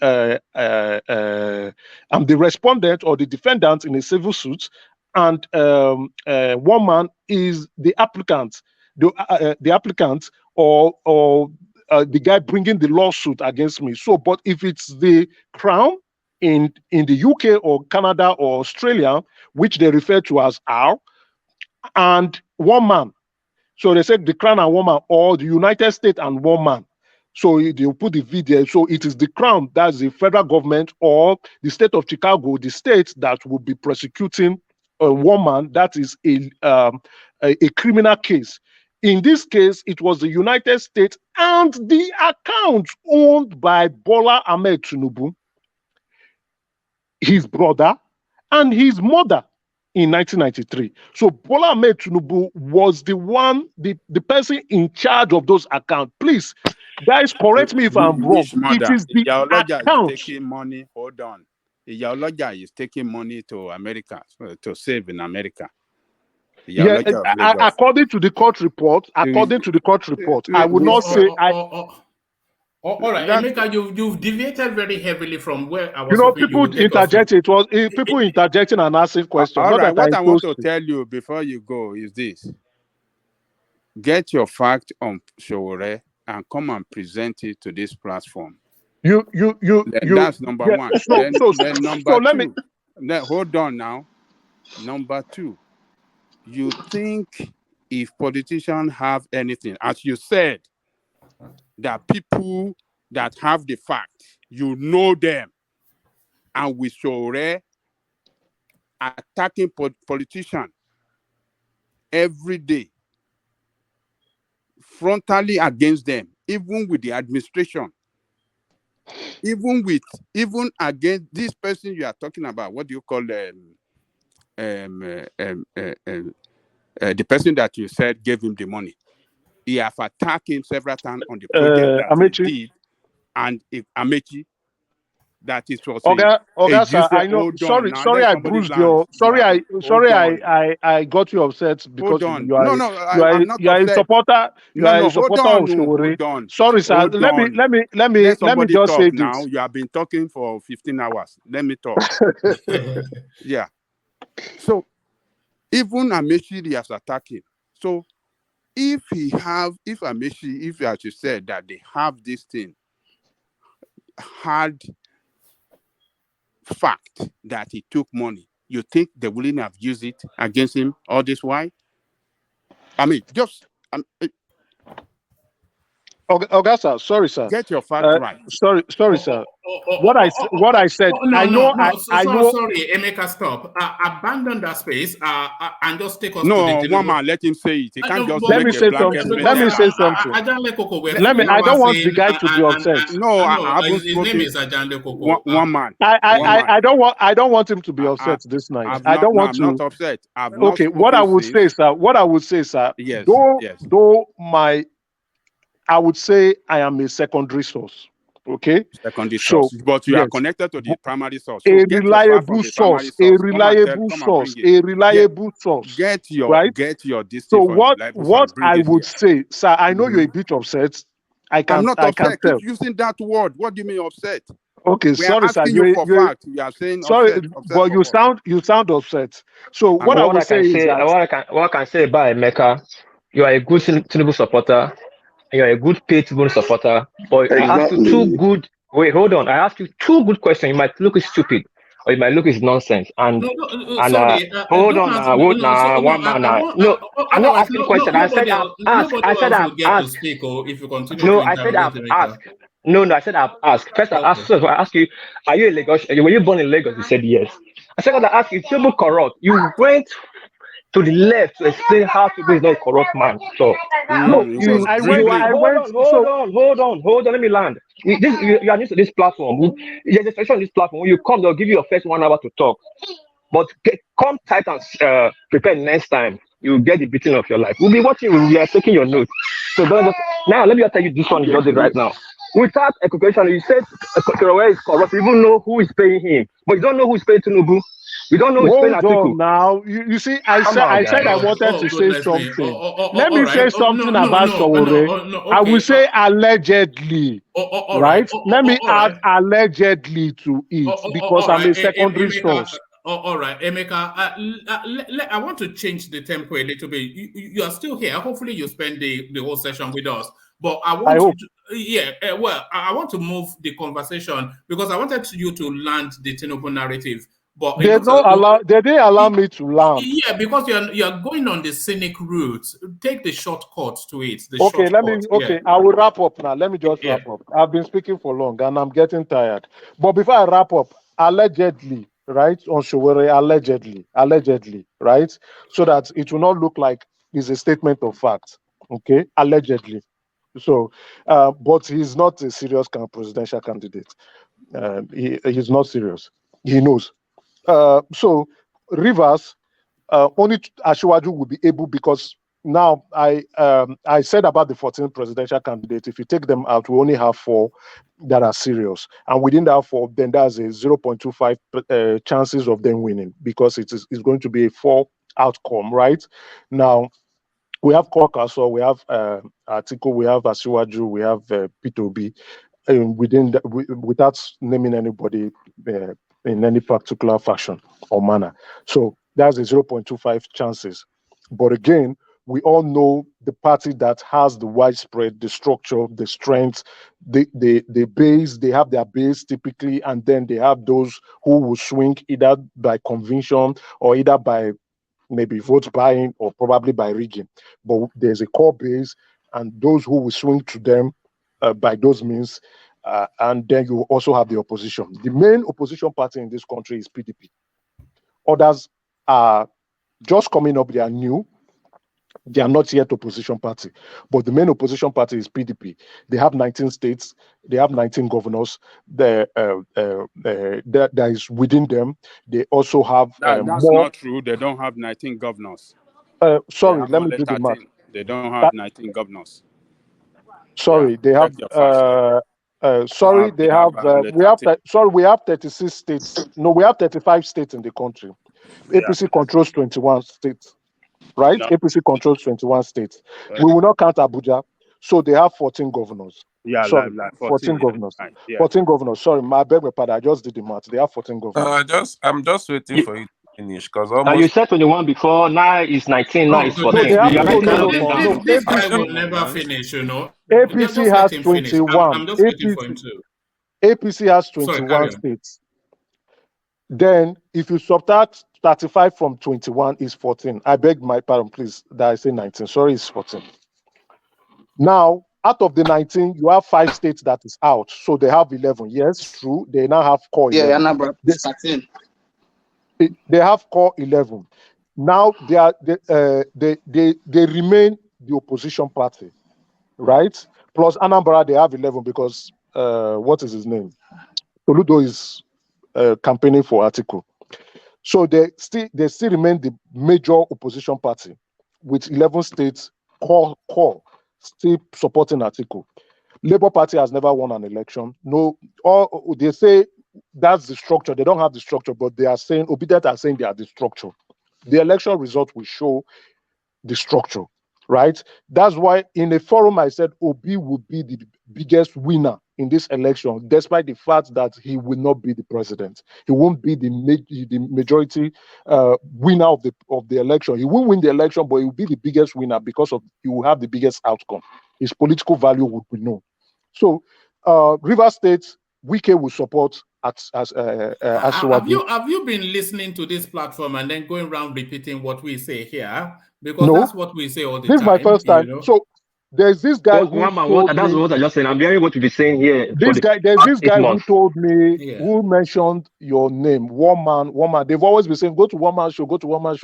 respondent or the defendant in a civil suit, and woman is the applicant. The applicant or the guy bringing the lawsuit against me. So, but if it's the Crown in the UK or Canada or Australia, which they refer to as R, and one man. So they said the Crown and one man, or the United States and one man. So they'll put the video. So it is the Crown, that's the federal government, or the state of Chicago, the state that will be prosecuting a woman. That is a criminal case. In this case, it was the United States and the account owned by Bola Ahmed Tinubu, his brother, and his mother in 1993. So Bola Ahmed Tinubu was the one, the person in charge of those accounts. Please, guys, correct me if I'm wrong. It is the account. Is taking money. Hold on. Iyaloja is taking money to America to save in America. Yeah, according to the court report, I would not say all right, Emeka, you've deviated very heavily from where I was. People interjecting. It was people interjecting and asking questions. All right, what I want to tell you before you go is this: get your fact on Showore and come and present it to this platform. That's number one. Then number two. Then hold on now. Number two. You think if politicians have anything, as you said, that people that have the fact, you know them, and with Showore attacking politicians every day, frontally against them, even with the administration, even against this person you are talking about. What do you call them? The person that you said gave him the money. He have attacked him several times on the project that he did, and Amechi, that it was. Sir, I know. Sorry, I bruised your. I got you upset because you are a supporter. You are a supporter of Showore. Sorry, sir. Let me just say now. this. You have been talking for 15 hours. Let me talk. Yeah. So even Amechi he has attacked him. So if Amechi, as you said, that they have this thing, had fact that he took money, you think they wouldn't have used it against him all this while? I mean, just Augusta, sorry, sir. Get your facts right. Sorry, sir. What I said. I know. Sorry, Emeka, stop. Abandon that space. And just take us. No, one man, let him say it. He can't just. Let me say something. I don't want the guy to be upset. No, his name is Ajande Koko. One man. I don't want him to be upset this night. I don't want to. I'm not upset. Okay. What I would say, sir. Yes. Though I would say I am a secondary source. Okay. Secondary source. But you are connected to the primary source. So a reliable source. Get your distance. So what I would say, sir, I know you're a bit upset. I'm not upset. Keep using that word. What do you mean upset? Okay, sorry, sir. You are saying sorry, upset, but you sound upset. So what I would say is that what I can say about Emeka, you are a good Tinubu supporter. You're a good paid Tinubu supporter, but I ask you two good. Wait, hold on. I ask you two good questions. You might look stupid, or you might look is nonsense. And hold on. No, I'm not asking questions. I said I've asked. I said I've asked. No, I said I've asked. No, I said I've asked. First, I asked. So I asked you, are you a Lagos? Were you born in Lagos? You said yes. I said, I asked you, Tinubu corrupt. You went to the left to explain how Tinubu is not a corrupt man. So hold on. Let me land. You are new to this platform. There's a section on this platform. When you come, they'll give you your first 1 hour to talk. But come tight and prepare next time. You will get the beating of your life. We'll be watching. We are taking your notes. So now let me tell you this one. You did right now. Without equivocation, you said Showore is corrupt. You even know who is paying him, but you don't know who is paying Tinubu. You don't know who is paying Atiku. Now you see, I said I wanted to say something. Let me say something about Showore. I will say allegedly, right? Let me add allegedly to it because I'm a secondary source. All right, Emeka, I want to change the tempo a little bit. You are still here. Hopefully, you spend the whole session with us. But I want Well, I want to move the conversation because I wanted you to land the Tinubu narrative. But they didn't allow me to land. Yeah, because you're going on the cynic route. Take the shortcut to it. I will wrap up now. Let me just wrap up. I've been speaking for long and I'm getting tired. But before I wrap up, allegedly, right, on Showore, allegedly, right, so that it will not look like it's a statement of fact. Okay, allegedly. So, but he's not a serious presidential candidate. He's not serious. He knows. So Rivers, only Asiwaju will be able, because now I said about the 14 presidential candidates, if you take them out, we only have 4 that are serious, and within that 4, then there's a 0.25 chances of them winning, because it's going to be a 4 outcome, right? Now we have Kwakaso, we have Atiku, we have Asiwaju, we have P2B, within without naming anybody in any particular fashion or manner. So that's a 0.25 chances. But again, we all know the party that has the widespread, the structure, the strength, the base, they have their base typically, and then they have those who will swing either by conviction or either by maybe vote buying or probably by rigging. But there's a core base, and those who will swing to them by those means. And then you also have the opposition. The main opposition party in this country is PDP. Others are just coming up, they are new. They are not yet opposition party. But the main opposition party is PDP. They have 19 states. They have 19 governors. That is within them. They also have that's more. Not true. They don't have 19 governors. Sorry, let me do the math. They don't have 19 governors. Sorry, they have. They have. We have 36 states. No, we have 35 states in the country. APC controls 21 states, right? No. APC controls 21 states. Right. We will not count Abuja, so they have 14 governors. Yeah, sorry, like 14 governors. Yeah. 14 governors. Sorry, my beg my pardon. I just did the math. They have 14 governors. I'm just waiting for you to finish, because you said 21 before. Now it's 19. Now it's 14. This guy will never finish. You know. APC has 21. I'm just waiting for him to. APC has 21 states. Then, if you subtract 35 from 21, is 14. I beg my pardon, please, that I say 19. Sorry, it's 14. Now, out of the 19, you have 5 states that is out. So they have 11. Yes, true. They now have core 11. Yeah, number 13. They have core 11. Now, they remain the opposition party, right? Plus Anambra, they have 11 because, what is his name? Toludo is campaigning for Atiku. So they still remain the major opposition party with 11 states core still supporting Atiku. Labour Party has never won an election. No, or they say that's the structure. They don't have the structure, but they are saying, Obedient are saying they are the structure. The election result will show the structure, right? That's why in a forum I said Obi will be the biggest winner in this election, despite the fact that he will not be the president. He won't be the majority winner of the election. He won't win the election, but he will be the biggest winner because he will have the biggest outcome. His political value would be known. So, Rivers State, Wike will support have you been listening to this platform and then going around repeating what we say here? Because that's what we say all the time. This is my first time. You know? So there's this guy that's what I just said. I'm hearing what you've been saying here. There's this guy who told me, who mentioned your name, one man. They've always been saying, go to one man show.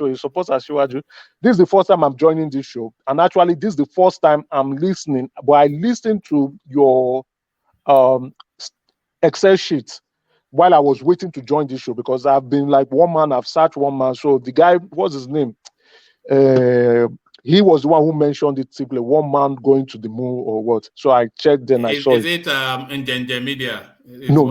He supports Asiwaju. This is the first time I'm joining this show. And actually, this is the first time I'm listening. But I listened to your Excel sheet while I was waiting to join this show, because I've been like one man, I've searched one man. So the guy, what's his name? He was the one who mentioned it simply, one man going to the moon or what. So I checked, then I saw it. Is it in the media? No.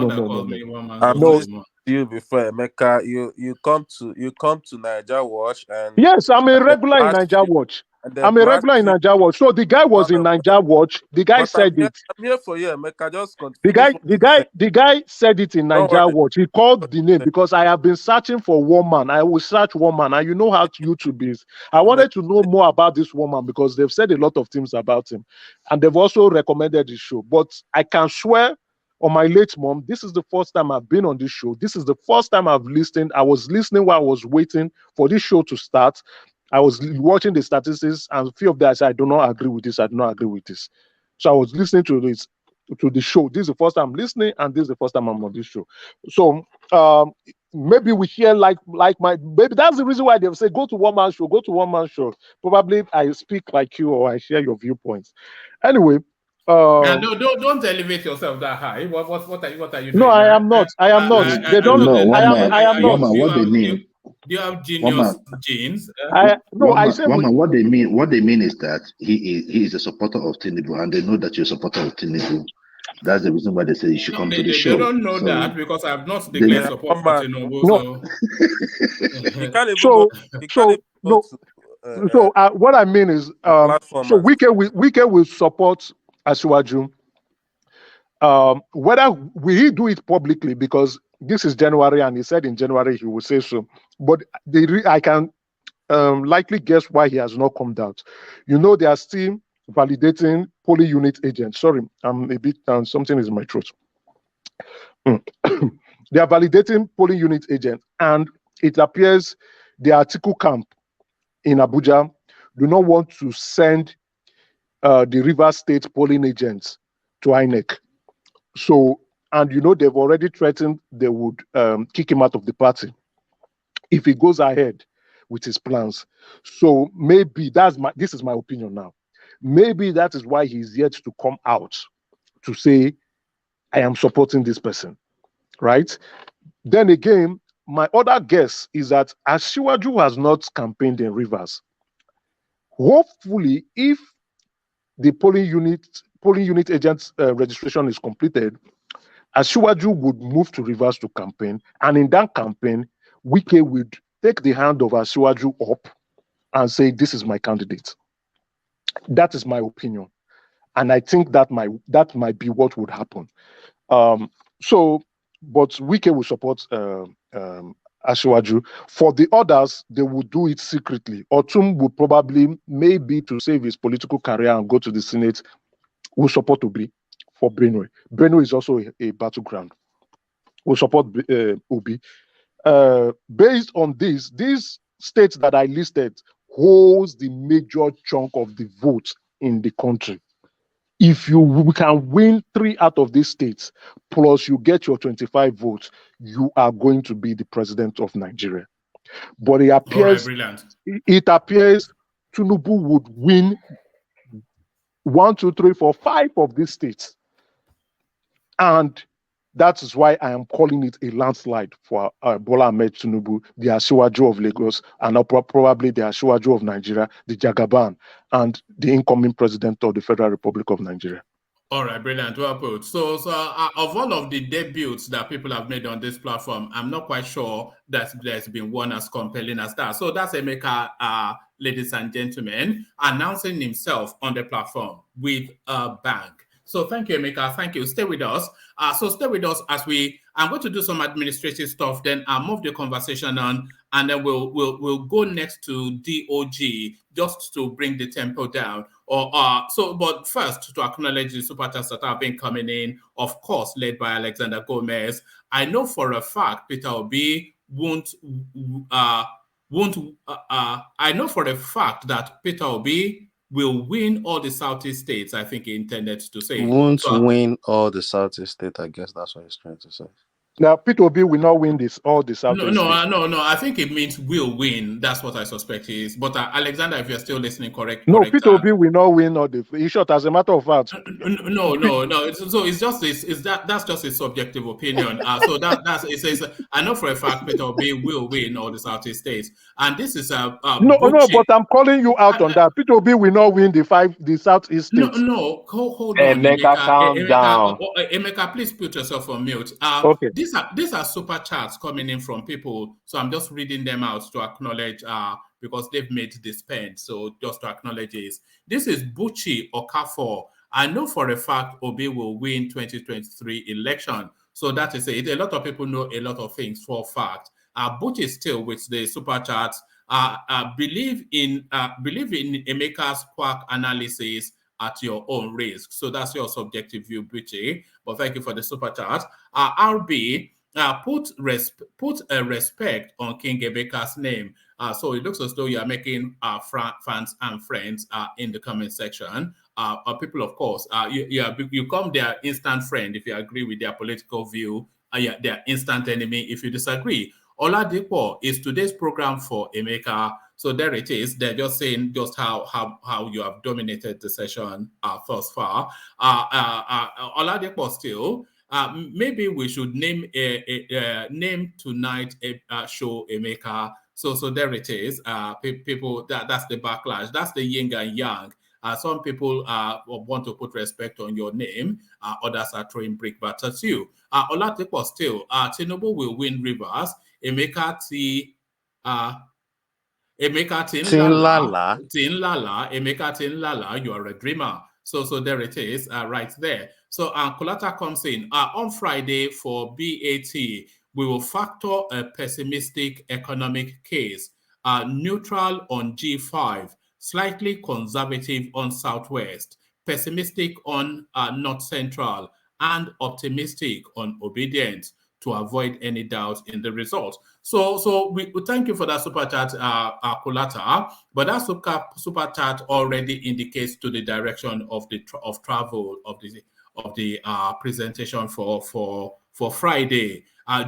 I've listened to you before, Emeka. You come to Niger Watch, and yes, I'm a regular in Niger Watch. I'm a regular in Naija Watch. So the guy was in Naija Watch. The guy said it. I'm here for you, Emeka. Just continue. The guy said it in Naija Watch. He called the name because I have been searching for woman. I will search woman, and you know how YouTube is. I wanted to know more about this woman because they've said a lot of things about him, and they've also recommended the show. But I can swear on my late mom, this is the first time I've been on this show. This is the first time I've listened. I was listening while I was waiting for this show to start. I was watching the statistics, and a few of them I said, I do not agree with this. I do not agree with this. So I was listening to the show. This is the first time I'm listening, and this is the first time I'm on this show. So maybe we hear maybe that's the reason why they say go to one man show, go to one man show. Probably I speak like you or I share your viewpoints. Anyway. Don't elevate yourself that high. What are you doing? No, I am not. I am not. They don't. No, I am not. What they mean? Do you have genius genes? What they mean is that he is a supporter of Tinubu, and they know that you're a supporter of Tinubu. That's the reason why they say you should come to the show. They don't know that because I have not declared support for Tinubu. So what I mean is, so Wike will support Asiwaju. Whether we do it publicly because this is January and he said in January he will say so, but I can likely guess why he has not come out. You know, they are still validating polling unit agents. Sorry, I'm a bit something is in my throat. They are validating polling unit agents, and it appears the Atiku camp in Abuja do not want to send the Rivers State polling agents to INEC. So, and you know, they've already threatened they would kick him out of the party if he goes ahead with his plans. So maybe this is my opinion now. Maybe that is why he's yet to come out to say, I am supporting this person, right? Then again, my other guess is that Asiwaju has not campaigned in Rivers. Hopefully, if the polling unit agents registration is completed, Asiwaju would move to Rivers to campaign, and in that campaign, Wike would take the hand of Asiwaju up and say, "This is my candidate." That is my opinion, and I think that might be what would happen. But Wike will support Asiwaju. For the others, they would do it secretly. Otum would probably, maybe to save his political career and go to the Senate, will support Obi for Benue. Benue is also a battleground. Will support Obi. Based on these states that I listed holds the major chunk of the vote in the country. If we can win 3 out of these states, plus you get your 25 votes, you are going to be the president of Nigeria. But it appears, Tinubu would win 1, 2, 3, 4, 5 of these states. And that is why I am calling it a landslide for Bola Ahmed Tinubu, the Asiwaju of Lagos, and probably the Asiwaju of Nigeria, the Jagaban, and the incoming president of the Federal Republic of Nigeria. All right, brilliant. Well put. So of all of the debuts that people have made on this platform, I'm not quite sure that there's been one as compelling as that. So that's Emeka, ladies and gentlemen, announcing himself on the platform with a bang. So thank you, Emeka. Thank you. Stay with us. So stay with us as I'm going to do some administrative stuff. Then I'll move the conversation on, and then we'll go next to DOG just to bring the tempo down. But first to acknowledge the super chats that have been coming in, of course, led by Alexander Gomez. I know for a fact Peter Obi I know for a fact that Peter Obi will win all the Southeast states, I think he intended to say. Won't win all the Southeast states, I guess that's what he's trying to say. Now, Peter Obi will not win all the Southeast No. I think it means will win. That's what I suspect he is. But Alexander, if you're still listening, correct. Peter Obi will not win all the. In short, as a matter of fact. No. It's just this. That's just a subjective opinion. So that's it says. I know for a fact Peter Obi will win all the Southeast states, and this is no. But I'm calling you out on that. Peter Obi will not win the Southeast states. No. Hold on. Emeka, calm down. Emeka, please put yourself on mute. Okay. These are super chats coming in from people, so I'm just reading them out to acknowledge because they've made the spend. So just to acknowledge this is Buchi Okafor. I know for a fact Obi will win 2023 election. So that is it. A lot of people know a lot of things for a fact. Buchi still with the super chats. Believe in Emeka's quack analysis at your own risk. So that's your subjective view, Buchi. But thank you for the super chat. RB, put a respect on King Emeka's name. So it looks as though you are making fans and friends in the comment section. People, of course, you become their instant friend if you agree with their political view. Their instant enemy if you disagree. Oladipo is today's program for Emeka. So there it is. They're just saying just how you have dominated the session thus far. Oladipo still. Maybe we should name name tonight a show Emeka. So there it is. People that's the backlash. That's the yin and yang. Some people want to put respect on your name. Others are throwing brickbats at you. Oladipo still. Tinubu will win Rivers. Emeka Tinlala, Emeka Tinlala, you are a dreamer. So there it is, right there. So Kolata comes in on Friday for BAT. We will factor a pessimistic economic case, neutral on G5, slightly conservative on Southwest, pessimistic on North Central, and optimistic on Obedience, to avoid any doubt in the results. So we thank you for that super chat, Kolata. But that super chat already indicates to the direction of travel of the presentation for Friday.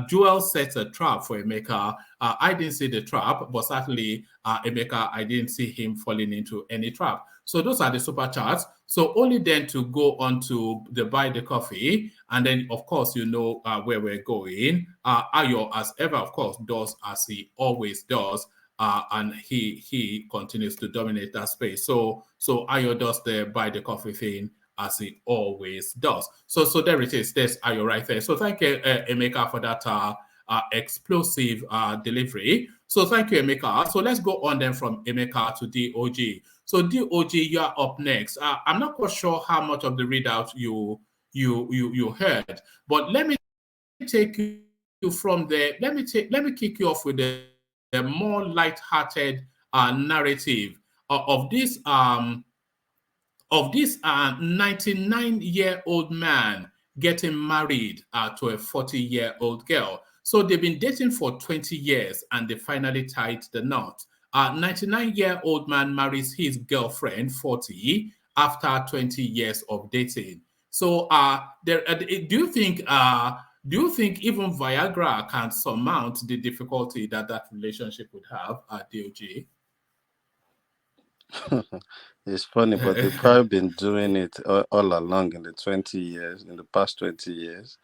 Joel sets a trap for Emeka. I didn't see the trap, but certainly Emeka, I didn't see him falling into any trap. So those are the super chats. So only then to go on to the buy the coffee, and then of course you know where we're going. Ayo, as ever, of course, does as he always does, and he continues to dominate that space. So Ayo does the buy the coffee thing as he always does. So there it is. There's Ayo right there. So thank you, Emeka, for that explosive delivery. So thank you, Emeka. So let's go on then from Emeka to DOG. So DOG, you are up next. I'm not quite sure how much of the readout you heard, but let me take you from there. Let me kick you off with the more light-hearted narrative of this 99-year-old man getting married to a 40-year-old girl. So they've been dating for 20 years and they finally tied the knot. 99-year-old man marries his girlfriend, 40, after 20 years of dating. So do you think even Viagra can surmount the difficulty that relationship would have at DOG? It's funny, but they've probably been doing it all along in the past 20 years.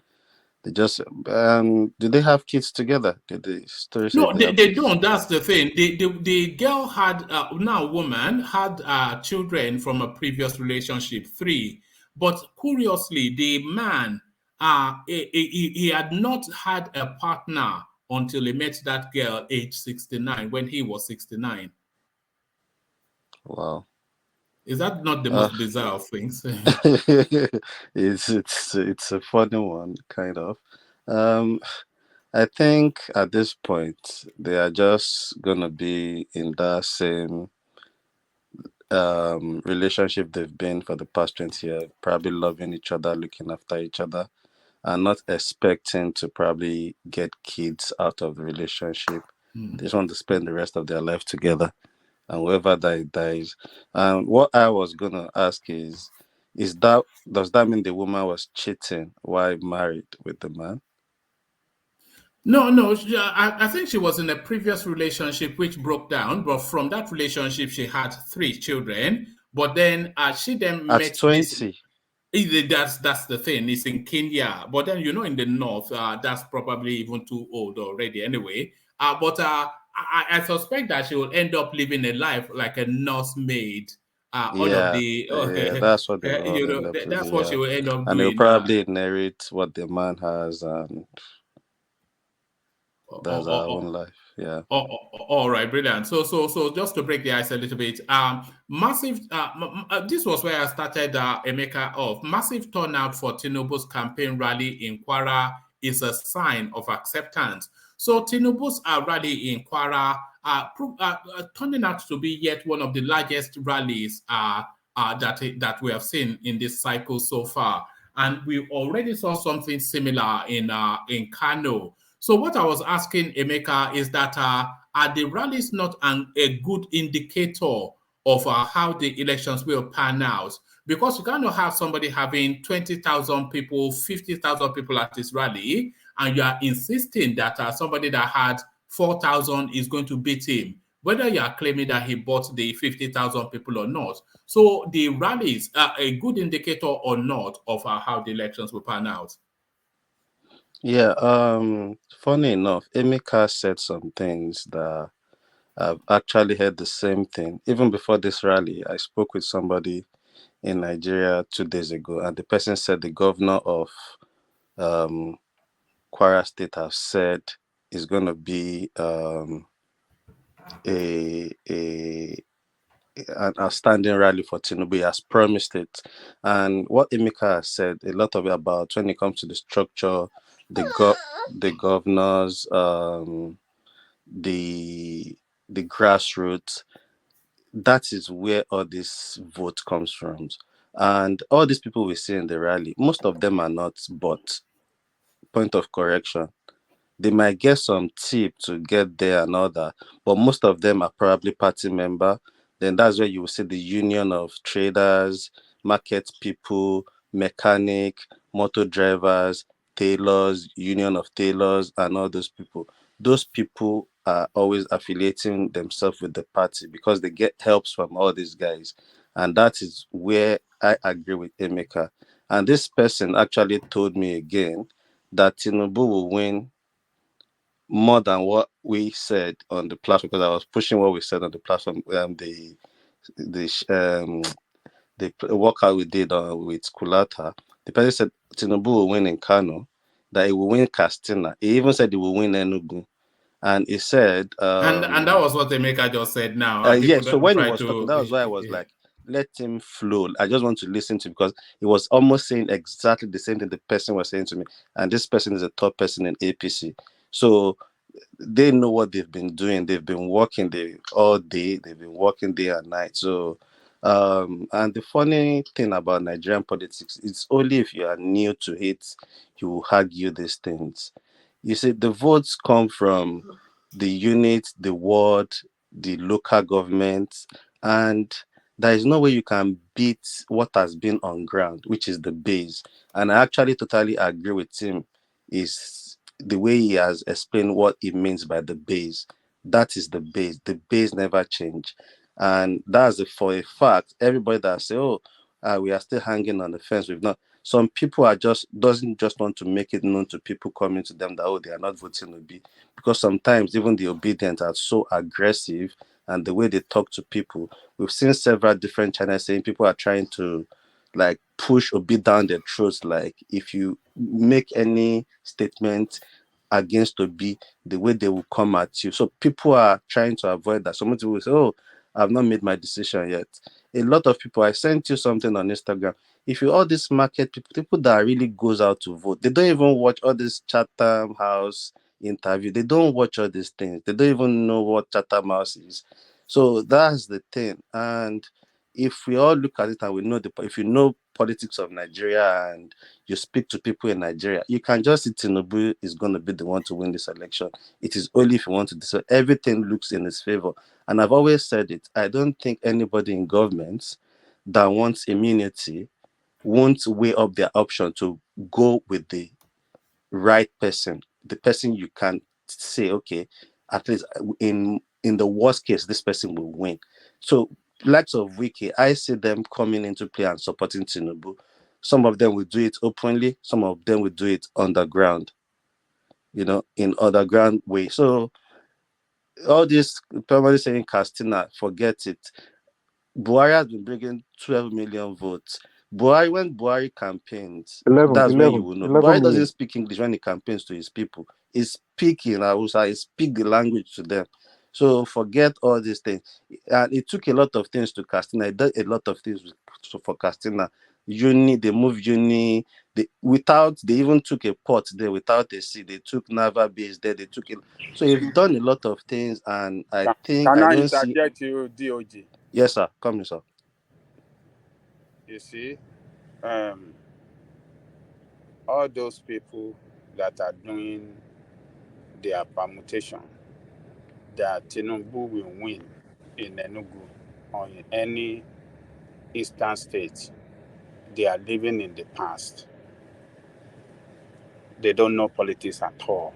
They just do they have kids together? Did the story say no, they don't. That's the thing. The girl had woman had children from a previous relationship, 3. But curiously, the man he had not had a partner until he met that girl age 69 when he was 69. Wow. Is that not the most bizarre of things? It's a funny one, kind of. I think at this point they are just gonna be in that same relationship they've been for the past 20 years, probably loving each other, looking after each other, and not expecting to probably get kids out of the relationship. They just want to spend the rest of their life together. And whoever dies. What I was gonna ask is does that mean the woman was cheating while married with the man? No. I think she was in a previous relationship which broke down, but from that relationship she had 3 children. But then she then at met 20. That's the thing. It's in Kenya, but then in the north, that's probably even too old already. Anyway, but I suspect that she will end up living a life like a nursemaid. All of the that's what they that's what she will end up doing. And they'll probably inherit what the man has, and that's our own life. Yeah. All right, brilliant. So just to break the ice a little bit, massive. This was where I started, Emeka, off. Massive turnout for Tinubu's campaign rally in Kwara is a sign of acceptance. So Tinubu's rally in Kwara turning out to be yet one of the largest rallies that we have seen in this cycle so far, and we already saw something similar in Kano. So what I was asking Emeka is that are the rallies not a good indicator of how the elections will pan out? Because you cannot have somebody having 20,000 people, 50,000 people at this rally, and you are insisting that somebody that had 4,000 is going to beat him, whether you are claiming that he bought the 50,000 people or not. So the rallies are a good indicator or not of how the elections will pan out. Yeah, funny enough, Emeka said some things that I've actually heard the same thing. Even before this rally, I spoke with somebody in Nigeria 2 days ago, and the person said the governor of Kwara State has said is going to be an outstanding rally for Tinubu. He has promised it. And what Emeka has said, a lot of it about when it comes to the structure, the governors, the grassroots, that is where all this vote comes from. And all these people we see in the rally, most of them are not bought. Point of correction. They might get some tip to get there and all that, but most of them are probably party member. Then that's where you will see the union of traders, market people, mechanic, motor drivers, tailors, union of tailors, and all those people. Those people are always affiliating themselves with the party because they get helps from all these guys. And that is where I agree with Emeka. And this person actually told me again that Tinubu will win more than what we said on the platform, because I was pushing what we said on the platform. The workout we did with Kulata, the person said Tinubu will win in Kano, that he will win Castina. He even said he will win Enugu, and he said, and that was what Emeka just said now. Yeah. So when he was talking, that was why I was like, let him flow. I just want to listen to him because he was almost saying exactly the same thing the person was saying to me, and this person is a top person in APC. So they know what they've been doing. They've been working all day. They've been working day and night. So, and the funny thing about Nigerian politics, it's only if you are new to it, you will argue these things. You see, the votes come from the unit, the ward, the local government, and there is no way you can beat what has been on ground, which is the base. And I actually totally agree with him. Is the way he has explained what it means by the base. That is the base. The base never change. And that's for a fact. Everybody that say, oh, we are still hanging on the fence. We've not. Some people doesn't just want to make it known to people coming to them that, oh, they are not voting Obi. Because sometimes even the obedient are so aggressive, and the way they talk to people. We've seen several different channels saying people are trying to like push Obi down their throats. Like if you make any statement against Obi, the way they will come at you. So people are trying to avoid that. Some people will say, oh, I've not made my decision yet. A lot of people, I sent you something on Instagram. If you all these market people that really goes out to vote, they don't even watch all this Chatham House interview. They don't watch all these things. They don't even know what Chatham House is. So that's the thing. And if we all look at it and we know if you know politics of Nigeria and you speak to people in Nigeria, you can just see Tinubu is going to be the one to win this election. It is only if you want to decide. Everything looks in his favor. And I've always said it. I don't think anybody in government that wants immunity won't weigh up their option to go with the right person, the person you can say, okay, at least in the worst case, this person will win. So, likes of Wiki, I see them coming into play and supporting Tinubu. Some of them will do it openly, some of them will do it underground, in underground way. So, all this probably saying Castina, forget it. Buhari has been bringing 12 million votes. When Buhari campaigns, 11, that's when you 11, will know. 11 Buhari million. doesn't speak English when he campaigns to his people. is speaking Hausa, is speak the language to them. So forget all these things. And it took a lot of things to Castina. It did a lot of things for Castina. Uni, they moved Uni. They even took a port there without a sea. They took naval base there. They took it. So you've done a lot of things, and I think Can I I don't see. interject you, DOG? Yes, sir. Come in, sir. You see, all those people that are doing their permutation, that Tinubu will win in Enugu or in any eastern state, they are living in the past. They don't know politics at all.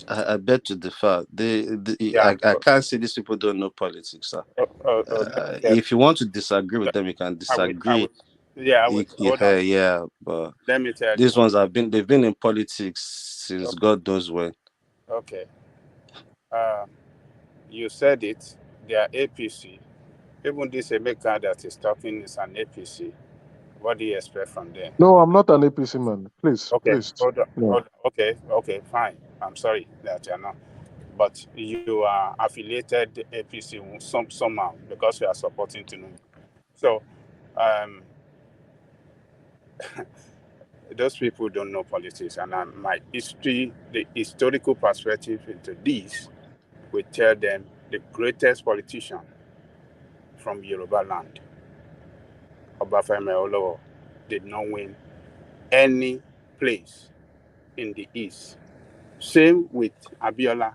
I bet to differ. I can't say these people don't know politics, sir. If you want to disagree with them, you can disagree. But let me tell these you. ones they've been in politics since God knows when. Okay. You said it. They are APC. Even this Emeka that is talking is an APC. What do you expect from them? No, I'm not an APC man. Please, Okay, please. hold on. No. Okay, fine. I'm sorry that you're not. But you are affiliated APC somehow because you are supporting Tinubu. So, those people don't know politics, and my history, the historical perspective into this, will tell them the greatest politician from Yoruba land, Obafemi Awolowo, did not win any place in the East. Same with Abiola.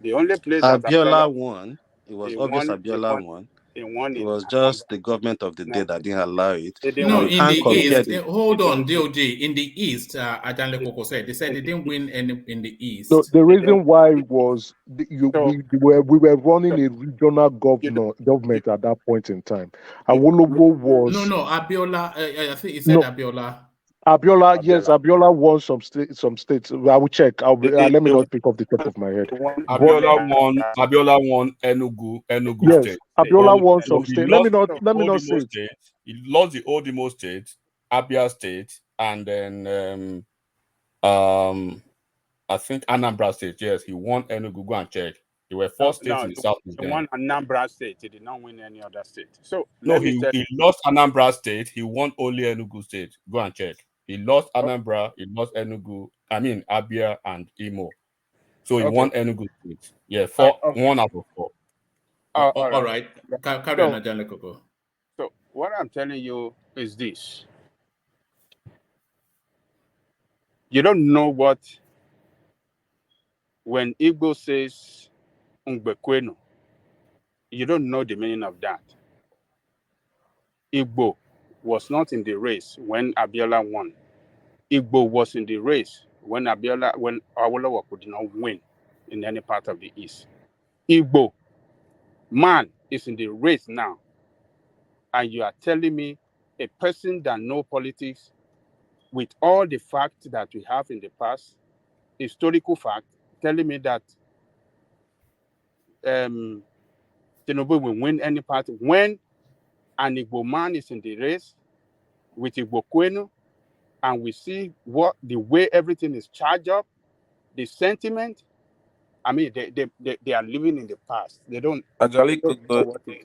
The only place that Abiola won. It was obvious Abiola won. It was just the government of the day that didn't allow it. No, in the East, hold on, DOJ. In the East, Adanle Koko said, they said they didn't win any in the East. So the reason why was we were running a regional government at that point in time. Awolowo was no Abiola. I think he said Abiola. Abiola, yes, Abiola won some states. I will check. Let me not pick off the top of my head. Abiola won Enugu yes, state. Abiola won some states. Let me not say it. State. He lost the old Imo state, Abia state, and then I think Anambra state. Yes, he won Enugu. Go and check. There were 4 states in the south. He won Anambra state. He did not win any other state. So he lost Anambra state. He won only Enugu state. Go and check. He lost Anambra. He lost Enugu. I mean Abia and Imo. So he won Enugu state. Yeah, 1 out of 4. All right. Carry on, Adanle Koko. So what I'm telling you is this: you don't know what when Igbo says Ngbekwenu, you don't know the meaning of that. Igbo was not in the race when Abiola won. Igbo was in the race when Awolowo could not win in any part of the East. Igbo man is in the race now. And you are telling me a person that knows politics with all the facts that we have in the past, historical fact, telling me that Tinubu will win any party when an Igbo man is in the race with Igbo Kwenu, and we see the way everything is charged up, the sentiment. I mean, they are living in the past. They don't.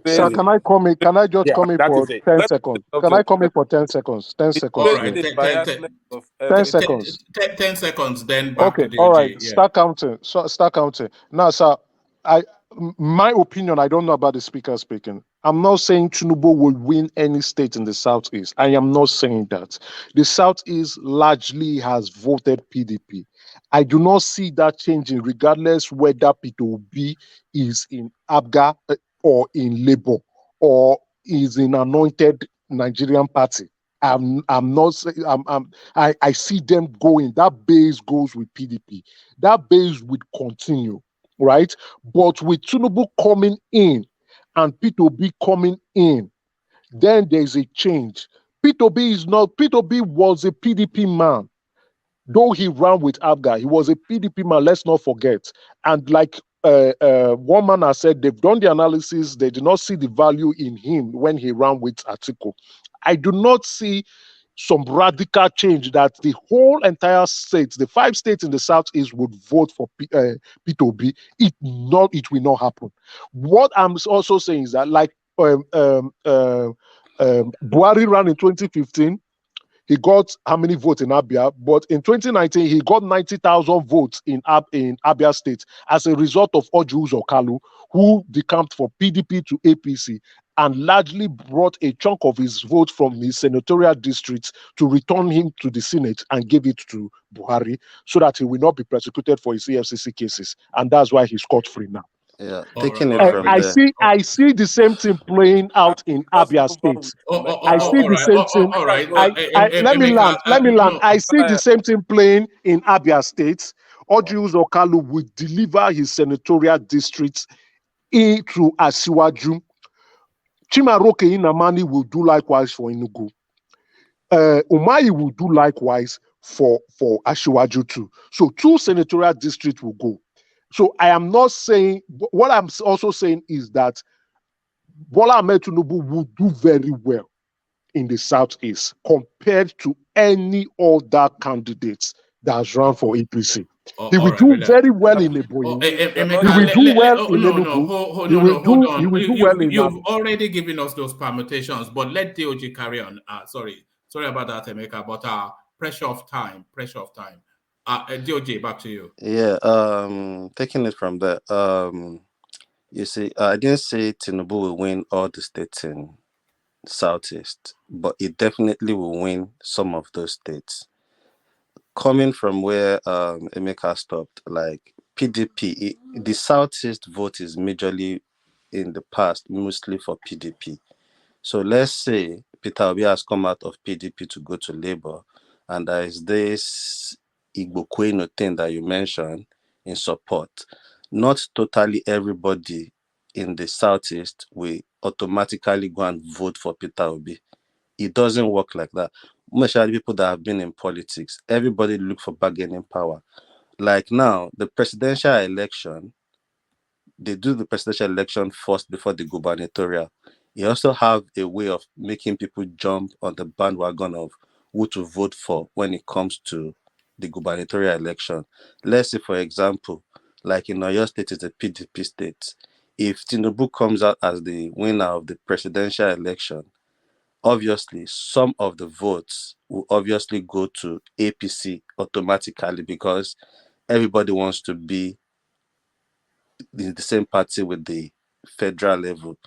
Sir, can I come in? Can I just come in for 10 seconds? Can I come in for 10 seconds? 10 seconds. All right, 10 seconds. 10 seconds. Then back to the all right. yeah. Start counting. Start counting. Now, sir, my opinion, I don't know about the speaker speaking. I'm not saying Tinubu will win any state in the Southeast. I am not saying that. The Southeast largely has voted PDP. I do not see that changing regardless whether P2B is in ABGA or in Labour or is in anointed Nigerian party. I'm not saying I see them going. That base goes with PDP. That base would continue, right? But with Tinubu coming in and P2B coming in, then there's a change. P2B was a PDP man. Though he ran with Abga, he was a PDP man, let's not forget. And like one man has said, they've done the analysis, they do not see the value in him when he ran with Atiku. I do not see some radical change that the whole entire states, the 5 states in the Southeast, would vote for P2B. It will not happen. What I'm also saying is that, like Buhari ran in 2015, he got how many votes in Abia? But in 2019, he got 90,000 votes in Abia State as a result of Orji Uzor Kalu, who decamped for PDP to APC and largely brought a chunk of his vote from his senatorial districts to return him to the Senate and give it to Buhari so that he will not be prosecuted for his EFCC cases. And that's why he's scot-free now. Yeah, taking it from there. I see the same thing playing out in Abia State. I see the same thing. Let me land. I see the same thing playing in Abia State. Orji Uzor Kalu will deliver his senatorial districts through Asiwaju. Chimaroke Inamani will do likewise for Enugu. Umahi will do likewise for Asiwaju too. So 2 senatorial districts will go. So I am not saying, what I'm also saying is that Bola Ahmed Tinubu will do very well in the Southeast compared to any other candidates that has run for APC. He will do very well in Ebonyi. He will do well in Enugu. He will do well in You've already given us those permutations, but let DOG carry on. Sorry about that, Emeka, but pressure of time. DOG, back to you. Yeah, taking it from there. You see, I didn't say Tinubu will win all the states in Southeast, but it definitely will win some of those states. Coming from where Emeka stopped, like PDP, the Southeast vote is majorly in the past, mostly for PDP. So let's say Peter Obi has come out of PDP to go to Labour, and there is this Igbo Kweno thing that you mentioned in support. Not totally everybody in the Southeast will automatically go and vote for Peter Obi. It doesn't work like that. Most of the people that have been in politics, everybody look for bargaining power. Like now, the presidential election, they do the presidential election first before the gubernatorial. You also have a way of making people jump on the bandwagon of who to vote for when it comes to the gubernatorial election. Let's say, for example, like in Oyo State, it's a PDP state. If Tinubu comes out as the winner of the presidential election, obviously some of the votes will obviously go to APC automatically because everybody wants to be in the same party with the federal level.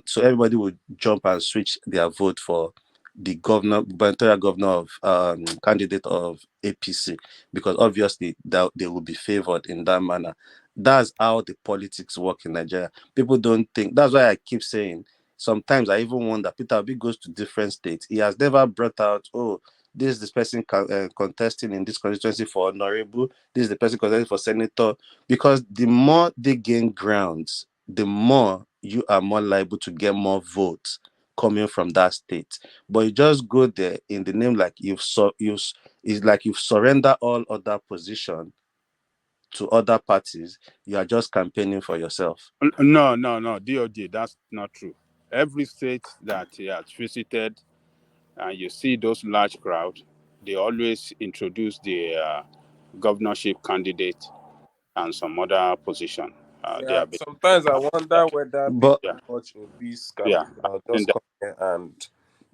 So everybody would jump and switch their vote for the gubernatorial governor of candidate of APC because obviously they will be favored in that manner. That's how the politics work in Nigeria. People don't think. That's why I keep saying. Sometimes I even wonder. Peter Obi goes to different states. He has never brought out, this person contesting in this constituency for honorable. This is the person contesting for senator. Because the more they gain grounds, the more you are more liable to get more votes coming from that state. But you just go there in the name like it's like you've surrendered all other position to other parties. You are just campaigning for yourself. No, DOJ, that's not true. Every state that he has visited, and you see those large crowds, they always introduce the governorship candidate and some other position. Sometimes I wonder whether people watch Obi's campaign or just come here and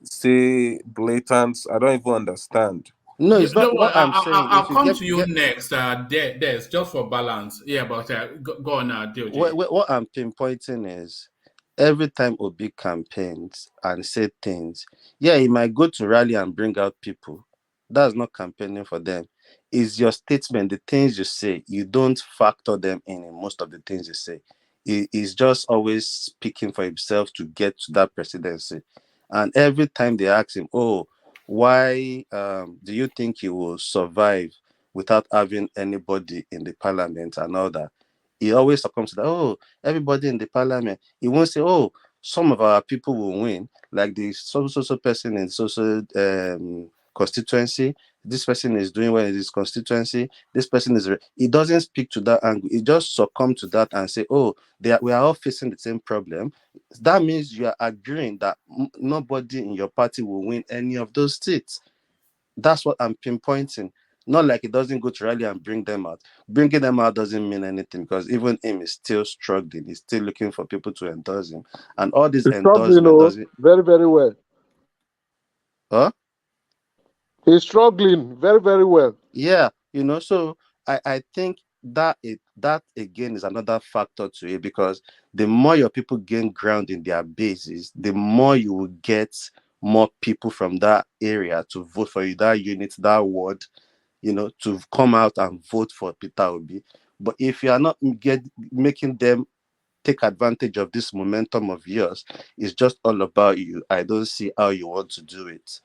say blatant. I don't even understand. No, it's not what I'm saying. I'll come to you next. There's just for balance. Yeah, but go on, DOJ. What I'm pinpointing is every time Obi campaigns and say things, he might go to rally and bring out people. That's not campaigning for them. It's your statement, the things you say. You don't factor them in most of the things you say. He's just always speaking for himself to get to that presidency. And every time they ask him, why do you think he will survive without having anybody in the parliament and all that? He always comes to that, everybody in the parliament. He won't say, some of our people will win, like the so person in social constituency. This person is doing well in his constituency. This person is. It doesn't speak to that angle. It just succumb to that and say, "Oh, we are all facing the same problem." That means you are agreeing that nobody in your party will win any of those seats. That's what I'm pinpointing. Not like it doesn't go to rally and bring them out. Bringing them out doesn't mean anything because even him is still struggling. He's still looking for people to endorse him. And all this endorsement doesn't... Very, very well. Huh? He's struggling very, very well. Yeah, so I think that again is another factor to it, because the more your people gain ground in their bases, the more you will get more people from that area to vote for you, that unit, that ward, to come out and vote for Peter Obi. But if you are not making them take advantage of this momentum of yours, it's just all about you. I don't see how you want to do it.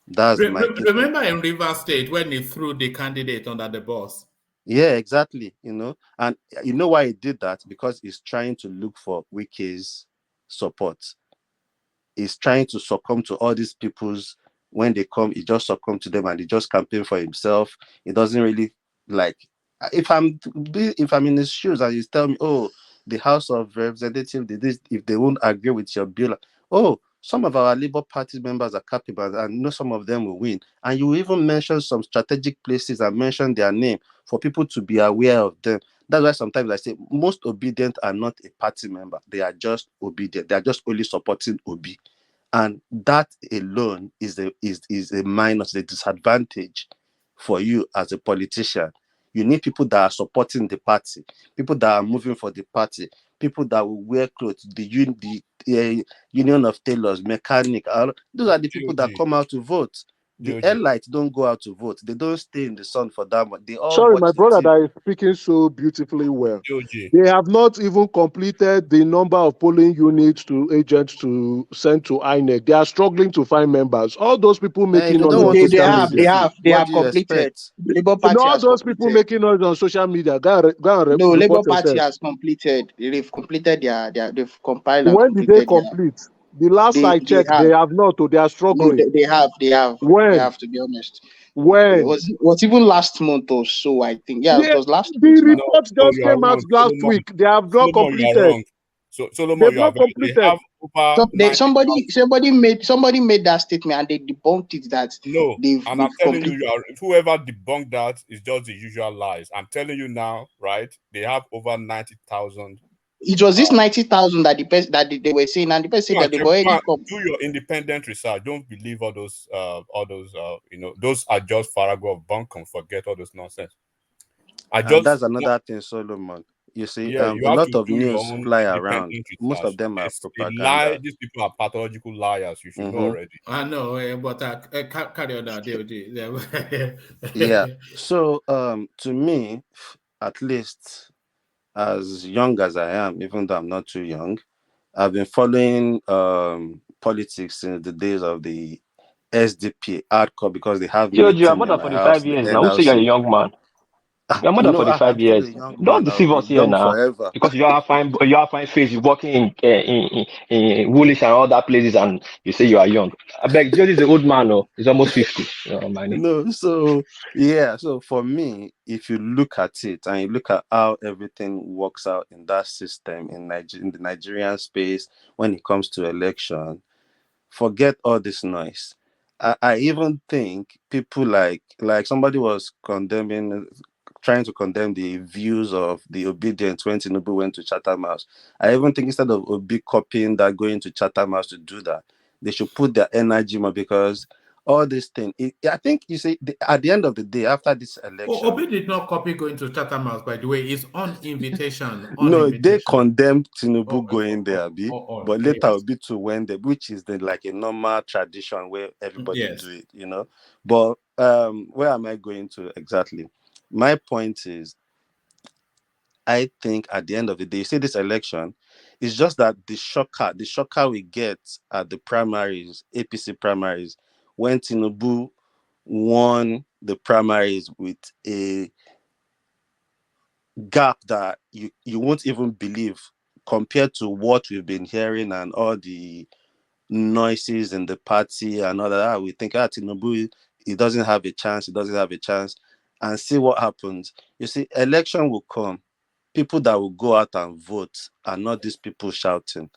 That's remember in Rivers State when he threw the candidate under the bus? Yeah, exactly. And you know why he did that? Because he's trying to look for Wike's support. He's trying to succumb to all these people's, when they come, he just succumb to them and he just campaign for himself. He doesn't really like, if I'm in his shoes and he's telling me, oh, the House of Representatives, if they won't agree with your bill, oh, some of our Labour Party members are capable and some of them will win. And you even mention some strategic places and mention their name for people to be aware of them. That's why sometimes I say most obedient are not a party member. They are just obedient. They are just only supporting Obi. And that alone is a minus, a disadvantage for you as a politician. You need people that are supporting the party, people that are moving for the party, people that will wear clothes, the Union of Tailors, mechanic. Those are the people that come out to vote. The elites don't go out to vote. They don't stay in the sun for that much. They all Sorry, my brother that is speaking so beautifully well. They have not even completed the number of polling units to agents to send to INEC. They are struggling to find members. All those people making noise. They have completed. Labour Party all has those completed. people making noise on social media. Go and No, Labour report Party yourself. has completed. They've completed they've compiled. When did they complete? The last I checked, they have not. They are struggling. No, they have. When? They have, to be honest. When? It was even last month or so, I think. Yeah, it was last the month. The report just came out last week. They have not completed. So Solomon, you are wrong. They have over somebody made that statement and they debunked it that and I'm telling you, whoever debunked that is just the usual lies. I'm telling you now, right? They have over 90,000. It was this 90,000 that they were saying, and the person said that they've already come. Do your independent research. Don't believe all those those are just farrago of bunkum. Forget all those nonsense. That's another thing, Solomon. You see, a lot of news fly around. Most of them are propaganda. These people are pathological liars. You should know already. I know, but carry on that. Yeah. So, to me, at least, as young as I am, even though I'm not too young, I've been following politics since the days of the SDP hardcore, because they have George, you are more than 45 years now. Who say you're a young man? You're more than 45 years. Don't deceive us here now. Forever. Because you are fine face. You're working in Woolwich and all that places, and you say you are young. I beg, George is an old man. No, he's almost 50. No, so yeah. So for me, if you look at it and you look at how everything works out in that system in the Nigerian space when it comes to election, forget all this noise. I even think people like somebody was trying to condemn the views of the obedient when Tinubu went to Chatham House. I even think instead of Obi copying that, going to Chatham House to do that, they should put their energy more, because all this thing, I think you see, at the end of the day, after this election... Obi did not copy going to Chatham House, by the way. It's on invitation. They condemned Tinubu going there, but later Obi too went there, which is like a normal tradition where everybody do it, But where am I going to exactly? My point is, I think at the end of the day, you see this election, it's just that the shocker we get at the primaries, APC primaries, when Tinubu won the primaries with a gap that you won't even believe, compared to what we've been hearing and all the noises in the party and all that. We think Tinubu he doesn't have a chance, and see what happens. You see, election will come. People that will go out and vote are not these people shouting.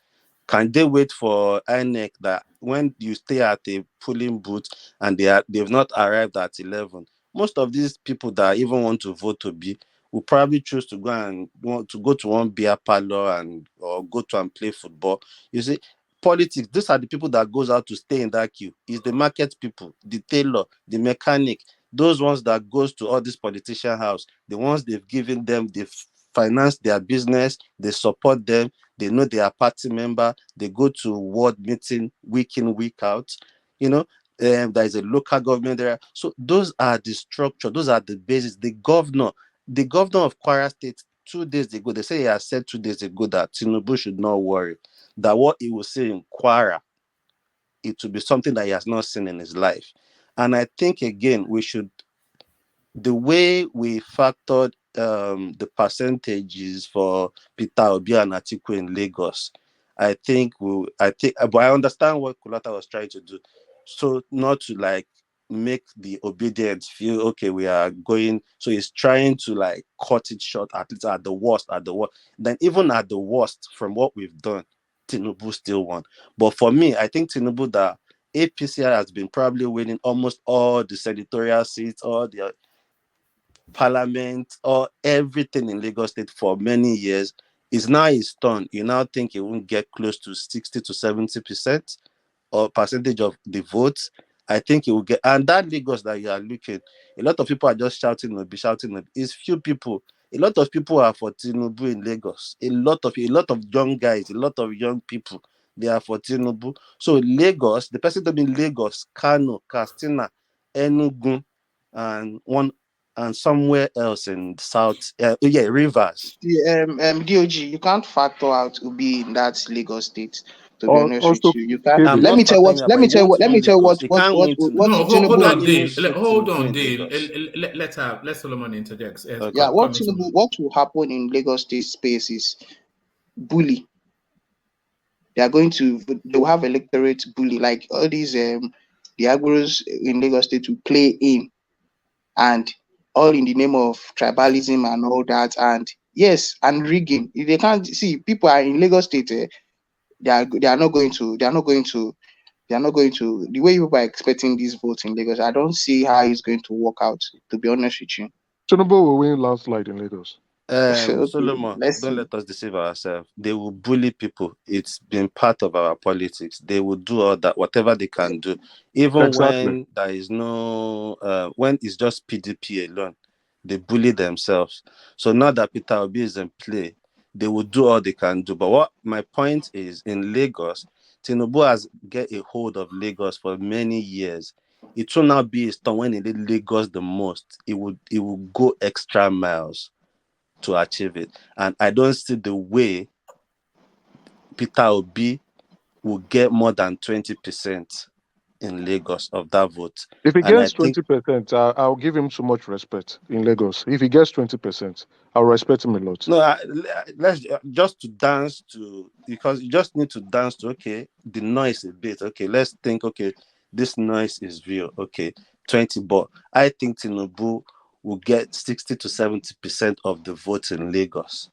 Can they wait for INEC that when you stay at a polling booth and they've not arrived at 11? Most of these people that even want to vote to be will probably choose to go to one beer parlor or go to and play football. You see, politics, these are the people that goes out to stay in that queue. It's the market people, the tailor, the mechanic, those ones that goes to all this politician house, the ones they've given them, they've financed their business, they support them, they know they are party member, they go to ward meeting week in, week out. There is a local government there. So those are the structure, those are the basis. The governor of Kwara State 2 days ago, they say he has said 2 days ago that Tinubu should not worry, that what he will say in Kwara, it will be something that he has not seen in his life. And I think, again, the way we factored the percentages for Peter Obi and Atiku in Lagos, but I understand what Kulata was trying to do. So not to make the obedience feel okay, we are going. So he's trying to cut it short, at least at the worst. Then even at the worst, from what we've done, Tinubu still won. But for me, I think Tinubu, that APC has been probably winning almost all the senatorial seats, all the parliament, or everything in Lagos State for many years, is now his turn. You now think he won't get close to 60 to 70% or percentage of the votes? I think he will get. And that Lagos that you are looking, a lot of people are just shouting. It's few people. A lot of people are for Tinubu in Lagos. A lot of young guys, a lot of young people, they are for Tinubu. So Lagos, the person to be in Lagos, Kano, Katsina, Enugu, and somewhere else in South, Rivers. The DOG, you can't factor out Ubi in that Lagos State. To be honest with you, you can't. Let me tell you what Tinubu. Hold on, Dale. Let Solomon interject. What will happen in Lagos State space is bully. They will have electorate bully, like all these the agros in Lagos State will play in, and all in the name of tribalism and all that, and yes, and rigging. If they can't see, people are in Lagos State, they are not going to the way people are expecting these votes in Lagos. I don't see how it's going to work out, to be honest with you. Tinubu will win landslide in Lagos. Solomon, don't let us deceive ourselves. They will bully people. It's been part of our politics. They will do all that, whatever they can do, even when there is no, when it's just PDP alone, they bully themselves. So now that Peter Obi is in play, they will do all they can do. But what my point is, in Lagos, Tinubu has get a hold of Lagos for many years. It will not be his turn when he did Lagos the most. It will go extra miles to achieve it. And I don't see the way Peter Obi will get more than 20% in Lagos of that vote. If he gets 20%, I'll give him so much respect in Lagos. If he gets 20%, I'll respect him a lot. No, let's just to dance to, because you just need to dance to, okay, the noise a bit. Okay, let's think, okay, this noise is real. Okay, 20, but I think Tinubu will get 60 to 70% of the votes in Lagos.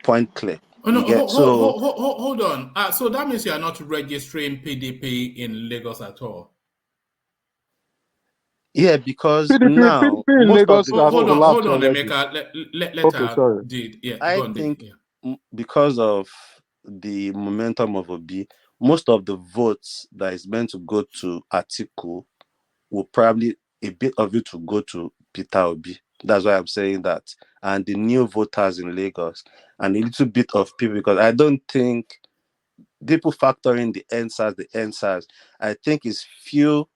Point clear. Oh, no, hold on. So that means you are not registering PDP in Lagos at all. Yeah, because now hold on, Emeka. Let her did. Yeah, I think because of the momentum of Obi, most of the votes that is meant to go to Atiku will probably a bit of it to go to Peter Obi. That's why I'm saying that. And the new voters in Lagos and a little bit of people, because I don't think people factor in the NSAS. I think it's few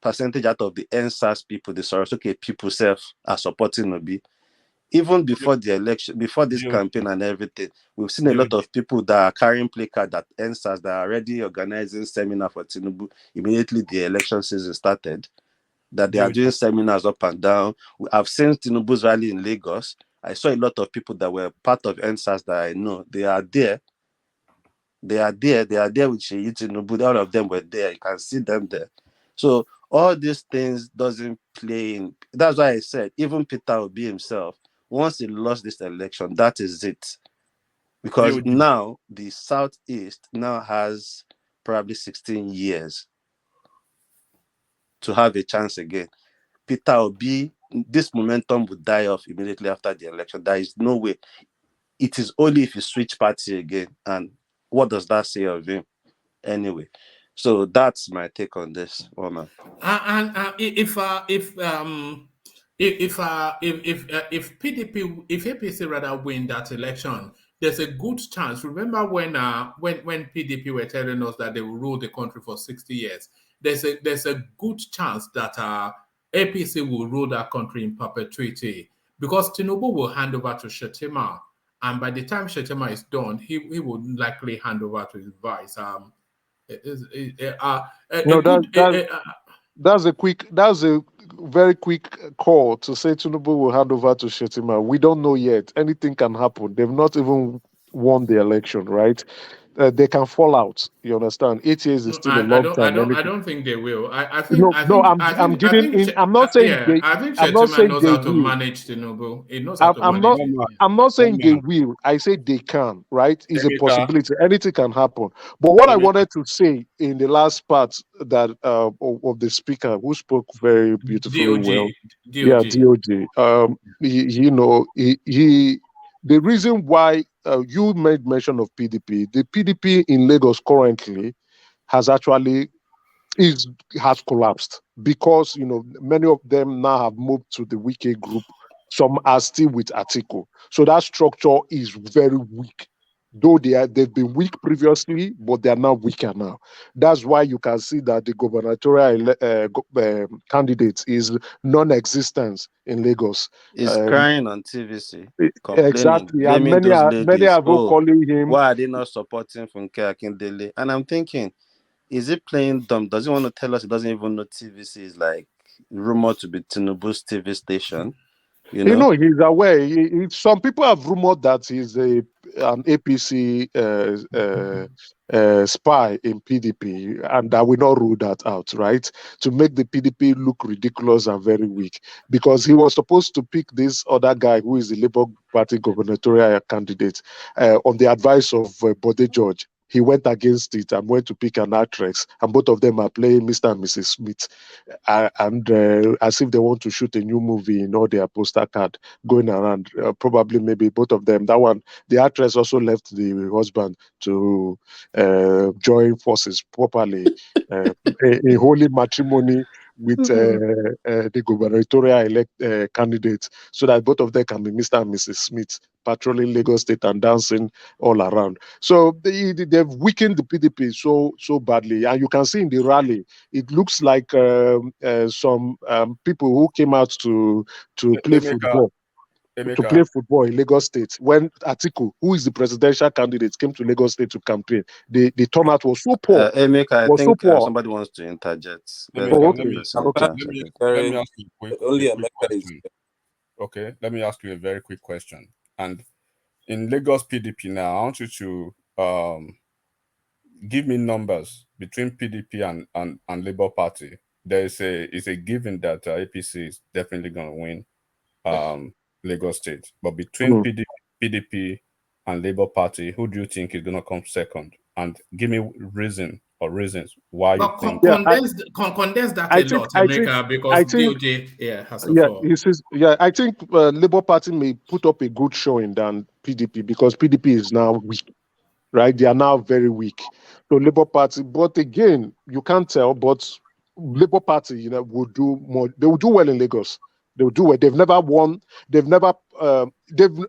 percentage out of the NSAS people, the Sorosuke people self are supporting Obi. Even before the election, before this campaign and everything, we've seen a lot of people that are carrying placard that NSAS that are already organizing seminar for Tinubu immediately the election season started, that they are doing seminars up and down. I've seen Tinubu's rally in Lagos. I saw a lot of people that were part of NSAS that I know. They are there. They are there with Sheyi Tinubu. All of them were there. You can see them there. So all these things doesn't play in. That's why I said even Peter Obi himself, once he lost this election, that is it. Because now the Southeast now has probably 16 years to have a chance again. Peter Obi, this momentum would die off immediately after the election. There is no way. It is only if you switch party again. And what does that say of him? Anyway, so that's my take on this. If PDP, if APC rather win that election, there's a good chance. Remember when PDP were telling us that they will rule the country for 60 years? There's a good chance that APC will rule that country in perpetuity because Tinubu will hand over to Shettima, and by the time Shettima is done, he will likely hand over to his vice. That's a very quick call to say Tinubu will hand over to Shettima. We don't know yet. Anything can happen. They've not even won the election, right? They can fall out. You understand? 8 years is still a long time. I don't think they will. I'm not saying Shettima knows how to manage Tinubu. He knows how to manage. I'm not saying they will. I say they can. Right? It's a possibility. Anything can happen. But what I wanted to say in the last part that of the speaker who spoke very beautifully DOG. The reason why you made mention of PDP, the PDP in Lagos currently has collapsed because many of them now have moved to the Wike group. Some are still with Atiku, so that structure is very weak. Though they've been weak previously, but they are now weaker now. That's why you can see that the gubernatorial candidate is non-existent in Lagos. He's crying on TVC, exactly, and many are calling him. Why are they not supporting Funke Akindele? And I'm thinking, is he playing dumb? Does he want to tell us he doesn't even know TVC is like rumored to be Tinubu's TV station? He's aware. Some people have rumored that he's an APC spy in PDP, and I will not rule that out, right? To make the PDP look ridiculous and very weak, because he was supposed to pick this other guy who is the Labour Party gubernatorial candidate on the advice of Bode George. He went against it and went to pick an actress, and both of them are playing Mr. and Mrs. Smith, and as if they want to shoot a new movie in all their poster card going around. Probably, maybe both of them. That one, the actress also left the husband to join forces properly, a holy matrimony with the gubernatorial candidate, so that both of them can be Mr. and Mrs. Smith, patrolling Lagos State and dancing all around. So they've weakened the PDP so badly, and you can see in the rally, it looks like some people who came out to play football. To play football in Lagos State, when Atiku, who is the presidential candidate, came to Lagos State to campaign, the turnout was so poor. Emeka, I think somebody wants to interject. Let me ask you a quick question. Okay, let me ask you a very quick question. And in Lagos PDP now, I want you to give me numbers between PDP and Labour Party. It's a given that APC is definitely going to win Lagos State, but between PDP and Labour Party, who do you think is going to come second? And give me reasons why you think. Condense that a lot, America, because DOJ has a fall. I think Labour Party may put up a good showing than PDP because PDP is now weak, right? They are now very weak. So Labour Party, but again, you can't tell. But Labour Party, will do more. They will do well in Lagos. They will do well. They've never won. They've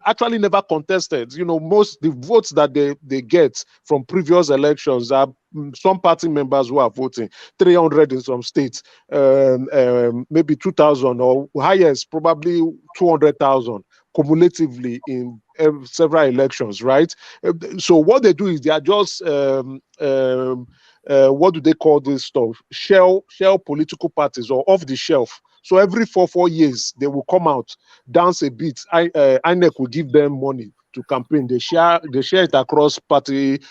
actually never contested. Most the votes that they get from previous elections are some party members who are voting. 300 in some states, maybe 2,000 or highest, probably 200,000 cumulatively in several elections, right? So what they do is they are just what do they call this stuff? Shell political parties, or off the shelf. So every 4 years, they will come out, dance a bit. INEC will give them money to campaign. They share it across party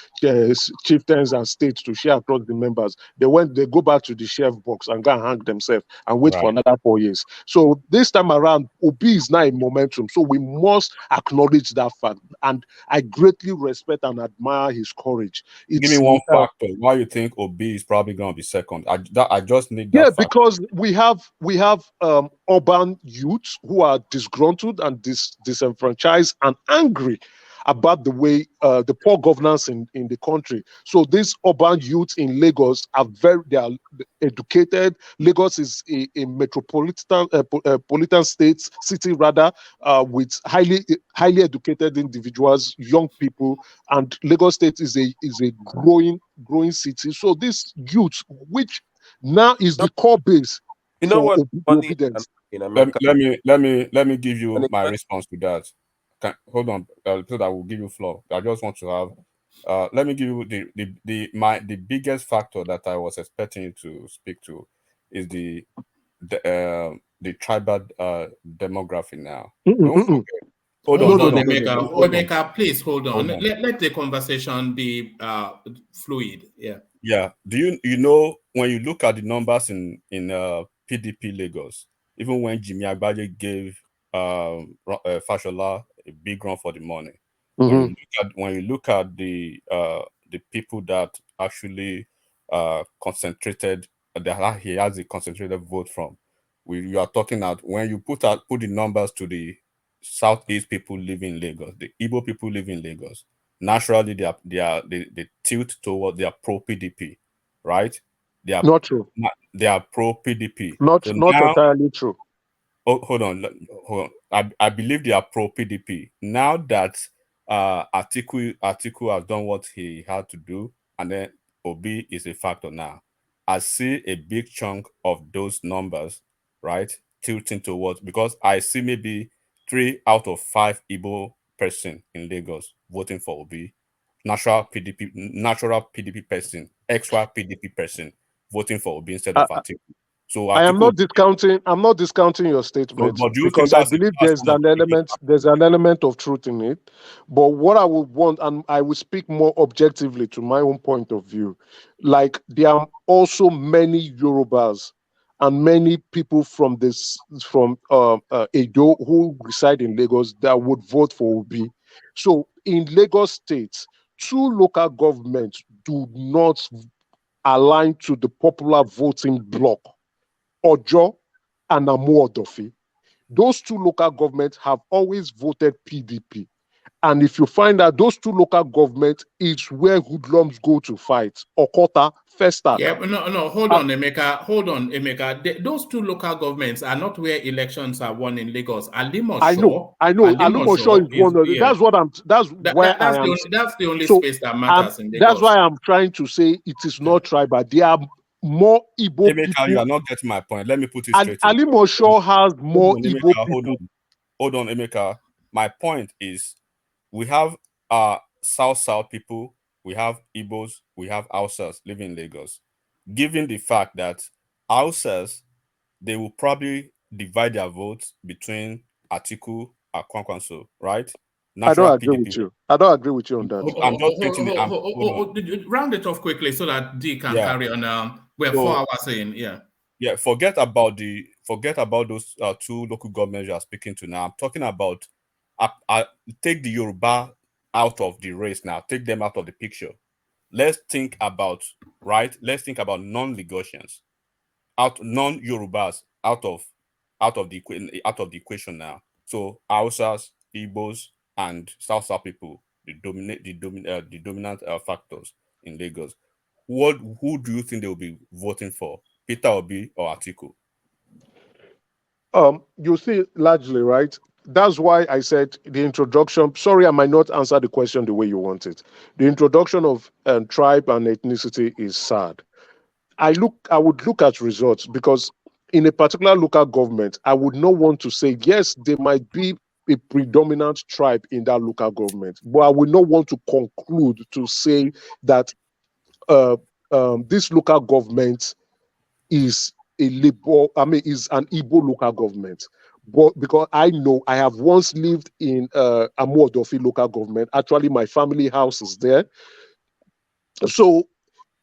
chieftains and states to share across the members. They go back to the chef box and go and hang themselves and wait for another 4 years. So this time around, Obi is now in momentum. So we must acknowledge that fact. And I greatly respect and admire his courage. Give me one factor why you think Obi is probably going to be second. I just need that. Yeah, because we have urban youths who are disgruntled and disenfranchised and angry about the way the poor governance in the country. So these urban youths in Lagos they are educated. Lagos is a metropolitan city rather, with highly educated individuals, young people, and Lagos State is a growing city. So these youths, which now is the core base. You know what? Obedience. Let me give you my response to that. Hold on, so that will give you floor. I just want to have. Let me give you the biggest factor that I was expecting you to speak to is the tribal demography now. Don't forget. Hold on, Emeka, please hold on. Let the conversation be fluid. Yeah. Do you know when you look at the numbers in PDP Lagos, even when Jimmy Agbaje gave Fashola a big run for the money, when you look at the people that actually concentrated, that he has a concentrated vote from, you are talking about when you put the numbers to the Southeast people living in Lagos, the Igbo people living in Lagos, naturally they tilt toward they are pro PDP, right? They are not true. They are pro PDP. Not entirely true. Hold on. I believe they are pro PDP. Now that Atiku has done what he had to do, and then Obi is a factor now. I see a big chunk of those numbers, right, tilting towards, because I see maybe 3 out of 5 Igbo person in Lagos voting for Obi, natural PDP person, extra PDP person voting for Obi instead of Atiku. So I'm not discounting your statement, but because I believe there's an element of truth in it. But what I would want, and I will speak more objectively to my own point of view, like there are also many Yorubas and many people from Edo who reside in Lagos that would vote for Obi. So in Lagos State, 2 local governments do not align to the popular voting bloc, Ojo and Amuodofi. Those 2 local governments have always voted PDP. And if you find that those 2 local governments is where hoodlums go to fight, Okota, Festac. Yeah, but no, hold on, Emeka. Those 2 local governments are not where elections are won in Lagos. Alimosho. I know. Alimosho is one of them. That's the only space that matters in Lagos. That's why I'm trying to say it is not tribal. They are more Igbo people. You are not getting my point. Let me put it straight. Alimosho has more Igbo people. Hold on, Emeka. My point is, we have South people, we have Igbos, we have Hausas living in Lagos. Given the fact that Hausas, they will probably divide their votes between Atiku and Kwankwaso, right? I don't agree with you. I don't agree with you on that. I'm just stating round it off quickly so that D can carry on. We're 4 hours in. Yeah. Forget about those 2 local governments you are speaking to now. I'm talking about take the Yoruba out of the race now. Take them out of the picture. Let's think about non-Lagosians, non-Yorubas out of the equation now. So Hausas, Igbos, and South people, the dominant factors in Lagos. Who do you think they will be voting for? Peter Obi or Atiku? You see, largely, right? That's why I said the introduction. Sorry, I might not answer the question the way you want it. The introduction of tribe and ethnicity is sad. I would look at results, because in a particular local government, I would not want to say, yes, there might be a predominant tribe in that local government, but I would not want to conclude to say that this local government is an Igbo local government. but because I know I have once lived in Amuodofi local government. Actually, my family house is there. So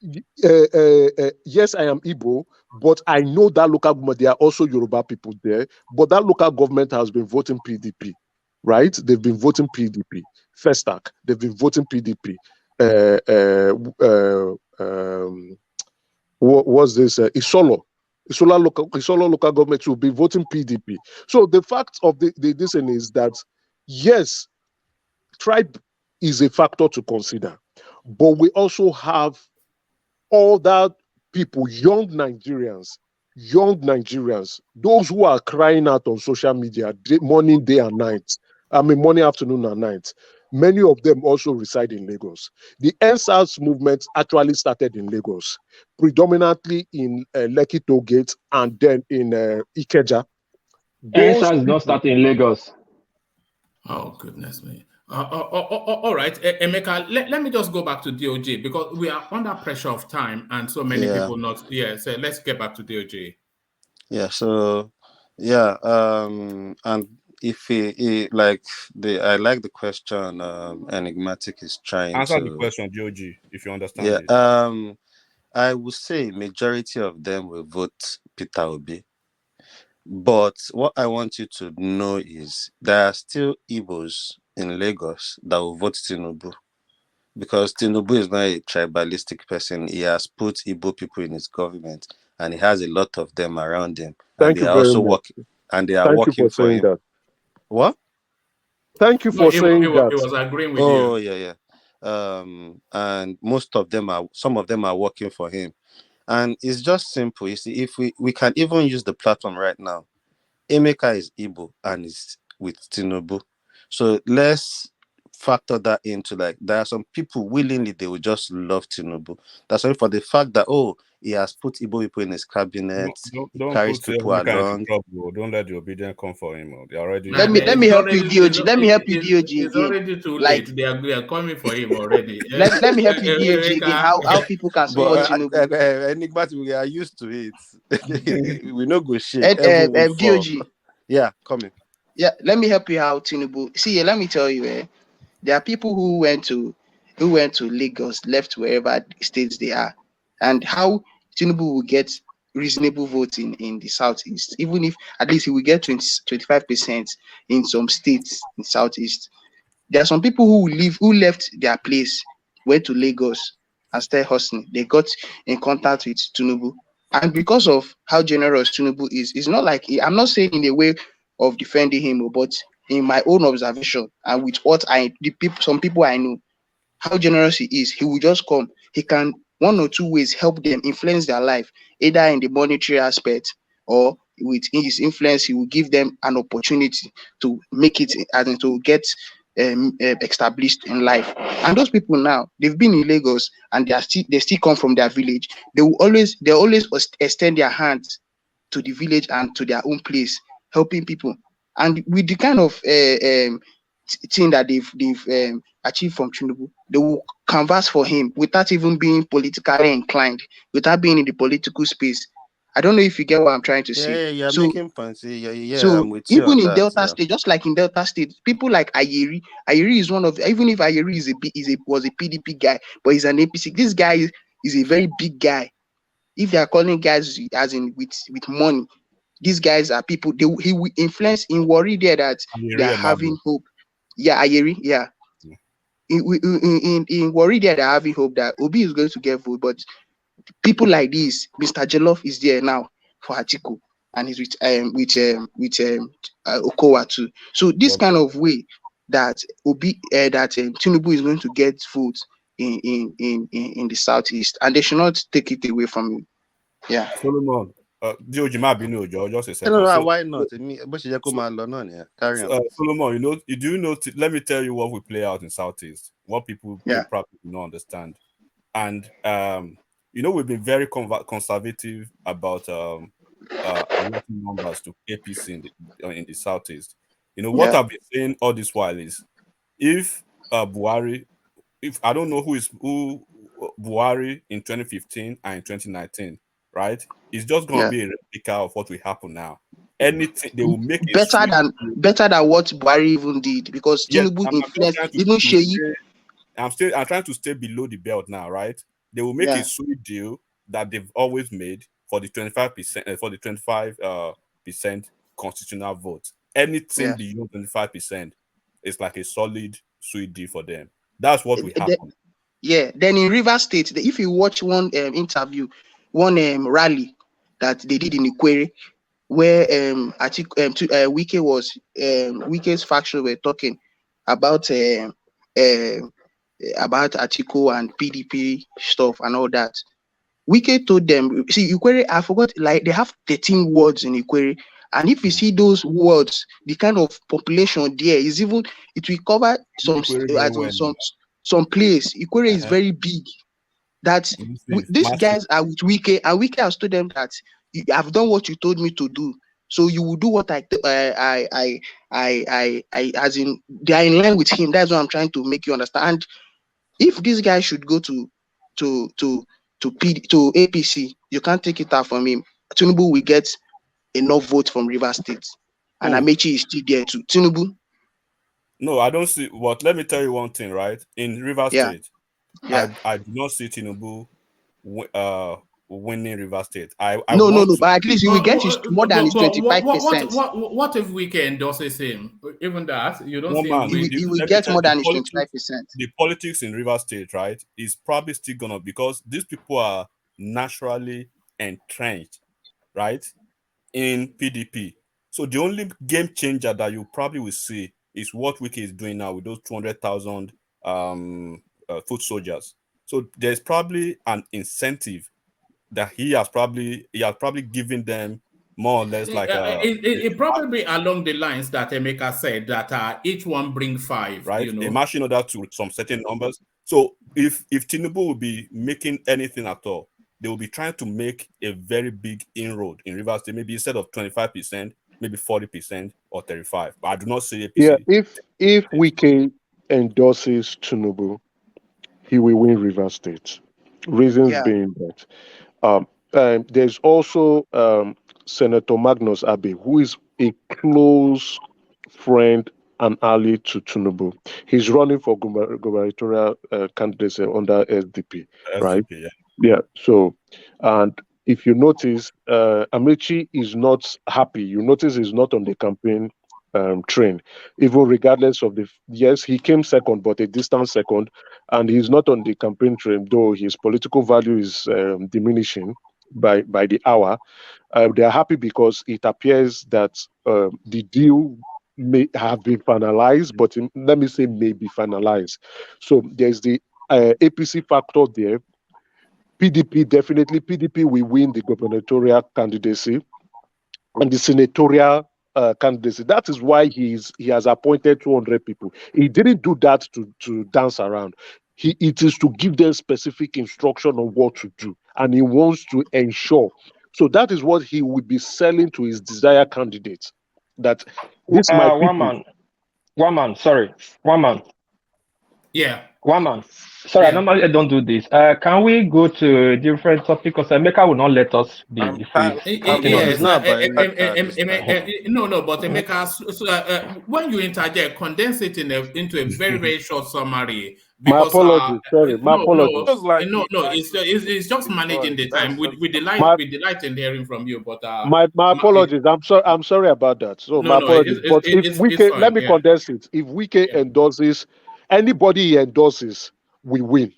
yes, I am Igbo, but I know that local government, there are also Yoruba people there, but that local government has been voting PDP, right? They've been voting PDP. Festac, they've been voting PDP. What was this? Isolo local government will be voting PDP. So the fact of this thing is that, yes, tribe is a factor to consider, but we also have all that people, young Nigerians, those who are crying out on social media morning, day and night. I mean, morning, afternoon, and night. Many of them also reside in Lagos. The NSAS movement actually started in Lagos, predominantly in Lekki Toll Gate and then in Ikeja. NSAS don't start in Lagos. Oh, goodness me. All right, Emeka, let me just go back to DOJ because we are under pressure of time and so many people not. Yeah, so let's get back to DOJ. Yeah, so and if he like I like the question Enigmatic is trying answer to the question, DOJ, if you understand it. I would say majority of them will vote Peter Obi. But what I want you to know is there are still Igbos in Lagos that will vote Tinubu. Because Tinubu is not a tribalistic person. He has put Igbo people in his government and he has a lot of them around him. And Thank you very much. And they are Thank you working for saying him. that. What? Thank you for saying that. He was agreeing with you. Oh, yeah. And some of them are working for him. And it's just simple. You see, if we can even use the platform right now, Emeka is Igbo and is with Tinubu. So let's factor that into, like, there are some people willingly they will just love Tinubu. That's why for the fact that he has put Igbo people in his cabinet, don't carries put people along. Trouble. Don't let the obedient come for him. They already. Let me help you, DOG. Let me help you, DOG again. It's already too late. They are coming for him already. Let me help you, DOG again. How people can support Tinubu. Enigmatic, we are used to it. We no go shake. DOG. Yeah, coming. Yeah, let me help you out, Tinubu. See, let me tell you, there are people who went to Lagos, left wherever states they are, and how Tinubu will get reasonable voting in the southeast, even if at least he will get 25% in some states in southeast. There are some people who left their place, went to Lagos and started hustling. They got in contact with Tinubu. And because of how generous Tinubu is, it's not like, I'm not saying in a way of defending him, but in my own observation and with what some people I know, how generous he is, he will just come. He can one or two ways help them influence their life, either in the monetary aspect or with his influence, he will give them an opportunity to make it and to get established in life. And those people now, they've been in Lagos and they still come from their village. They always extend their hands to the village and to their own place, helping people. And with the kind of thing that they've achieved from Tinubu, they will canvass for him without even being politically inclined, without being in the political space. I don't know if you get what I'm trying to say. Yeah, you're making points. Yeah, so I'm with you even on in that, Delta State, just like in Delta State, people like Ayeri is one of, even if Ayeri was a PDP guy, but he's an APC. This guy is a very big guy. If they are calling guys as in with money, these guys are people. He will influence in worry there that they are having hope. Yeah, Ayeri. Yeah. In worry there, they're having hope that Obi is going to get vote, but people like this, Mr. Jollof is there now for Atiku, and he's with Okowa too. So this kind of way that Tinubu is going to get votes in the southeast, and they should not take it away from you. Yeah. Solomon, just a second. No, why not? Carry on. Solomon, let me tell you what we play out in Southeast, what people probably don't understand. And we've been very conservative about numbers to APC in the Southeast. What I've been saying all this while is, if Buhari, if I don't know who Buhari in 2015 and in 2019, right? It's just going to be a replica of what will happen now. anything. They will make it better than what Buhari even did, because Tinubu influenced even Sheyi. I'm trying to stay below the belt now, right? They will make a sweet deal that they've always made for the 25% for the 25% constitutional vote. Anything beyond 25% is like a solid sweet deal for them. That's what will happen. Then in Rivers State, if you watch one interview, one rally that they did in Ikwere, where Wike was Wike's faction were talking about Atiku and PDP stuff and all that. Wike told them, see, Ikwere, I forgot, like they have 13 wards in Ikwere, and if you see those wards, the kind of population there is even, it will cover some place. Ikwere is very big. That these guys are with Wike, and Wike has told them that I've done what you told me to do, so you will do what I as in they are in line with him. That's what I'm trying to make you understand. If this guy should go to APC, you can't take it out from him. Tinubu will get enough votes from Rivers State, and Amechi is still there too. Tinubu. No, I don't see. What? Let me tell you one thing, right? In Rivers State, I do not see Tinubu winning Rivers State. No, but at least he will get his more than his 25%. What if Wike endorses him? Even that, you don't think he will get more than his 25%. The politics in Rivers State, right, is probably still gonna, because these people are naturally entrenched, right, in PDP. So the only game changer that you probably will see is what Wike is doing now with those 200,000 foot soldiers. So there's probably an incentive that he has probably given them more or less like it probably along the lines that Emeka said, that each one bring 5, right? You know? They matching order to some certain numbers. So if Tinubu will be making anything at all, they will be trying to make a very big inroad in Rivers State, maybe instead of 25%, maybe 40% or 35%. But I do not see APC. Yeah, if Wike endorses Tinubu, he will win Rivers State. Reasons being that there's also Senator Magnus Abe, who is a close friend and ally to Tinubu. He's running for gubernatorial candidacy under SDP, right? Yeah. So, and if you notice, Amechi is not happy. You notice he's not on the campaign train, even regardless of yes, he came second, but a distant second, and he's not on the campaign train, though his political value is diminishing by the hour. They are happy because it appears that the deal may have been finalized, but let me say may be finalized. So there's the APC factor there. PDP will win the gubernatorial candidacy and the senatorial candidacy. That is why he has appointed 200 people. He didn't do that to dance around. It is to give them specific instruction on what to do, and he wants to ensure. So that is what he will be selling to his desired candidates. That this one man. Yeah. One man. Sorry, I normally don't do this. Can we go to a different topic? Because Emeka will not let us be. No, but Emeka, when you interject, condense it into a very, very short summary. Because, my apologies. Sorry, my apologies. It's just managing the time. We delight in hearing from you. But my apologies. I'm sorry about that. So my apologies. But if Wike, let me condense it. If Wike endorses anybody he endorses, we win.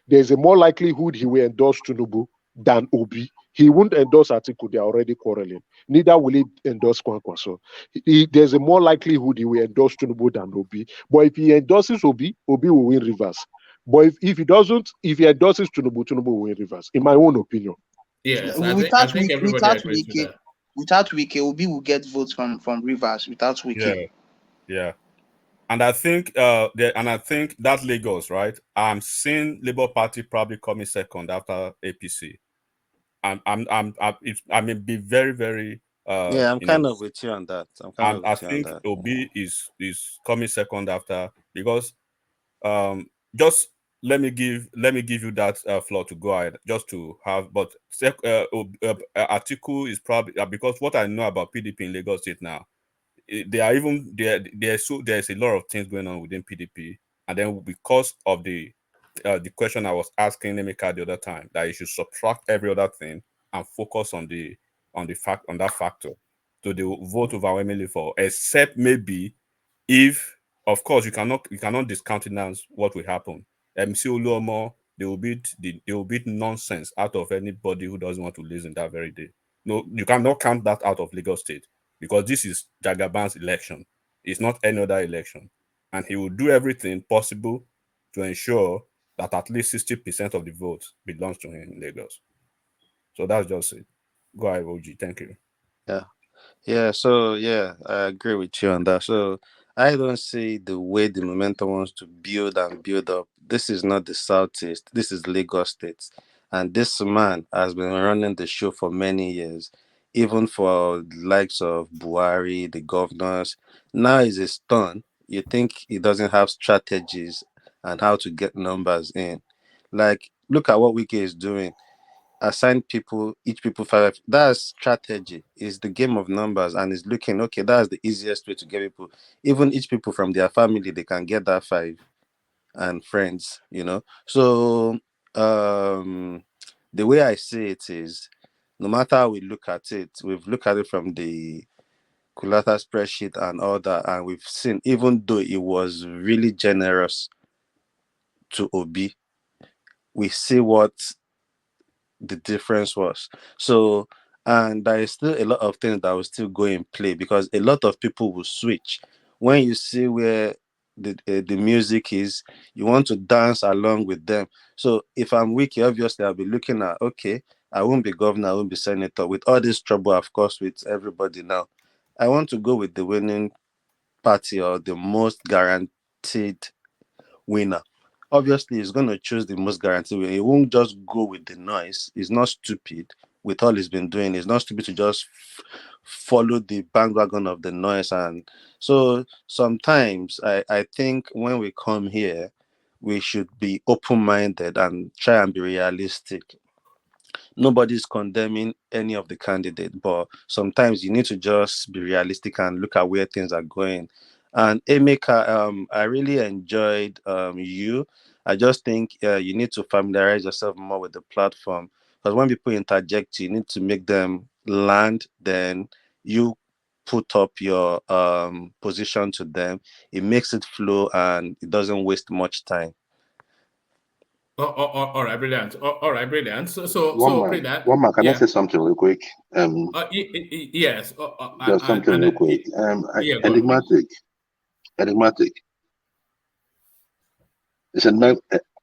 There's a more likelihood he will endorse Tinubu than Obi. He won't endorse Atiku, they're already quarreling. Neither will he endorse Kwankwa. So there's a more likelihood he will endorse Tinubu than Obi. But if he endorses Obi, Obi will win Rivers. But if he doesn't, if he endorses Tinubu, Tinubu will win Rivers, in my own opinion. Yes, I think everybody agrees with that. Without Wike, Obi will get votes from Rivers. Without Wike. Yeah. And I think that Lagos, right? I'm seeing Labour Party probably coming second after APC. I may be very, very. I'm kind of with you on that. I think Obi is coming second after, because just let me give you that floor to go ahead, just to have. But article is probably because what I know about PDP in Lagos State now, they are even there's a lot of things going on within PDP, and then because of the question I was asking Emeka the other time, that you should subtract every other thing and focus on that factor. So they will vote overwhelmingly for, except maybe if, of course, you cannot discountenance what will happen. MC Oluomo, they will beat nonsense out of anybody who doesn't want to listen that very day. No, you cannot count that out of Lagos State, because this is Jagaban's election. It's not any other election, and he will do everything possible to ensure that at least 60% of the vote belongs to him in Lagos. So that's just it. Go ahead, OG. Thank you. Yeah, so yeah, I agree with you on that. So I don't see the way the momentum wants to build and build up. This is not the Southeast, this is Lagos State. And this man has been running the show for many years, even for the likes of Buhari, the governors. Now is his turn. You think he doesn't have strategies and how to get numbers in? Like, look at what Wiki is doing. Assign people, each people 5. That's strategy. Is the game of numbers, and is looking okay. That's the easiest way to get people. Even each people from their family, they can get that 5, and friends. So the way I see it is, no matter how we look at it, we've looked at it from the Kulata spreadsheet and all that, and we've seen, even though it was really generous to Obi, we see what the difference was. So, and there is still a lot of things that will still go in play, because a lot of people will switch when you see where the music is. You want to dance along with them. So if I'm Wiki, obviously I'll be looking at, okay, I won't be governor, I won't be senator, with all this trouble, of course, with everybody now. I want to go with the winning party, or the most guaranteed winner. Obviously, he's going to choose the most guaranteed winner. He won't just go with the noise. He's not stupid with all he's been doing. He's not stupid to just follow the bandwagon of the noise. And so sometimes I think when we come here, we should be open-minded and try and be realistic. Nobody's condemning any of the candidates, but sometimes you need to just be realistic and look at where things are going. And Emeka, I really enjoyed you. I just think you need to familiarize yourself more with the platform, because when people interject, you need to make them land. Then you put up your position to them. It makes it flow and it doesn't waste much time. All right, brilliant. All right, brilliant. So brilliant. One man, can I say something real quick? Yes. Just something real quick. Enigmatic. It's a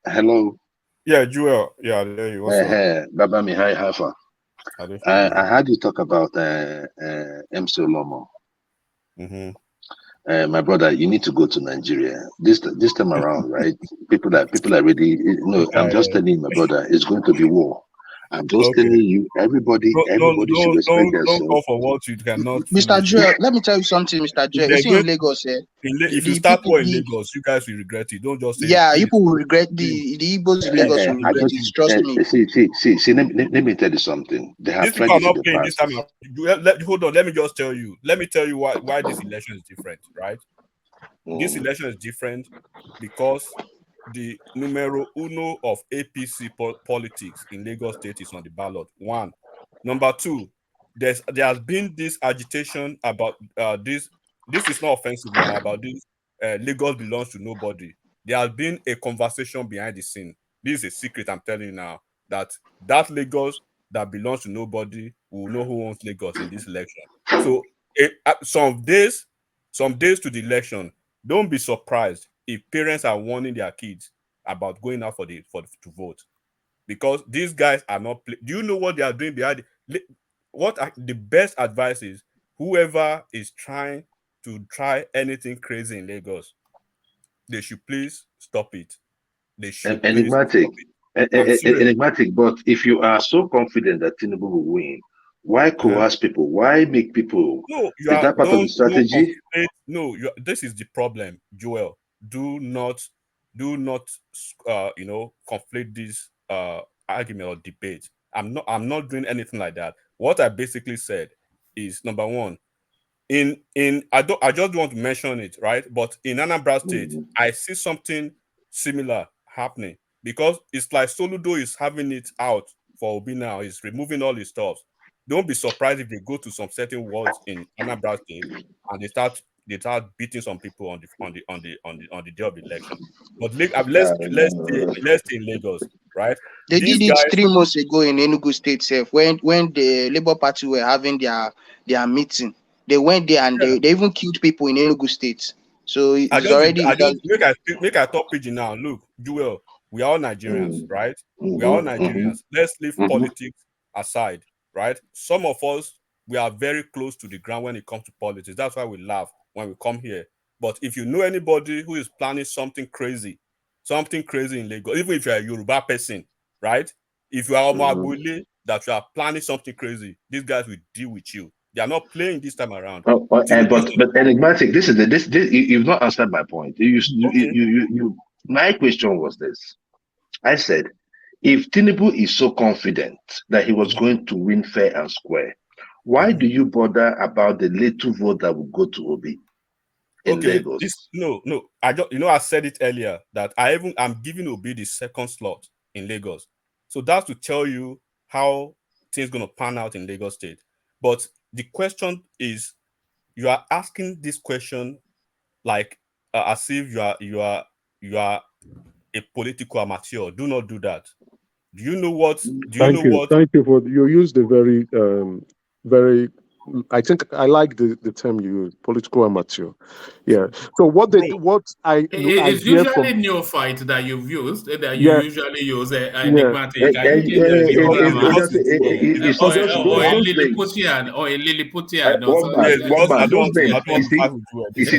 hello. Yeah, Joel. Yeah, there you go. Baba mi hi Hafa. I heard you talk about MC Olomo. My brother, you need to go to Nigeria this time around, right? People are ready. I'm just telling you, my brother, it's going to be war. I'm just telling you, everybody should respect themselves. Don't go for what you cannot. Mr. Joel, let me tell you something, Mr. Joel. You see in Lagos, if you start war in Lagos, you guys will regret it. Don't just say. Yeah, people will regret the Igbos in Lagos will regret it. Trust me. See. Let me tell you something. They have these people are not playing this time. Hold on. Let me just tell you. Let me tell you why this election is different, right? This election is different because the numero uno of APC politics in Lagos State is on the ballot. 1. Number 2, there has been this agitation about this. This is not offensive now, about this. Lagos belongs to nobody. There has been a conversation behind the scene. This is a secret I'm telling you now, that Lagos that belongs to nobody will know who owns Lagos in this election. So some days to the election, don't be surprised if parents are warning their kids about going out to vote, because these guys are not. Do you know what they are doing behind? The best advice is, whoever is trying to try anything crazy in Lagos, they should please stop it. They should. Enigmatic. But if you are so confident that Tinubu will win, why coerce people? Why make people? No, is that part of the strategy? No, this is the problem, Joel. Do not do not, conflate this argument or debate. I'm not doing anything like that. What I basically said is, number one, I just want to mention it, right? But in Anambra State, I see something similar happening, because it's like Soludo is having it out for Obi now. He's removing all his stuff. Don't be surprised if they go to some certain wards in Anambra State and they start beating some people on the day of the election. But let's stay in Lagos, right? They did it 3 months ago in Enugu State self, when the Labour Party were having their meeting. They went there and they even killed people in Enugu State. So it's already. Make I talk pidgin now. Look, Joel, we are all Nigerians, right? We are all Nigerians. Let's leave politics aside, right? Some of us, we are very close to the ground when it comes to politics. That's why we laugh when we come here. But if you know anybody who is planning something crazy in Lagos, even if you're a Yoruba person, right? If you are Omabule, that you are planning something crazy, these guys will deal with you. They are not playing this time around. But enigmatic. This you've not answered my point. My question was this. I said, if Tinubu is so confident that he was going to win fair and square, why do you bother about the little vote that will go to Obi in Lagos? I said it earlier that I'm giving Obi the second slot in Lagos. So that's to tell you how things going to pan out in Lagos State. But the question is, you are asking this question like as if you are a political amateur. Do not do that. Do you know what? Thank you for you used a very very. I think I like the term you use, political amateur. Yeah. So it's usually neophyte that you've used that you usually use enigmatic. Or a Lilliputian or a Lilliputian. You see,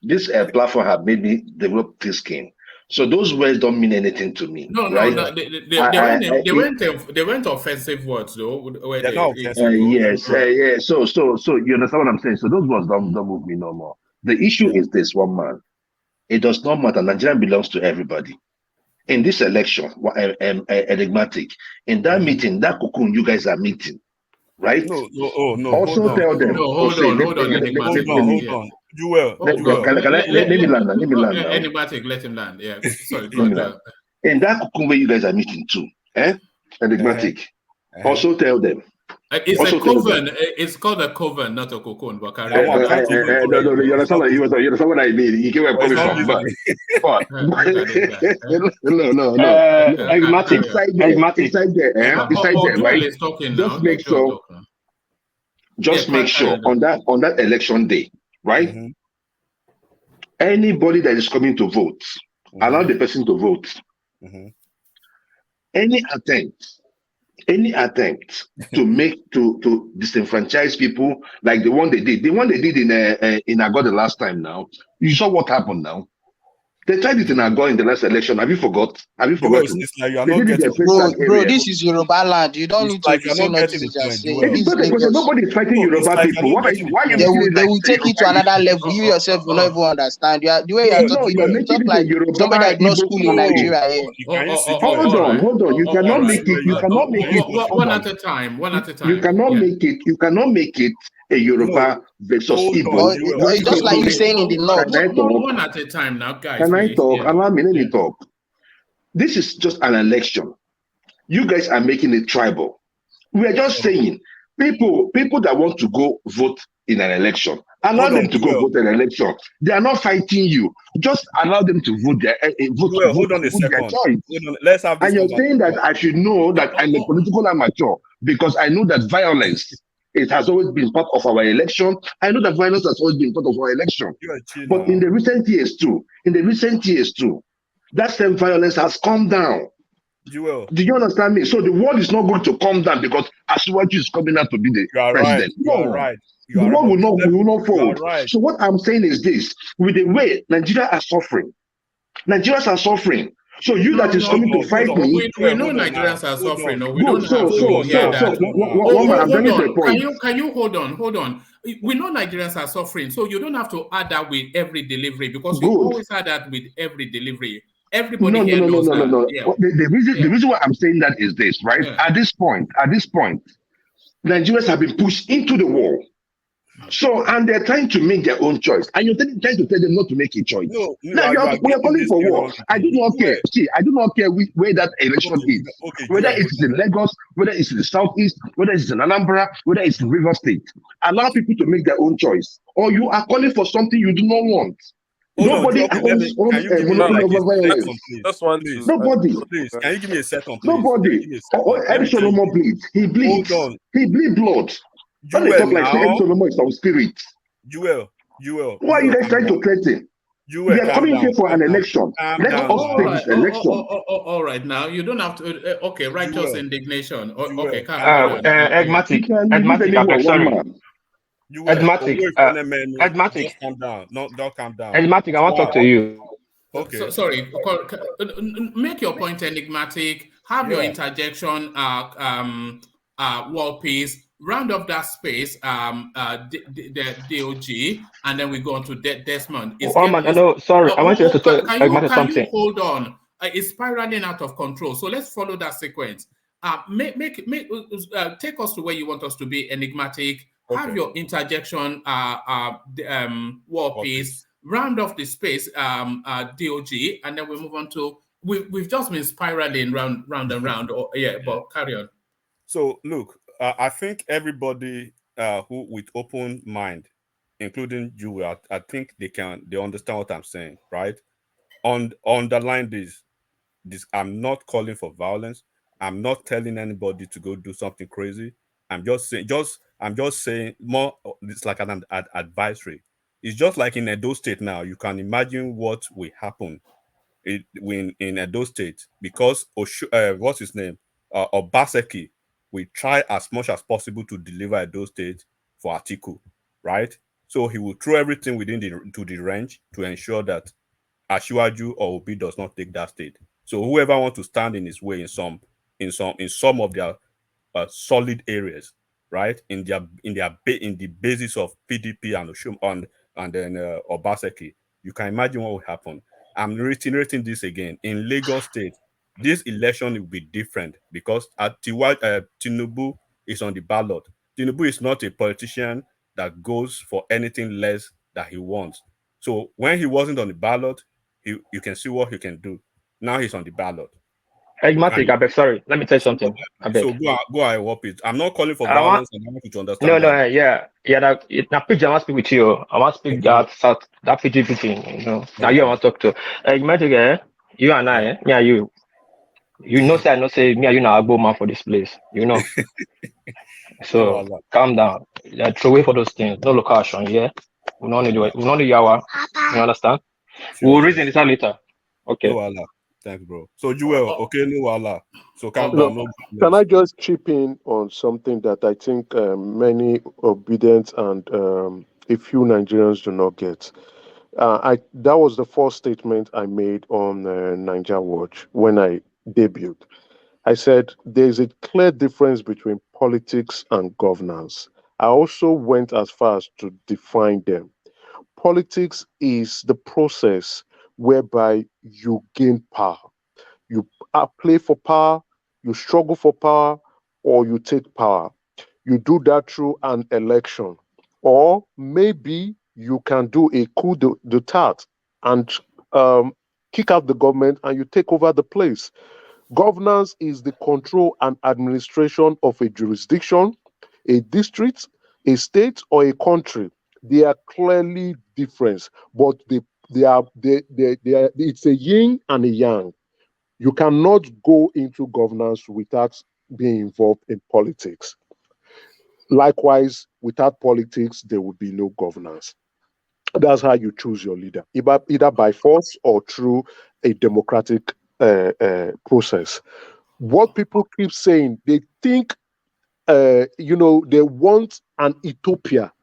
this platform have made me develop this skin. So those words don't mean anything to me. No, right? They weren't offensive words though. Yes. So you understand what I'm saying? So those words don't move me no more. The issue is this, one man. It does not matter. Nigeria belongs to everybody. In this election, enigmatic. In that meeting, that cocoon you guys are meeting, right? No. Also tell them. Hold on. Let me land now. Enigmatic, let him land. Yeah. Sorry. In that cocoon where you guys are meeting too, enigmatic. Also tell them. It's called a coven, not a cocoon. But no, you understand what I mean. You get where I'm coming from. No. Enigmatic. Inside there, right? Just make sure on that election day, right? Anybody that is coming to vote, allow the person to vote. Any attempt to disenfranchise people like the one they did in Agor the last time. Now you saw what happened. Now they tried it in Agor in the last election. Have you forgotten? Bro, this is Yoruba land. You don't need to say nothing. Nobody is fighting Yoruba people. They will take it to another level. You yourself will not even understand. The way you are talking, you talk like somebody that knows school in Nigeria. Hold on. You cannot make it. One at a time. You cannot make it a Yoruba versus Igbo. Just like you saying in the north. One at a time now, guys. Can I talk? Allow me, let me talk. This is just an election. You guys are making it tribal. We are just saying people that want to go vote in an election, allow them to go vote in an election. They are not fighting you. Just allow them to vote their hold on a second. Let's have this. And you're saying that I should know that I'm a political amateur because I know that violence, it has always been part of our election. I know that violence has always been part of our election. But in the recent years too, that same violence has come down. Do you understand me? So the world is not going to come down because Asiwaju is coming out to be the president. The world will not fold. So what I'm saying is this: with the way Nigerians are suffering, So you that is coming to fight me. We know Nigerians are suffering. No, we Good. don't have to hear that. I'm getting to the point. Can you hold on? We know Nigerians are suffering, so you don't have to add that with every delivery because you always add that with every delivery. Everybody here knows that. No. Yeah. The reason why I'm saying that is this, right? Yeah. At this point, Nigerians have been pushed into the war. So, and they're trying to make their own choice. And you're trying to tell them not to make a choice. No, we are calling for war. I do not care. See, I do not care where that election is. Whether it's in Lagos, whether it's in the Southeast, whether it's in Anambra, whether it's in River State. Allow people to make their own choice. Or you are calling for something you do not want. Nobody owns monopoly over violence. Nobody. Please, can you give me a second, please? Nobody. Eddie Solomon bleeds. He bleeds. Hold on. He bleeds blood. When they talk like Eddie Solomon is our spirit. Joel. Why are you guys trying to threaten? We are coming here for an election. Let us take this election. All right, now you don't have to. Okay, righteous indignation. Okay, Egmatic. Edmatic. Calm down. No, don't calm down. Edmatic, I want to talk to you. Okay. Sorry. Make your point enigmatic. Have your interjection. Wall piece. Round up that space. The DOG, and then we go on to Desmond. Sorry. I want you to talk. Can you hold on? It's spiraling out of control. So let's follow that sequence. Take us to where you want us to be enigmatic. Okay. Have your interjection war piece, round off the space DOG, and then we move on to we've just been spiraling round and round. But carry on. So look, I think everybody who with open mind, including you, I think they understand what I'm saying, right? Underline this. I'm not calling for violence. I'm not telling anybody to go do something crazy. I'm just saying more. It's like an advisory. It's just like in Edo State now. You can imagine what will happen in Edo State because what's his name? Obaseki will try as much as possible to deliver Edo State for Atiku, right? So he will throw everything within the range to ensure that Asiwaju or Obi does not take that state. So whoever wants to stand in his way in some of their solid areas, right? In the basis of PDP and then Obaseki, you can imagine what will happen. I'm reiterating this again. In Lagos State, this election will be different because Tinubu is on the ballot. Tinubu is not a politician that goes for anything less that he wants. So when he wasn't on the ballot, you can see what he can do. Now he's on the ballot. Egmatic, I beg, sorry. Let me tell you something. I beg. So go ahead, Wapit. I'm not calling for violence, and I want you to understand. Now, PJ, I want to speak with you. I want to speak that PGP thing. Now you want to talk to. Egmatic, you and I, me and you. You know, say I know, say me and you now go man for this place. You know. So calm down. Throw away for those things. No location. Yeah. We don't need to do it. We don't need yawa. You understand? Sure. We'll reason this later. Okay. No, thanks, bro. So Joel, okay, no wala. So calm down. Can I just chip in on something that I think many obedient and a few Nigerians do not get? That was the first statement I made on Niger Watch when I debuted. I said there's a clear difference between politics and governance. I also went as far as to define them. Politics is the process whereby you gain power. You play for power, you struggle for power, or you take power. You do that through an election. Or maybe you can do a coup d'etat and kick out the government and you take over the place. Governance is the control and administration of a jurisdiction, a district, a state, or a country. They are clearly different, but they are it's a yin and a yang. You cannot go into governance without being involved in politics. Likewise, without politics, there would be no governance. That's how you choose your leader, either by force or through a democratic process. What people keep saying, they think, they want an utopia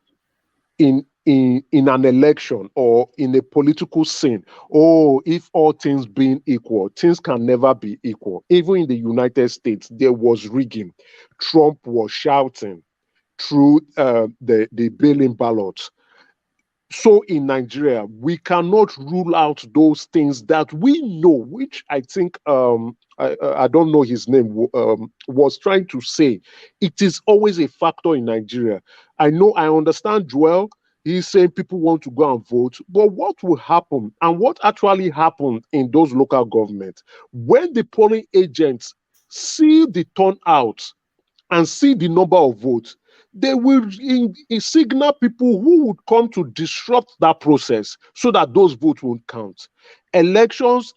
in in an election or in a political scene. Oh, if all things being equal, things can never be equal. Even in the United States, there was rigging. Trump was shouting through the bail-in ballots. So in Nigeria, we cannot rule out those things that we know, which I think I don't know his name, was trying to say. It is always a factor in Nigeria. I understand Joel. He's saying people want to go and vote, but what will happen and what actually happened in those local governments when the polling agents see the turnout and see the number of votes? They will signal people who would come to disrupt that process so that those votes won't count. Elections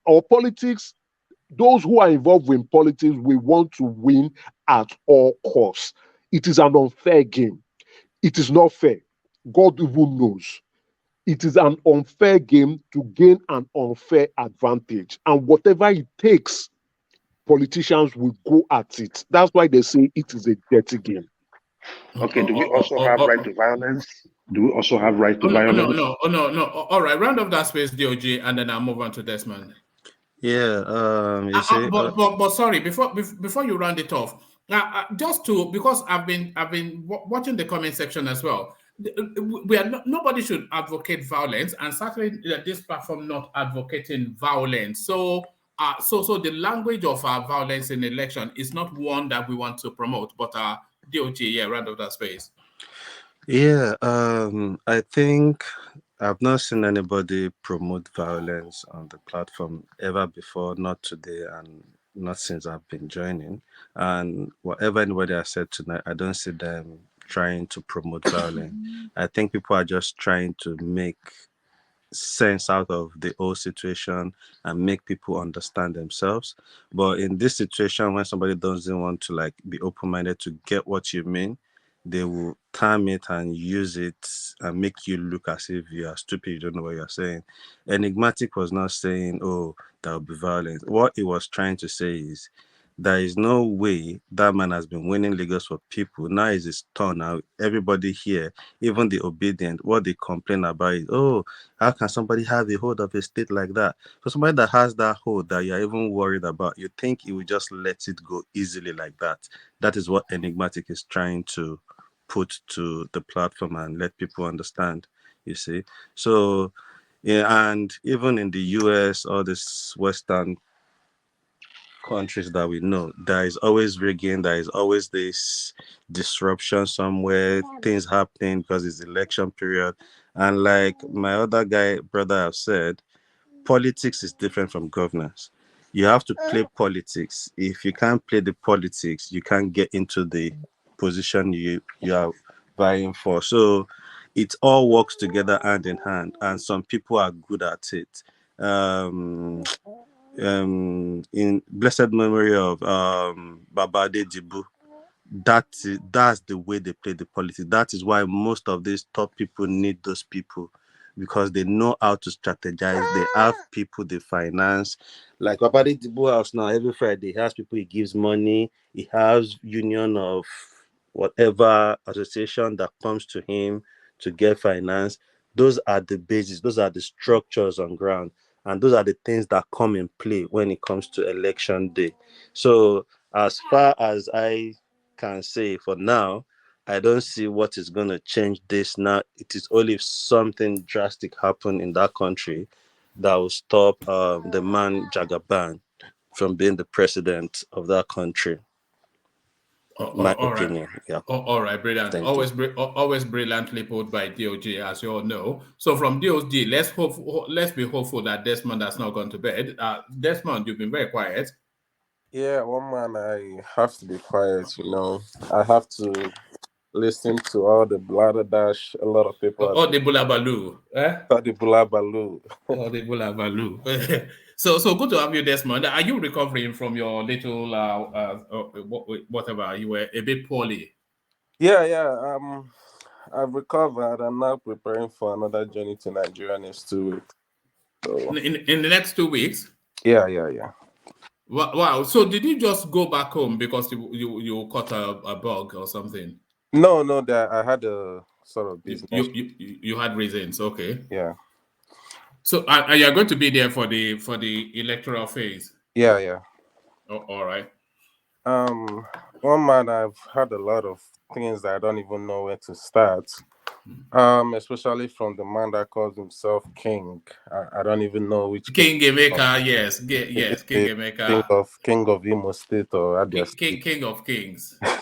or politics, those who are involved in politics will want to win at all costs. It is an unfair game. It is not fair. God even knows. It is an unfair game to gain an unfair advantage. And whatever it takes, politicians will go at it. That's why they say it is a dirty game. Okay, do we also have right to violence? Do we also have right to violence? No. All right, round up that space, DOG, and then I'll move on to Desmond. Yeah, you see, but sorry, before you round it off, just to, because I've been watching the comment section as well. Nobody should advocate violence, and certainly this platform not advocating violence. So the language of violence in election is not one that we want to promote. But DOG, round up that space. Yeah, I think I've not seen anybody promote violence on the platform ever before, not today and not since I've been joining. And whatever anybody has said tonight, I don't see them trying to promote violence. I think people are just trying to make sense out of the whole situation and make people understand themselves. But in this situation, when somebody doesn't want to be open-minded to get what you mean, they will term it and use it and make you look as if you are stupid, you don't know what you're saying. Enigmatic was not saying, oh, there will be violence. What he was trying to say is, there is no way that man has been winning Lagos for people. Now is his turn. Now everybody here, even the obedient, what they complain about is, oh, how can somebody have a hold of a state like that? For somebody that has that hold that you're even worried about, you think he will just let it go easily like that. That is what Enigmatic is trying to put to the platform and let people understand, you see. So, yeah, and even in the US, all this Western countries that we know, there is always rigging, there is always this disruption somewhere, things happening because it's election period. And like my other brother have said, politics is different from governance. You have to play politics. If you can't play the politics, you can't get into the position you are vying for. So it all works together hand in hand, and some people are good at it. In blessed memory of Babade Jibu, that's the way they play the politics. That is why most of these top people need those people, because they know how to strategize. They have people they finance. Like Babade Jibu house now, every Friday he has people he gives money. He has union of whatever association that comes to him to get finance. Those are the bases. Those are the structures on ground. And those are the things that come in play when it comes to election day. So as far as I can say for now, I don't see what is going to change this now. It is only if something drastic happen in that country that will stop the man Jagaban from being the president of that country. My opinion. Right. Yeah. All right, brilliant. Always brilliantly put by DOG, as you all know. So from DOG, let's be hopeful that Desmond has not gone to bed. Desmond, you've been very quiet. Yeah, one man, I have to be quiet. I have to listen to all the blatherdash. A lot of people. All the bulabaloo, All the bulabaloo. All the bulabaloo. So good to have you, Desmond. Are you recovering from your little whatever? You were a bit poorly. Yeah. I've recovered. I'm now preparing for another journey to Nigeria next 2 weeks. So in the next 2 weeks? Yeah. Wow. So did you just go back home because you caught a bug or something? No. That I had a sort of business. You had reasons, okay. Yeah. So are you going to be there for the electoral phase? Yeah. Oh, all right. One man, I've had a lot of things that I don't even know where to start. Especially from the man that calls himself King. I don't even know which King Emeka, yes, King Emeka. King of Imo State or Abia State. King of Kings. I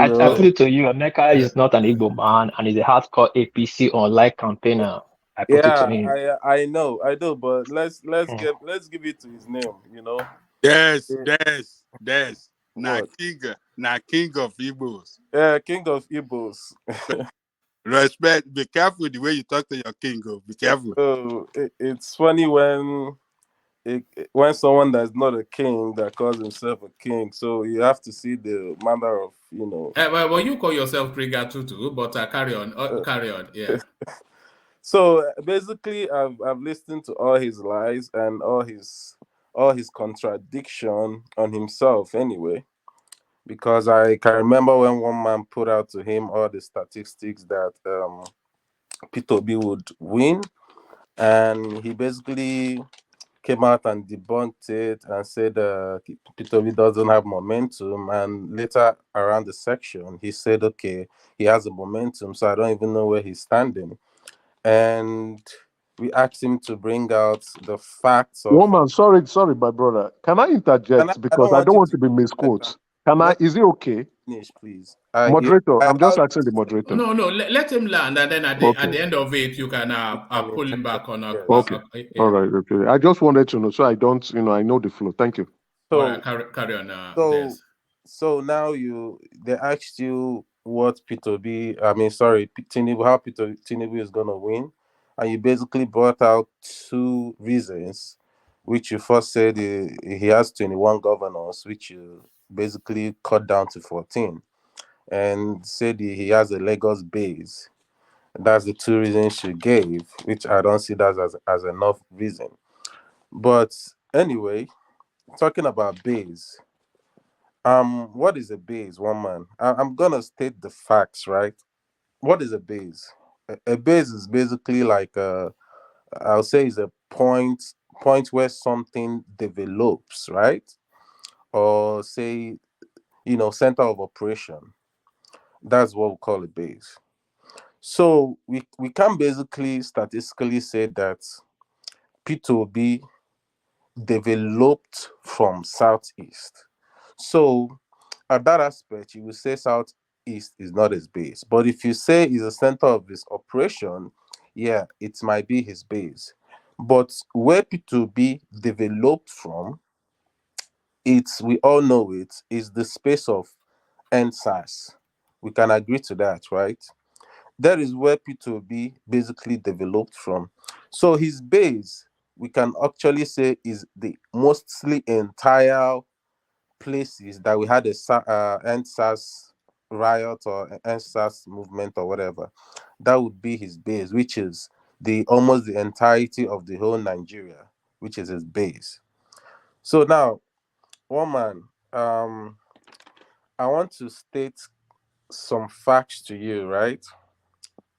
put it to you, Emeka is not an Igbo man and is a hardcore APC online campaigner. I put it to him. I know, but let's give it to his name, you know. Yes. Now king of Igbos. Yeah, King of Igbos. Respect. Be careful the way you talk to your king. Be careful. Oh, it's funny when someone that's not a king that calls himself a king. So you have to see the manner of, you know. Well, you call yourself Trigger too, but carry on. Yeah. So basically, I've listened to all his lies and all his contradiction on himself anyway, because I can remember when one man put out to him all the statistics that P2B would win, and he basically came out and debunked it and said P2B doesn't have momentum, and later around the section he said, okay, he has a momentum, so I don't even know where he's standing. And we asked him to bring out the facts of... Woman, sorry, my brother. Can I interject? Because I don't want to be misquoted. Is it okay? Finish, please. Moderator, I'm just asking the moderator. No, let him land, and then at the end of it, you can pull him back on. Okay. All right. Okay. I just wanted to know, so I don't, I know the flow. Thank you. So, all right, carry on. So now they asked you what P2B, Tinubu, how Tinubu is gonna win, and you basically brought out two reasons, which you first said he has 21 governors, which you basically cut down to 14, and said he has a Lagos base. That's the two reasons you gave, which I don't see that as enough reason. But anyway, talking about base. What is a base, one man? I'm gonna state the facts, right? What is a base? A base is basically like I'll say is a point where something develops, right? Or say, center of operation. That's what we call a base. So we can basically statistically say that P2B developed from southeast. So at that aspect, you will say southeast is not his base. But if you say it's the center of his operation, yeah, it might be his base. But where P2B developed from, we all know it, is the space of NSAS. We can agree to that, right? That is where P2B basically developed from. So his base, we can actually say, is the mostly entire places that we had a NSAS riot or NSAS movement or whatever. That would be his base, which is almost the entirety of the whole Nigeria, which is his base. So now, one man, I want to state some facts to you, right?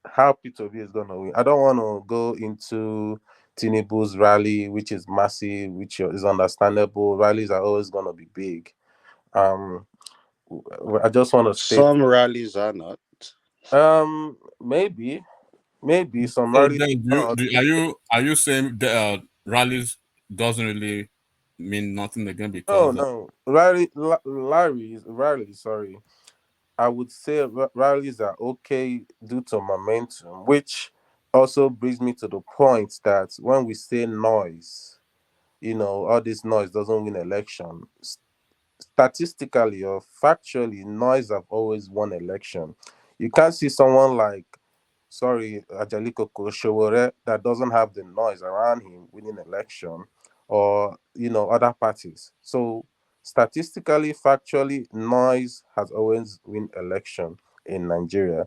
How P2B is going to win. I don't want to go into Tinubu's rally, which is massive, which is understandable. Rallies are always going to be big. I just want to state some rallies are not. Maybe some so rallies. Then are you saying that rallies doesn't really mean nothing again because no rallies, sorry. I would say rallies are okay due to momentum, which also brings me to the point that when we say noise, all this noise doesn't win election. Statistically or factually, noise have always won election. You can't see someone like, Ajaliko Koshowore that doesn't have the noise around him winning election, or other parties. So statistically, factually, noise has always win election in Nigeria.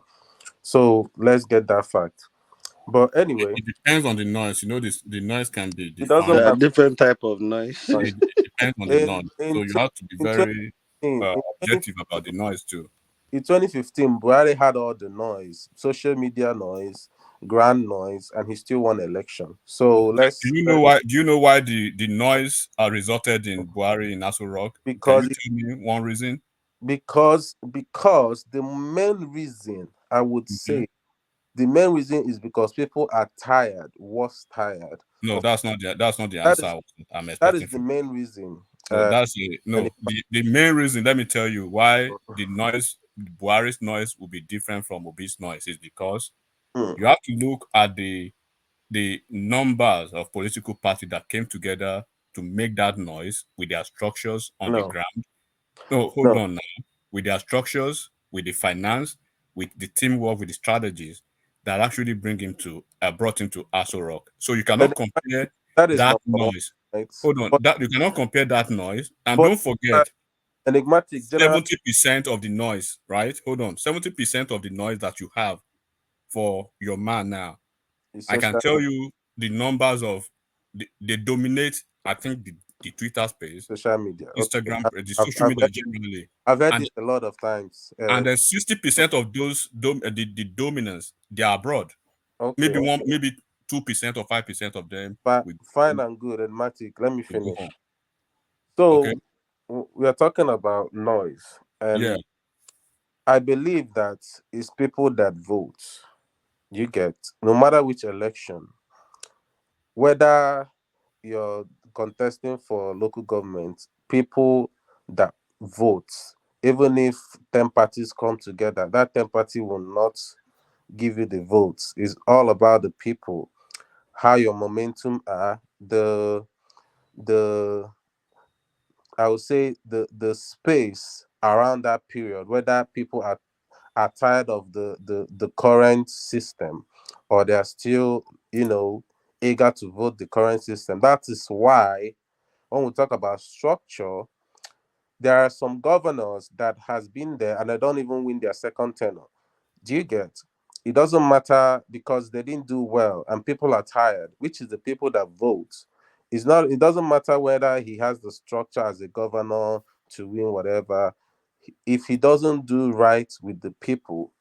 So let's get that fact. But anyway, it depends on the noise. The noise can be defined. It doesn't have different type of noise. It depends on the noise. So you have to be very objective about the noise too. In 2015, Buhari had all the noise, social media noise, grand noise, and he still won election. So let's. Do you know why? Do you know why the noise resulted in Buhari in Aso Rock? Because can you tell me one reason? Because the main reason I would say, the main reason is because people are tired, was tired. No, that's not the answer I'm expecting. That is the main reason. No, the main reason. Let me tell you why the noise, Buhari's noise, will be different from Obi's noise is because you have to look at the numbers of political parties that came together to make that noise with their structures on the ground. No, hold on now. With their structures, with the finance, with the teamwork, with the strategies that actually brought him to Aso Rock. So you cannot compare that noise. Hold on, you cannot compare that noise, and don't forget, enigmatic 70% of the noise, right? Hold on, 70% of the noise that you have for your man now. I can tell you the numbers of they dominate. I think the Twitter space, social media, Instagram, the social media generally. I've heard it a lot of times. And then 60% of those the dominance, they are abroad. Maybe 2% or 5% of them. Fine and good. And Matic, let me finish. So we are talking about noise, and I believe that it's people that vote. You get, no matter which election, whether you're contesting for local government, people that vote, even if 10 parties come together, that 10 party will not give you the votes. It's all about the people, how your momentum are, I would say the space around that period, whether people are tired of the current system or they're still, eager to vote the current system. That is why when we talk about structure, there are some governors that has been there and they don't even win their second tenure. Do you get? It doesn't matter because they didn't do well and people are tired, which is the people that vote. It doesn't matter whether he has the structure as a governor to win whatever. If he doesn't do right with the people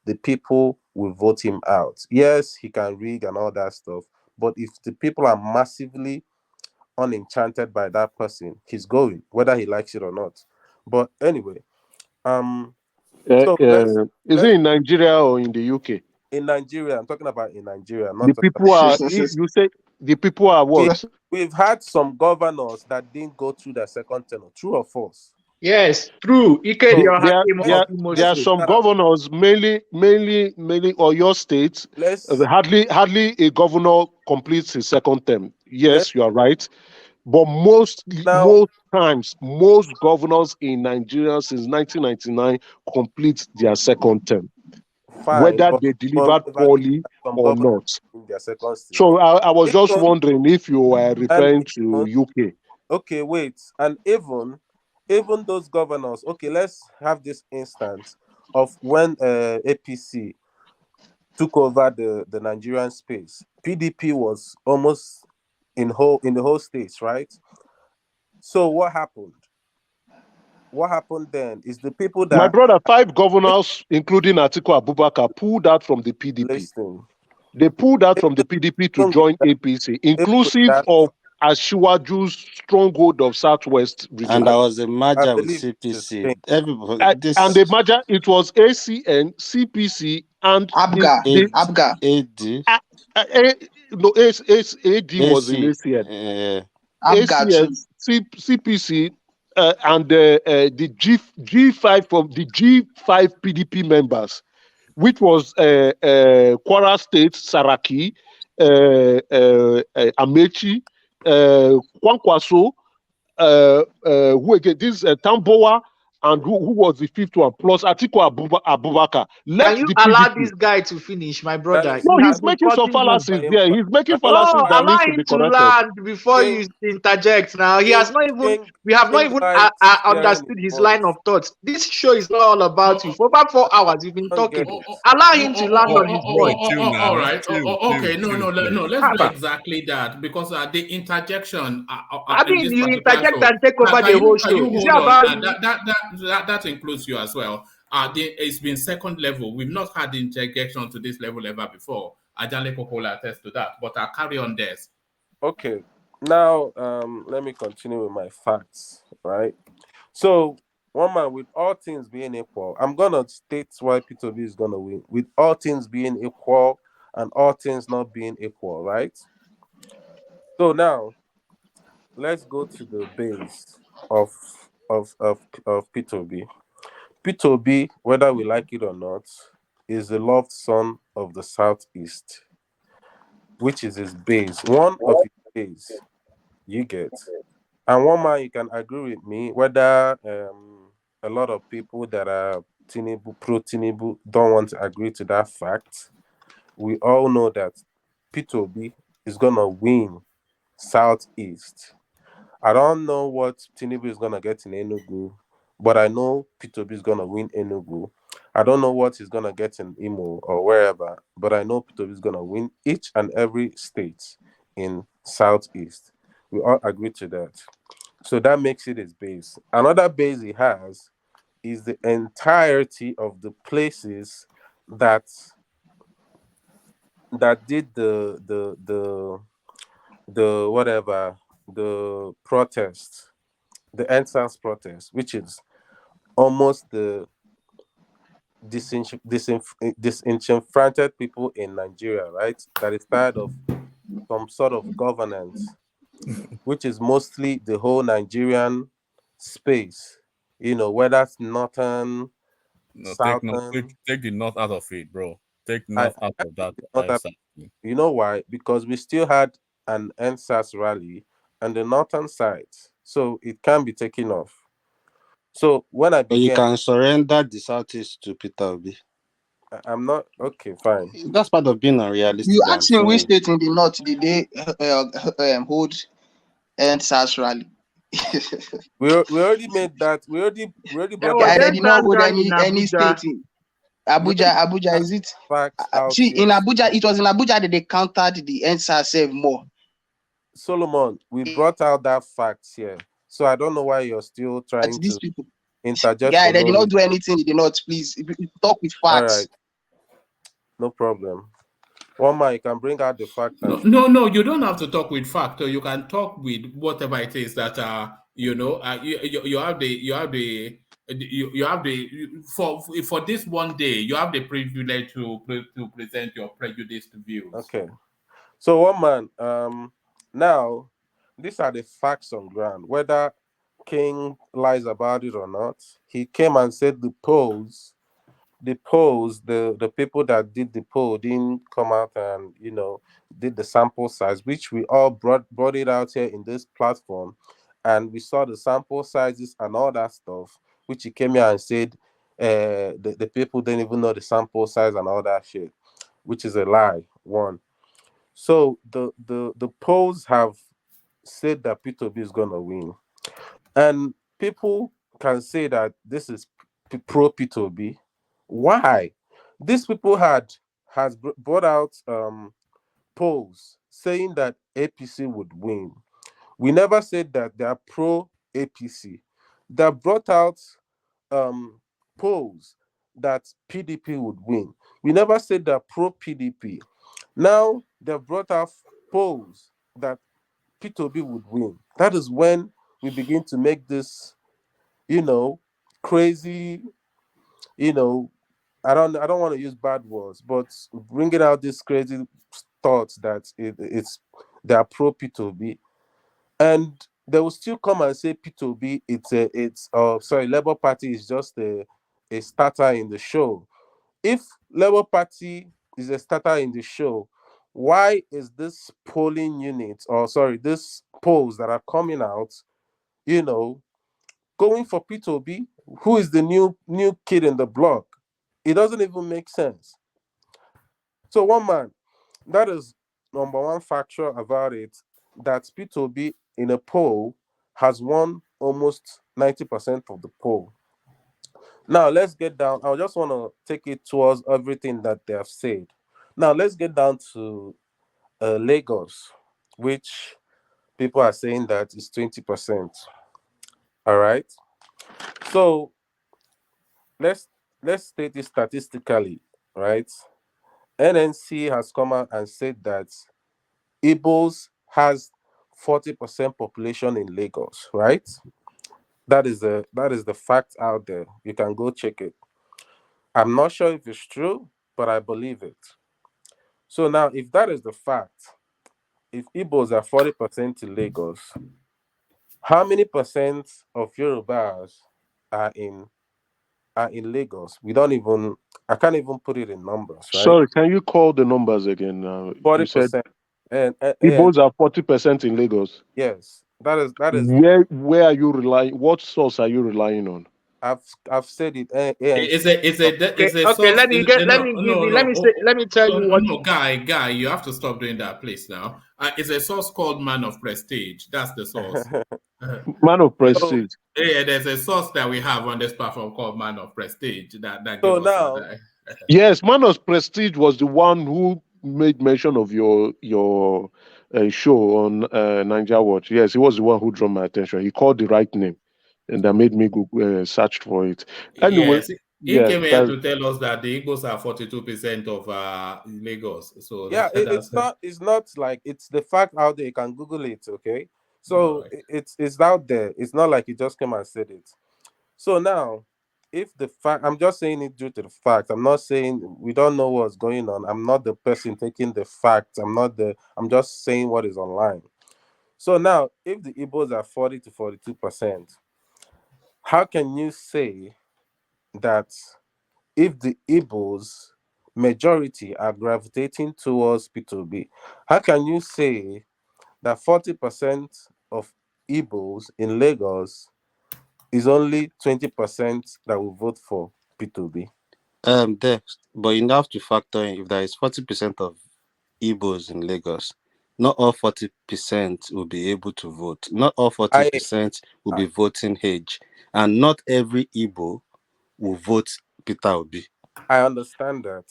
will vote him out. Yes, he can rig and all that stuff, but if the people are massively unenchanted by that person, he's going, whether he likes it or not. But anyway, is it in Nigeria or in the UK? In Nigeria, I'm talking about in Nigeria. The people are. You say the people are what? We've had some governors that didn't go through their second tenure. True or false? Yes, true. There are some governors, mainly or your state. Hardly a governor completes his second term. Yes, you are right. But most times, most governors in Nigeria since 1999 complete their second term, whether they delivered poorly or not. So I was just wondering if you were referring to UK. Okay, wait. And even those governors, okay, let's have this instance of when APC took over the Nigerian space. PDP was almost in the whole states, right? So what happened? What happened then is the people that... My brother, 5 governors, including Atiku Abubakar, pulled out from the PDP. Listen. They pulled out from the PDP to join APC, inclusive of Asiwaju's stronghold of Southwest region. And there was a merger with CPC. Everybody, and the merger, it was ACN, CPC, and ABGA. AD. No, AD was in ACN. ACN, CPC, and the G5 from the G5 PDP members, which was Kwara State, Saraki, Amechi, Kwankwaso, who again, this Tamboa, and who was the 5th one, plus Atiku Abubakar. Can you allow this guy to finish, my brother? No, he's making some fallacies there. He's making fallacies that need to be corrected. Allow him to land before you interject. Now we have not even understood his line of thoughts. This show is not all about you. For about 4 hours, you've been talking. Allow him to land on his point. All right. Okay. No. Let's do exactly that because the interjection. I mean, you interject and take over the whole show. That includes you as well. It's been second level. We've not had interjection to this level ever before. Ajale Popola attests to that, but I'll carry on this. Okay. Now, let me continue with my facts, right? So, one man, with all things being equal, I'm gonna state why P2B is gonna win. With all things being equal and all things not being equal, right? So now, let's go to the base of P2B. P2B, whether we like it or not, is the loved son of the Southeast, which is his base, one of his base. You get. And one man, you can agree with me, whether a lot of people that are Tinubu, pro Tinubu, don't want to agree to that fact. We all know that P2B is gonna win Southeast. I don't know what Tinubu is gonna get in Enugu, but I know P2B is gonna win Enugu. I don't know what he's gonna get in Imo or wherever, but I know P2B is gonna win each and every state in Southeast. We all agree to that. So that makes it his base. Another base he has is the entirety of the places that did the whatever, the protest, the NSAS protest, which is almost the disenfranchised people in Nigeria, right? That is tired of some sort of governance, which is mostly the whole Nigerian space. You know, whether it's northern, No, southern. take the north out of it, bro. Take north out of that answer. You know why? Because we still had an NSAS rally on the northern side, so it can be taken off. So when I But you began, can surrender the Southeast to Peter Obi. I'm not okay. Fine. That's part of being unrealistic. You asked him which state in the north did they hold NSAS rally? we already made that. We already brought Yeah, that. they did not hold any state in Abuja. Abuja is it? Facts out See, here. in Abuja, it was in Abuja that they countered the NSAS more. Solomon, we brought out that fact here. So I don't know why you're still trying these to people interject. Yeah, they did not do anything in the north. Please talk with facts. All right, no problem. One man, you can bring out the fact. No, you don't have to talk with fact. Or you can talk with whatever it is that you have the for this one day you have the privilege to present your prejudiced views. Okay, so one man, now these are the facts on ground. Whether King lies about it or not, he came and said the people that did the poll didn't come out and did the sample size, which we all brought it out here in this platform, and we saw the sample sizes and all that stuff, which he came here and said the people didn't even know the sample size and all that shit, which is a lie. One. So the polls have said that P2B is gonna win, and people can say that this is pro P2B. Why? These people has brought out polls saying that APC would win. We never said that they are pro APC. They brought out polls that PDP would win. We never said they're pro PDP. Now they've brought out polls that P2B would win. That is when we begin to make this, crazy, I don't want to use bad words, but bringing out these crazy thoughts that they are pro P2B, and they will still come and say P2B Labour Party is just a starter in the show. If Labour Party is a starter in the show, why is this polling unit, this polls that are coming out, going for P2B, who is the new kid in the block? It doesn't even make sense. So one man, that is number one factor about it, that P2B in a poll has won almost 90% of the poll. Now let's get down. I just want to take it towards everything that they have said. Now let's get down to Lagos, which people are saying that is 20%. All right. So let's let's state it statistically, right? NNC has come out and said that Igbos has 40% population in Lagos, right? That is the fact out there. You can go check it. I'm not sure if it's true, but I believe it. So now, if that is the fact, if Igbos are 40% in Lagos, how many percent of Yorubas are in Lagos? I can't even put it in numbers, right? Sorry, can you call the numbers again? You said 40%. And Igbos are 40% in Lagos. yes, that is. Where are you relying? What source are you relying on? I've said it. It's a Okay, source. let me get. Let No, me give no, you. no. Let me tell you what. No, guy, you have to stop doing that, please. Now, it's a source called Man of Prestige. That's the source. Man of So, Prestige. Yeah, there's a source that we have on this platform called Man of Prestige that so gave us now, that. Yes, Man of Prestige was the one who made mention of your show on Ninja Watch. Yes, he was the one who drew my attention. He called the right name, and that made me go search for it. Anyway, Yes, he yes, came here that's to tell us that the Igbos are 42% of Lagos. So yeah, that's it's not like it's the fact out there. You can Google it, okay? all So right. it's out there. It's not like he just came and said it. So now, if the fact, I'm just saying it due to the fact. I'm not saying we don't know what's going on. I'm not the person taking the facts. I'm just saying what is online. So now, if the Igbos are 40 to 42%, how can you say that if the Igbos majority are gravitating towards P2B, how can you say that 40% of Igbos in Lagos is only 20% that will vote for P2B? There, but you have to factor in if there is 40% of Igbos in Lagos, not all 40% will be able to vote. Not all 40% will be voting age, and not every Igbo will vote Peter Obi. I understand that.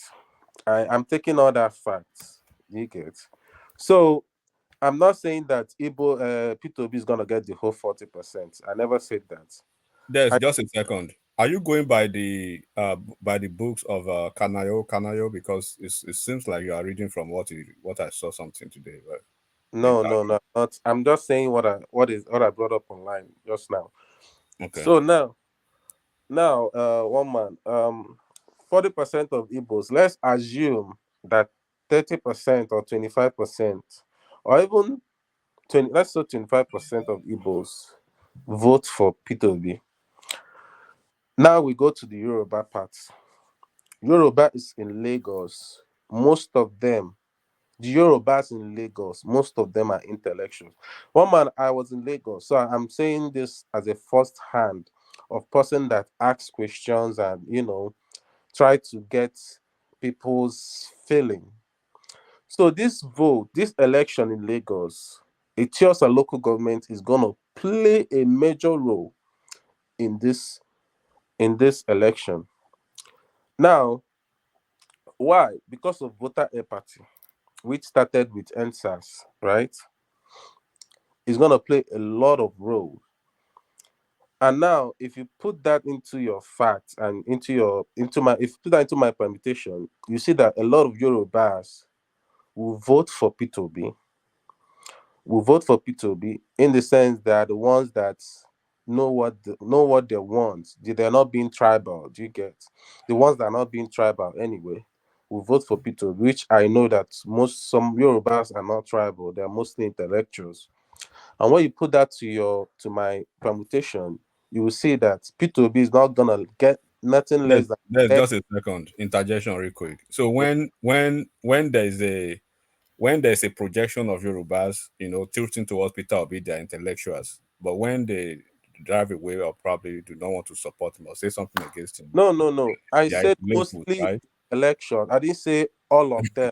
I'm taking all that facts. You get. So I'm not saying that Igbo P2B is gonna get the whole 40%. I never said that. There's just a second. Are you going by the books of Kanayo? Because it seems like you are reading from what I saw something today. Right? No, not. I'm just saying what I brought up online just now. Okay. So now, one man, 40% of Igbos. Let's assume that 30% or 25%, or even 20. Let's say 25% of Igbos vote for P2B. Now we go to the Yoruba part. Yoruba is in Lagos. Most of them, the Yorubas in Lagos, most of them are intellectuals. One man, I was in Lagos, so I'm saying this as a first hand of person that asks questions and try to get people's feeling. So this election in Lagos, Etiosa local government is gonna play a major role in this election. Now, why? Because of voter apathy, which started with NSAS, right? Is going to play a lot of role. And now, if you put that into your facts and if you put that into my permutation, you see that a lot of Yorubas will vote for P2B. Will vote for P2B in the sense that the ones that know what they want. They're not being tribal. Do you get? The ones that are not being tribal anyway will vote for P2B, which I know that some Yorubas are not tribal. They're mostly intellectuals. And when you put that to my permutation, you will see that P2B is not gonna get nothing less than. There's just a second interjection, real quick. So when there's a projection of Yorubas, tilting towards Peter Obi, they're intellectuals. But when they drive away or probably do not want to support him or say something against him. No. I said labels, mostly right? election. I didn't say all of them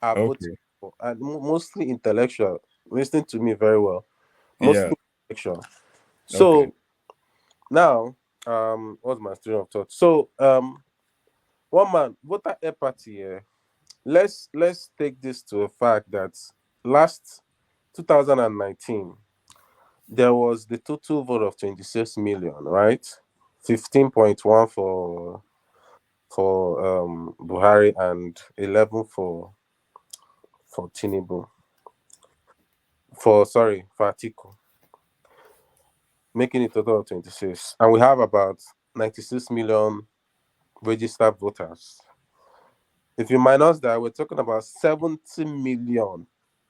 are voting Okay. for, and mostly intellectual. Listen to me very well. Mostly Yeah. intellectual. So Okay. now, what's my stream of thought? So one man, voter apathy here. Let's take this to a fact that last 2019 there was the total vote of 26 million, right? 15.1 for for Buhari and 11 for Tinubu. For Atiku, making it a total of 26. And we have about 96 million registered voters. If you minus that, we're talking about 70 million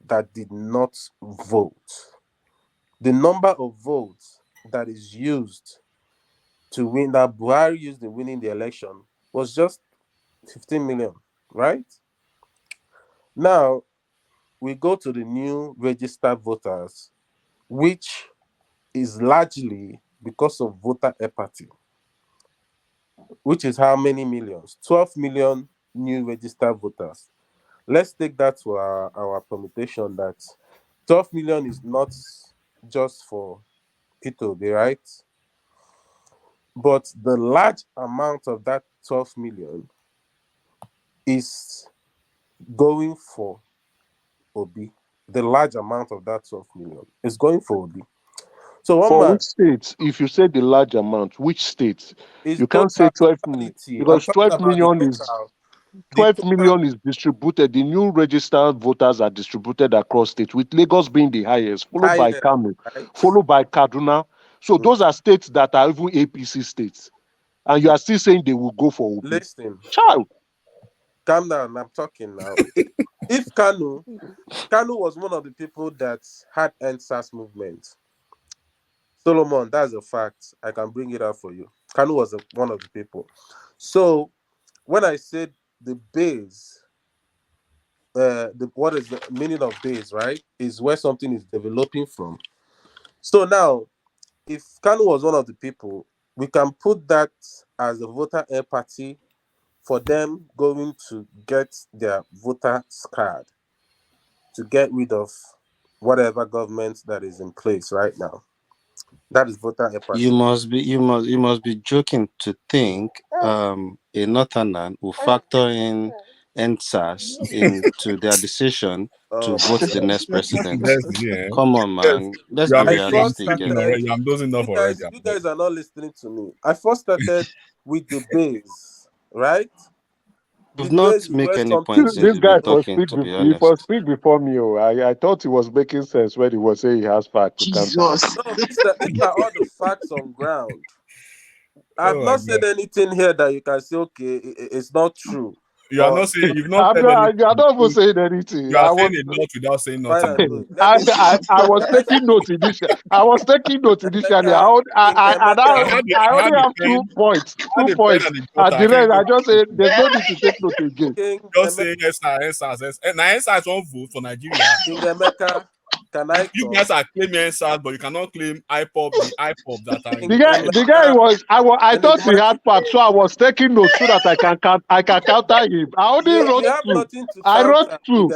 that did not vote. The number of votes that is used to win, that Buhari used in winning the election, was just 15 million, right? Now, we go to the new registered voters, which is largely because of voter apathy, which is how many millions? 12 million new registered voters. Let's take that to our permutation that 12 million is not just for P2B, right? But the large amount of that 12 million is going for Obi. The large amount of that 12 million is going for Obi. So for which states? If you say the large amount, which states? You can't say 12 million because 12 million is 12 million is distributed. The new registered voters are distributed across states, with Lagos being the highest, followed by Kano, followed by Kaduna. So those are states that are even APC states, and you are still saying they will go for Obi. Listen, child, calm down. I'm talking now. If Kanu was one of the people that had NSAS movement, Solomon, that's a fact. I can bring it out for you. Kanu was one of the people. So when I said the base, what is the meaning of base, right? Is where something is developing from. So now, if Kanu was one of the people, we can put that as a voter apathy for them going to get their voter card to get rid of whatever government that is in place right now. That is voter apathy. You must be joking to think a northerner will factor in NSAS into their decision to vote the next president. Come on, man. Let's be realistic. You guys are not listening to me. I first started with the base, right? You've not make any points. This guy for speak before me. I thought he was making sense when he was saying he has facts to counter. No, these are all the facts on ground. I've not said anything here that you can say, okay, it's not true. You are not saying you've not. I'm not even saying anything. You are saying a lot without saying nothing. I was taking notes initially. I only have 2 points. 2 points. At the rest, I just say there's no need to take notes again. Just saying NSAS. And NSAS won't vote for Nigeria. King Emeka, can I? You guys are claiming NSAS, but you cannot claim IPOP. The IPOP that are. The guy was. I thought he had facts, so I was taking notes so that I can counter him. I only wrote 2. I wrote 2.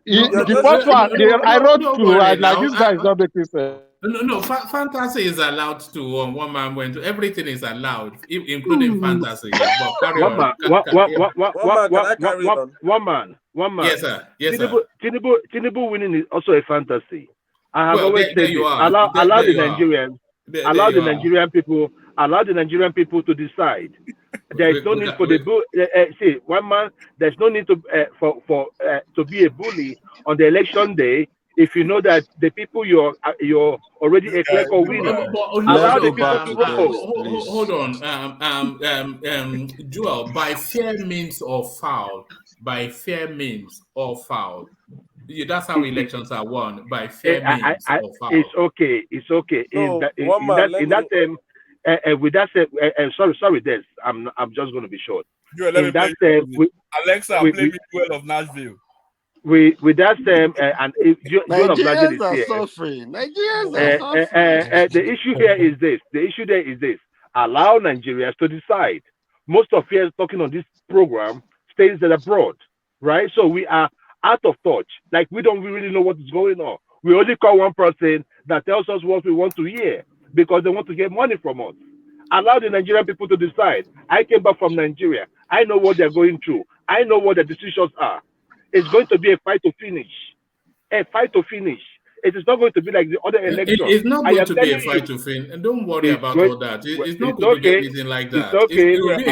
The first one, I wrote 2, and like this guy is not making sense. No, fantasy is allowed to. One man went to everything is allowed, including fantasy. But carry on. One man. Yes, sir. Tinubu winning is also a fantasy. I have always said this. Allow the Nigerian people to decide. There is no need for the one man. There's no need to to be a bully on the election day. If you know that the people you're already a clear winner, allow the people to vote. Hold on, Joel. By fair means or foul. By fair means or foul. That's how elections are won, by fair means or foul. It's okay. With that said, sorry, Des. I'm just going to be short. Alexa, play me Duel of Nashville. With that and Nigerians are suffering. The issue here is this. Allow Nigerians to decide. Most of you talking on this program stays abroad, right? So we are out of touch. Like we don't really know what is going on. We only call one person that tells us what we want to hear because they want to get money from us. Allow the Nigerian people to decide. I came back from Nigeria. I know what they're going through. I know what the decisions are. It's going to be a fight to finish. It is not going to be like the other election. It's not going to be a fight to fin, and don't worry about all that. It's not going to be anything like that. It's okay. It will be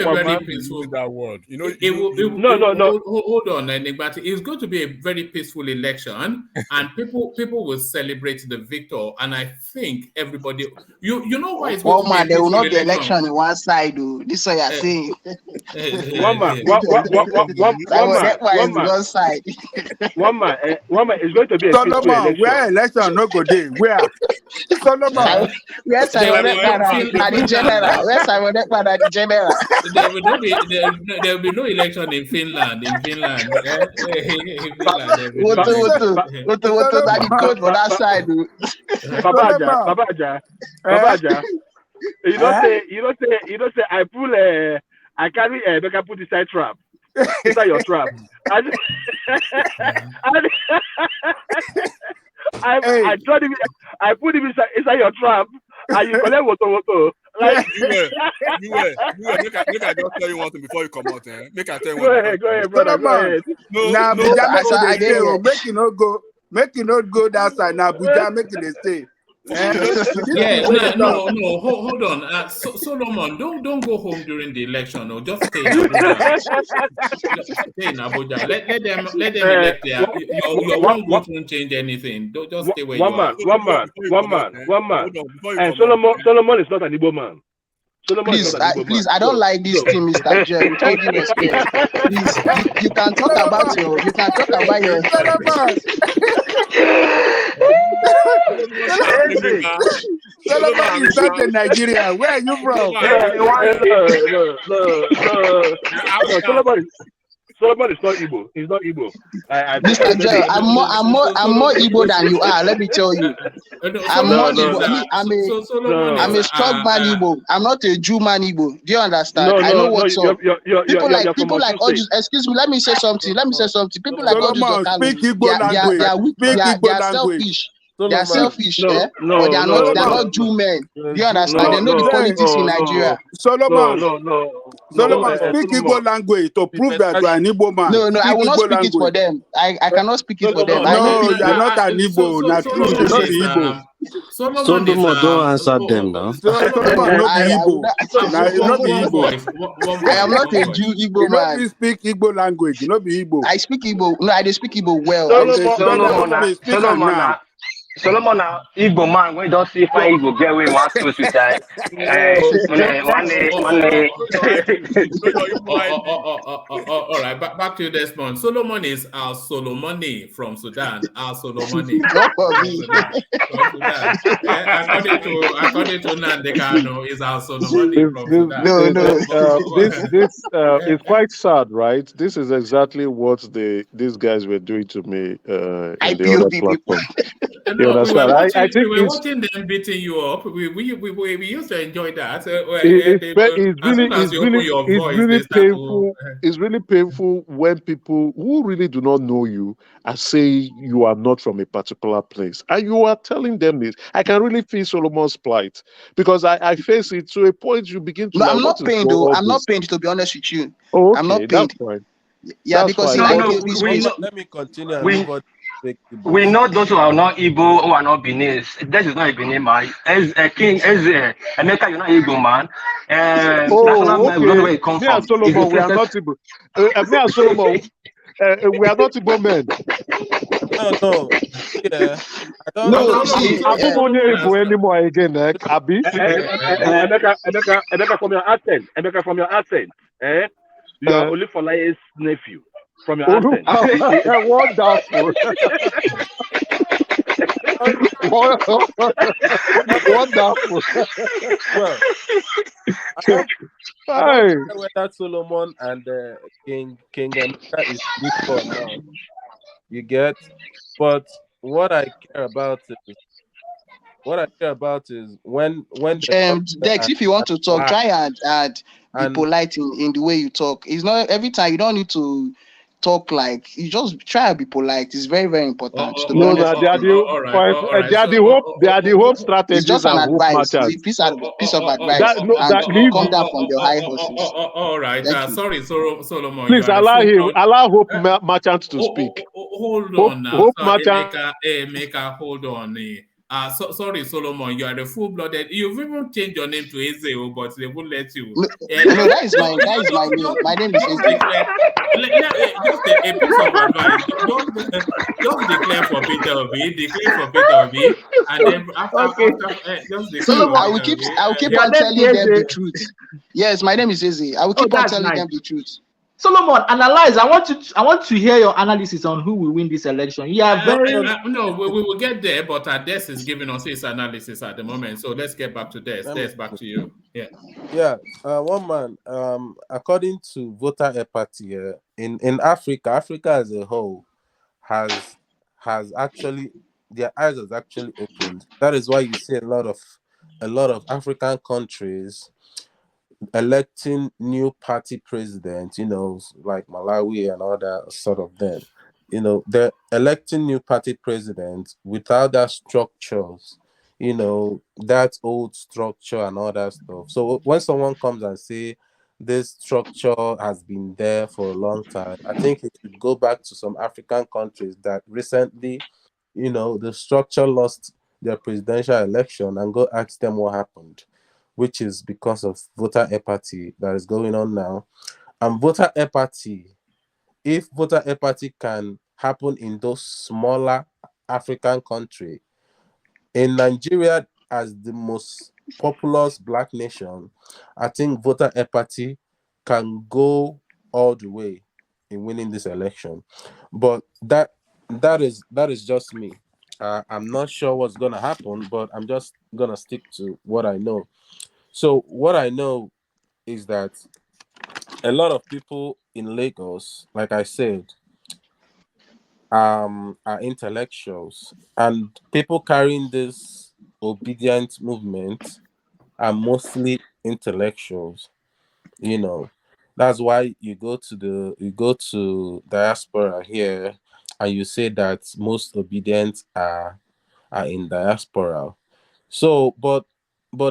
a very peaceful. That word, you know. No. Hold on, but it's going to be a very peaceful election, and people will celebrate the victor. And I think everybody, you know why it's going to be a there will not be election. election in one side, though. This is what you're saying. One man. One side. One man is going to be a Solomon, where election no go day? Where? Solomon. Yes, I will not the general. Yes, I will not the general. There will be no election in Finland. In Finland. What that code for that side? Babaja. You don't say I pull I carry Becca put inside trap. Inside your trap. I tried him. I put him inside your trap, and you collect water. Like you were. Make I just tell you one thing before you come out. Make I tell you. Go ahead, brother. Go ahead. Now, make you not go. Make you not go that side. Now, Buja, make it stay. No. Hold on. Solomon, don't go home during the election. Or just stay in Abuja. Stay in Abuja. Let them elect there. Your one vote won't change anything. Don't just stay where you are. One man. And Solomon is not an Igbo man. Please, I don't like this thing, Mr. Jerry. With all due respect. Please, you can talk about your. Solomon is not in Nigeria. Where are you from? Solomon is not Igbo. He's not Igbo. Mr. Jerry, I'm more Igbo than you are. Let me tell you. I'm more Igbo. I'm a strong man Igbo. I'm not a Jew man Igbo. Do you understand? I know what's up. People like all this. Excuse me. Let me say something. People like all this. They are selfish. They are selfish, but they are not Jew men. Do you understand? They know the politics in Nigeria. Solomon, speak Igbo language to prove that you are an Igbo man. No, I will not speak it for them. I cannot speak it for them. No, you are not an Igbo. Not true. You are not the Igbo. Solomon, don't answer them now. Solomon, not the Igbo. I am not a Jew Igbo man. You speak Igbo language. You not be Igbo. I speak Igbo. No, I don't speak Igbo well. Solomon now, Igbo man, we don't see fine Igbo get away one close with that. All right, back to Desmond. Solomon is our Solomoni from Sudan. Our Solomoni. According to Nandekano, is our Solomoni from Sudan. This is quite sad, right? This is exactly what these guys were doing to me in the other platform. We were watching them beating you up. We used to enjoy that. It's really painful when people who really do not know you are saying you are not from a particular place, and you are telling them this. I can really feel Solomon's plight because I face it to a point you begin to. No, I'm not pained though. I'm not pained, to be honest with you. Oh, okay, I'm not pained. Yeah, that's because let me continue. We know those who are not Igbo, who are not Benin. That is not a Benin man. As a king, as Emeka, you're not Igbo man. Okay. Man, we don't know where it comes from. Solomon, we are not Igbo. Me and Solomon, we are not Igbo men. No. Yeah. I don't know. I don't know Igbo anymore again, Abi. Emeka, from your accent. You are only for Olaye's nephew. From your accent. Wonderful. Wonderful. Well, I don't know whether Solomon and King Emeka is good for now. You get, but what I care about is when Dex, if you want to talk, try and be polite in the way you talk. It's not every time. You don't need to talk like, you just try to be polite. It's very, very important. They are the hope strategies. It's just an advice. It's a piece of advice. Come down from your high horses. All right. Sorry, Solomon. Please allow Hope Merchant to speak. hold on now. Hope So, matter. Emeka, hold on. Sorry, Solomon, you are the full-blooded. You've even changed your name to Eze, but they won't let you. No, that is my name. My name is just Eze. declare. Just a piece of advice. Just declare for Peter Obi. Declare for Peter Obi, and then after just declare. See, for I will Peter keep Obi. on telling them the truth. Yes, my name is Eze. I will keep on telling them the truth. Solomon, analyze. I want to hear your analysis on who will win this election. You are no, we will get there, but Des is giving us his analysis at the moment. So let's get back to Des. Des, back to you. Yeah. One man. According to voter apathy, in Africa as a whole has actually, their eyes has actually opened. That is why you see a lot of African countries electing new party presidents, like Malawi and all that sort of them. They're electing new party presidents without that structures, that old structure and all that stuff. So when someone comes and say this structure has been there for a long time, I think it should go back to some African countries that recently, the structure lost their presidential election, and go ask them what happened, which is because of voter apathy that is going on now. And voter apathy, if voter apathy can happen in those smaller African countries, in Nigeria as the most populous black nation, I think voter apathy can go all the way in winning this election. But that is just me. I'm not sure what's gonna happen, but I'm just gonna stick to what I know. So what I know is that a lot of people in Lagos, like I said, are intellectuals, and people carrying this obedient movement are mostly intellectuals. That's why you go to diaspora here, and you say that most obedient are in diaspora. So, but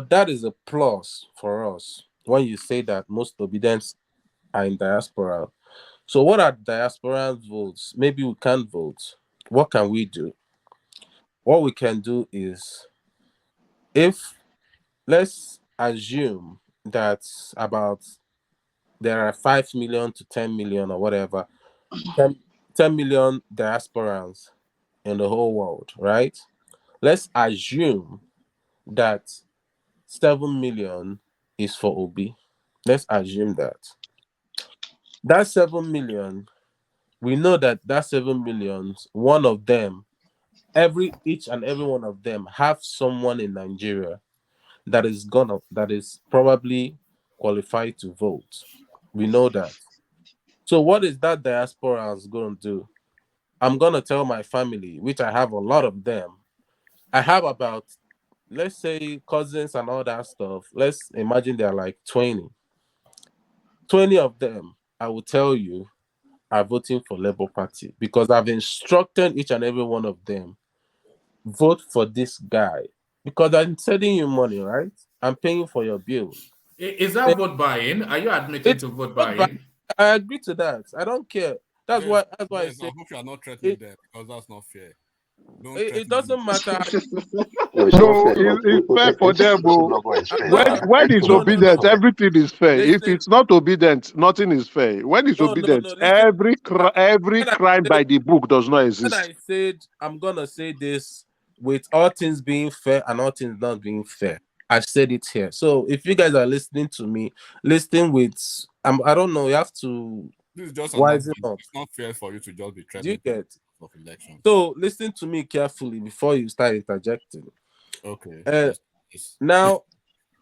that is a plus for us when you say that most obedience are in diaspora. So, what are diasporan votes? Maybe we can't vote. What can we do? What we can do is, if let's assume that about there are 5 million to 10 million or whatever, 10 million diasporans in the whole world, right? Let's assume that 7 million is for Obi. Let's assume that. That 7 million, we know that 7 million, one of them, each and every one of them have someone in Nigeria that is probably qualified to vote. We know that. So what is that diaspora going to do? I'm going to tell my family, which I have a lot of them. I have about, let's say, cousins and all that stuff. Let's imagine they're like 20. 20 of them, I will tell you, are voting for Labour Party, because I've instructed each and every one of them, vote for this guy, because I'm sending you money, right? I'm paying for your bills. Is that vote buying? Are you admitting to vote buying? I agree to that. I don't care. That's why I say, I hope you are not threatening them, because that's not fair. It doesn't matter. No, it's fair for them. When it's obedient, everything is fair. If it's not obedient, nothing is fair. When it's obedient, every crime by the book does not exist. When I said I'm gonna say this with all things being fair and all things not being fair, I said it here. So if you guys are listening to me, listen with I don't know. You have to. This is just wisen up. It's not fair for you to just be Do threatening you get? of elections. So listen to me carefully before you start interjecting. Okay. Now,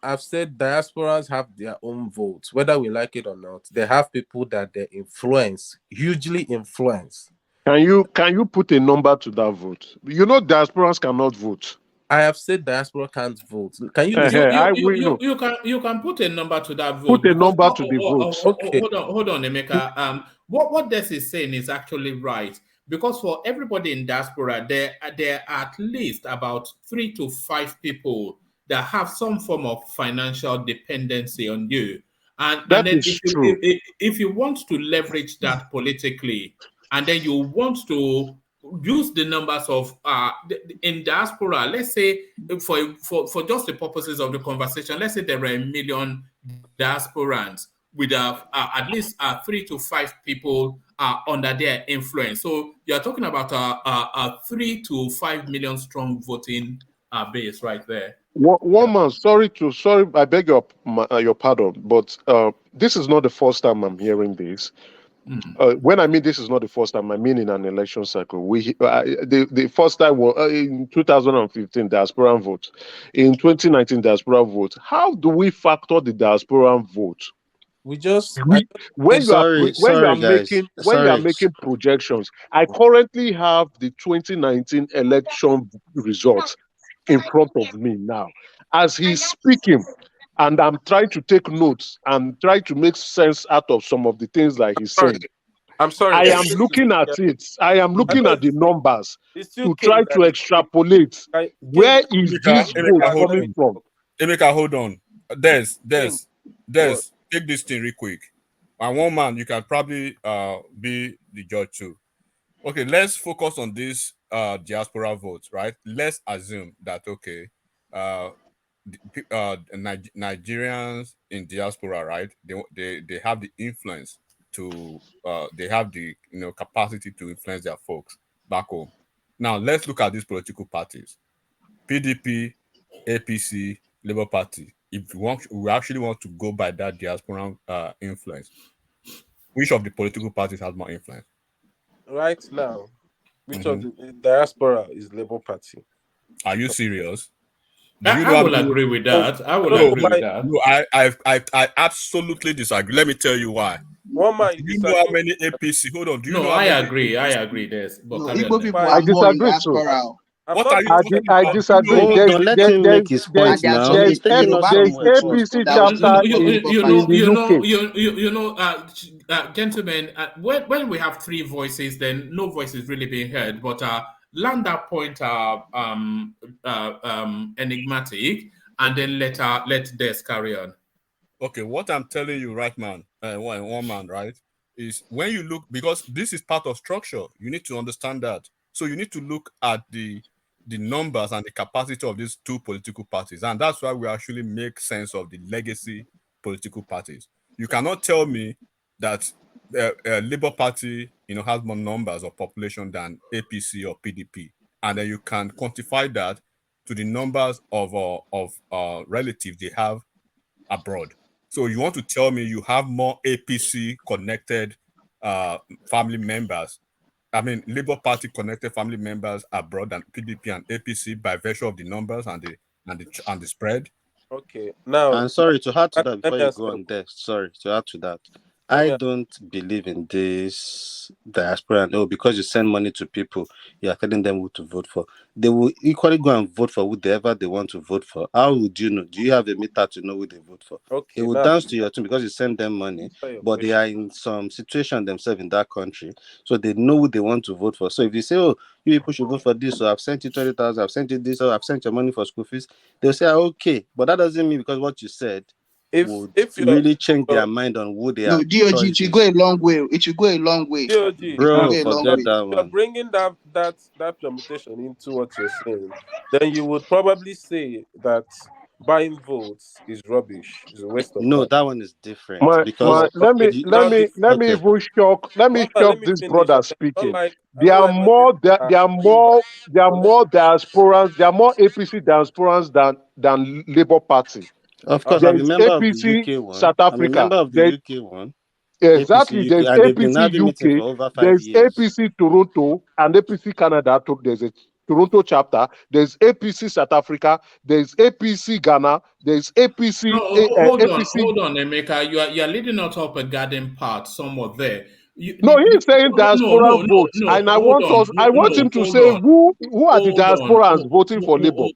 I've said diasporans have their own votes, whether we like it or not. They have people that they influence, hugely influence. Can you put a number to that vote? Diasporans cannot vote. I have said diaspora can't vote. Can you? You can put a number to that vote. Put a number to the vote. Okay. Hold on, Emeka. What Des is saying is actually right, because for everybody in diaspora, there are at least about 3 to 5 people that have some form of financial dependency on you, and then is true. If you want to leverage that politically, and then you want to use the numbers of in diaspora. Let's say for just the purposes of the conversation, let's say there are 1 million diasporans with at least 3 to 5 people under their influence. So you're talking about a 3 to 5 million strong voting base right there. One man, sorry, I beg your pardon, but this is not the first time I'm hearing this. When I mean this is not the first time, I mean in an election cycle. The first time was in 2015 diaspora vote, in 2019 diaspora vote. How do we factor the diaspora vote? We just when you are making projections. I currently have the 2019 election results in front of me now. As he's speaking, and I'm trying to take notes and try to make sense out of some of the things that he's saying. I'm sorry. I am looking at it. I am looking at the numbers to try to extrapolate where is this vote coming from. Emeka, hold on. Des, take this thing real quick. And one man, you can probably be the judge too. Okay, let's focus on this diaspora votes, right? Let's assume that Nigerians in diaspora, right? They have the influence to they have the capacity to influence their folks back home. Now let's look at these political parties: PDP, APC, Labour Party. If we actually want to go by that diaspora influence, which of the political parties has more influence? Right now, which of the diaspora is Labour Party? Are you serious? I will agree with that. No, I absolutely disagree. Let me tell you why. One man, do you know how many APC? Hold on. Do you know I agree. I agree. This, but Igbo people I disagree too. What are you I disagree. Let him make his point now. He's taking us somewhere. APC chapter in the UK. Gentlemen, when we have 3 voices, then no voice is really being heard. But land that point enigmatic, and then let Des carry on. Okay, what I'm telling you right, man, one man, right, is when you look, because this is part of structure, you need to understand that. So you need to look at the numbers and the capacity of these 2 political parties, and that's why we actually make sense of the legacy political parties. You cannot tell me that the Labour Party, has more numbers of population than APC or PDP, and then you can quantify that to the numbers of relatives they have abroad. So you want to tell me you have more APC connected family members? I mean, Labour Party connected family members abroad than PDP and APC by virtue of the numbers and the spread. Okay, now I'm sorry to add to that before you go on there. Sorry to add to that. I don't believe in this diaspora because you send money to people, you are telling them who to vote for. They will equally go and vote for whoever they want to vote for. How would you know? Do you have a meter to know who they vote for? Okay, they will dance to your tune because you send them money, but they are in some situation themselves in that country, so they know who they want to vote for. So if you say, "Oh, you people should vote for this," or "I've sent you 20,000, I've sent you this," or "I've sent your money for school fees," they'll say, "Okay," but that doesn't mean because what you said if really change their mind on who they are. No, DOG, it should go a long way. It should go a long way. DOG, bro, forget that one. You're bringing that permutation into what you're saying. Then you would probably say that buying votes is rubbish. It's a waste of time. That one is different. Let me even shock this brother speaking. There are more diasporans. There are more APC diasporans than Labour Party. Of course, I'm a member of the UK one. South Africa. I'm a member of the UK one. Exactly. There's APC UK. For over 5 there's years. APC Toronto and APC Canada. There's a Toronto chapter. There's APC South Africa. There's APC Ghana. There's APC. Hold on, Emeka. You're leading us up a garden path somewhat there. He's saying diaspora votes, and I want him to say who are the diasporans voting for Labour.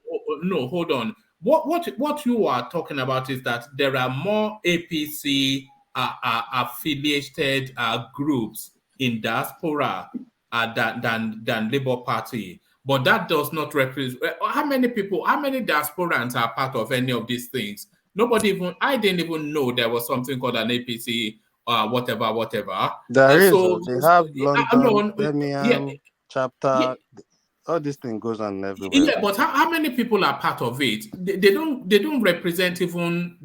No, hold on. What you are talking about is that there are more APC affiliated groups in diaspora than Labour Party, but that does not represent how many diasporans are part of any of these things. I didn't even know there was something called an APC whatever. There is. So They have London, yeah, Birmingham chapter. All this thing goes on everywhere. yeah, but how many people are part of it? They don't represent even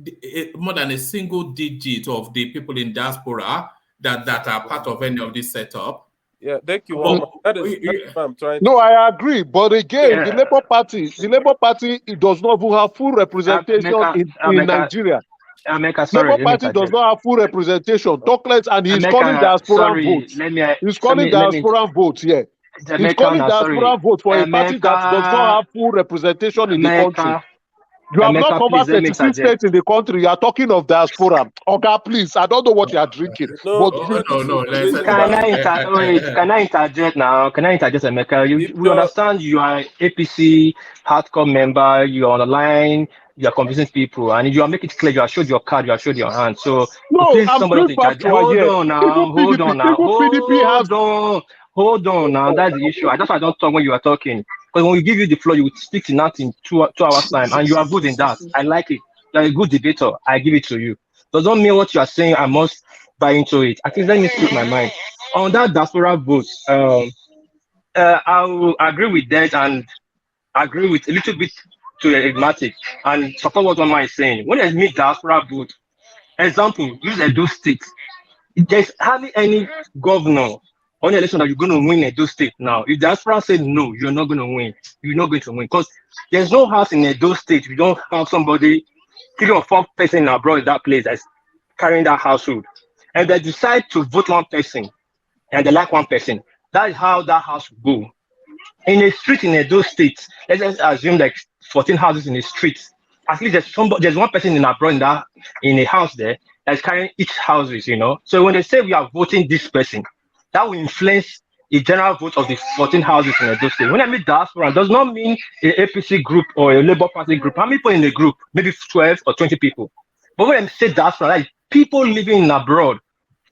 more than a single digit of the people in diaspora that are part of any of this setup. Yeah, thank you. That is what I'm trying. No, I agree. But again, the Labour Party, it does not even have full representation in Nigeria. Labour Party does not have full representation. Talk less, and he's calling diaspora votes. He's calling diaspora votes. Yeah. He's calling diaspora vote for a party that does not have full representation in the country. You have not covered 36 states in the country. You are talking of diaspora. Okay, please. I don't know what you are drinking. No. Can I interject now? Can I interject, Emeka? We understand you are APC hardcore member. You are on the line. You are convincing people, and you are making it clear. You have showed your card. You have showed your hand. So no, please, I'm somebody hold on now. That's the issue. That's why I don't talk when you are talking. Because when we give you the floor, you would speak to that in 2 hours time, and you are good in that. I like it. You're a good debater. I give it to you. Does not mean what you are saying. I must buy into it. I think let me speak my mind on that diaspora vote. I will agree with that and agree with a little bit to the enigmatic and support what one man is saying. When I meet diaspora vote, example, use Edo State. There's hardly any governor on the election that you're going to win Edo State now. If diaspora said no, you're not going to win. You're not going to win because there's no house in Edo State. You don't have somebody, 3 or 4 person abroad in that place that's carrying that household. And they decide to vote one person and they like one person. That is how that house will go. In a street in Edo State, let's just assume like 14 houses in a street. At least there's one person in abroad in a house there that's carrying each houses, you know. So when they say we are voting this person, that will influence the general vote of the 14 houses in Edo State. When I mean diaspora, it does not mean a APC group or a Labour Party group. How many people in the group? Maybe 12 or 20 people. But when I say diaspora, like people living abroad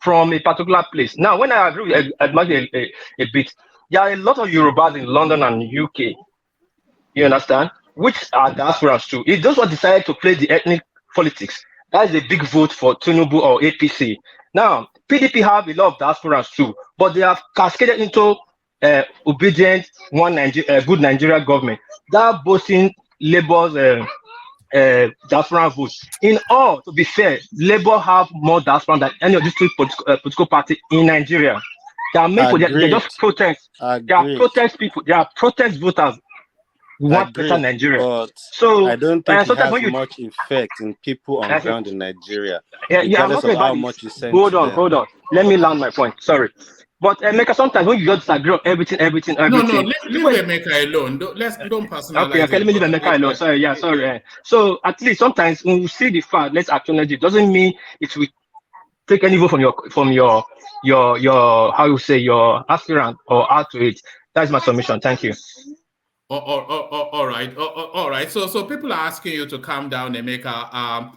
from a particular place. Now, when I agree with a bit, there are a lot of Yorubas in London and UK. You understand? Which are diasporas too. If those who decided to play the ethnic politics, that is a big vote for Tinubu or APC. Now, PDP have a lot of diasporas too, but they have cascaded into obedient, good Nigeria government. That boasting Labour's diaspora votes. In all, to be fair, Labour have more diaspora than any of these 2 political parties in Nigeria. They are made for they just protest. They are protest people. They are protest voters. We want better Nigeria. But so I don't think it has much effect in people on ground in Nigeria. Regardless of how much you send hold on. Let me land my point. Sorry. But Emeka, sometimes when you just disagree on everything. No, leave Emeka alone. Don't personalize. Okay, let me leave Emeka alone. Sorry. So at least sometimes when we see the fact, let's acknowledge it. Doesn't mean it will take any vote from your how you say your aspirant or add to it. That's my submission. Thank you. All right. So people are asking you to calm down, Emeka. I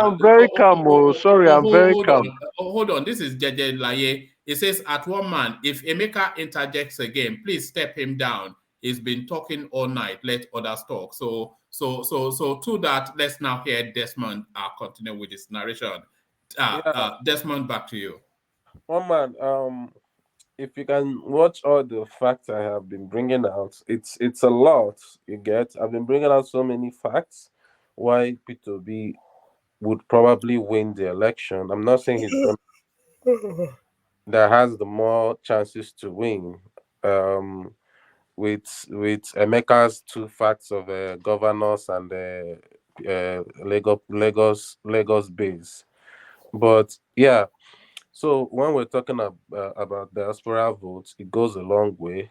am very calm. Sorry, I'm very calm. Hold on. This is Jeje Laye. It says, at one man, if Emeka interjects again, please step him down. He's been talking all night. Let others talk. So to that, let's now hear Desmond continue with his narration. Desmond, back to you. One man, if you can watch all the facts I have been bringing out, it's a lot. You get, I've been bringing out so many facts why P2B would probably win the election. I'm not saying he's that has the more chances to win. With Emeka's 2 facts of governors and Lagos base, but yeah. So when we're talking about diaspora votes, it goes a long way.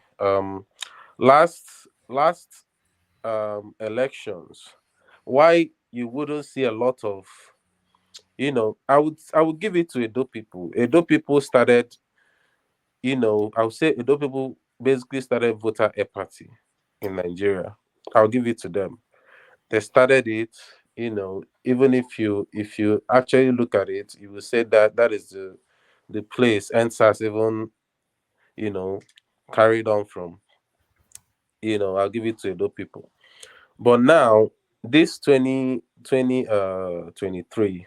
Last elections, why you wouldn't see a lot of, I would give it to Edo people. Edo people started, I would say Edo people basically started voter apathy in Nigeria. I'll give it to them. They started it. Even if you actually look at it, you will say that is the place NSAS even, carried on from. I'll give it to Edo people. But now, this 2023,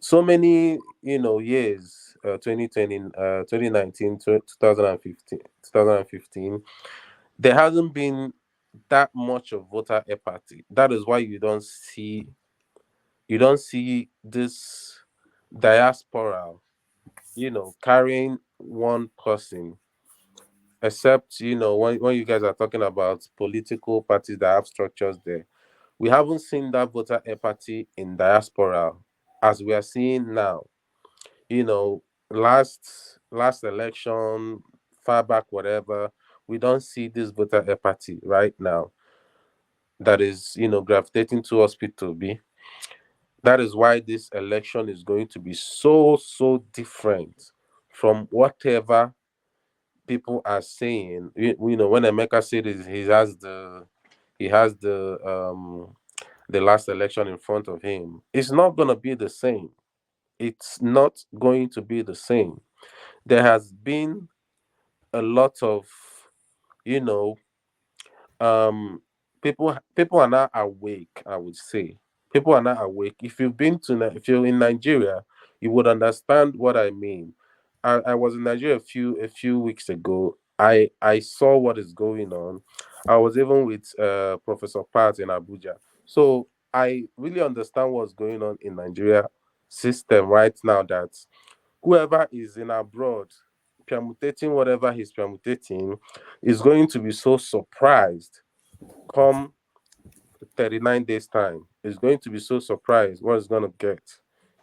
so many, years, 2020, 2019, 2015, there hasn't been that much of voter apathy. That is why you don't see this diaspora, carrying one person, except, when you guys are talking about political parties that have structures there. We haven't seen that voter apathy in diaspora as we are seeing now. Last election, far back, whatever, we don't see this voter apathy right now that is, gravitating towards P2B. That is why this election is going to be so, so different from whatever people are saying. When Emeka said he has the last election in front of him, it's not going to be the same. It's not going to be the same. There has been a lot of, you know, people are not awake. I would say people are not awake. If you're in Nigeria, you would understand what I mean. I was in Nigeria a few weeks ago. I saw what is going on. I was even with Professor Pat in Abuja, so I really understand what's going on in Nigeria system right now. That whoever is in abroad permutating whatever he's permutating is going to be so surprised come 39 days time. Is going to be so surprised what it's going to get.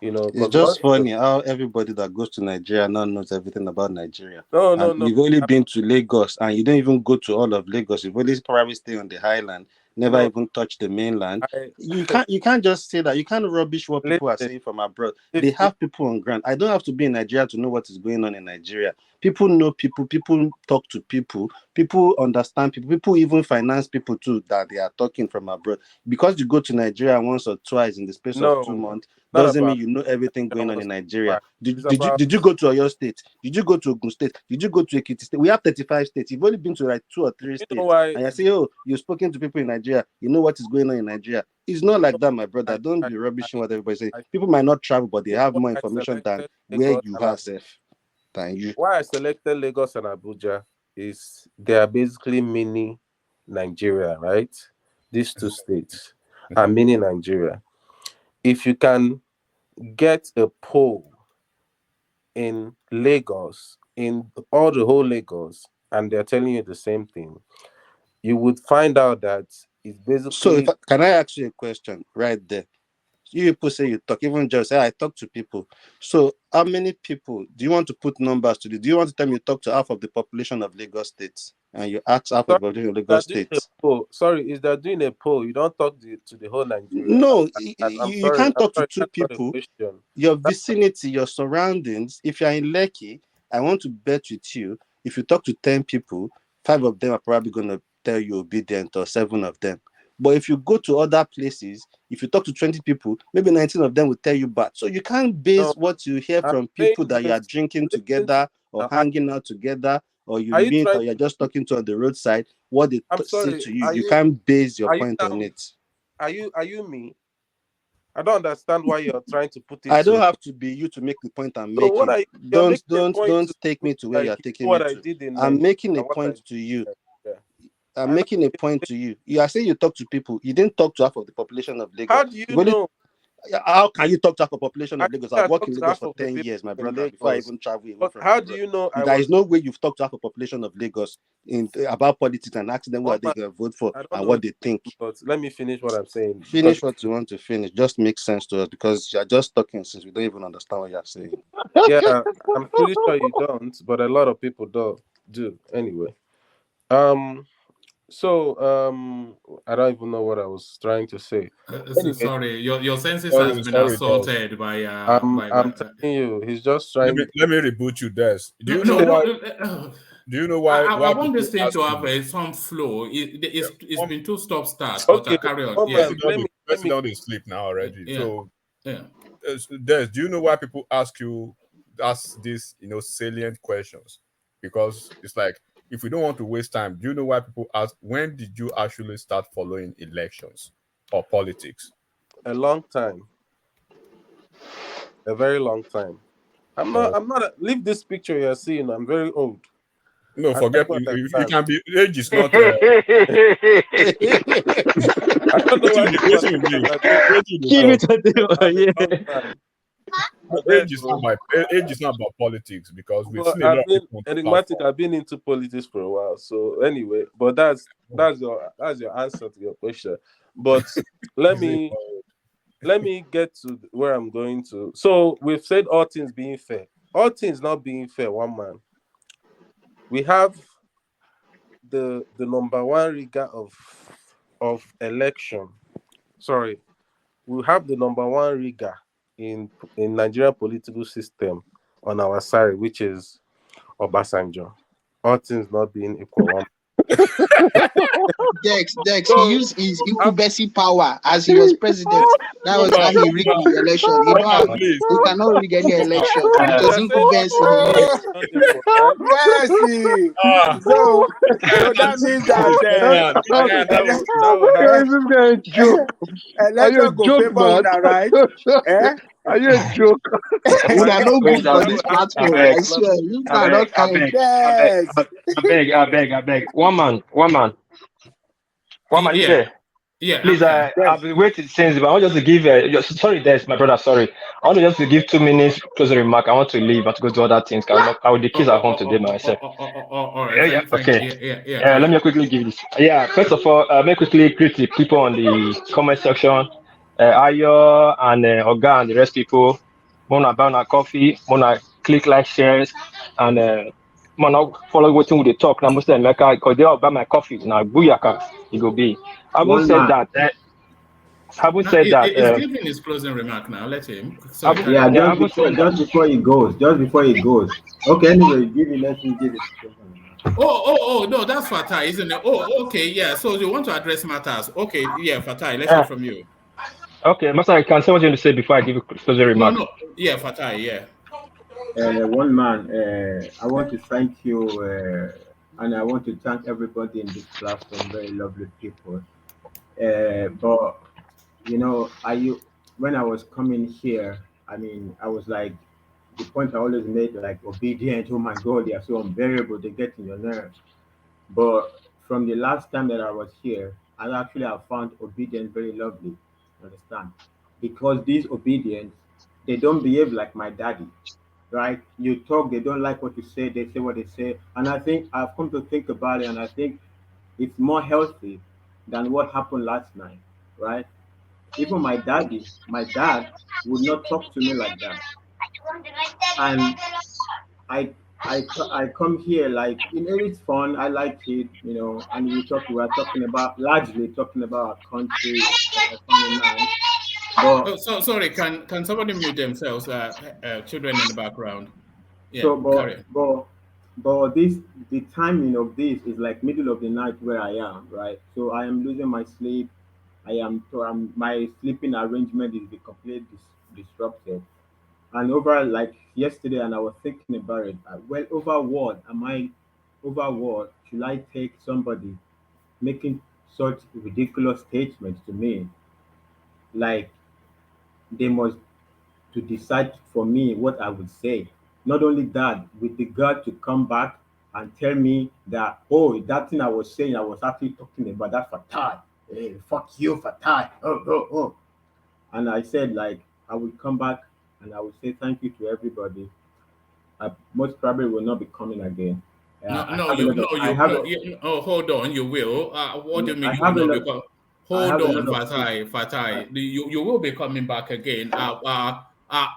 It's Because just funny how everybody that goes to Nigeria now knows everything about Nigeria. No. You've only been to Lagos, and you don't even go to all of Lagos. You've only probably stay on the highland, never even touch the mainland. You can't just say that. You can't rubbish what people are saying from abroad. They have people on ground. I don't have to be in Nigeria to know what is going on in Nigeria. People know people. People talk to people. People understand people. People even finance people too that they are talking from abroad. Because you go to Nigeria once or twice in the space of 2 months doesn't mean you know everything going on in Nigeria. Did you go to Oyo State? Did you go to Ogun State? Did you go to Ekiti State? We have 35 states. You've only been to like 2 or 3 states. And you say, oh, you've spoken to people in Nigeria. You know what is going on in Nigeria. It's not like that, my brother. Don't be rubbishing what everybody says. People might not travel, but they have more information than where you are, safe than you. Why I selected Lagos and Abuja is they are basically mini Nigeria, right? These two states are mini Nigeria. If you can get a poll in Lagos, in all the whole Lagos, and they're telling you the same thing, you would find out that it's basically. So, can I ask you a question right there? You people say you talk, even just say I talk to people. So, how many people do you want to put numbers to this? Do you want to tell me you talk to half of the population of Lagos State and you ask half of the population of Lagos State? Sorry, is that doing a poll? You don't talk to the whole Nigeria. No, you can't talk to 2 people. Your vicinity, your surroundings. If you're in Lekki, I want to bet with you. If you talk to 10 people, 5 of them are probably going to tell you obedient, or 7 of them. But if you go to other places, if you talk to 20 people, maybe 19 of them will tell you bad. So you can't base what you hear from people that you are drinking together or hanging out together, or you meet, or you're just talking to on the roadside, what they say to you. You can't base your point on it. Are you me? I don't understand why you're trying to put it. I don't have to be you to make the point I'm making. Don't take me to where you're taking me to. I'm making a point to you. I'm making a point to you. You are saying you talk to people. You didn't talk to half of the population of Lagos. How do you know? How can you talk to half of the population of Lagos? I've worked in Lagos for 10 years, my brother, before I even travel away from how do you know? There is no way you've talked to half of the population of Lagos about politics and asked them what they going to vote for and what they think. But let me finish what I'm saying. Finish what you want to finish. Just makes sense to us, because you're just talking since we don't even understand what you're saying. Yeah, I'm pretty sure you don't, but a lot of people do. Anyway. So I don't even know what I was trying to say. Anyway, sorry, your senses has been assaulted by. I'm telling you, he's just trying. Let me reboot you, Des. Do you know why? Do you know why? I want this thing to have some flow. It's been 2 stop-starts. Okay, but carry on. Let's down in sleep now already. Yeah. So, Des, do you know why people ask these salient questions? Because it's like, if we don't want to waste time, do you know why people ask, when did you actually start following elections or politics? A long time. A very long time. I'm not. Leave this picture you're seeing. I'm very old. No, forget. If you can be, age is not. I don't know why people are saying that. Give it a day. Age is not about politics, because we've seen a lot of people. Enigmatic. I've been into politics for a while. So anyway, but that's your answer to your question. But let me get to where I'm going to. So we've said all things being fair. All things not being fair, one man. We have the number one rigger of election. Sorry. We have the number one rigger in Nigerian political system on our side, which is Obasanjo. All things not being equal. Dex, he used his incumbency power as he was president. That was how he rigged the election. He cannot rig any election. It was incumbency he used. Yes, so that means that election go favor una, right? Are you a joke? Una no good for this platform. I swear, you cannot count. I beg. One man. Yeah. Please, I've been waiting since, but I want just to give. Sorry, there's my brother. Sorry, I want just to give 2 minutes closing remark. I want to leave. I want to go do other things. I will the kids at home today myself. All right. Okay. Yeah. Let me quickly give this. Yeah. First of all, let me quickly greet the people on the comment section. Ayo and Oga and the rest people. Wanna buy a coffee? Wanna click like, shares, and wanna follow what we talk. Now, most of them because they all buy my coffee. Now, booyaka, it go be. Having said that, he's giving his closing remark now. Let him. Just before he goes. Okay, anyway, let me give it. Oh, no, that's Fatai, isn't it? Oh, okay, yeah. So you want to address matters? Okay, yeah, Fatai, let's hear from you. Okay, Master, I can say what you want to say before I give you closing remark. No, yeah, Fatai, yeah. One man, I want to thank you, and I want to thank everybody in this platform. Very lovely people. But when I was coming here, I was like, the point I always made, like, obedient. Oh my God, they are so unbearable. They get in your nerves. But from the last time that I was here, I actually have found obedience very lovely. Understand? Because these obedience, they don't behave like my daddy, right? You talk, they don't like what you say, they say what they say. And I think I've come to think about it, and I think it's more healthy than what happened last night, right? Even my dad would not talk to me like that. And I come here like, it's fun. I like it, and we are largely talking about our country. Sorry, can somebody mute themselves? Children in the background. Yeah, but the timing of this is like middle of the night where I am, right? So I am losing my sleep. My sleeping arrangement is completely disrupted. And over like yesterday, and I was thinking about it. Over what should I take somebody making such ridiculous statements to me? Like, they must to decide for me what I would say. Not only that, with the God to come back and tell me that, that thing I was saying, I was actually talking about that Fatai. Hey, fuck you, Fatai. Oh. And I said, like, I would come back and I would say thank you to everybody. I most probably will not be coming again. Hold on, you will. What do you mean you will not be? Hold on, Fatai. You will be coming back again.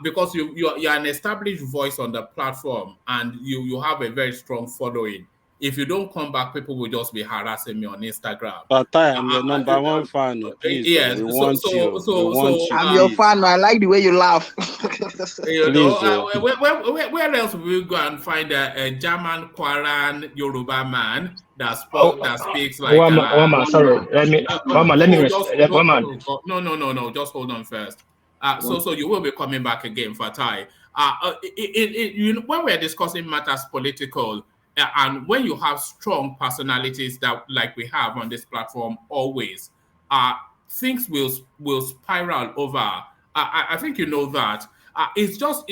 Because you're an established voice on the platform, and you have a very strong following. If you don't come back, people will just be harassing me on Instagram. Fatai, I'm your number one fan. Please, yes, we want you. I'm your fan. I like the way you laugh. Where else will we go and find a German Kwaran Yoruba man that speaks like? One man, sorry. Let me. No. Just hold on first. So you will be coming back again, Fatai. When we're discussing matters political, and when you have strong personalities that, like we have on this platform, always, things will spiral over. I think you know that. it's just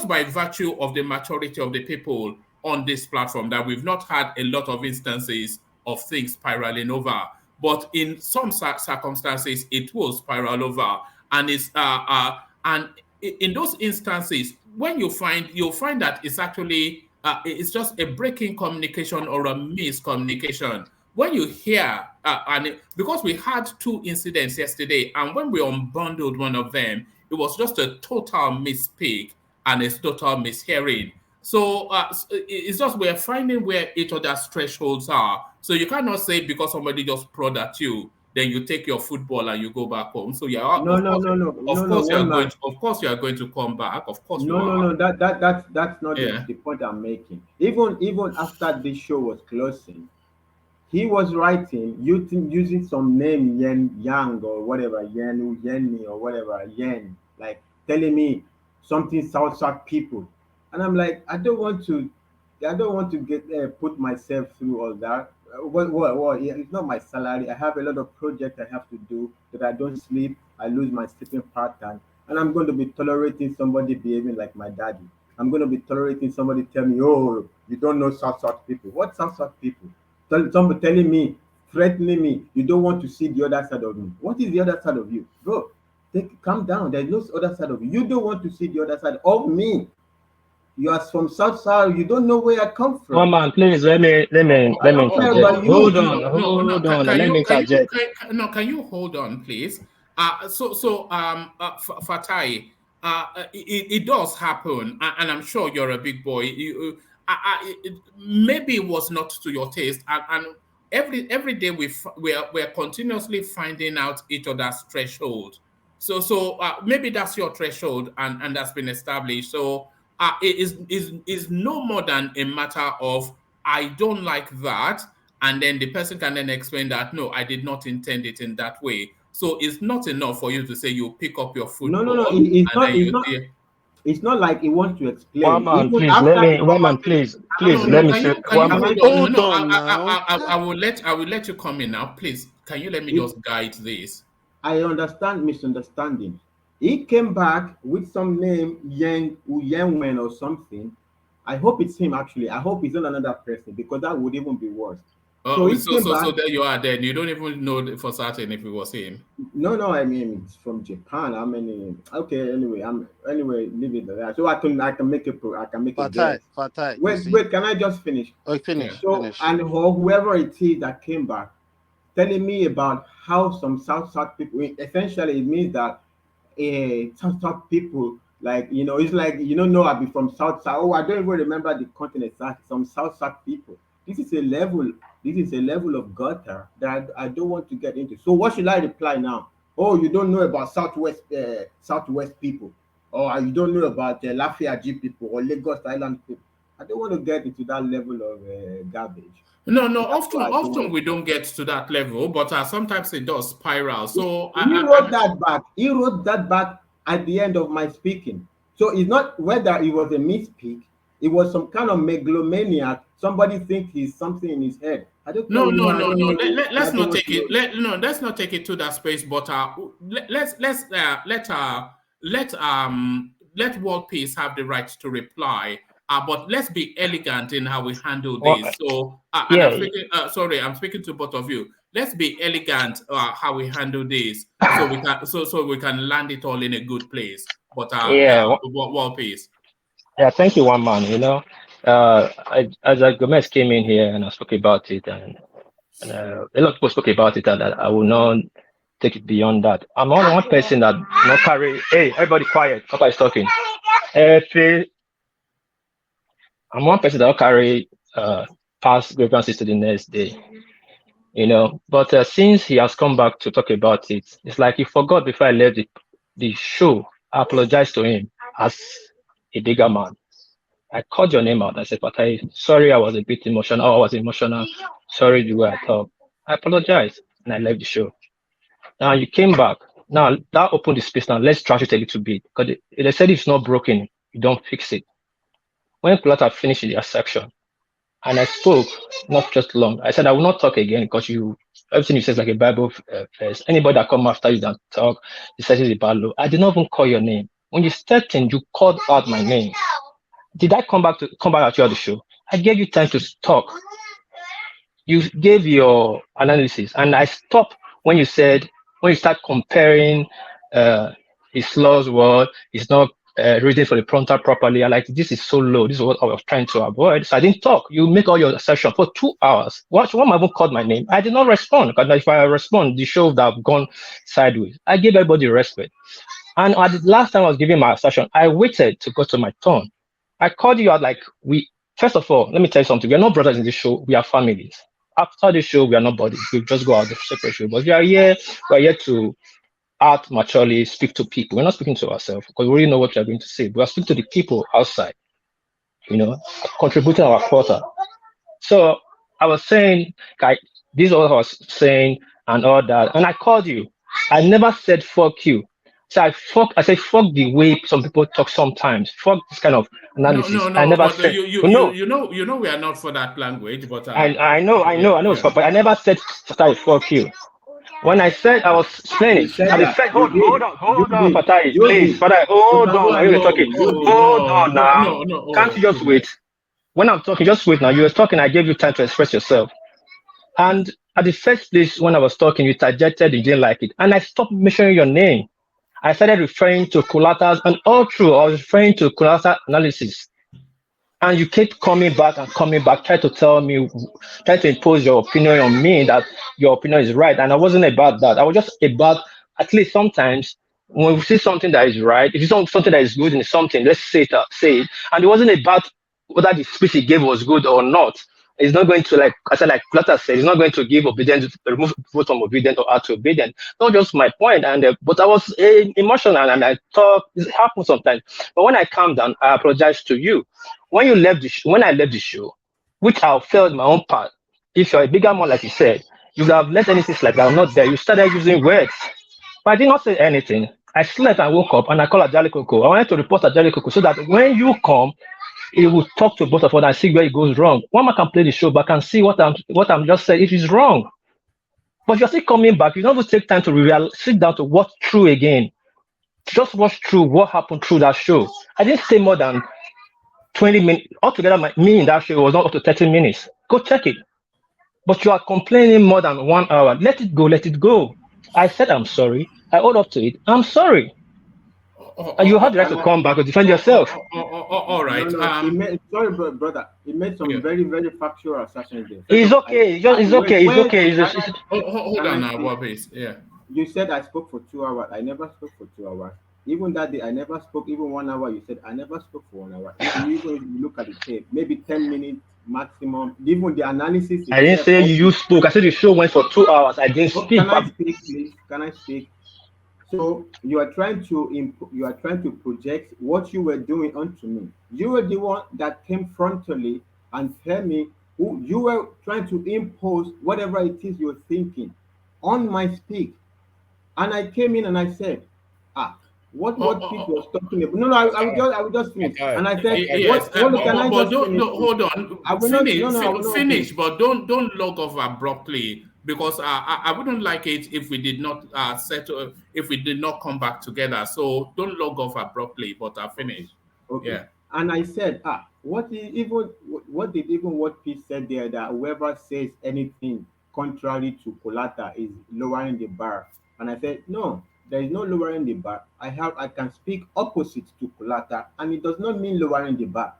by virtue of the maturity of the people on this platform that we've not had a lot of instances of things spiraling over. But in some circumstances, it will spiral over, and in those instances, when you'll find that it's actually it's just a breaking communication or a miscommunication. When you hear, because we had 2 incidents yesterday, and when we unbundled one of them, it was just a total misspeak and a total mishearing. So it's just we're finding where each other's thresholds are. So you cannot say because somebody just prod at you, then you take your football and you go back home. So yeah, of course you are going to come back. Of course No, that's not the point I'm making. Even after this show was closing, he was writing using some name Yang or whatever, Yenny or whatever, Yen, like telling me something South people, and I'm like, I don't want to get put myself through all that. Yeah, it's not my salary. I have a lot of projects I have to do that I don't sleep. I lose my sleeping pattern, and I'm going to be tolerating somebody behaving like my daddy. I'm going to be tolerating somebody tell me, oh, you don't know South people. What South people? Somebody telling me, threatening me, you don't want to see the other side of me. What is the other side of you? Bro, calm down. There's no other side of you. You don't want to see the other side of me. You are from South. You don't know where I come from. Oh man, please let me interject. Hold on. Let me interject. Can you hold on, please? Fatai, it does happen, and I'm sure you're a big boy. Maybe it was not to your taste, and every day we're continuously finding out each other's threshold. So maybe that's your threshold, and that's been established. So it is no more than a matter of I don't like that, and then the person can then explain that no, I did not intend it in that way. So it's not enough for you to say you pick up your football. No. It's not like he wants to explain. One man, please let me say. I will let you come in now. Please, can you let me just guide this? I understand misunderstanding. He came back with some name Yang Uyenwen or something. I hope it's him actually. I hope it's not another person, because that would even be worse. So there you are. Then you don't even know for certain if it was him. No. I mean, it's from Japan. How many? Okay. Anyway. Leave it there. So I can make it. I can make it. Fatai. Wait. Can I just finish? Oh, finish. And whoever it is that came back, telling me about how some South people. Essentially, it means that South people, like, it's like, no, I'll be from South. Oh, I don't even remember the continent. Some South people. This is a level of gutter that I don't want to get into. So what should I reply now? Oh, you don't know about Southwest people, or you don't know about Lafiaji people or Lagos Island people. I don't want to get into that level of garbage. No. Often we don't get to that level, but sometimes it does spiral. So he wrote that back at the end of my speaking. So it's not whether it was a misspeak. It was some kind of megalomaniac. Somebody thinks he's something in his head. No. Let's not take it. Let's not take it to that space. But let World Peace have the right to reply. But let's be elegant in how we handle this. So, I'm speaking to both of you. Let's be elegant how we handle this, so we can land it all in a good place. But World Peace. Yeah, thank you, one man. As Gomez came in here and I spoke about it, and a lot of people spoke about it, and I will not take it beyond that. I'm only one person that not carry. Hey, everybody, quiet. Nobody's talking. I'm one person that will carry past grievances to the next day. But since he has come back to talk about it, it's like he forgot before I left the show. I apologized to him as a bigger man. I called your name out. I said, Fatai, sorry, I was a bit emotional. I was emotional. Sorry the way I talked. I apologized and I left the show. Now you came back. Now that opened the space. Now let's trash it a little bit, because they said it's not broken, you don't fix it. When Plata finished their section, and I spoke not just long, I said I will not talk again because you everything you say is like a Bible verse. Anybody that come after you that talk, you say it's a bad law. I did not even call your name. When you stepped in, you called out my name. Did I come back at you at the show? I gave you time to talk. You gave your analysis, and I stopped when you start comparing his law's word, he's not reading for the prompter properly. I like, this is so low. This is what I was trying to avoid. So I didn't talk. You make all your assertions for 2 hours. One even called my name. I did not respond, because if I respond, the show would have gone sideways. I gave everybody respect. And at the last time I was giving my assertion, I waited to go to my turn. I called you out like, first of all, let me tell you something. We are not brothers in this show. We are families. After the show, we are not buddies. We just go out the separate show. But we are here to act maturely, speak to people. We're not speaking to ourselves because we already know what we are going to say. We are speaking to the people outside, contributing our quota. So I was saying, like, this is what I was saying and all that. And I called you. I never said fuck you. So I said fuck the way some people talk sometimes. Fuck this kind of analysis. No. I never said you know we are not for that language. But I know. But I never said fuck you. When I said I was explaining, I said, hold on, Fatai, please, Fatai, hold on. You were talking. Hold on now. Can't you just wait? When I'm talking, just wait now. You were talking. I gave you time to express yourself. And at the first place, when I was talking, you interjected. You didn't like it, and I stopped mentioning your name. I started referring to collaterals, and all through I was referring to collateral analysis. And you kept coming back, trying to impose your opinion on me that your opinion is right. And I wasn't about that. I was just about, at least sometimes, when we see something that is right, if it's something that is good in something, let's say it. And it wasn't about whether the speech he gave was good or not. It's not going to, like Plata said, it's not going to give obedience, remove vote from obedient or add to obedient. Not just my point. But I was emotional and I thought it happens sometimes. But when I calmed down, I apologized to you. When I left the show, which I felt my own part, if you're a bigger man, like you said, you would have let anything like that. I'm not there. You started using words. But I did not say anything. I slept and woke up and I called Ajali Koko. I wanted to report Ajali Koko so that when you come, he will talk to both of us and see where it goes wrong. One man can play the show, but can see what I'm just saying. It is wrong. But you're still coming back. You don't take time to sit down to watch through again. Just watch through what happened through that show. I didn't say more than 20 minutes. Altogether, me in that show was not up to 30 minutes. Go check it. But you are complaining more than 1 hour. Let it go. I said I'm sorry. I owed up to it. I'm sorry. And you have the right to come back to defend yourself. All right. Sorry, brother. He made some very, very factual assertions there. It's okay. It's okay. Hold on now, Bobby. Yeah. You said I spoke for 2 hours. I never spoke for 2 hours. Even that day, I never spoke even 1 hour. You said I never spoke for 1 hour. If you look at the tape, maybe 10 minutes maximum. Even the analysis. I didn't say you spoke. I said the show went for 2 hours. I didn't speak. Can I speak, please? Can I speak? So you are trying to project what you were doing onto me. You were the one that came frontally and tell me who you were trying to impose whatever it is you're thinking on my speak. And I came in and I said, what Pete was talking about. No, I will just finish. And I said, hold on. Finish, but don't log off abruptly. Because I wouldn't like it if we did not settle, if we did not come back together. So don't log off abruptly, but I'll finish. Okay. Yeah. And I said, what did what Pete said there, that whoever says anything contrary to Colata is lowering the bar. And I said, no, there is no lowering the bar. I can speak opposite to Colata, and it does not mean lowering the bar.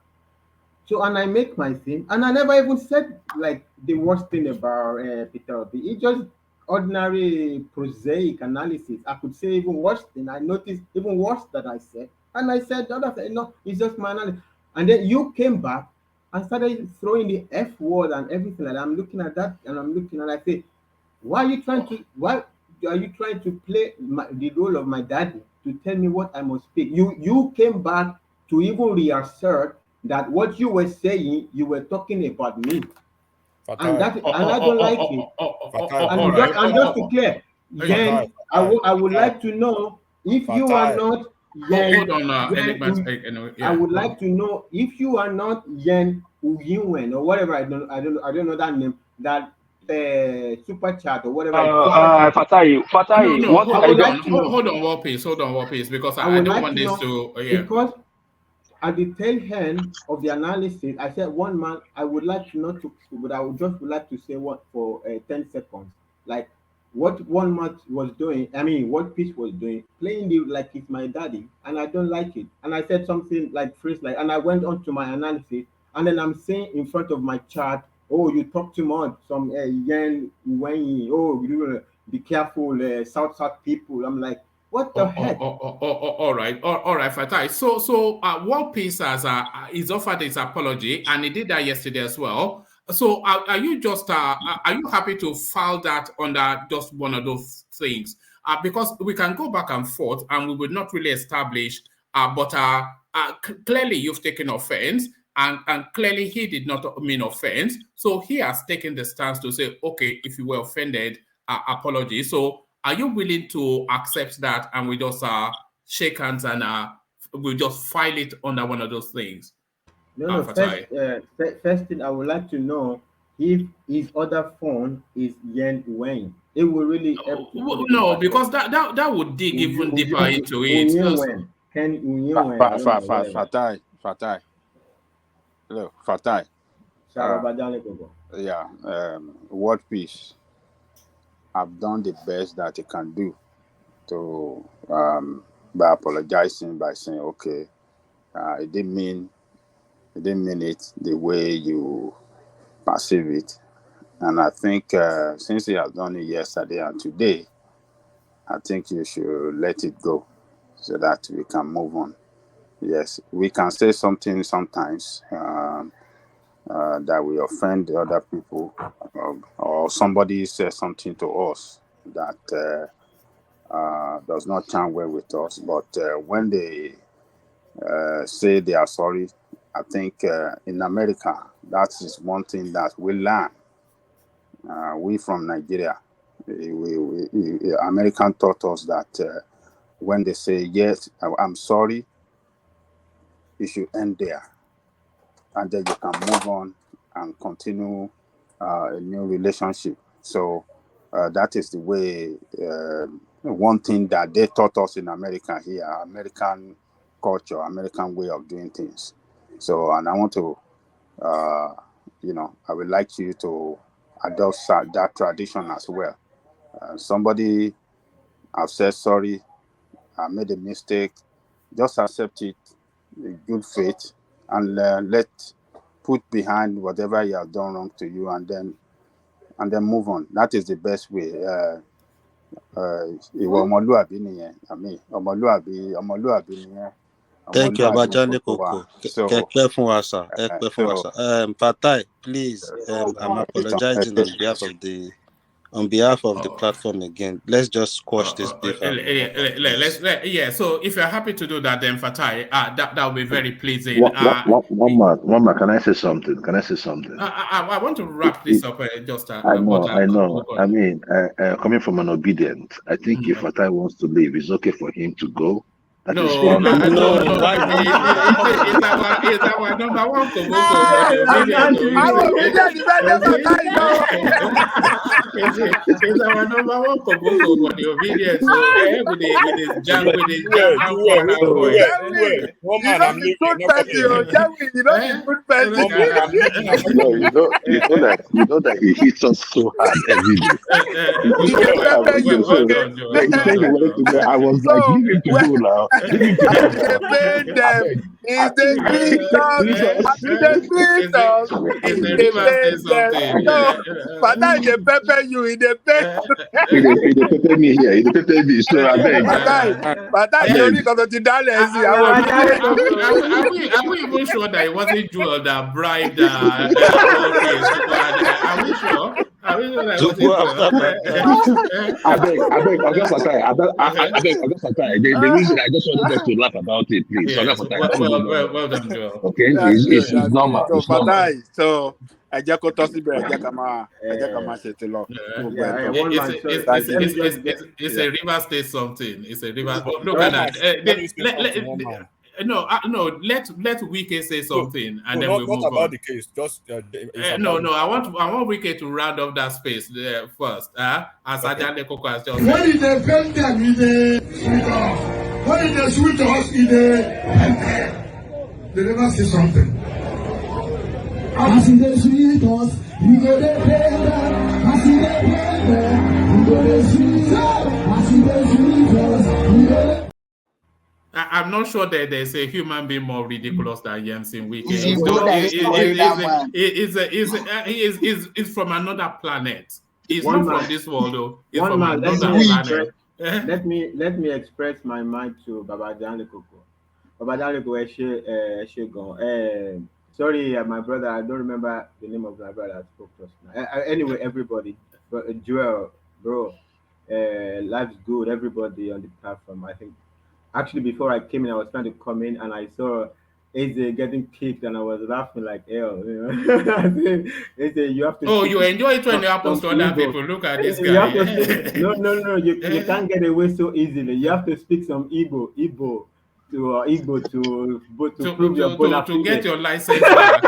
So, and I make my thing, and I never even said like the worst thing about Peter Obi. It's just ordinary prosaic analysis. I could say even worse thing. I noticed even worse that I said, and I said the other thing. No, it's just my analysis. And then you came back and started throwing the F word and everything. And I'm looking at that, and I say, why are you trying to play the role of my daddy to tell me what I must speak? You came back to even reassert that what you were saying, you were talking about me. And I don't like it. And just to clear, then I would like to know if you are not Yen. I would like to know if you are not Yen Uyinwen or whatever. I don't know that name. That super chat or whatever. No, Fatai, hold on, War Peace, because I don't want this to. Because at the tail end of the analysis, I said one man. I would like not to, but I would like to say what for 10 seconds, like what one man was doing. I mean, what Peace was doing, playing the like it's my daddy, and I don't like it. And I said something like phrase like, and I went on to my analysis, and then I'm saying in front of my chat, oh, you talk too much, some yen when oh, you be careful, South people. I'm like, what the heck? All right, Fatai. So War Peace has is offered his apology, and he did that yesterday as well. So are you just are you happy to file that under just one of those things? Because we can go back and forth, and we would not really establish. But clearly you've taken offense, and clearly he did not mean offense. So he has taken the stance to say, okay, if you were offended, apology. So are you willing to accept that, and we just shake hands and we'll just file it under one of those things? No. First thing I would like to know if his other phone is Yen Wayne. It will really help. No, because that would dig even deeper into it. Fatai. Look, Fatai. Yeah. What Peace? I've done the best that I can do to by apologizing, by saying, okay, it didn't mean it the way you perceive it. And I think since he has done it yesterday and today, I think you should let it go so that we can move on. Yes, we can say something sometimes that we offend the other people, or somebody says something to us that does not sound well with us. But when they say they are sorry, I think in America, that is one thing that we learn. We from Nigeria, we American taught us that when they say, yes, I'm sorry, you should end there. And then you can move on and continue a new relationship. So that is the way, one thing that they taught us in America here, American culture, American way of doing things. So, and I want to, I would like you to adopt that tradition as well. Somebody have said sorry, I made a mistake, just accept it in good faith, and put behind whatever you have done wrong to you, and then move on. That is the best way. Thank you, Abajale Koko. Fatai, please, I'm apologizing on behalf of the platform again. Let's just squash this beef. So if you're happy to do that, then Fatai, that will be very pleasing. One man, can I say something? I want to wrap this up. I know. I mean, coming from an obedient, I think if Fatai wants to leave, it's okay for him to go. No. It's our number one koboko. It's our number one koboko for the obedience. So with the jam. You know that he hits us so hard every day. I was like, leave him to go now. Me here. He pepper me. So I beg. Are we even sure that it wasn't Joel that bribed? Are we sure? I beg, the reason I just wanted us to laugh about it, please. Yes. Well done, Joel. Okay, it's normal. So I just got it's a River State something. It's a River. Look at that. no. Let Wike say something, and then not, we move not about on. the case. Just No. I want Wike to round up that space first. As Ajale Koko has just said. When they bend them, they sweet us. When they sweet us, they never say something. As they sweet us, we go they bend them. As they bend them, we go they sweet us. As they sweet us, we go. I'm not sure that there's a human being more ridiculous than Yemsin Wike. He's from another planet. He's not from this world, though. He's from another planet. Let me express my mind to Babajale Koko. Babajale Koko, sorry, my brother, I don't remember the name of my brother that spoke just now. Anyway, everybody, Joel, bro, life's good. Everybody on the platform, I think. Actually, before I came in, I was trying to come in and I saw AJ getting kicked and I was laughing like hell. You know? AJ, you have to. Oh, you enjoy it when it happens to other people. Look at this guy. No. You can't get away so easily. You have to speak some Igbo to prove your bona fide. To get your license back.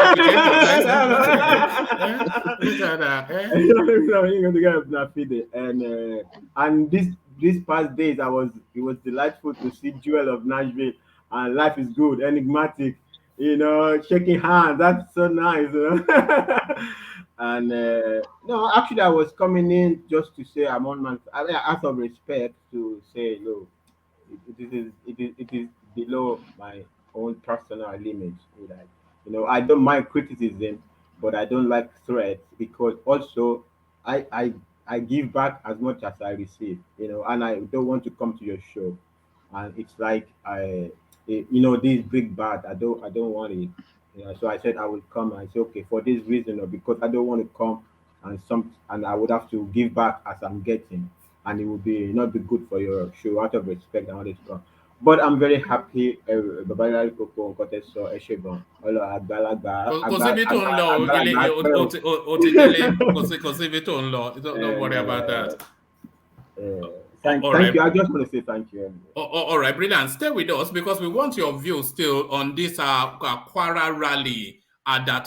And these past days, it was delightful to see Joel of Nashville, and life is good, enigmatic, shaking hands. That's so nice. And no, actually, I was coming in just to say I'm on out of respect to say, look, it is below my own personal limits. I don't mind criticism, but I don't like threats, because also I give back as much as I receive, and I don't want to come to your show and it's like this big bad, I don't want it. So I said I would come and say, okay, for this reason, or because I don't want to come and I would have to give back as I'm getting, and it would not be good for your show out of respect and all this stuff. But I'm very happy. Don't worry about that. Thank you. I just want to say thank you. All right, brilliant. Stay with us because we want your view still on this Kwara rally that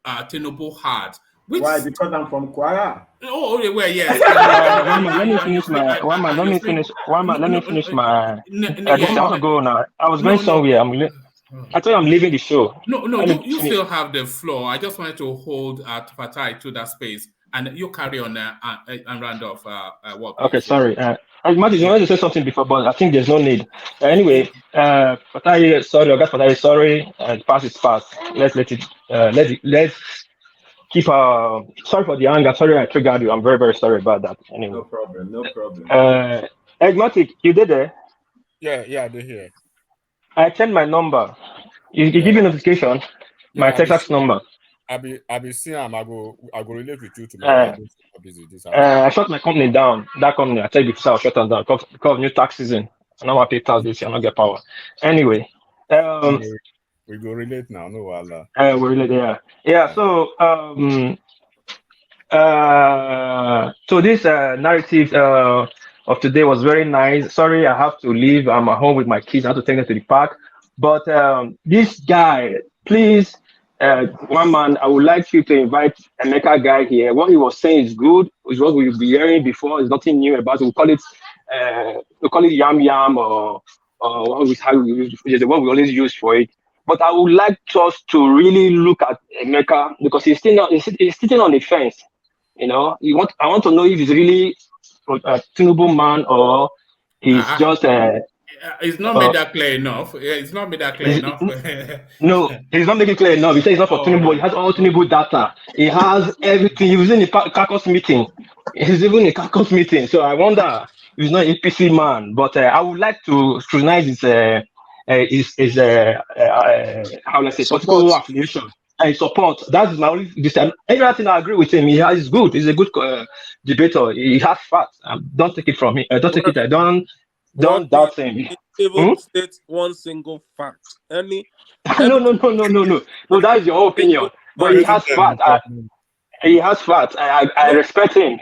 Tinubu had. Why? Because I'm from Kwara. Oh, well, yes. Let me finish my. I want to go now. I was going somewhere. I thought I'm leaving the show. No, you still have the floor. I just wanted to hold Fatai to that space, and you carry on and round off. Okay, sorry. Martin, you wanted to say something before, but I think there's no need. Anyway, Fatai, sorry, August Fatai, sorry. Past is past. Let's let it. Let's keep. Sorry for the anger. Sorry, I triggered you. I'm very, very sorry about that. Anyway. No problem. Egmatic, you did there? Yeah, they're here. I changed my number. You give me notification. My Texas number. I be seeing I go relate with you tomorrow. I shut my company down. That company, I tell you before, I shut them down because of new tax season. I don't want to pay tax this year. I don't get power. Anyway, we go relate now. No, we relate. Yeah. So, so this narrative of today was very nice. Sorry, I have to leave. I'm at home with my kids. I have to take them to the park. But this guy, please, one man, I would like you to invite Emeka guy here. What he was saying is good. It's what we've been hearing before. There's nothing new about it. We call it yam yam or there's a word we always use for it. But I would like us to really look at Emeka because he's sitting on the fence. I want to know if he's really a Tinubu man or he's just it's not made that clear enough. It's not made that clear enough. No, he's not making clear enough. He says it's not for Tinubu. He has all Tinubu data. He has everything. He was in the caucus meeting. He's even in a caucus meeting. So I wonder if he's not an APC man. But I would like to scrutinize his how let's say political affiliation and support. That is my only everything I agree with him. He's good. He's a good debater. He has facts. Don't take it from me. Don't take it. Don't doubt him. Even state one single fact. No. No, that is your opinion. But he has facts. He has facts. I respect him.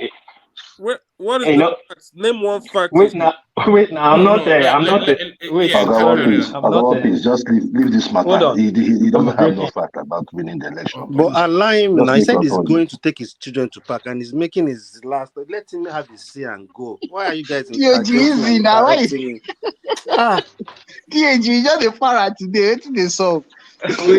What is the facts? Name one fact. Wait now, I'm not there. I'm not there. Wait, Please, just leave this matter. Hold on. He doesn't have no fact about winning the election. But allow him Just now. He make said your he's point. going to take his children to park and he's making his last. Let him have his say and go. Why are you guys easy now? Why? him? DAG, you just a para today. It's the song. He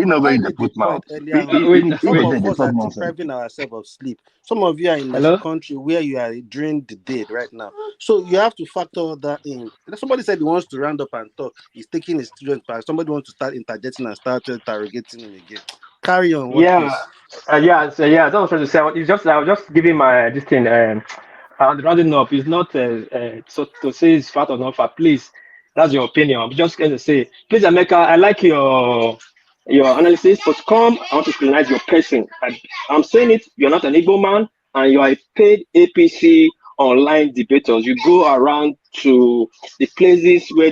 know where they put mouth. Some of us are depriving ourselves of sleep. Some of you are in a country where you are during the day right now. So you have to factor all that in. Somebody said he wants to round up and talk. He's taking his children back. Somebody wants to start interjecting and start interrogating him again. Carry on. That's what I was trying to say. I was just giving my this thing. Rounding up is not so to say it's fact or not fact. Please, that's your opinion. I'm just going to say, please, Emeka, I like your analysis, but I want to scrutinize your person. I'm saying it. You're not an Igbo man, and you are a paid APC online debaters. You go around to the places where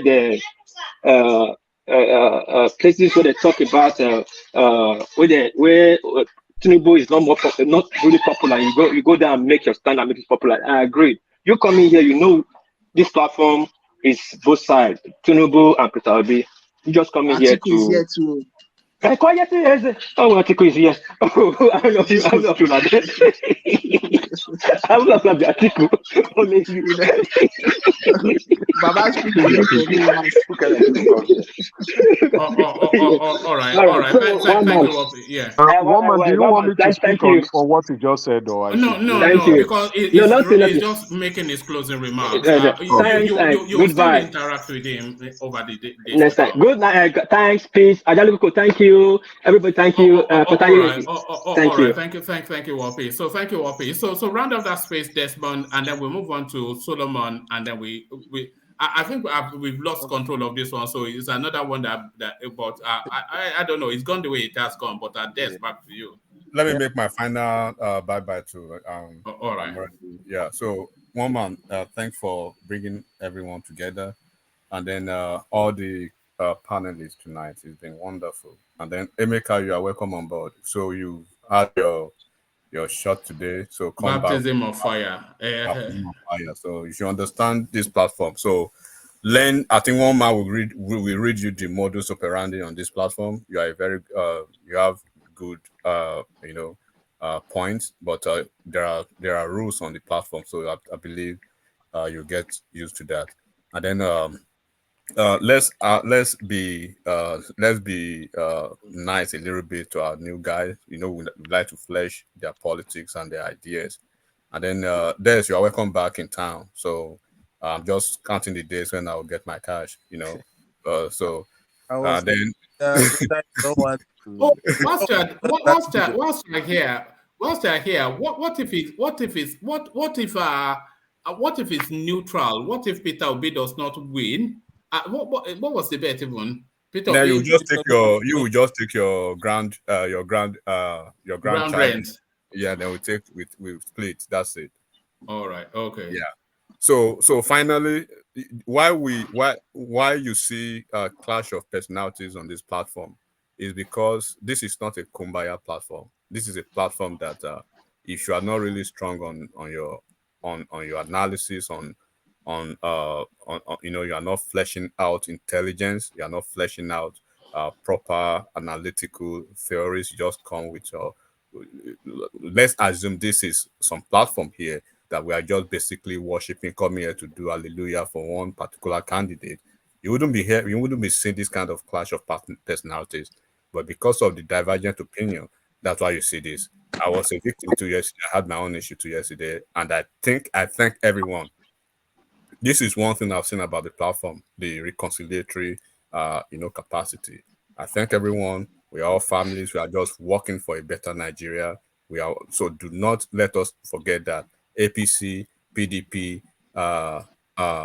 places where they talk about where Tinubu is not really popular. You go there and make your stand and make it popular. I agree. You come in here, you know this platform is both sides, Tinubu and Peter Obi. You just come in here to. Quiet, yes. Oh, Article is yes. Oh, I don't know if you like that. I will not have the article. Only you. All right. Thank you. Yeah. One man, do you want me to speak on what he just said, or no, because he's just making his closing remarks. You still interact with him over the day. Next time. Good night. Thanks. Peace. Ajaluko, thank you. Everybody, thank you. Thank you. Thank you, Wapi. So thank you, Wapi. So round up that space, Desmond, and then we move on to Solomon, and then I think we've lost control of this one. So it's another one but I don't know. It's gone the way it has gone. But Des, back to you. Let me make my final bye to. All right. Yeah. So one man, thanks for bringing everyone together, and then all the panelists tonight. It's been wonderful. And then Emeka, you are welcome on board. So you had your shot today. So come baptism back. Of fire. Baptism of fire. So you should understand this platform. So learn. I think one man will read you the modus operandi on this platform. You are a very you have good points, but there are rules on the platform. So I believe you get used to that. And then let's be nice a little bit to our new guys. We like to flesh their politics and their ideas. And then Des, you are welcome back in town. So I'm just counting the days when I'll get my cash. Whilst you're here, what if it's neutral? What if Peter Obi does not win? What was the bet even? Peter Obi, you will just take your grand rent. Yeah, then we split. That's it. All right. Okay. Yeah. So finally, why you see a clash of personalities on this platform is because this is not a kumbaya platform. This is a platform that if you are not really strong on your analysis you are not fleshing out intelligence, you are not fleshing out proper analytical theories. You just come with your let's assume this is some platform here that we are just basically worshiping, coming here to do hallelujah for one particular candidate. You wouldn't be here, you wouldn't be seeing this kind of clash of personalities. But because of the divergent opinion, that's why you see this. I was a victim 2 years ago. I had my own issue 2 years ago, and I thank everyone. This is one thing I've seen about the platform, the reconciliatory capacity. I thank everyone. We are all families. We are just working for a better Nigeria. So do not let us forget that APC, PDP,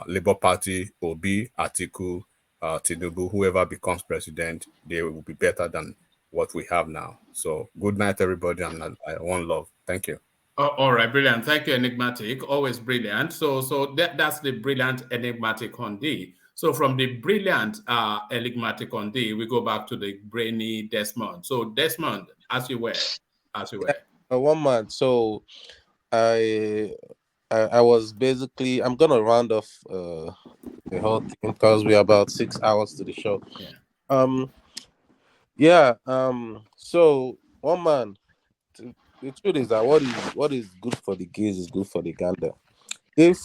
Labour Party, Obi, Atiku, Tinubu, whoever becomes president, they will be better than what we have now. So good night, everybody, and one love. Thank you. All right, brilliant. Thank you, Enigmatic. Always brilliant. So that's the brilliant Enigmatic Hondi. So from the brilliant Enigmatic Hondi, we go back to the brainy Desmond. So Desmond, as you were. One man. So I was basically, I'm gonna round off the whole thing because we're about 6 hours to the show. So one man, the truth is that what is good for the geese is good for the gander. If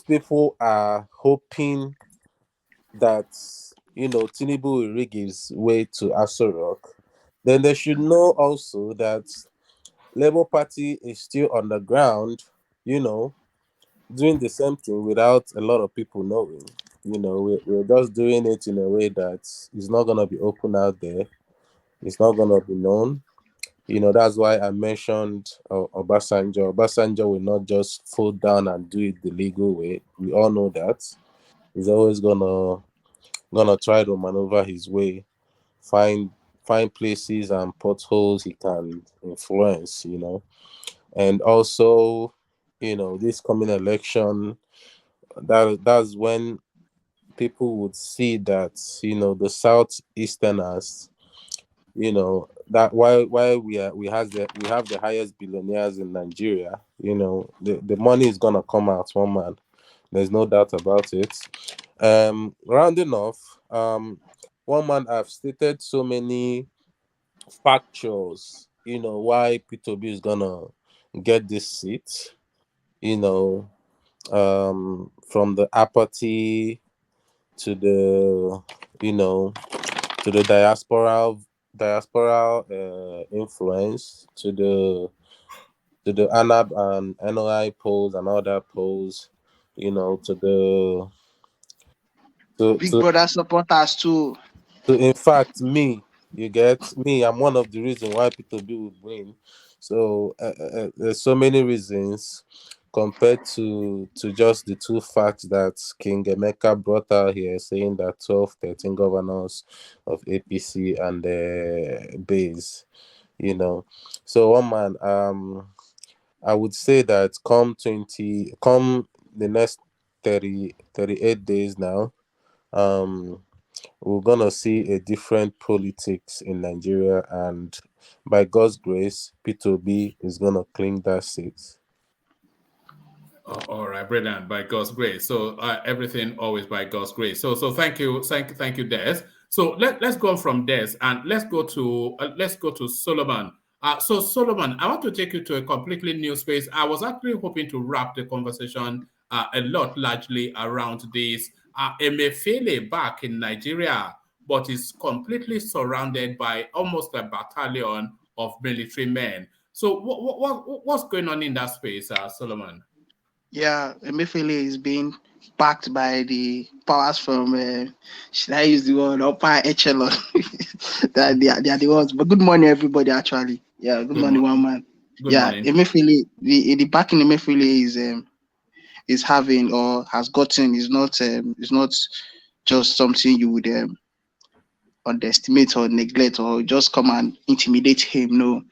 people are hoping that Tinubu will rig his way to Aso Rock, then they should know also that Labour Party is still on the ground, doing the same thing without a lot of people knowing. We're just doing it in a way that is not gonna be open out there. It's not gonna be known. That's why I mentioned Obasanjo. Obasanjo will not just fold down and do it the legal way. We all know that. He's always gonna try to maneuver his way, find places and potholes he can influence. And also, this coming election, that's when people would see that the Southeasterners, that why we have the highest billionaires in Nigeria. The money is gonna come out, one man. There's no doubt about it. Rounding off, one man, I've stated so many factors, why P2B is gonna get this seat. From the apathy to the to the diaspora influence, to the ANAB and NOI polls and other polls, to the Big Brother supporters too. So in fact, I'm one of the reasons why P2B would win. So there's so many reasons compared to just the two facts that King Emeka brought out here, saying that 12, 13 governors of APC and base, So one man, I would say that come the next 38 days now, we're gonna see a different politics in Nigeria, and by God's grace, P2B is gonna cling that seat. All right, brilliant. By God's grace. So everything always by God's grace. So thank you, Des. So let's go from Des and let's go to Solomon. So Solomon, I want to take you to a completely new space. I was actually hoping to wrap the conversation a lot largely around this Emefiele back in Nigeria, but is completely surrounded by almost a battalion of military men. So what's going on in that space, Solomon? Yeah, Emefiele is being backed by the powers from, should I use the word, upper echelon? that they are the ones. But good morning, everybody, actually. Yeah, good morning, one man. Good morning. Emefiele, the backing Emefiele is having or has gotten is not just something you would underestimate or neglect or just come and intimidate him. No,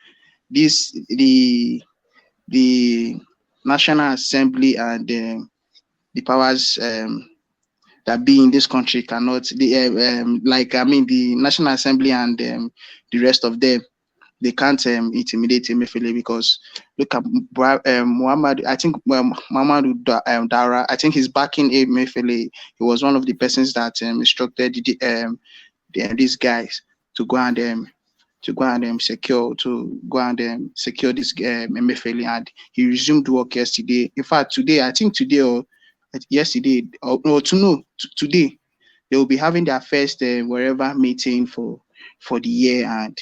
the National Assembly and the powers that be in this country cannot. The National Assembly and the rest of them, they can't intimidate Emefiele because look at Muhammad. I think Muhammad Dara. I think he's backing Emefiele. He was one of the persons that instructed these guys to go and secure this Emefiele, and he resumed work yesterday. In fact, today, I think today or yesterday today, they will be having their first wherever meeting for the year, and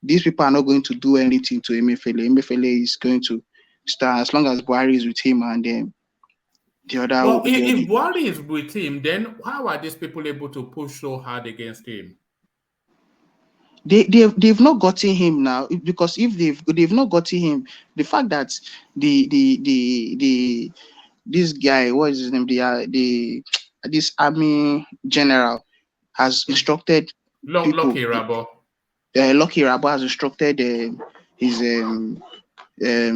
these people are not going to do anything to Emefiele. Emefiele is going to start as long as Buhari is with him, and the other. Well, if Buhari is with him, then how are these people able to push so hard against him? They've not gotten him now, because if they've not gotten him, the fact that this guy, what is his name, this army general has instructed Lucky Rabo has instructed his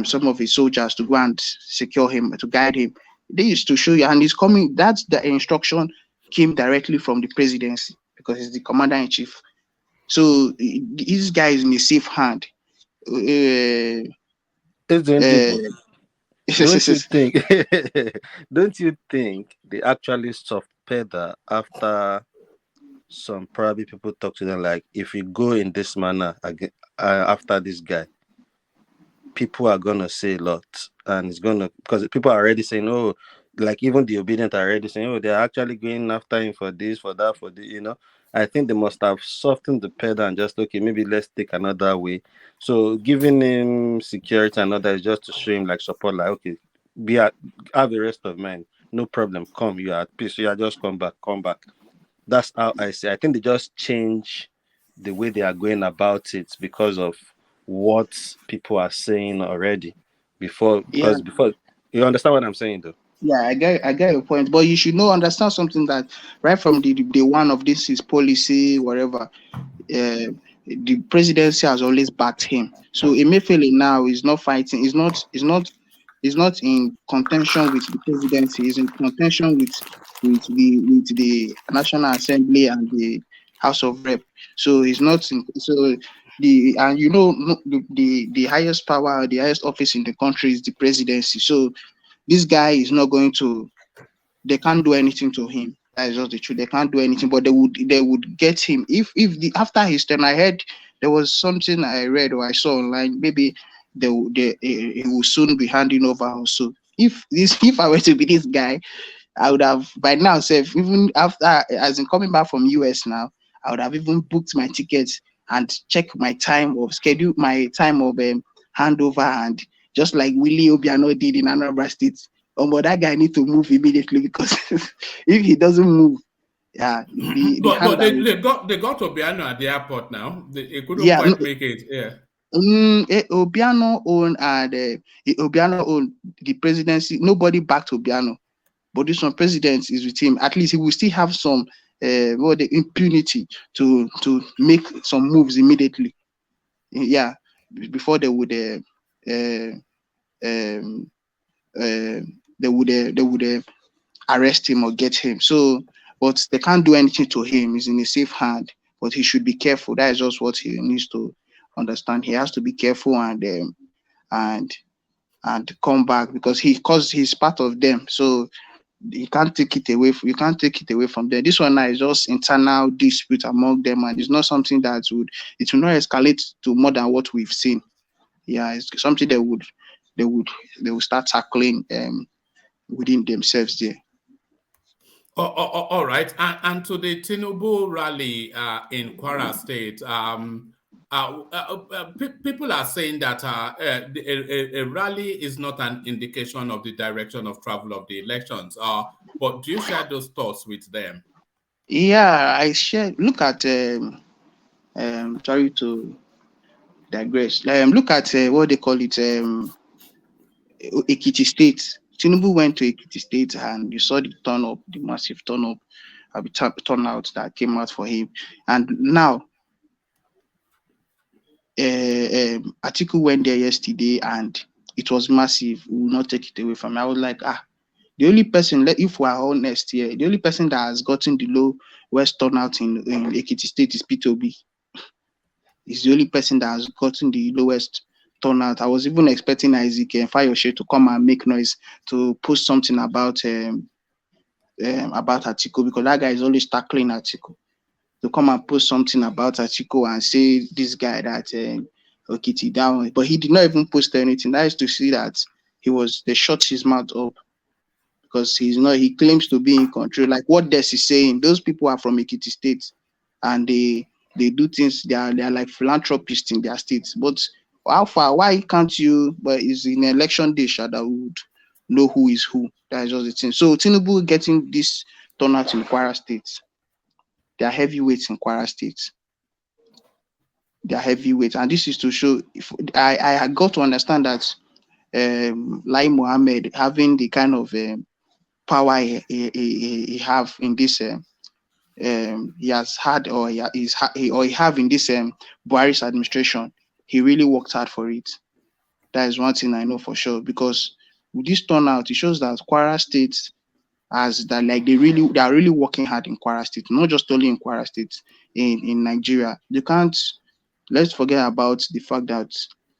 some of his soldiers to go and secure him, to guide him. They used to show you, and he's coming. That's the instruction came directly from the presidency because he's the commander in chief. So this guy is in a safe hand. Yes, Don't you think? Don't you think they actually soft pedal after some probably people talk to them like, if you go in this manner again after this guy, people are gonna say a lot, and it's gonna because people are already saying, oh, like even the obedient are already saying, oh, they're actually going after him for this, for that, for the. I think they must have softened the pedal and just okay, maybe let's take another way. So giving him security and other is just to show him like support, like okay, have the rest of mine, no problem. Come, you are at peace. You are just come back. That's how I see. I think they just change the way they are going about it because of what people are saying already. Before you understand what I'm saying, though. Yeah, I get your point, but you should understand something that right from the day one of this his policy, whatever, the presidency has always backed him. So Emefiele now is not fighting. Is not in contention with the presidency. He's in contention with the National Assembly and the House of Rep. So he's not in, so the highest power, the highest office in the country is the presidency. So this guy is not going to. They can't do anything to him. That is just the truth. They can't do anything, but they would get him if after his turn. I heard there was something I read or I saw online. Maybe he will soon be handing over also. If I were to be this guy, I would have by now said, even after as in coming back from US now, I would have even booked my tickets and check my time of schedule, my time of handover, and just like Willie Obiano did in Anambra State. But that guy need to move immediately because if he doesn't move, yeah. But they got Obiano at the airport now. They couldn't quite make it. Yeah. Obiano owned the presidency. Nobody backed Obiano, but this one president is with him. At least he will still have some the impunity to make some moves immediately. Yeah, before they would they would arrest him or get him. So, but they can't do anything to him. He's in a safe hand, but he should be careful. That is just what he needs to understand. He has to be careful and come back because he's part of them. So you can't take it away. You can't take it away from them. This one now is just internal dispute among them, and it's not something that will not escalate to more than what we've seen. Yeah, it's something they will start tackling within themselves there. All right, and to the Tinubu rally in Kwara State, people are saying that a rally is not an indication of the direction of travel of the elections. But do you share those thoughts with them? Yeah, I share. Look at sorry to digress. Look at what they call it, Ekiti State. Tinubu went to Ekiti State and you saw the massive turnout that came out for him. And now, Atiku went there yesterday and it was massive. We will not take it away from me. I was like, the only person, if we are honest here, the only person that has gotten the lowest turnout in Ekiti State is P2B. He's the only person that has gotten the lowest turnout. I was even expecting Isaac and Fayoshe to come and make noise to post something about Atiku, because that guy is always tackling Atiku. To come and post something about Atiku and say this guy that Okiti down, but he did not even post anything. That is to see that they shut his mouth up because he claims to be in control. Like what Des is saying, those people are from Ekiti State and they do things, they are like philanthropists in their states. But how far? Why can't you? But it's in election day, that would know who is who. That is just the thing. So Tinubu getting this turnout in Kwara State. They are heavyweights in Kwara State. They are heavyweights, and this is to show. I got to understand that Lai Mohammed having the kind of power he have in this. He has had or he have in this Buhari's administration. He really worked hard for it. That is one thing I know for sure, because with this turnout, it shows that Kwara State as that like they are really working hard in Kwara State, not just only in Kwara State, in Nigeria. You can't, let's forget about the fact that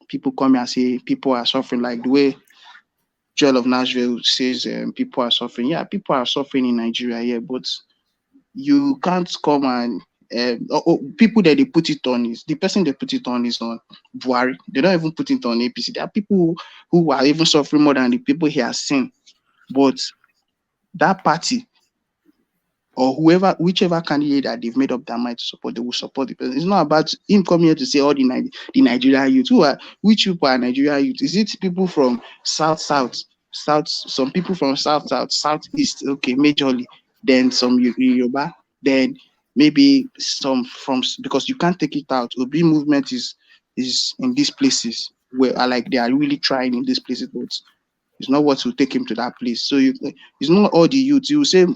people come here and say people are suffering, like the way Joel of Nashville says people are suffering. Yeah, people are suffering in Nigeria, yeah, but you can't come and people that they put it on is the person they put it on is on Buhari. They don't even put it on APC. There are people who are even suffering more than the people he has seen. But that party or whichever candidate that they've made up their mind to support, they will support the person. It's not about him coming here to say all the Nigerian youth. Which people are Nigerian youth? Is it people from south, some people from southeast, okay, majorly, then some Yoruba, then maybe some from, because you can't take it out. Obi movement is in these places where like they are really trying in these places, but it's not what will take him to that place. So it's not all the youths. You say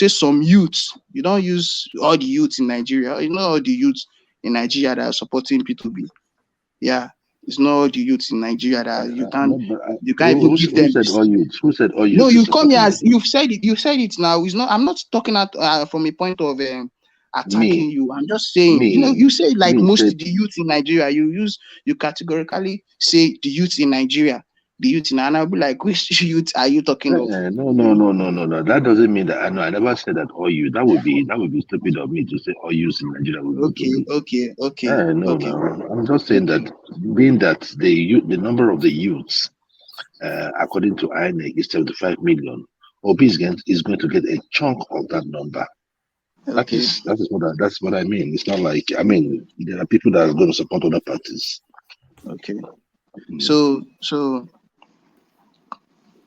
some youths. You don't use all the youths in Nigeria. It's not all the youths in Nigeria that are supporting P2B. Yeah, it's not all the youths in Nigeria that you can't even give them. Who said all youths? Who said all youths? No, you come here. You've said it. You said it now. It's not. I'm not talking from a point of attacking you. I'm just saying. You say like most of the youth in Nigeria. You categorically say the youth in Nigeria. The youth in, and I'll be like, which youth are you talking of? No. That doesn't mean that. I never said that all youth. That would be stupid of me to say all youth in Nigeria. Okay. No. I'm just saying that being that the number of the youths, according to INEC, is 75 million. Obi is going to get a chunk of that number. Okay. That's what I mean. It's not like, I mean, there are people that are going to support other parties. Okay. So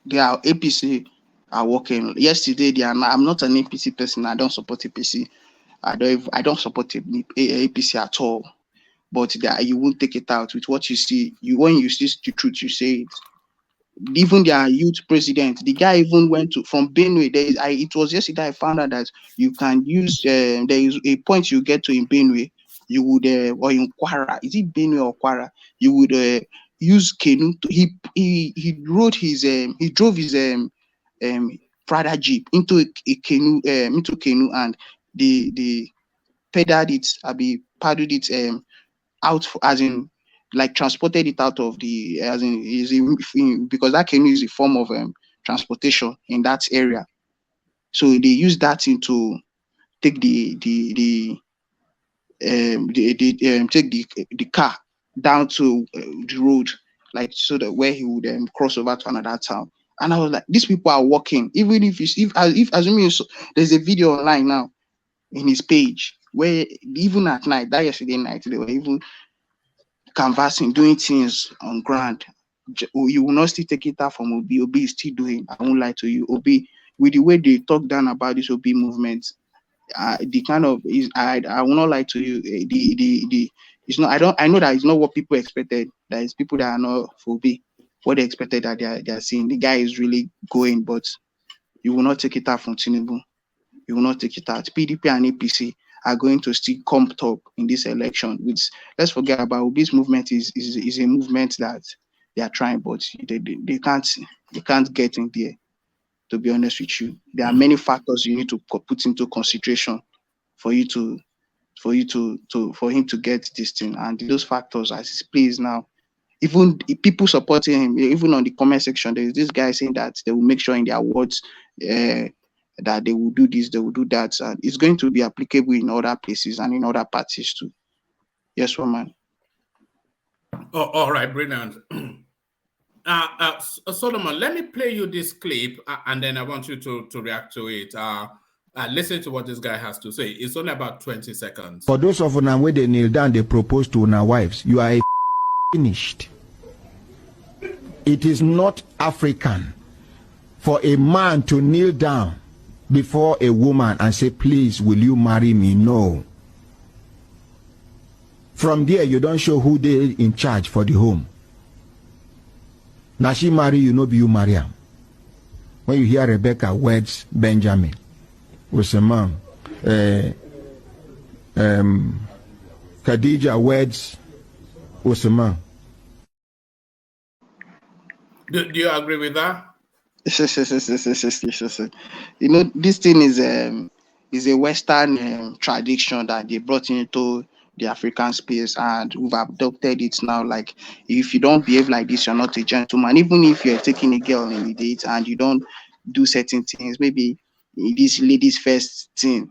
their APC are working. Yesterday, I'm not an APC person. I don't support APC. I don't support APC at all. But you won't take it out with what you see. When you see the truth, you say it. Even their youth president, the guy even went from Benue. It was yesterday I found out that you can use. There is a point you get to in Benue. You would or in Kwara. Is it Benue or Kwara? You would use canoe. He drove his Prada Jeep into a canoe and they paddled it out, as in like transported it out of the, as in because that canoe is a form of transportation in that area. So they use that thing to take the car down to the road, like so that where he would cross over to another town. And I was like, these people are walking. Even if assuming there's a video online now in his page where even at night, that yesterday night, they were even canvassing, doing things on ground. You will not still take it out from Obi. Obi is still doing. I won't lie to you. Obi, with the way they talk down about this Obi movement, the kind of is I will not lie to you. It's not. I know that it's not what people expected. That is people that are not for Obi. What they expected that they are seeing. The guy is really going, but you will not take it out from Tinubu. You will not take it out. PDP and APC are going to still come top in this election. Which, let's forget about Obi's movement is a movement that they are trying, but they can't get in there. To be honest with you, there are many factors you need to put into consideration for him to get this thing. And those factors, as it plays now, even people supporting him, even on the comment section, there is this guy saying that they will make sure in their words that they will do this, they will do that. And it's going to be applicable in other places and in other parties too. Yes, woman. Oh, all right, brilliant. Solomon, let me play you this clip and then I want you to react to it. Listen to what this guy has to say. It's only about 20 seconds. For those of you where they kneel down, they propose to our wives, you are finished. It is not African for a man to kneel down before a woman and say, please, will you marry me? No. From there, you don't show who they in charge for the home. Now she marry you, no be you marry her. When you hear Rebecca weds Benjamin, was a man. Khadija weds was a man. Do you agree with that? Yes. You know, this thing is a Western tradition that they brought into the African space, and we've adopted it now. Like, if you don't behave like this, you're not a gentleman. Even if you're taking a girl in a date and you don't do certain things, maybe this ladies first thing,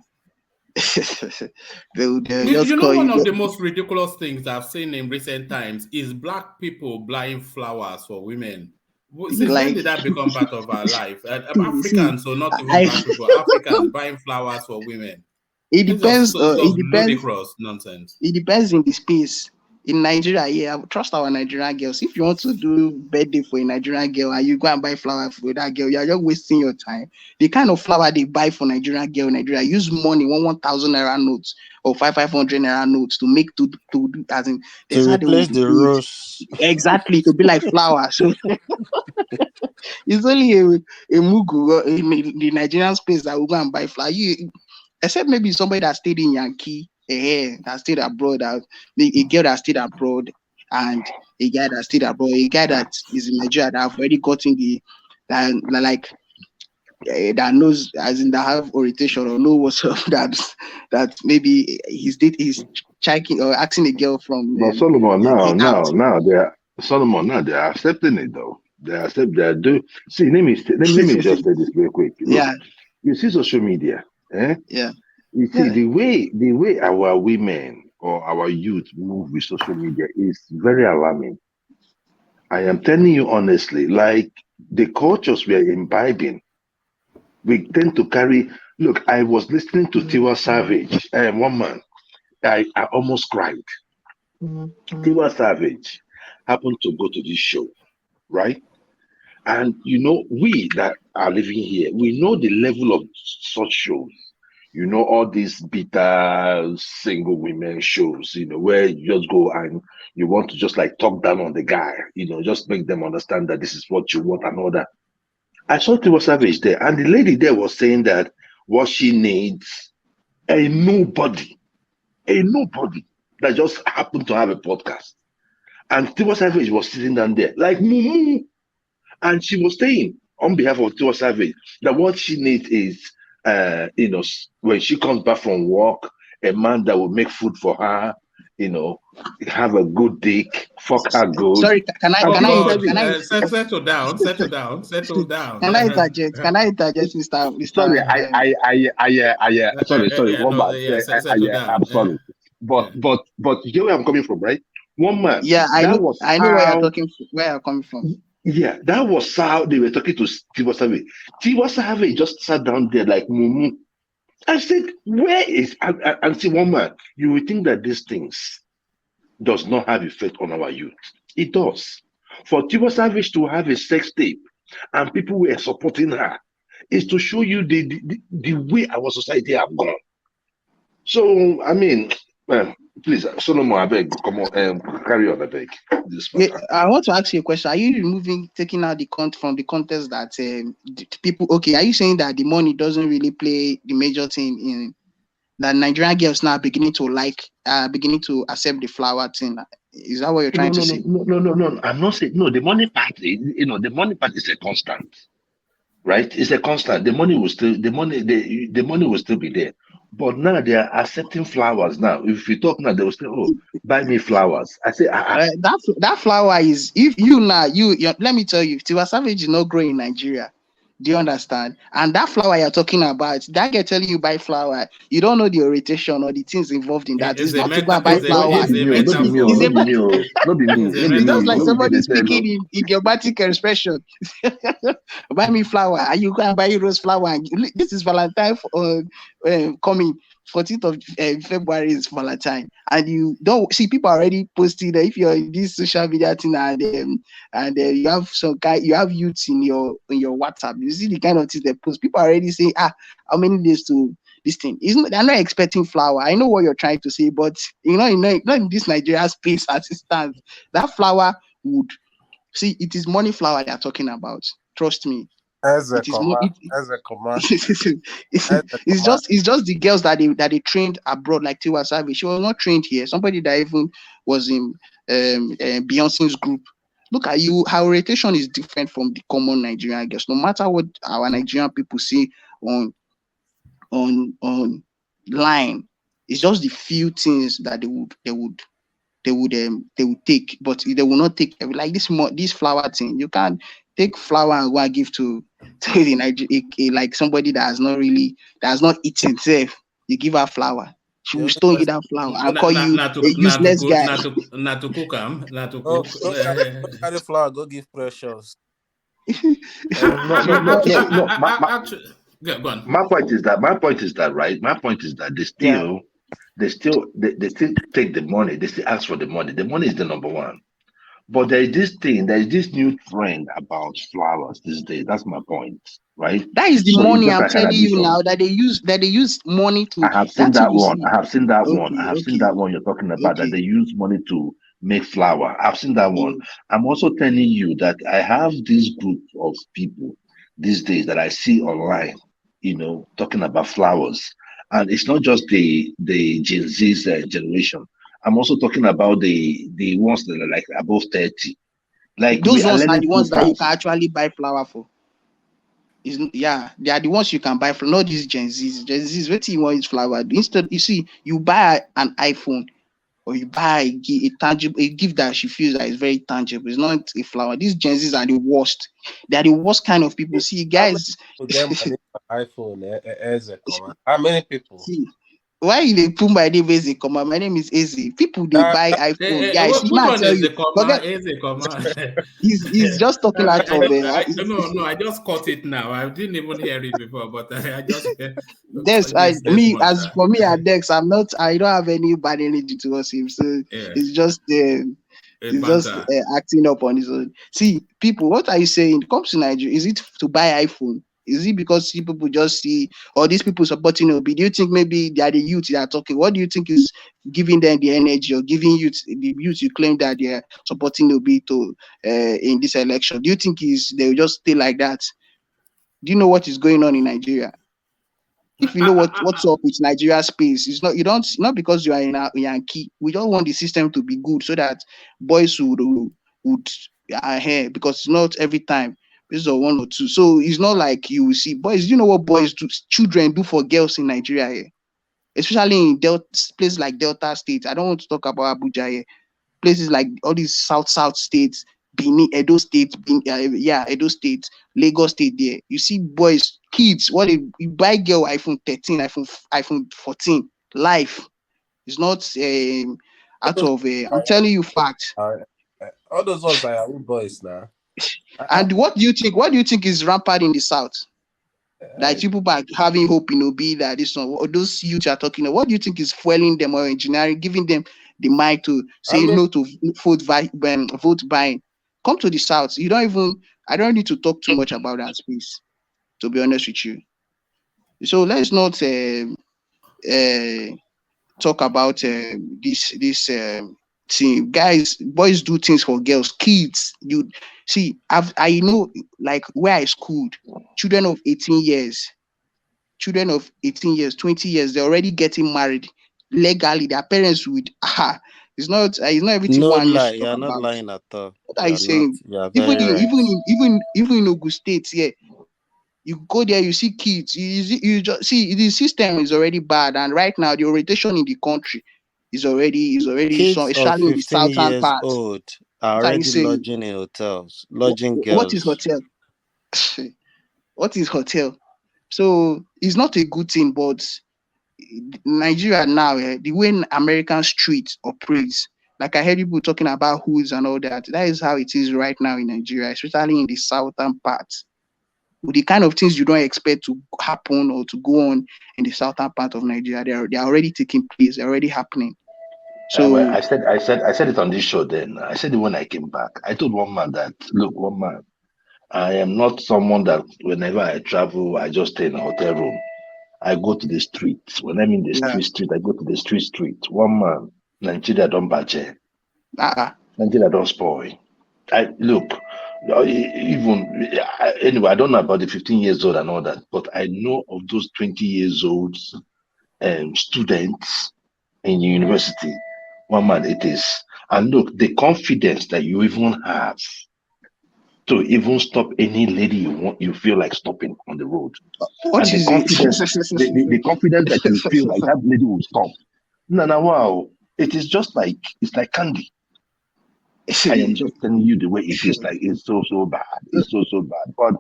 they'll just You know, call one of you. the most ridiculous things I've seen in recent times is black people buying flowers for women. Since when Like, did that become part of our life? see, Africans, so not even I black people, Africans buying flowers for women. it It's just depends. so, so It depends. ludicrous nonsense. It depends in the space. In Nigeria, yeah, I would trust our Nigerian girls. If you want to do birthday for a Nigerian girl and you go and buy flower for that girl, you're just wasting your time. The kind of flower they buy for Nigerian girl in Nigeria, use money, 1,000 naira notes or 500 naira notes to make to do, as in, To that's how they will replace do the it. rose. Exactly, to be like flower. So it's only a mugu in the Nigerian space that will go and buy flower. You, except maybe somebody that stayed in Yankee, that stayed abroad, a girl that stayed abroad, and a guy that stayed abroad, a guy that is in Nigeria that have already gotten that knows, as in, that have orientation or know what's up, that maybe he's checking or asking a girl from But Solomon, the out. now they are accepting it though. They accept. They do. See, let me just say this real quick. Look, Yeah, you see social media, eh? yeah, You see yeah. the way our women or our youth move with social media is very alarming. I am telling you honestly, like the cultures we are imbibing, we tend to carry. Look, I was listening to Tiwa Savage, one man. I almost cried. Tiwa Savage happened to go to this show, right? And you know, we that are living here, we know the level of such shows. You know, all these bitter single women shows, you know, where you just go and you want to just like talk down on the guy, you know, just make them understand that this is what you want and all that. I saw Tiwa Savage there, and the lady there was saying that what she needs a nobody that just happened to have a podcast. And Tiwa Savage was sitting down there like moo. And she was saying on behalf of Tiwa Savage that what she needs is, you know, when she comes back from work, a man that will make food for her, you know, have a good dick, fuck her good. Sorry, can I settle down? Can I interject? Mr. Sorry, sorry. One man. I'm sorry, but you get where I'm coming from, right? One man. Yeah, I know where you're coming from. Yeah, that was how they were talking to Tiwa Savage. Tiwa Savage just sat down there like mumu. I said, where is and see, one man, you would think that these things does not have effect on our youth. It does. For Tiwa Savage to have a sex tape and people were supporting her is to show you the way our society have gone. So I mean, please, Solomon, I beg, come on, carry on, I beg. I want to ask you a question. Are you taking out the from the context that people? Okay, are you saying that the money doesn't really play the major thing in that Nigerian girls now beginning to accept the flower thing? Is that what you're trying to say? No. I'm not saying no. The money part, the money part is a constant, right? It's a constant. The money will still be there. But now they are accepting flowers. Now, if you talk now, they will say, "Oh, buy me flowers." I say, that flower is, if you let me tell you, if Tiwa Savage is not growing in Nigeria, do you understand? And that flower you're talking about, that guy telling you buy flower, you don't know the orientation or the things involved in that. It's not to go and buy flower. It's just like somebody speaking in idiomatic expression. Buy me flower, and you go and buy rose flower. And this is Valentine coming. 14th of February is Valentine, and you don't see people already posting that if you're in this social media thing and you have some guy, you have youths in your WhatsApp, you see the kind of things they post. People already say, how many days to this thing? They're not expecting flower. I know what you're trying to say, but not in this Nigeria space as it stands. That flower would see, it is money flower they're talking about. Trust me. It's just the girls that they trained abroad, like Tiwa Savage. She was not trained here. Somebody that even was in Beyonce's group. Look at you, her orientation is different from the common Nigerian girls. No matter what our Nigerian people see on line, It's just the few things that they would take, but they will not take like this flower thing. You can't take flower and go and give to the like somebody that has not eaten itself. You give her flower, she will stone you that flower and call you a useless guy. Not to cook them, not to Oh, cook. carry flower, go give Precious. My point is that right. My point is that they still take the money. They still ask for the money. The money is the number one. But there is this new trend about flowers these days. That's my point, right? That is the money I'm telling you now that they use money to. I have seen that one. I have seen that one you're talking about, that they use money to make flour. I've seen that one. I'm also telling you that I have this group of people these days that I see online, talking about flowers. And it's not just the Gen Z's generation. I'm also talking about the ones that are like above 30. Like those ones are the ones that you can actually buy flour for. They are the ones you can buy for, not these Gen Z's. Gen Z's, what you want is flour. Instead, you see, you buy an iPhone or you buy a gift that she feels that is very tangible. It's not a flower. These Gen Z's are the worst. They are the worst kind of people. See, guys. iPhone, how many people? See, why they put my name as a comma? My name is Eze. People they buy iPhone, guys. Which one is the comma? Eze comma. He's just talking out of No, I just caught it now. I didn't even hear it before, but I just. For me at Dex, I don't have any bad energy towards him. So it's just acting up on his own. See, people, what are you saying? It comes to Nigeria. Is it to buy iPhone? Is it because people just see, or these people supporting Obi? Do you think maybe they are the youth that are talking? What do you think is giving them the energy, or giving the youth you claim that they are supporting Obi in this election? Do you think they will just stay like that? Do you know what is going on in Nigeria? If you know what's up with Nigeria space, it's not because you are in a Yankee. We don't want the system to be good so that boys would here, because it's not every time. This is one or two. So it's not like you will see boys. You know what children do for girls in Nigeria here, especially in places like Delta State. I don't want to talk about Abuja here. Places like all these south states, Benin, Edo State, Edo State, Lagos State. There, you see boys, kids. You buy girl iPhone 13, iPhone 14. Life is not out of. I'm telling you facts. All those ones are our boys now. And what do you think? What do you think is rampant in the south? That people are having hope in Obi that this one, or those youth are talking. What do you think is fueling them or engineering, giving them the mind to say no to vote buying? Come to the south. I don't need to talk too much about that space, to be honest with you. So let's not talk about this thing. Guys, boys do things for girls. Kids, you see, I know, like where I schooled, children of 18 years, 20 years, they're already getting married legally. Their parents would it's not everything No one lie, used to you're talk not about. lying at all. What are you saying? Even in Ogun State, yeah. You go there, you see kids. You just see the system is already bad, and right now the orientation in the country is already kids so, of especially in the 15 southern years part. old are What are you already saying? lodging in hotels, lodging girls. What is hotel? What is hotel? So it's not a good thing, but Nigeria now, the way American streets operates, like I heard people talking about hoods and all that. That is how it is right now in Nigeria, especially in the southern parts. With the kind of things you don't expect to happen or to go on in the southern part of Nigeria, they are already taking place. They're already happening. So well, I said it on this show. Then I said it when I came back. I told one man that, look, one man, I am not someone that whenever I travel, I just stay in a hotel room. I go to the streets. When I'm in the street, I go to the street. One man, Nigeria don't budget. Nigeria don't spoil. Look, anyway, I don't know about the 15 years old and all that, but I know of those 20 years old students in university. One man it is. And look, the confidence that you even have to even stop any lady you feel like stopping on the road. What and is the confidence, the confidence that you feel like that lady will stop. No, wow. It is just like, it's like candy. I am just telling you the way it is. Like, it's so bad. It's so bad. But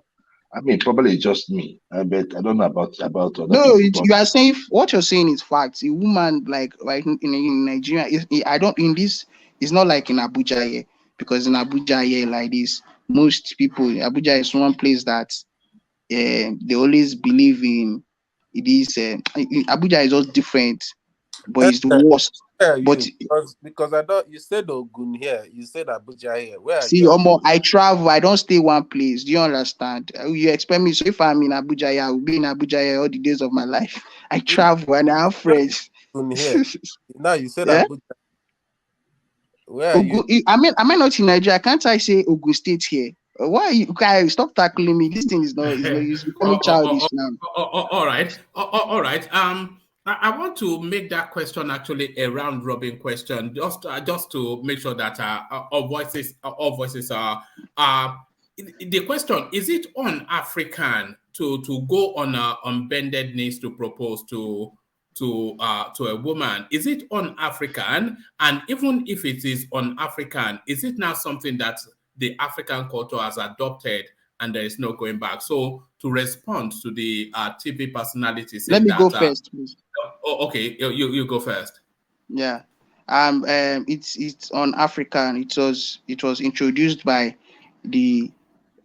I mean, probably just me. I bet I don't know about other No, people. you are saying what you're saying is facts. A woman like in Nigeria, I don't in this. It's not like in Abuja here, because in Abuja here like this, most people Abuja is one place that they always believe in. It is Abuja is just different, but it's the worst. Where are But you? Because I don't. You said Ogun here. You said Abuja here. Where are see, you? I travel. I don't stay one place. Do you understand? You expect me? So if I'm in Abuja, I will be in Abuja all the days of my life. I travel and I have friends. Ogun here. Now you said Yeah? Abuja. Where are you? Am I not in Nigeria? Can't I say Ogun State here? Why are you guys stop tackling me? This thing is not. It's becoming childish now. All right. All right. I want to make that question actually a round robin question, just to make sure that all voices are. The question is: it un-African to go on bended knees to propose to a woman? Is it un-African? And even if it is un-African, is it now something that the African culture has adopted and there is no going back? So to respond to the TV personalities, Let me go first, please. Okay, you go first. Yeah, it's on African. It was introduced by the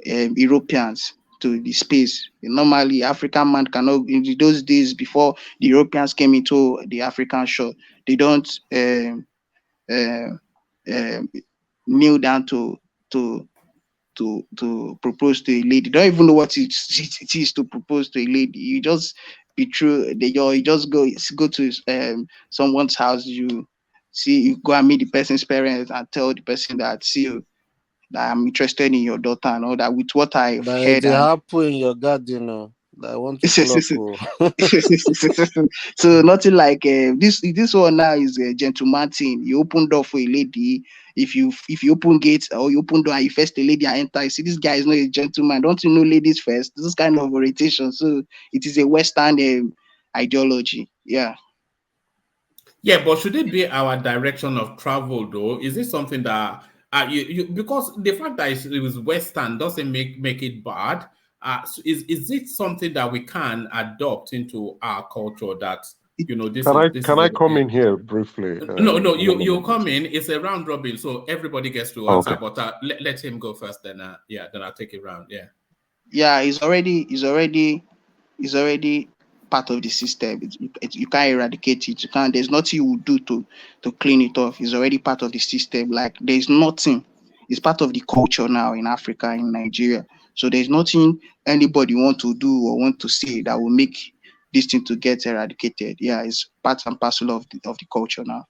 Europeans to the space. Normally, African man cannot. In those days before the Europeans came into the African shore, they don't kneel down to propose to a lady. Don't even know what it is to propose to a lady. You just be true. You just go to someone's house. You go and meet the person's parents and tell the person that that I'm interested in your daughter and all that. With what I've heard, They happen in your garden, I want to pluck. So nothing like this one now is a gentleman thing. You open door for a lady. If you open gates or you open door and you first a lady and enter, you see this guy is not a gentleman. Don't you know ladies first? This kind of orientation. So it is a Western ideology. Yeah. Yeah, but should it be our direction of travel though? Is it something that because the fact that it was Western doesn't make it bad? So is it something that we can adopt into our culture that this Can I come in here briefly? No, you come in. It's a round robin, so everybody gets to answer. Okay. But let him go first. Then then I'll take it round. Yeah. Yeah, it's already part of the system. You can't eradicate it. You can't. There's nothing you will do to clean it off. It's already part of the system. Like there's nothing. It's part of the culture now in Africa, in Nigeria. So there's nothing anybody want to do or want to say that will make this thing to get eradicated. Yeah, it's part and parcel of the culture now.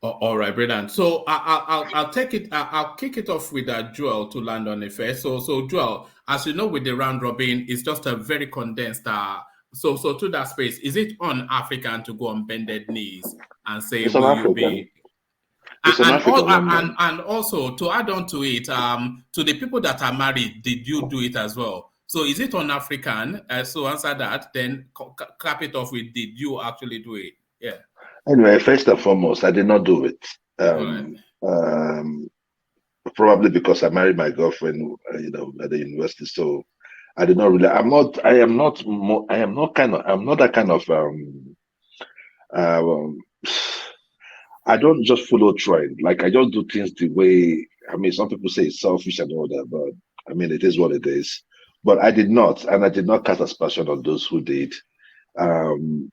All right, brilliant. So I'll take it. I'll kick it off with Joel to land on it first. So Joel, as you know, with the round robin, it's just a very condensed. So to that space, is it un-African to go on bended knees and say, it's "Will you be?" And also to add on to it, to the people that are married, did you do it as well? So is it un-African? So answer that. Then cap it off with, did you actually do it? Yeah. Anyway, first and foremost, I did not do it. Probably because I married my girlfriend, at the university. So I did not really. I'm not that kind of. I don't just follow trend. Like I just do things the way. I mean, some people say it's selfish and all that, but I mean, it is what it is. But I did not, and I did not cast aspersion on those who did.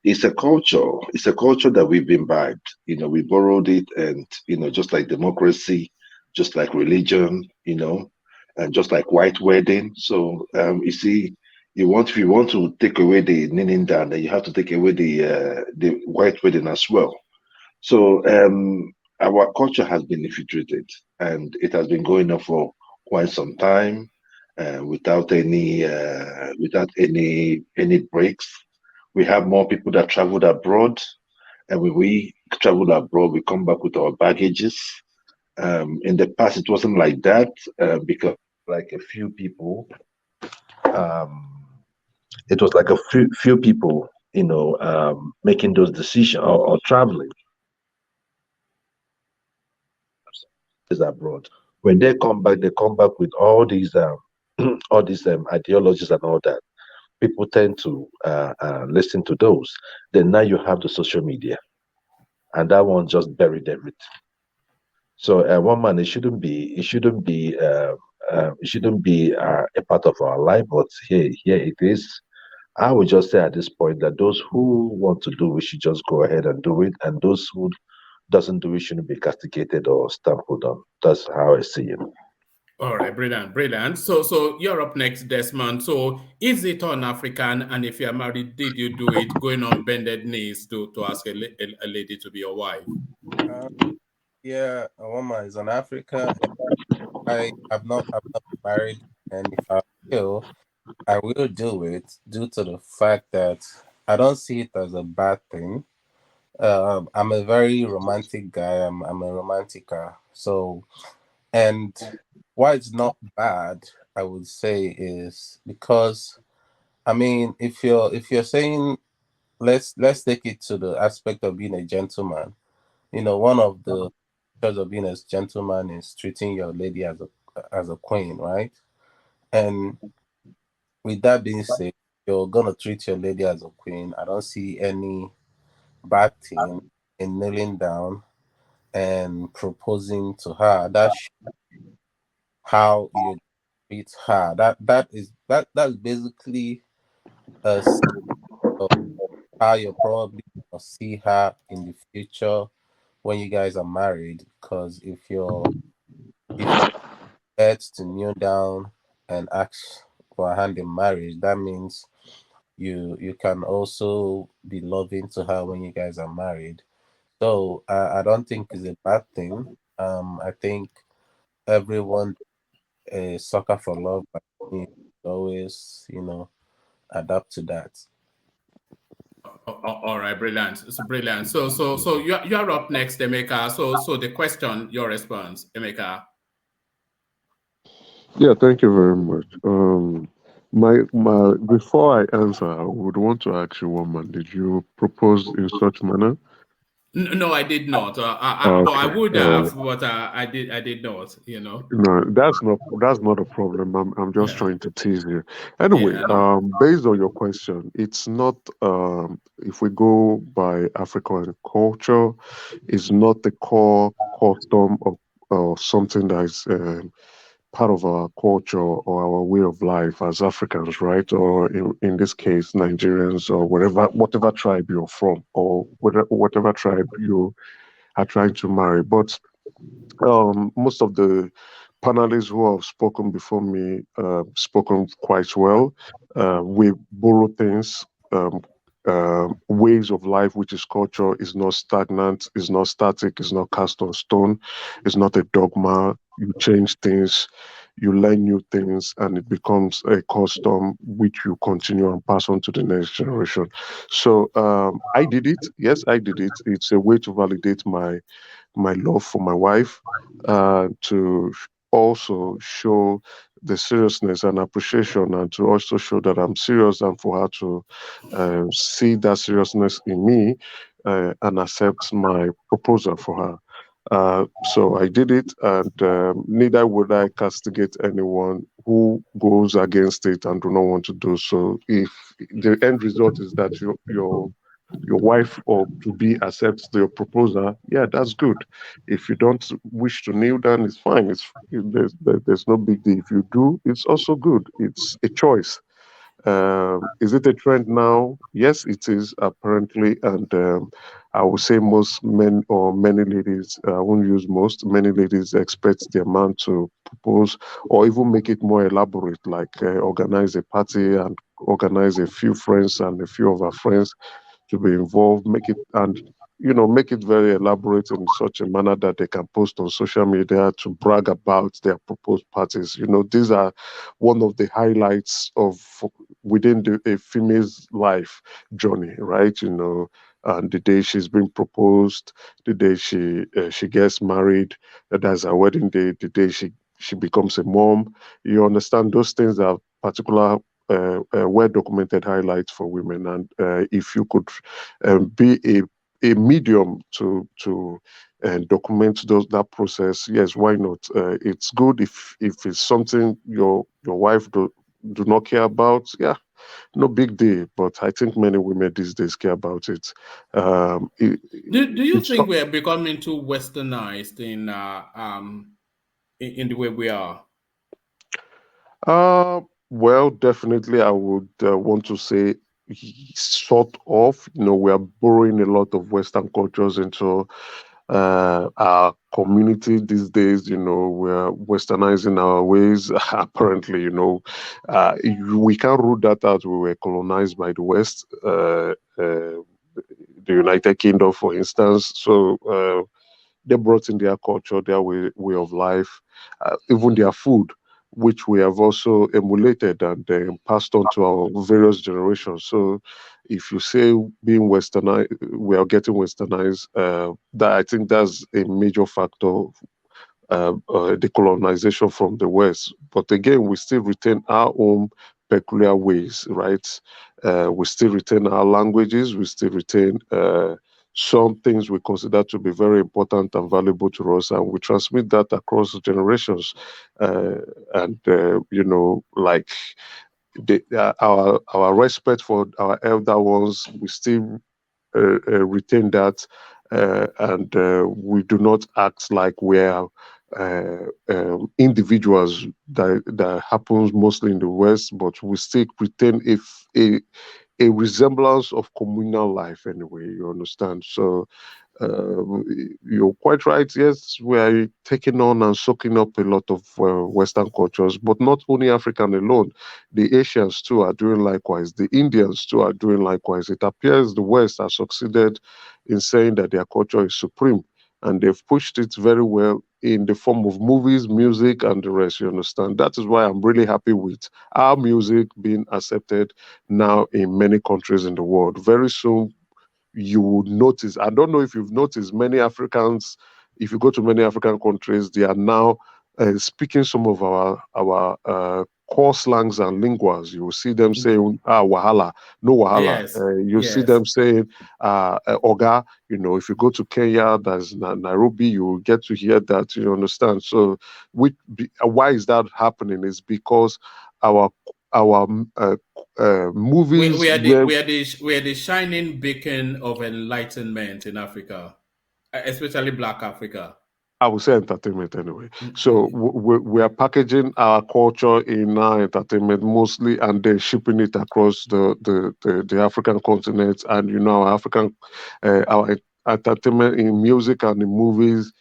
It's a culture. It's a culture that we've imbibed. We borrowed it, and just like democracy, just like religion, and just like white wedding. So you see, if you want to take away the kneeling down, then you have to take away the white wedding as well. So our culture has been infiltrated, and it has been going on for quite some time, without any breaks. We have more people that traveled abroad, and when we traveled abroad, we come back with our baggages. In the past, it wasn't like that because, like a few people, it was like a few people, making those decisions or traveling. abroad. When they come back with all these all these ideologies and all that. People tend to listen to those. Then now you have the social media, and that one just buried everything. So one man, it shouldn't be a part of our life. But here it is. I would just say at this point that those who want to do it should just go ahead and do it, and those who doesn't do it shouldn't be castigated or stamped on. That's how I see it. All right, brilliant, brilliant. So you're up next, Desmond. So is it on African? And if you're married, did you do it going on bended knees to ask a lady to be your wife? Yeah, a woman is an Africa. I'm not married, and if I will, I will do it due to the fact that I don't see it as a bad thing. I'm a very romantic guy. I'm a romantica. So, and why it's not bad, I would say, is because, I mean, if you're saying let's take it to the aspect of being a gentleman. One of the features of being a gentleman is treating your lady as a queen, right? And with that being said, you're gonna treat your lady as a queen. I don't see any bad thing in kneeling down and proposing to her. That's how you treat her. That's basically a sign of how you're probably gonna see her in the future when you guys are married. Because if you're to kneel down and ask for a hand in marriage, that means you can also be loving to her when you guys are married. So I don't think it's a bad thing. I think everyone is sucker for love, but always adapt to that. All right, brilliant. So brilliant. So you're up next, Emeka. So the question, your response, Emeka. Yeah, thank you very much. My before I answer, I would want to ask you, woman, did you propose in such manner? No, I did not. But I would have, but I did not. No, that's not a problem. I'm just trying to tease you. Anyway, based on your question, it's not. If we go by African culture, it's not the core custom or something that is part of our culture or our way of life as Africans, right? Or in this case, Nigerians or whatever tribe you're from or whatever tribe you are trying to marry. But most of the panelists who have spoken before me spoken quite well. We borrow things. Ways of life, which is culture, is not stagnant, is not static, is not cast on stone, it's not a dogma. You change things, you learn new things, and it becomes a custom which you continue and pass on to the next generation. So I did it. Yes, I did it. It's a way to validate my love for my wife, to also show the seriousness and appreciation, and to also show that I'm serious, and for her to see that seriousness in me and accept my proposal for her. So I did it, and neither would I castigate anyone who goes against it and do not want to do so. If the end result is that your wife or to be accepts your proposal, yeah, that's good. If you don't wish to kneel down, it's fine. There's no big deal. If you do, it's also good. It's a choice. Is it a trend now? Yes, it is apparently, and I would say most men or many ladies, I won't use most, many ladies expect their man to propose or even make it more elaborate, like organize a party and organize a few friends and a few of our friends to be involved, make it very elaborate in such a manner that they can post on social media to brag about their proposed parties. These are one of the highlights of within a female's life journey, right? And the day she's been proposed, the day she gets married, that's her wedding day, the day she becomes a mom. You understand those things are particular well-documented highlights for women, and if you could be a medium to and document that process, yes, why not? It's good if it's something your wife do not care about. Yeah, no big deal. But I think many women these days care about it. Do you think we are becoming too westernized in the way we are? Well, definitely, I would want to say sort of. We are borrowing a lot of Western cultures into our community these days. We're westernizing our ways. Apparently, we can't rule that out. We were colonized by the West, the United Kingdom, for instance. So they brought in their culture, their way of life, even their food, which we have also emulated and passed on to our various generations. So if you say being westernized, we are getting westernized, that I think that's a major factor, the colonization from the West. But again, we still retain our own peculiar ways, right? We still retain our languages, we still retain some things we consider to be very important and valuable to us, and we transmit that across generations. Like our respect for our elder ones, we still retain that, and we do not act like we're individuals. That happens mostly in the West, but we still retain a resemblance of communal life anyway. You understand? So you're quite right. Yes, we are taking on and soaking up a lot of Western cultures, but not only African alone. The Asians too are doing likewise. The Indians too are doing likewise. It appears the West has succeeded in saying that their culture is supreme, and they've pushed it very well in the form of movies, music, and the rest. You understand? That is why I'm really happy with our music being accepted now in many countries in the world. Very soon, you would notice, I don't know if you've noticed, many Africans, if you go to many African countries, they are now speaking some of our core slangs and linguas. You will see them saying, wahala, no wahala. Yes. You see them saying, oga. If you go to Kenya, there's Nairobi, you will get to hear that, you understand? So why is that happening? Is because our movies. We are the shining beacon of enlightenment in Africa, especially Black Africa. I would say entertainment anyway. So we are packaging our culture in our entertainment mostly, and then shipping it across the African continent. And our our entertainment in music and in movies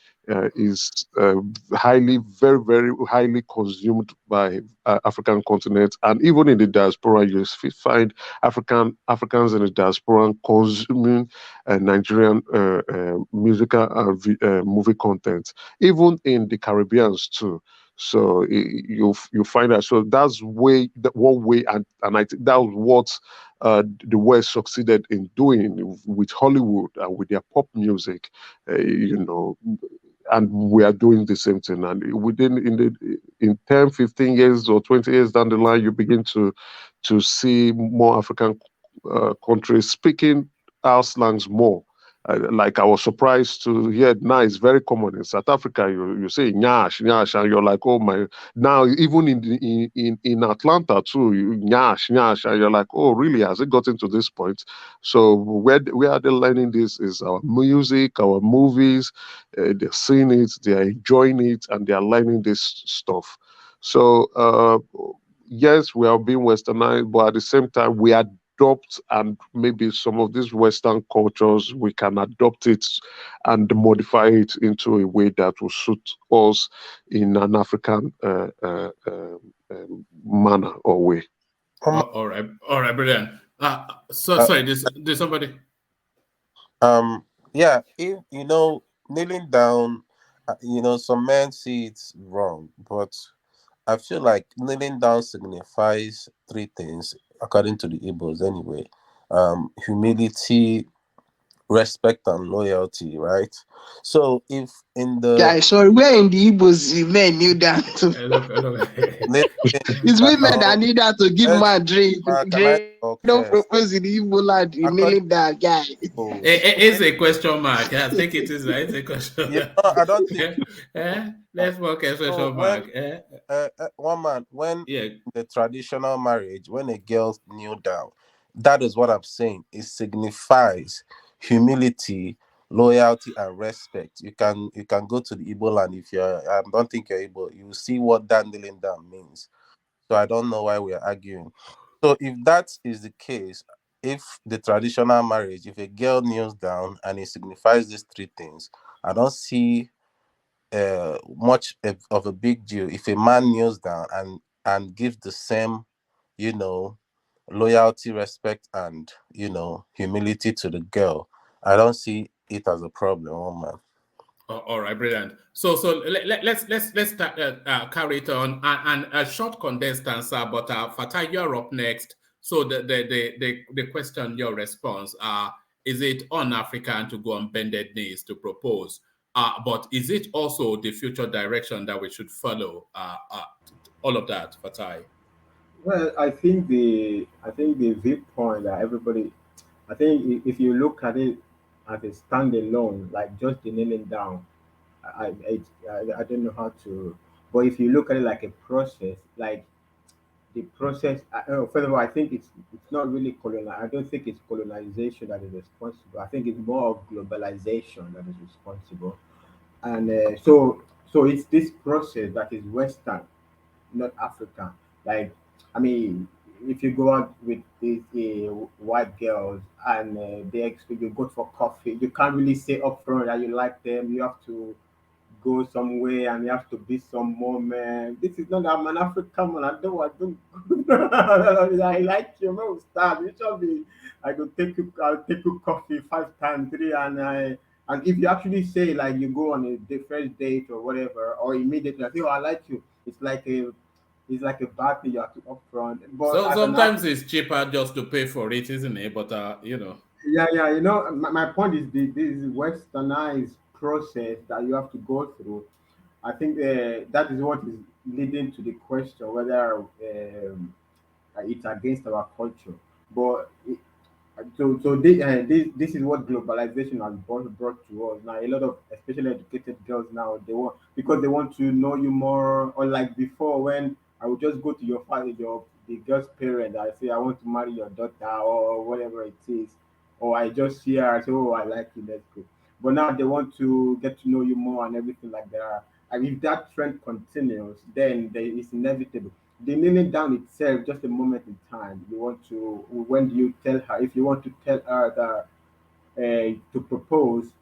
is very, very highly consumed by African continent, and even in the diaspora, you find Africans in the diaspora consuming Nigerian musical and movie content, even in the Caribbeans too. So you find that. So that's one way, and I think that was what the West succeeded in doing with Hollywood and with their pop music. And we are doing the same thing. And in 10, 15 years or 20 years down the line, you begin to see more African countries speaking our slangs more. Like I was surprised to hear now it's very common in South Africa. You say nyash, nyash, and you're like, oh my! Now even in Atlanta too, nyash, nyash, and you're like, oh really? Has it gotten to this point? So where are they learning this? Is our music, our movies? They're seeing it, they're enjoying it, and they are learning this stuff. So yes, we are being westernized, but at the same time, we adopt, and maybe some of these Western cultures, we can adopt it and modify it into a way that will suit us in an African manner or way. All right, brilliant. Sorry, did somebody? Yeah, if kneeling down, some men see it's wrong, but I feel like kneeling down signifies three things, according to the Igbos anyway. Humility, respect and loyalty, right? So if in the Guys, sorry, where in the Igbos men kneel down to? It's women that need that to give man drink. Don't propose in the Igbo land, you kneeling down, guy. It's a question mark. I think it is right. It's a question. Yeah, no, I don't think. Let's work a question mark. One man, when in the traditional marriage, when a girl kneel down, that is what I'm saying. It signifies humility, loyalty, and respect. You can go to the Igbo land if you're. I don't think you're Igbo. You will see what that kneeling down means. So I don't know why we are arguing. So if that is the case, if the traditional marriage, if a girl kneels down and it signifies these three things, I don't see much of a big deal if a man kneels down and gives the same, loyalty, respect, and humility to the girl. I don't see it as a problem, man. All right, brilliant. So let's start, carry it on, and a short condensed answer. But Fatah, you're up next. So the question, your response, is it un-African to go on bended knees to propose? But is it also the future direction that we should follow? All of that, Fatah. Well, I think the viewpoint that everybody, I think if you look at it as a standalone, like just the kneeling down, I don't know how to, but if you look at it like a process, like the process, first of all, I think it's not really colonial. I don't think it's colonization that is responsible. I think it's more of globalization that is responsible, and so it's this process that is Western, not African. Like, I mean, if you go out with these white girls and they expect you go for coffee, you can't really say upfront that you like them. You have to go somewhere and you have to be some moment. This is not I'm an African man. I don't I like you, no start. Usually I could I'll take you coffee 5 times, 3 and if you actually say like you go on a first date or whatever, or immediately I say, oh, I like you, it's like a bad thing you have to upfront. But so sometimes it's cheaper just to pay for it, isn't it? But Yeah, my point is this westernized process that you have to go through. I think that is what is leading to the question whether it's against our culture. But this is what globalization has brought to us now. A lot of especially educated girls now, they want, because they want to know you more. Or like before, when I would just go to your father, the girl's parent, I say I want to marry your daughter or whatever it is, or I just see her, I say, oh, I like you, let's go. But now they want to get to know you more and everything like that. And if that trend continues, then it's inevitable. The kneeling down itself, just a moment in time. You want to, when do you tell her? If you want to tell her that to propose,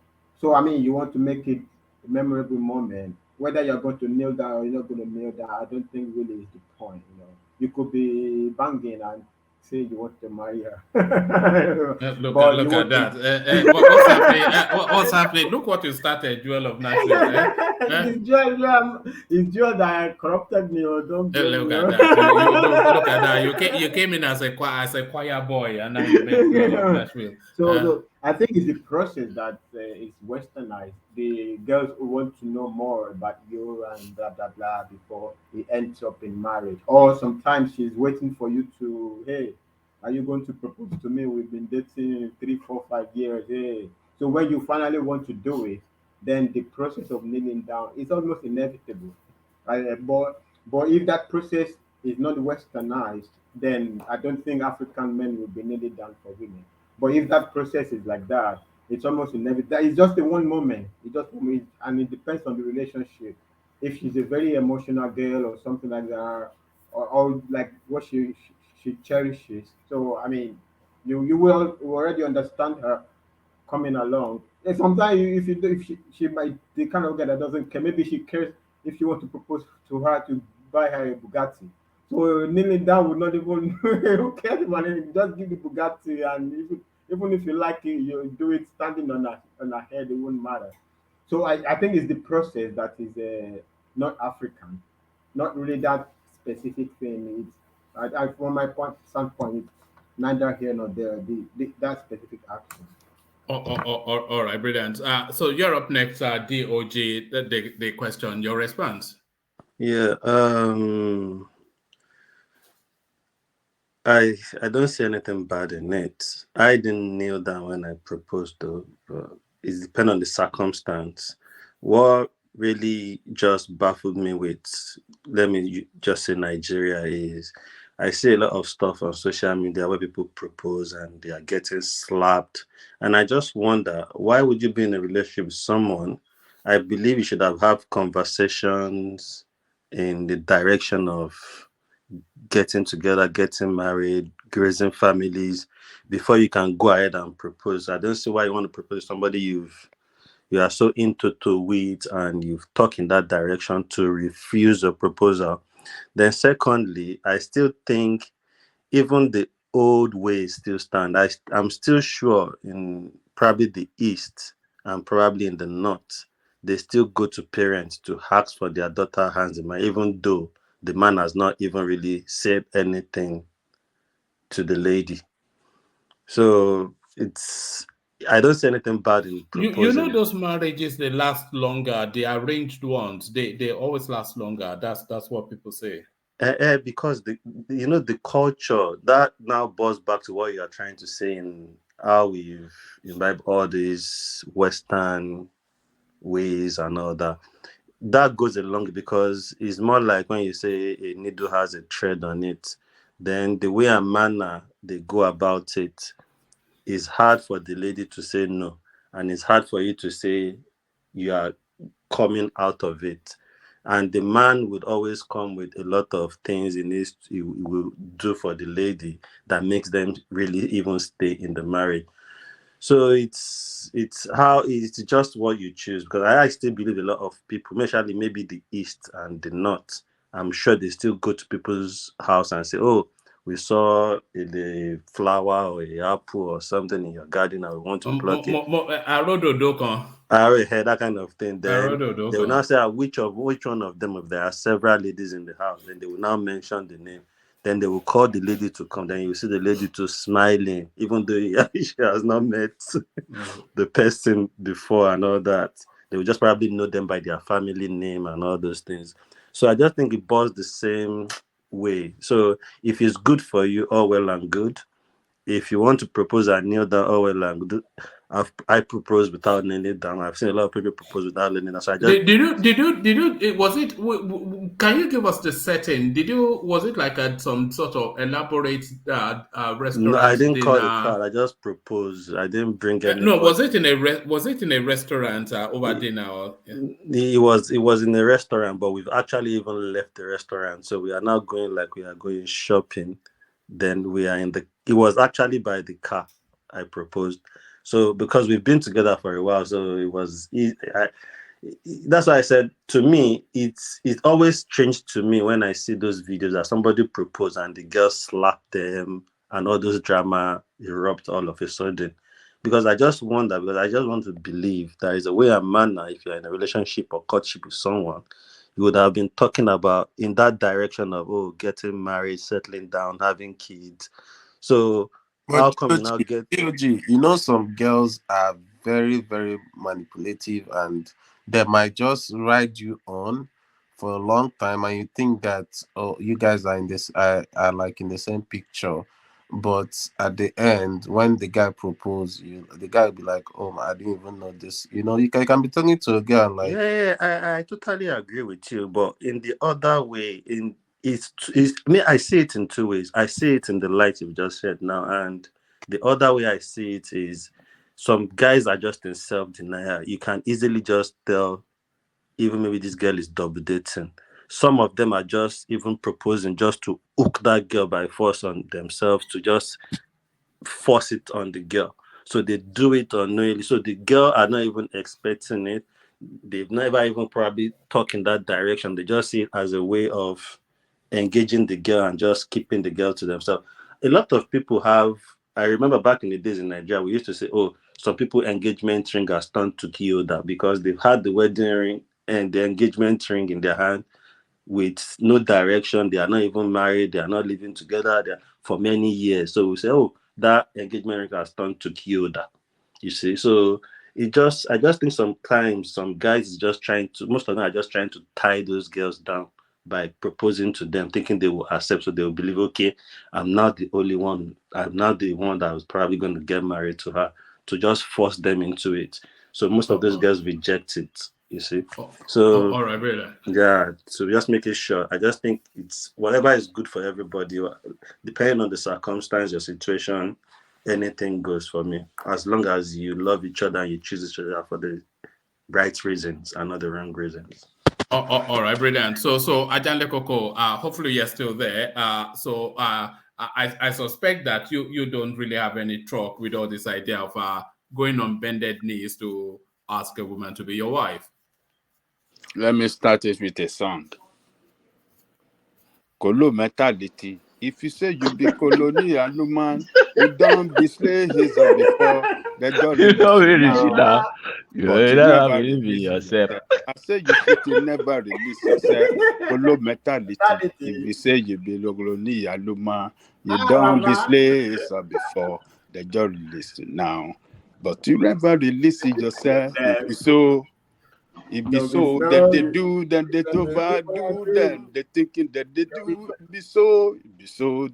so I mean, you want to make it a memorable moment. Whether you're going to kneel down or you're not going to kneel down, I don't think really is the point. You could be banging and say you want to marry her. Look at that. What's happening? What's happening? Look what you started, Jewel of Nashville. It's Joel that corrupted me. Or don't look at that. Look at that. You came in as a choir boy, and now you make Jewel of Nashville. So I think it's the process that is westernized. The girls who want to know more about you and blah blah blah before it ends up in marriage. Or sometimes she's waiting for you to, hey, are you going to propose to me? We've been dating 3, 4, 5 years. Hey. So when you finally want to do it, then the process of kneeling down is almost inevitable. But if that process is not westernized, then I don't think African men will be kneeling down for women. But if that process is like that, it's almost inevitable. It's just a one moment. And it depends on the relationship. If she's a very emotional girl or something like that, or like what she cherishes. So I mean, you will already understand her coming along. And sometimes if she might the kind of girl that doesn't care. Maybe she cares if you want to propose to her to buy her a Bugatti. So kneeling down would not even who cares about it. Just give the Bugatti, and even if you like it, you do it standing on her head. It won't matter. So I think it's the process that is not African, not really that specific thing. From my standpoint, it's neither here nor there. That specific action. All right, brilliant. So you're up next, DOG. The question, your response. Yeah. I don't see anything bad in it. I didn't kneel down when I proposed, though. But it depends on the circumstance. What really just baffled me with, let me just say Nigeria, is I see a lot of stuff on social media where people propose and they are getting slapped. And I just wonder, why would you be in a relationship with someone? I believe you should have conversations in the direction of getting together, getting married, raising families before you can go ahead and propose. I don't see why you want to propose to somebody you are so into with and you've talked in that direction to refuse a proposal. Then secondly, I still think even the old ways still stand. I'm still sure in probably the East and probably in the North, they still go to parents to ask for their daughter hands in marriage, even though the man has not even really said anything to the lady. So I don't see anything bad in proposing. You know those marriages, they last longer. The arranged ones, they always last longer. That's what people say. Because the culture that now boils back to what you are trying to say in how we've imbibed all these Western ways and all that. That goes along because it's more like when you say a needle has a thread on it, then the way and manner they go about it is hard for the lady to say no, and it's hard for you to say you are coming out of it. And the man would always come with a lot of things he will do for the lady that makes them really even stay in the marriage. So it's just what you choose, because I still believe a lot of people, especially maybe the East and the North, I'm sure they still go to people's house and say, oh, we saw a flower or a apple or something in your garden and we want to pluck it. I already heard that kind of thing. Then they will now say which one of them, if there are several ladies in the house, then they will now mention the name. Then they will call the lady to come. Then you see the lady too smiling, even though she has not met the person before and all that. They will just probably know them by their family name and all those things. So I just think it boils the same way. So if it's good for you, all well and good. If you want to propose and kneel down, all well and good. I propose without kneeling down. I've seen a lot of people propose without kneeling down. So I just did you was it? Can you give us the setting? Was it like at some sort of elaborate restaurant? No, I didn't call a crowd. I just proposed. I didn't bring anybody. No, was it in a restaurant over dinner? Or, yeah? It was in a restaurant, but we've actually even left the restaurant. So we are now going like we are going shopping. Then we are it was actually by the car I proposed. So because we've been together for a while, so it was that's why I said, to me, it's always strange to me when I see those videos that somebody proposed and the girl slapped them and all those drama erupt all of a sudden. Because I just wonder, because I just want to believe there is a way and manner, if you're in a relationship or courtship with someone, you would have been talking about in that direction of, getting married, settling down, having kids. So how come you now get... some girls are very, very manipulative and they might just ride you on for a long time and you think that, you guys are in this are like in the same picture. But at the end, when the guy proposes, the guy will be like, "Oh, I didn't even know this." You can be talking to a girl like, "Yeah, I totally agree with you." But in the other way, I see it in two ways. I see it in the light you've just said now, and the other way I see it is some guys are just in self-denial. You can easily just tell, even maybe this girl is double dating. Some of them are just even proposing just to hook that girl by force on themselves, to just force it on the girl. So they do it unknowingly. So the girl are not even expecting it. They've never even probably talked in that direction. They just see it as a way of engaging the girl and just keeping the girl to themselves. A lot of people I remember back in the days in Nigeria, we used to say, some people engagement ring has turned to Kyoda because they've had the wedding ring and the engagement ring in their hand with no direction. They are not even married. They are not living together for many years. So we say, that engagement ring has turned to Kyoda. You see, so I just think sometimes some guys is just most of them are just trying to tie those girls down by proposing to them, thinking they will accept, so they will believe, okay, I'm not the only one. I'm not the one that was probably going to get married to her, to just force them into it. So most of those girls reject it, you see. So all right, brother. Yeah, so just make it sure. I just think it's whatever is good for everybody, depending on the circumstance, your situation, anything goes for me. As long as you love each other and you choose each other for the right reasons and not the wrong reasons. All right, brilliant. So Ajanle Koko, hopefully you're still there. I suspect that you don't really have any truck with all this idea of going on bended knees to ask a woman to be your wife. Let me start it with a song. Kolo mentality. If you say you be colonial man, you don't be slave before. They don't You don't really now. You But you don't never believe in release yourself. I say you fit to never release yourself. Kolo mentality. If you say you be colonial man, you don't be slave before. They don't release you now. But you never release it yourself. It be so that they do, then they overdo, then they thinking that they do. It be so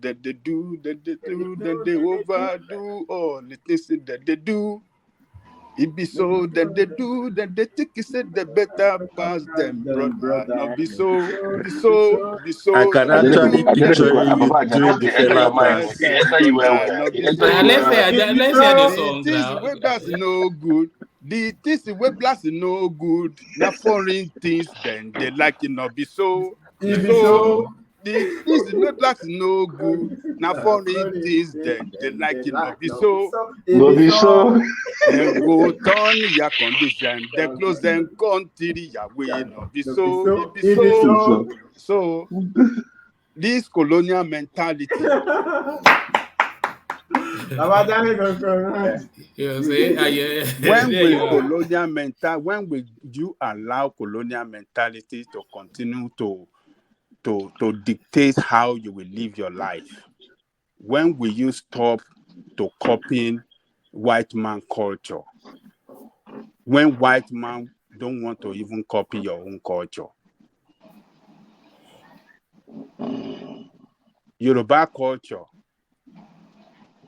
that they do, then they do, then they overdo all the things that they do. It be so that they do, then they think it's said they better pass them, brother. No, be so. I can actually picture you doing the fella dance. Let's hear the songs now. Way blast no good. The things way blast no good. Now foreign things, then they like it not be so. The things way blast no good. Now foreign things, then they like it not be so. Then go turn your condition. They close them country your way not be so. It be so. So this colonial mentality. When you allow colonial mentality to continue to dictate how you will live your life, when will you stop to copying white man culture? When white man don't want to even copy your own culture. Yoruba culture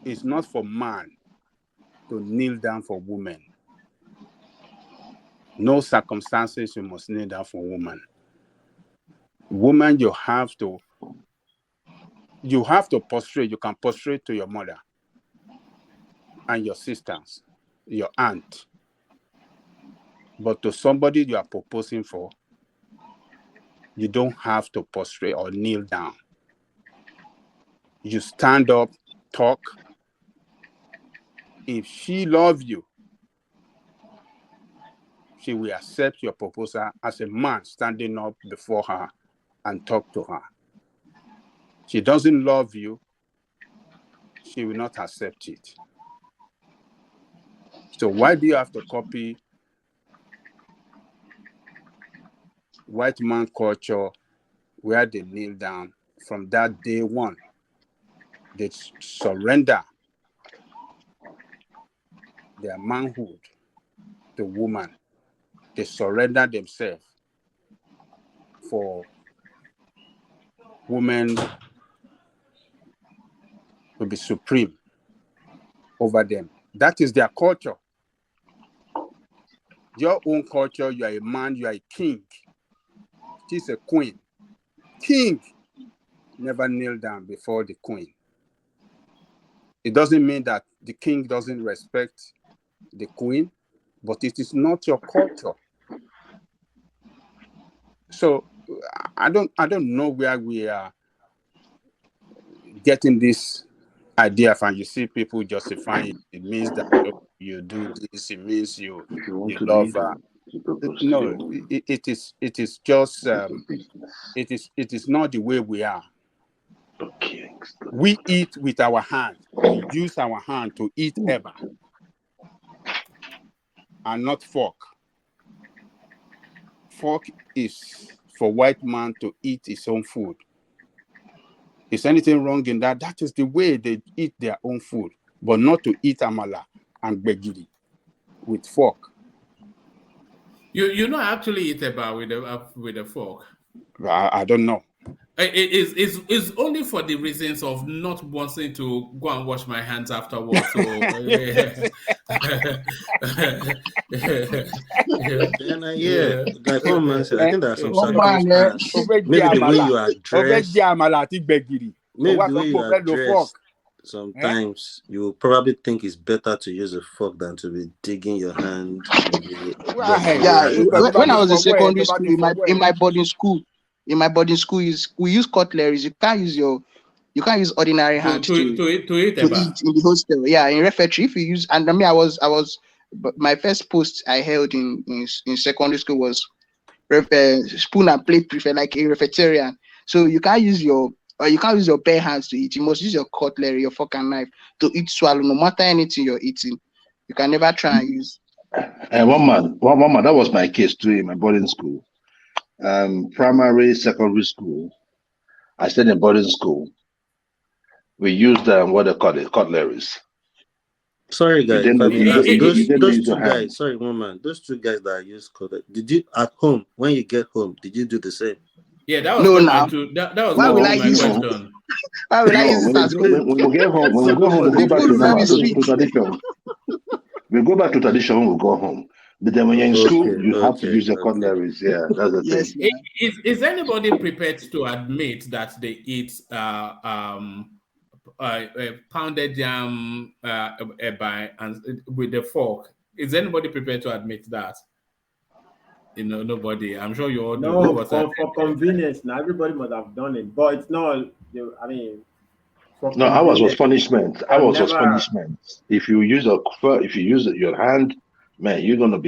is not for man to kneel down for women. No circumstances you must kneel down for woman. Woman, you have to prostrate. You can prostrate to your mother and your sisters, your aunt. But to somebody you are proposing for, you don't have to prostrate or kneel down. You stand up, talk. If she loves you, she will accept your proposal as a man standing up before her and talk to her. She doesn't love you, she will not accept it. So why do you have to copy white man culture where they kneel down from that day one? They surrender their manhood to woman. They surrender themselves for women to be supreme over them. That is their culture. Your own culture, you are a man, you are a king. She's a queen. King never kneel down before the queen. It doesn't mean that the king doesn't respect the queen, but it is not your culture. So I don't know where we are getting this idea from. You see people justifying it means that you do this, it means you love her. No, it is just it is not the way we are. We eat with our hand. We use our hand to eat ever, and not fork. Fork is for white man to eat his own food. Is anything wrong in that? That is the way they eat their own food, but not to eat amala and gbegiri. with fork. You not actually eat eba with a fork. I don't know. It's only for the reasons of not wanting to go and wash my hands afterwards. So like one man said, I think there are some circumstances. Maybe the way you are dressed, maybe the way you are dressed, sometimes you probably think it's better to use a fork than to be digging your hand. When I was in secondary school, in my boarding school, we use cutleries. You can't use ordinary hands to eat in the hostel. Yeah, in refectory, if you use, and I mean, I was my first post I held in secondary school was spoon and plate prefect, like a refectarian. So you can't use your bare hands to eat. You must use your cutlery, your fork and knife to eat, swallow, no matter anything you're eating. You can never try and use. And one man, that was my case too in my boarding school. Primary, secondary school. I stayed in boarding school. We used what they call it, cutleries. Sorry, guys. Those two guys. Sorry, one man. Those two guys that use cutlery. Did you at home when you get home? Did you do the same? Yeah, that was that was why will I use it? Why will I use it as when we get home, when we go home, we go back to tradition. We go back to tradition when we go home. But then when you're in school, you have to use your cutleries. Yeah, that's the thing. Is anybody prepared to admit that they eat pounded yam and with the fork? Is anybody prepared to admit that? Nobody. I'm sure you all know. No, for convenience. Now everybody must have done it, but it's not. I mean, no, ours was punishment. Ours was punishment. If you use your hand, man, you're gonna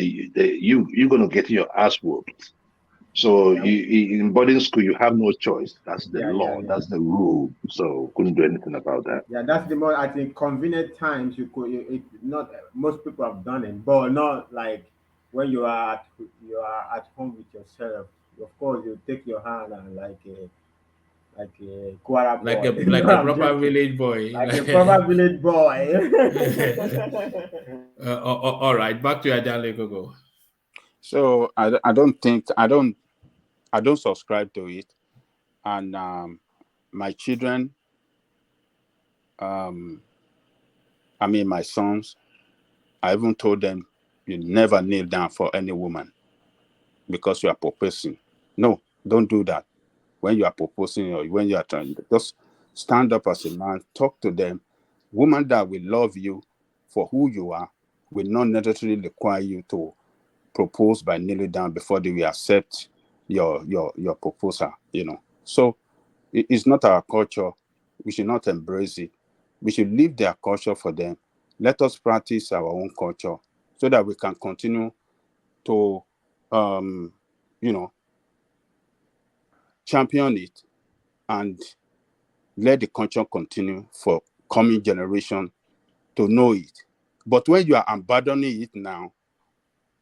get your ass whooped. So in boarding school, you have no choice. That's the law. That's the rule. So couldn't do anything about that. Yeah, that's the more. I think convenient times you could. Not most people have done it, but not like when you are at home with yourself. Of course, you take your hand and like a Kwara boy. like a proper village boy. Like a proper village boy. All right, back to Ajale Gogo. So I don't subscribe to it, and my children, my sons, I even told them, you never kneel down for any woman because you are proposing. No, don't do that. When you are proposing or when you are trying, just stand up as a man, talk to them. Women that will love you for who you are will not necessarily require you to propose by kneeling down before they will accept your proposal. So it's not our culture. We should not embrace it. We should leave their culture for them. Let us practice our own culture so that we can continue to champion it and let the culture continue for coming generation to know it. But when you are abandoning it now,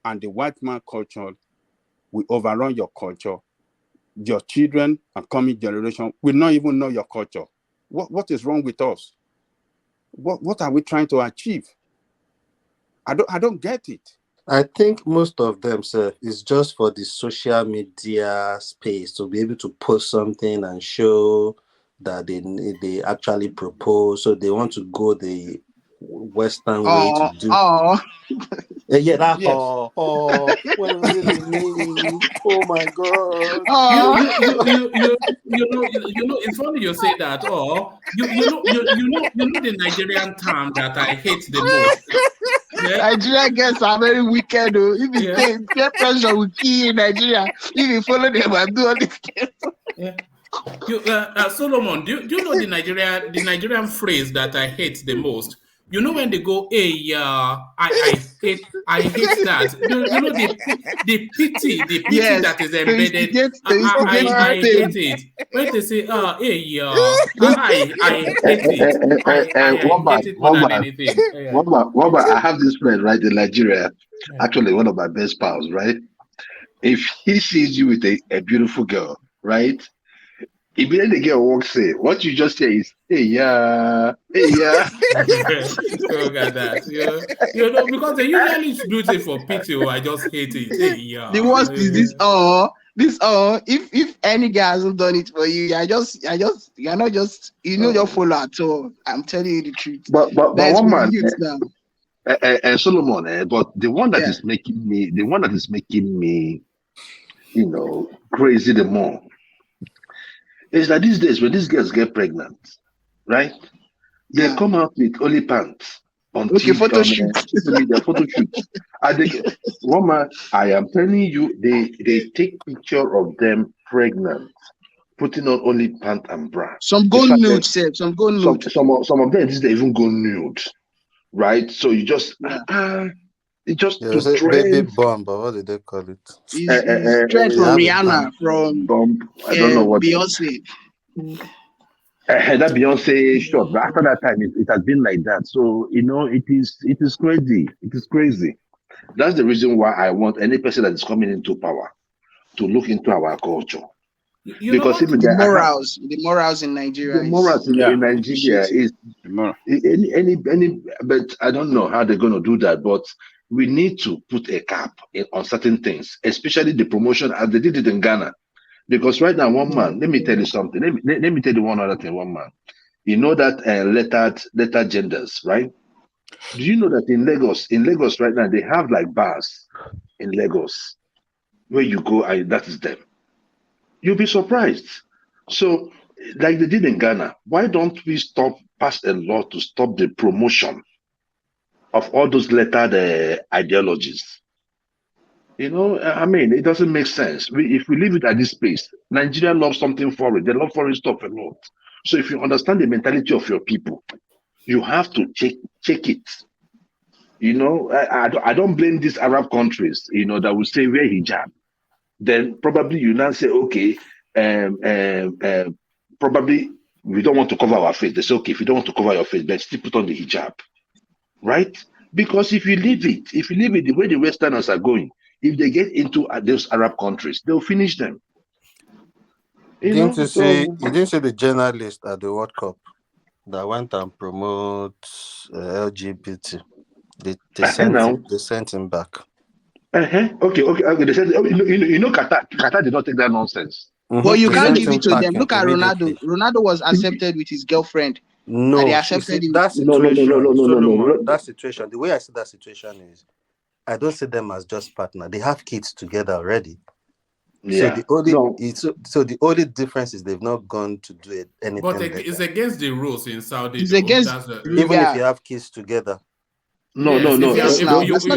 and the white man culture will overrun your culture, your children and coming generation will not even know your culture. What is wrong with us? What are we trying to achieve? I don't get it. I think most of them, sir, is just for the social media space to be able to post something and show that they actually propose. So they want to go the Western way to do. Yeah, that. Yes. What does it mean? Oh my God! It's funny you say that. You know the Nigerian term that I hate the most. Yeah? Nigerian girls are very wicked. If you take peer pressure will kill you in Nigeria. If you follow them and do all this. Solomon, do you know the Nigerian phrase that I hate the most? You know when they go, hey, I hate that. You know the pity that is embedded. I hate it. When they say, hey, I hate it. I hate it more than anything. I have this friend right in Nigeria. Actually, one of my best pals, right? If he sees you with a beautiful girl, right? Immediately the girl walks in. What you just say is, hey, yeah. Look at that. You know, because they usually do it for PTO. I just hate it. Hey, yeah. The worst is this. If any guy hasn't done it for you, you're not just your follow at all. I'm telling you the truth. But That's one man, now. Solomon, but the one that is making me, crazy the more, is that these days when these girls get pregnant, right? They come out with only pants on TV, photo on shoot. media, photo shoot. Woman, I am telling you, they take picture of them pregnant, putting on only pant and bra. Some go nude, some go nude. Some of them, they even go nude, right? So you just it just to baby bomb, but what did they call it? It's trend from Rihanna, from bomb. I don't know what Beyonce. That Beyonce shot, but after that time, it has been like that. So it is crazy. It is crazy. That's the reason why I want any person that is coming into power to look into our culture. Because even the morals in Nigeria, in Nigeria is any. But I don't know how they're going to do that. But we need to put a cap on certain things, especially the promotion as they did it in Ghana. Because right now, one man, let me tell you something. Let me tell you one other thing, one man. You know that lettered genders, right? Do you know that in Lagos right now, they have like bars in Lagos where you go and that is them. You'll be surprised. So, like they did in Ghana, why don't we pass a law to stop the promotion of all those lettered ideologies? I mean, it doesn't make sense. If we leave it at this pace, Nigeria loves something foreign. They love foreign stuff a lot. So if you understand the mentality of your people, you have to check it. I don't blame these Arab countries, that will say wear hijab. Then probably you now say, okay, probably we don't want to cover our face. They say, okay, if you don't want to cover your face, then still put on the hijab, right? Because if you leave it the way the Westerners are going, if they get into those Arab countries, they'll finish them. You didn't see the journalist at the World Cup that went and promote LGBT. They sent him back. Okay. They said, Qatar did not take that nonsense. But you can't give it to them. Look at Ronaldo. Ronaldo was accepted with his girlfriend. No, they accepted him. That situation. No. That situation. The way I see that situation is, I don't see them as just partner. They have kids together already. Yeah. So the only difference is they've not gone to do anything. But it's against the rules in Saudi. It's against even if you have kids together. No. As long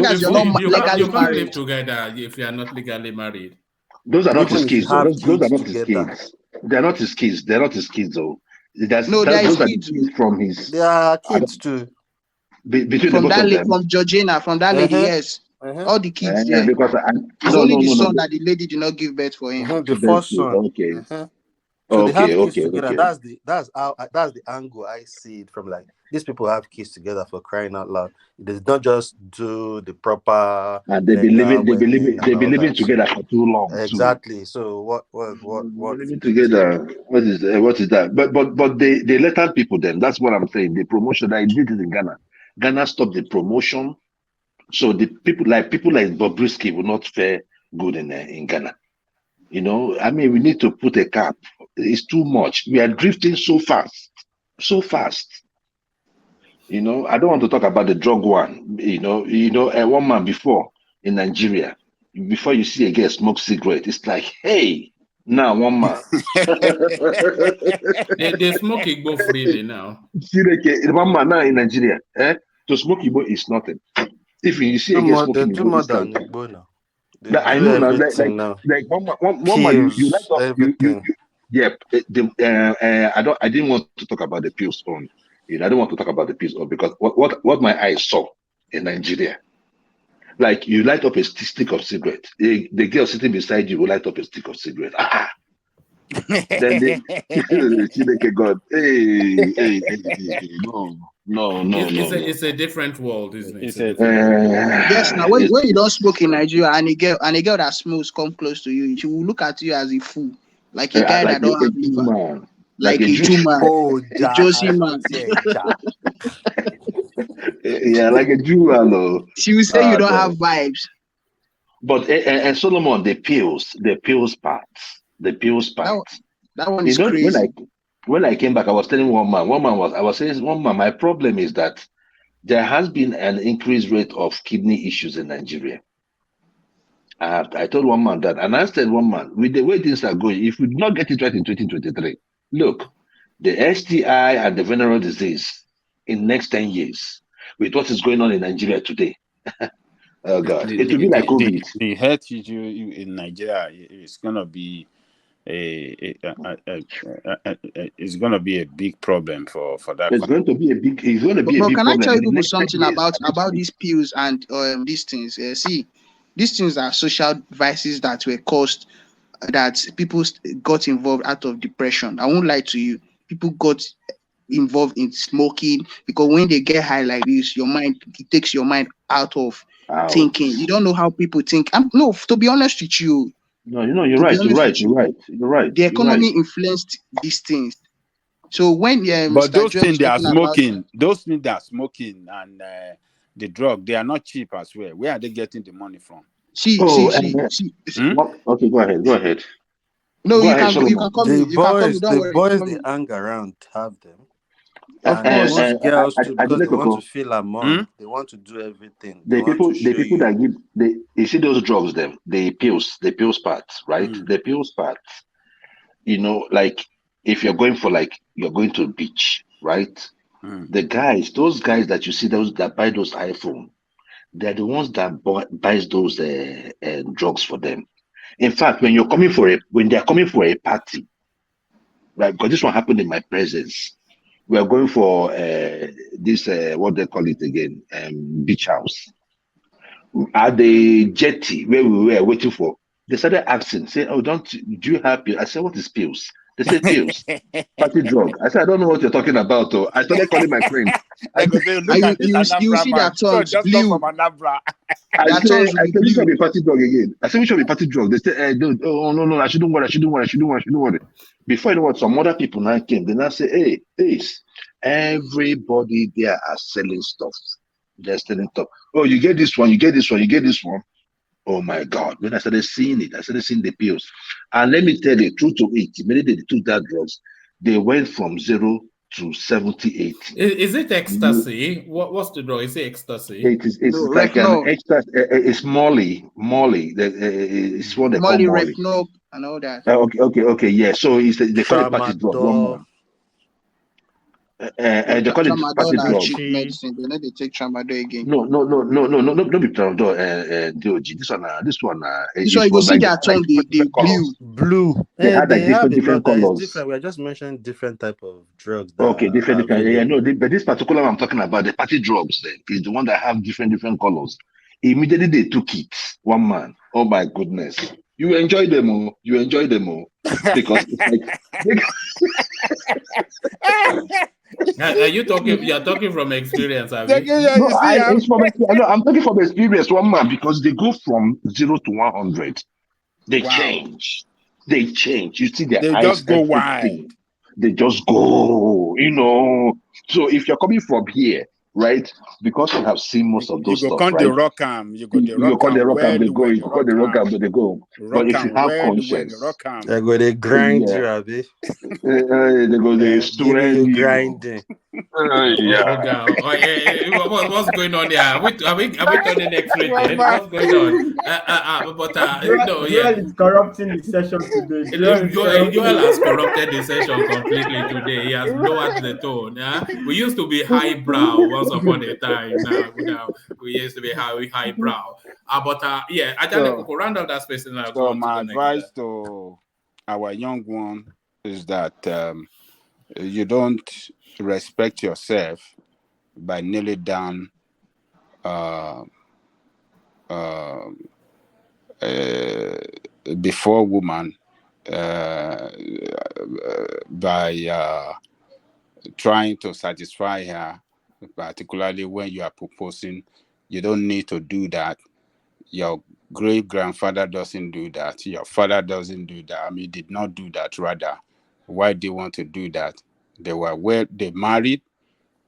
as you're not legally you can't live together if you are not legally married. Those are not his kids. Those are not his kids. They're not his kids. They're not his kids, though. Those are kids from his. They are kids too. From that lady, from Georgina, from that lady, yes. All the kids there. Because it's only the son that the lady did not give birth for him. The first son. Okay. So they have kids together. That's the angle I see it from. Like, these people have kids together, for crying out loud. They don't just do the proper. And they've been living together for too long. Exactly. Too. So what? Living together. What is that? But they let out people. Then that's what I'm saying. The promotion that did it in Ghana. Ghana stopped the promotion, so the people like Bobrisky will not fare good in Ghana. I mean, we need to put a cap. It's too much. We are drifting so fast. I don't want to talk about the drug one. One man before in Nigeria, before you see a girl smoke cigarette, it's like, hey, now one man. they smoke Igbo freely now. One man now in Nigeria, to smoke Igbo is nothing. If you see a girl smoking Igbo, it's like, Igbo now. I know now, like one man, you like everything. Yep. I didn't want to talk about the pills on. I don't want to talk about the pills on because what my eyes saw in Nigeria, like you light up a stick of cigarette, the girl sitting beside you will light up a stick of cigarette. Then they God, hey, no. It's a different world, isn't it? Yes. Now, when you don't smoke in Nigeria and a girl that smokes come close to you, she will look at you as a fool. like a guy like that don't a have Jew liver, man, like a Jew. Jew man, Oh, a Josie man. Yeah, like a Jew man. Though. She will say you don't have God. vibes. But and Solomon, the pills parts. That one You is know, crazy. when I came back, I was telling I was saying one man, my problem is that there has been an increased rate of kidney issues in Nigeria. I told one man that, and I said, one man, with the way things are going, if we do not get it right in 2023, look, the STI and the venereal disease in next 10 years, with what is going on in Nigeria today, oh God, it will be like COVID. The health issue in Nigeria is going to be it's going to be a big problem for that. It's going to be a big But can I problem tell in you the people next 10 something years. about these pills and these things? See, these things are social vices that were caused, that people got involved out of depression. I won't lie to you. People got involved in smoking because when they get high like this, it takes your mind out of thinking. You don't know how people think. No, to be honest with you. No, you're right. The economy influenced these things. So when but Mr. those Joe things is they are talking smoking, those things they are smoking and the drug, they are not cheap as well. Where are they getting the money from? See. Okay, go ahead. No, go you ahead, can Solomon. come in. You can come in. Don't The worry. boys they hang around have them. Of And course. most girls too, because they want to Coco. feel among. They want to do everything. They The want to show people you. that give you see those drugs, the pills parts, right? The pills parts, like if you're going to the beach, right? Those guys that you see, those that buy those iPhone, they're the ones that buys those drugs for them. In fact, when they're coming for a party, right? Because this one happened in my presence. We are going for this what they call it again, beach house. At the jetty where we were waiting for, they started asking, saying, "Oh, do you have pills?" I said, "What is pills?" They said, "Pills, party drug." I said, "I don't know what you're talking about." Oh, I started calling my friend. Look at this Anambra see man. their tongues Just blue. come from Anambra. I said, "Which one be party drug again?" I said, "Which one be party drug?" They said, "Oh no, I shouldn't worry." Before you know what, some other people now came. They now say, "Hey, everybody there are selling stuff. They're selling stuff. Oh, you get this one, you get this one, you get this one." Oh my God! When I started seeing it, I started seeing the pills, and let me tell you, true to it, immediately they took that drugs, they went from 0 to 70, 80. Is it ecstasy? What's the drug? Is it ecstasy? It's like an ecstasy. It's Molly. It's what they call Molly, Molly. Repno, and all that. Okay, yeah. So they call it party drug. One more. They call it party Tramadol drug. cheap medicine. They know they take tramadol again. No, be tramadol. DOG. This one. This one you go see their tongue. They blue. They had like different colors. It's different. We are just mentioning different type of drugs. Okay, different. Yeah, no. But this particular one I'm talking about, the party drugs, is the one that have different colors. Immediately they took it. One man. Oh my goodness. You enjoy them all. Because it's like. You're talking from experience, I'm talking from experience, one man, because they go from 0 to 100. They change. You see their eyes. They just go wide. They just go, So if you're coming from here, right? Because you have seen most of those stuff, right? You go the rock am, they go. But if you have conscience, they go they grind you, Abi. They go they strength you. Grinding. What's going on here? Are we turning X-rated? What's going on? Joel is corrupting the session today. Joel has corrupted the session completely today. He has lowered the tone. We used to be highbrow once upon a time. Now we used to be highbrow. I don't know. Round up that space. So my advice to our young one is that you don't respect yourself by kneeling down before woman by trying to satisfy her, particularly when you are proposing. You don't need to do that. Your great grandfather doesn't do that. Your father doesn't do that. I mean, did not do that. Rather, why they want to do that? They were they married,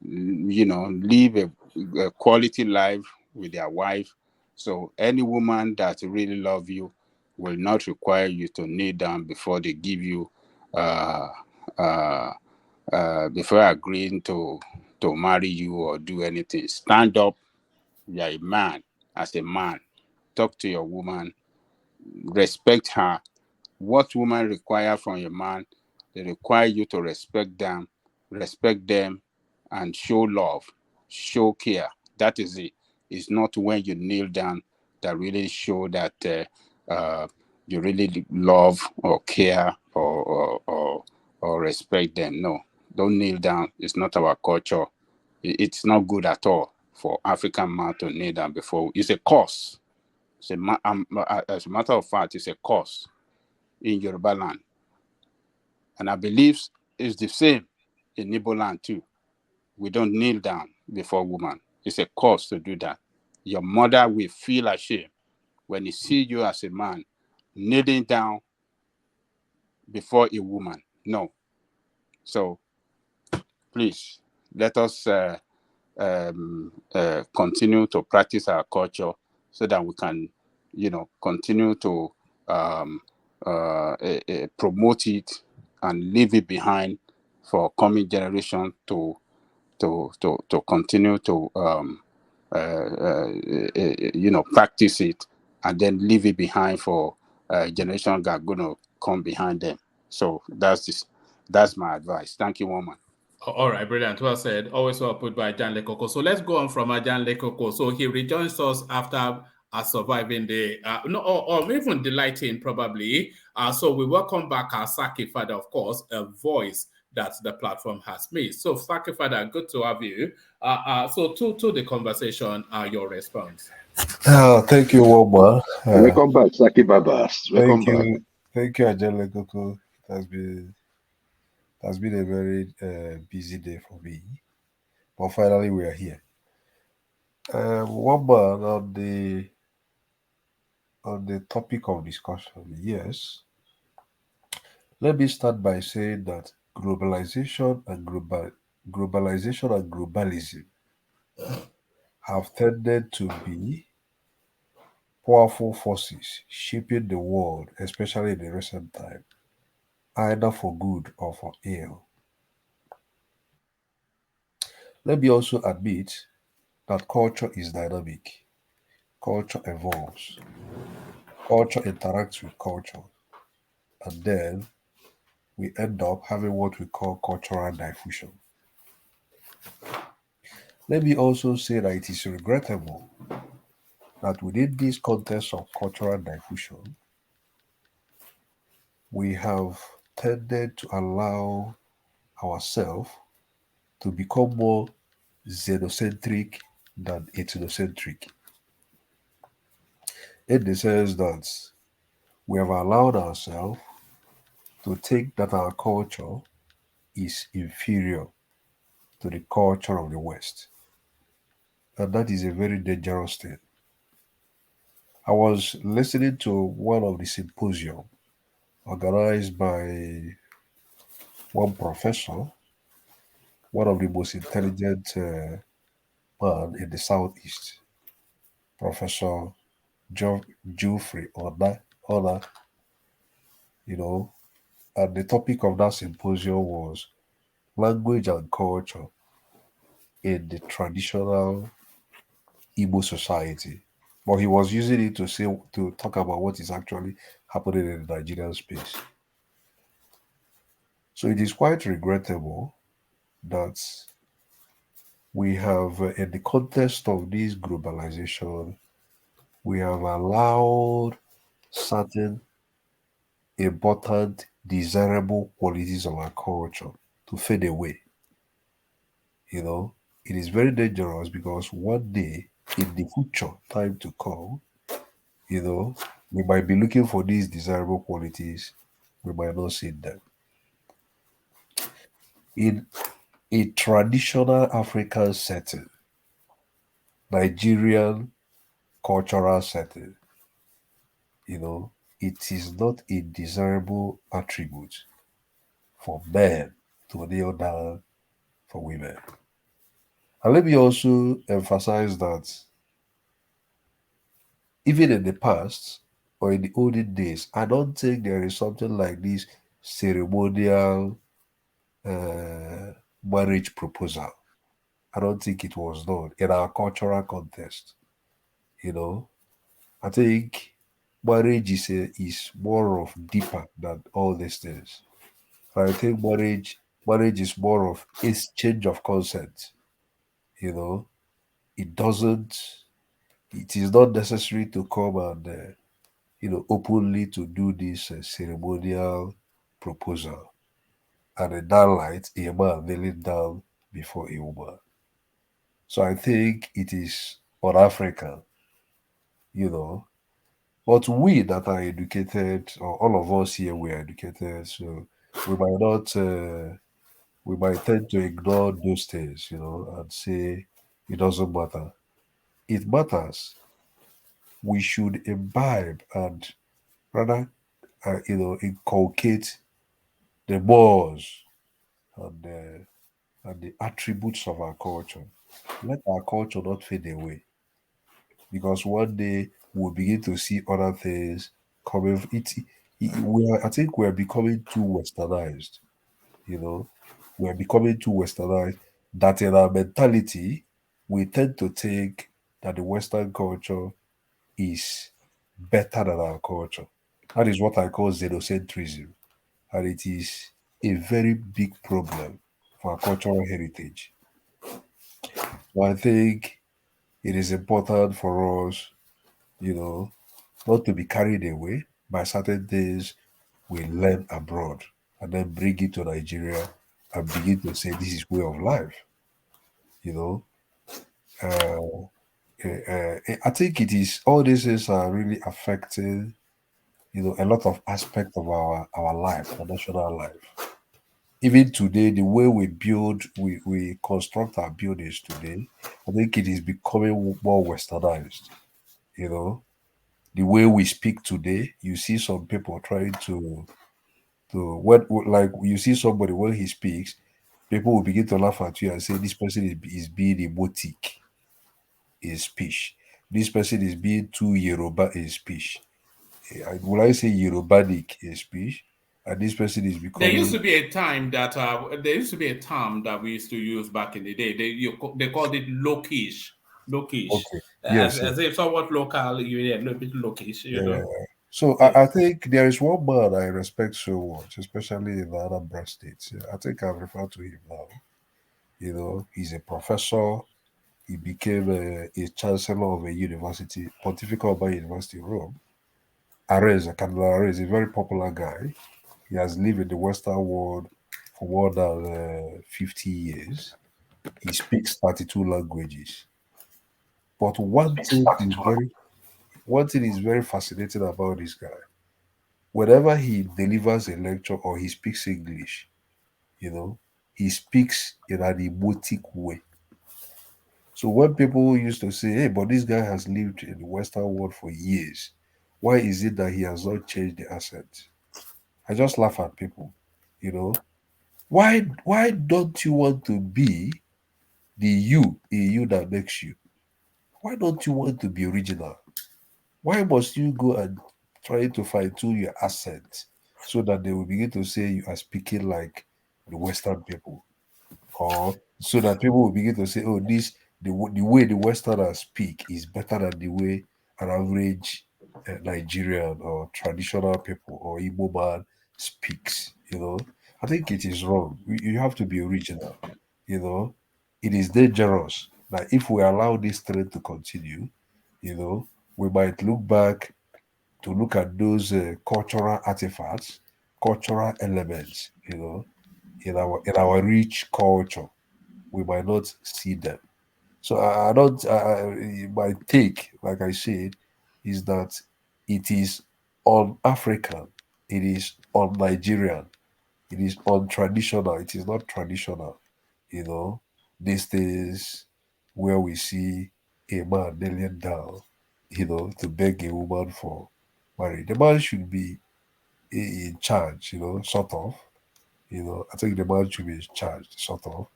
live a quality life with their wife. So any woman that really love you will not require you to kneel down before they give you, before agreeing to marry you or do anything. Stand up. You're a man. As a man, talk to your woman, respect her. What women require from your man, they require you to respect them, and show love, show care. That is it. It's not when you kneel down that really show that you really love or care or respect them. No, don't kneel down. It's not our culture. It's not good at all for African man to kneel down before. It's a curse. As a matter of fact, it's a curse in Yoruba land. And I believe it's the same in Igbo land too. We don't kneel down before woman. It's a curse to do that. Your mother will feel ashamed when he see you as a man kneeling down before a woman. No. So please let us continue to practice our culture so that we can, continue to promote it and leave it behind for coming generation to continue to practice it and then leave it behind for generation that are going to come behind them. So that's my advice. Thank you, woman. All right, brilliant. Well said. Always well put by Jan Lekoko. So let's go on from Jan Lekoko. So he rejoins us after surviving the, or even delighting probably. So we welcome back our Saki Father, of course, a voice that the platform has made. So Saki Father, good to have you. So to the conversation, your response. Thank you, Woma. Welcome back, Saki Babas. Welcome back. Thank you, Jan Lekoko. It has been a very busy day for me, but finally we are here. Woma, on the topic of discussion, yes. Let me start by saying that globalization and globalism have tended to be powerful forces shaping the world, especially in the recent time, either for good or for ill. Let me also admit that culture is dynamic. Culture evolves. Culture interacts with culture. And then we end up having what we call cultural diffusion. Let me also say that it is regrettable that within this context of cultural diffusion, we have tended to allow ourselves to become more xenocentric than ethnocentric. In the sense that we have allowed ourselves to think that our culture is inferior to the culture of the West. And that is a very dangerous thing. I was listening to one of the symposium organized by one professor, one of the most intelligent man in the Southeast, Professor Geoffrey Ona, and the topic of that symposium was language and culture in the traditional Igbo society. But he was using it to talk about what is actually happening in the Nigerian space. So it is quite regrettable that we have, in the context of this globalization, we have allowed certain important, desirable qualities of our culture to fade away. It is very dangerous because one day in the future, time to come, we might be looking for these desirable qualities, we might not see them. In a traditional African setting, Nigerian cultural setting, it is not a desirable attribute for men to kneel down for women. And let me also emphasize that even in the past or in the olden days, I don't think there is something like this ceremonial marriage proposal. I don't think it was done in our cultural context. I think marriage is more of deeper than all these things. I think marriage is more of exchange of consent. It doesn't. It is not necessary to come and openly to do this ceremonial proposal. And in that light, a man kneeling down before a woman. So I think it is un-African, But we that are educated, or all of us here, we are educated, so we might not, we might tend to ignore those things, and say it doesn't matter. It matters. We should imbibe and rather, inculcate the mores and the attributes of our culture. Let our culture not fade away, because one day we'll begin to see other things coming. I think we're becoming too westernized. We're becoming too westernized. That in our mentality, we tend to think that the Western culture is better than our culture. That is what I call xenocentrism, and it is a very big problem for our cultural heritage. So I think it is important for us, not to be carried away by certain things we learn abroad and then bring it to Nigeria and begin to say this is way of life. I think it is all these things are really affecting, a lot of aspects of our life, our national life. Even today, the way we construct our buildings today, I think it is becoming more westernized. The way we speak today, you see some people trying to when, like, you see somebody when he speaks, people will begin to laugh at you and say this person is being emotic in speech. This person is being too Yoruba in speech. Will I say Yorubanic in speech? And this person is becoming. There used to be a time that there used to be a term that we used to use back in the day. They called it lokish. Lokish. Okay. Yes. As if somewhat local, a little bit lokish, So Yes. I think there is one man I respect so much, especially in the Anambra states. I think I've referred to him now. He's a professor. He became a chancellor of a university, Pontifical Urban University in Rome. Cardinal Arez, a very popular guy. He has lived in the Western world for more than 50 years. He speaks 32 languages. But one thing is very fascinating about this guy. Whenever he delivers a lecture or he speaks English, he speaks in an emotic way. So when people used to say, hey, but this guy has lived in the Western world for years, why is it that he has not changed the accent? I just laugh at people, Why don't you want to be the you that makes you? Why don't you want to be original? Why must you go and try to fine-tune your accent so that they will begin to say you are speaking like the Western people? Or so that people will begin to say, oh, the way the Westerners speak is better than the way an average Nigerian or traditional people or Igbo man speaks. I think it is wrong. You have to be original. It is dangerous that if we allow this trend to continue, we might look back to look at those cultural artifacts, cultural elements, in our rich culture. We might not see them. So I don't. My take, like I said, is that it is on African, it is on Nigerian, it is on traditional. It is not traditional. These days where we see a man kneeling down to beg a woman for marriage. The man should be in charge, sort of. I think the man should be in charge, sort of.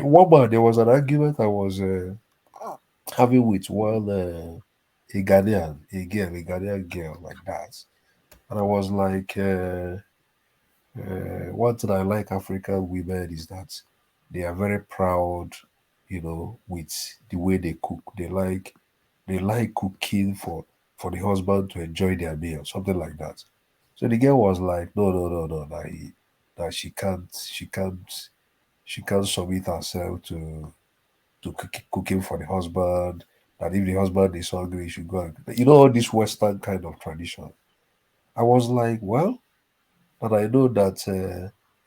One man, there was an argument I was having with one a Ghanaian girl like that, and I was like, one thing I like African women is that they are very proud, with the way they cook. They like cooking for the husband to enjoy their meal, something like that. So the girl was like, no, no, no, no, that she can't submit herself to cooking for the husband. That if the husband is hungry, he should go. All this Western kind of tradition. I was like, well, but I know that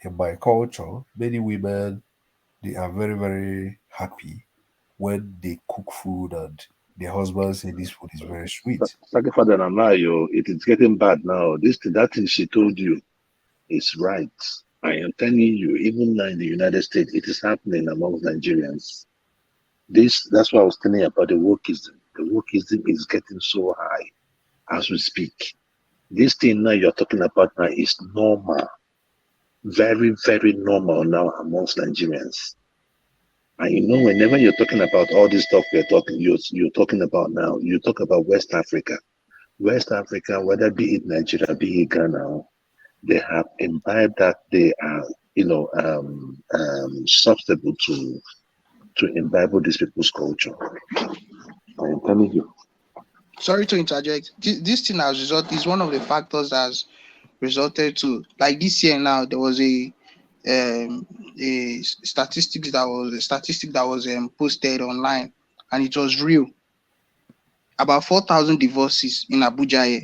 in my culture, many women they are very, very happy when they cook food and their husband say this food is very sweet. Second father Nanayo, it is getting bad now. That thing she told you is right. I am telling you, even now in the United States, it is happening amongst Nigerians. That's why I was telling you about the wokeism. The wokeism is getting so high as we speak. This thing now you're talking about now is normal. Very, very normal now amongst Nigerians. And whenever you're talking about all this stuff you're talking about now, you talk about West Africa. West Africa, whether be it Nigeria, be it Ghana, they have imbibed that they are, susceptible to imbibe these people's culture. I'm telling you. Sorry to interject. This thing is one of the factors that has resulted to, like this year now, there was a statistic that was posted online, and it was real. About 4,000 divorces in Abuja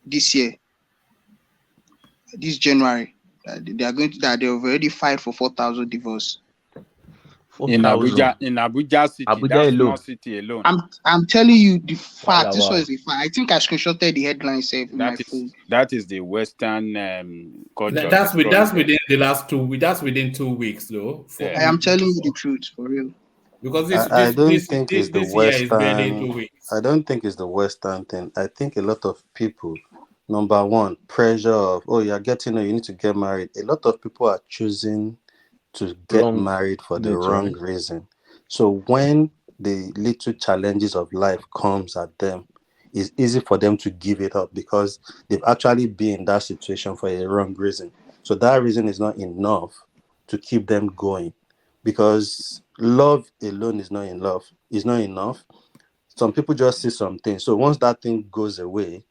this year, this January. They've already filed for 4,000 divorce. In Abuja city, Abuja that's alone. not city alone. I'm telling you the fact. Wow. This was the fact. I think I screenshotted the headline in my phone. That is the Western culture. That's within the last 2 weeks. That's within 2 weeks, though. I am telling you the truth, for real. Because this year is barely 2 weeks. I don't think it's the Western thing. I think a lot of people, number one, pressure of, you need to get married. A lot of people are choosing to get married for the wrong reason. So when the little challenges of life comes at them, it's easy for them to give it up because they've actually been in that situation for a wrong reason. So that reason is not enough to keep them going, because love alone is not enough. Some people just see something. So once that thing goes away,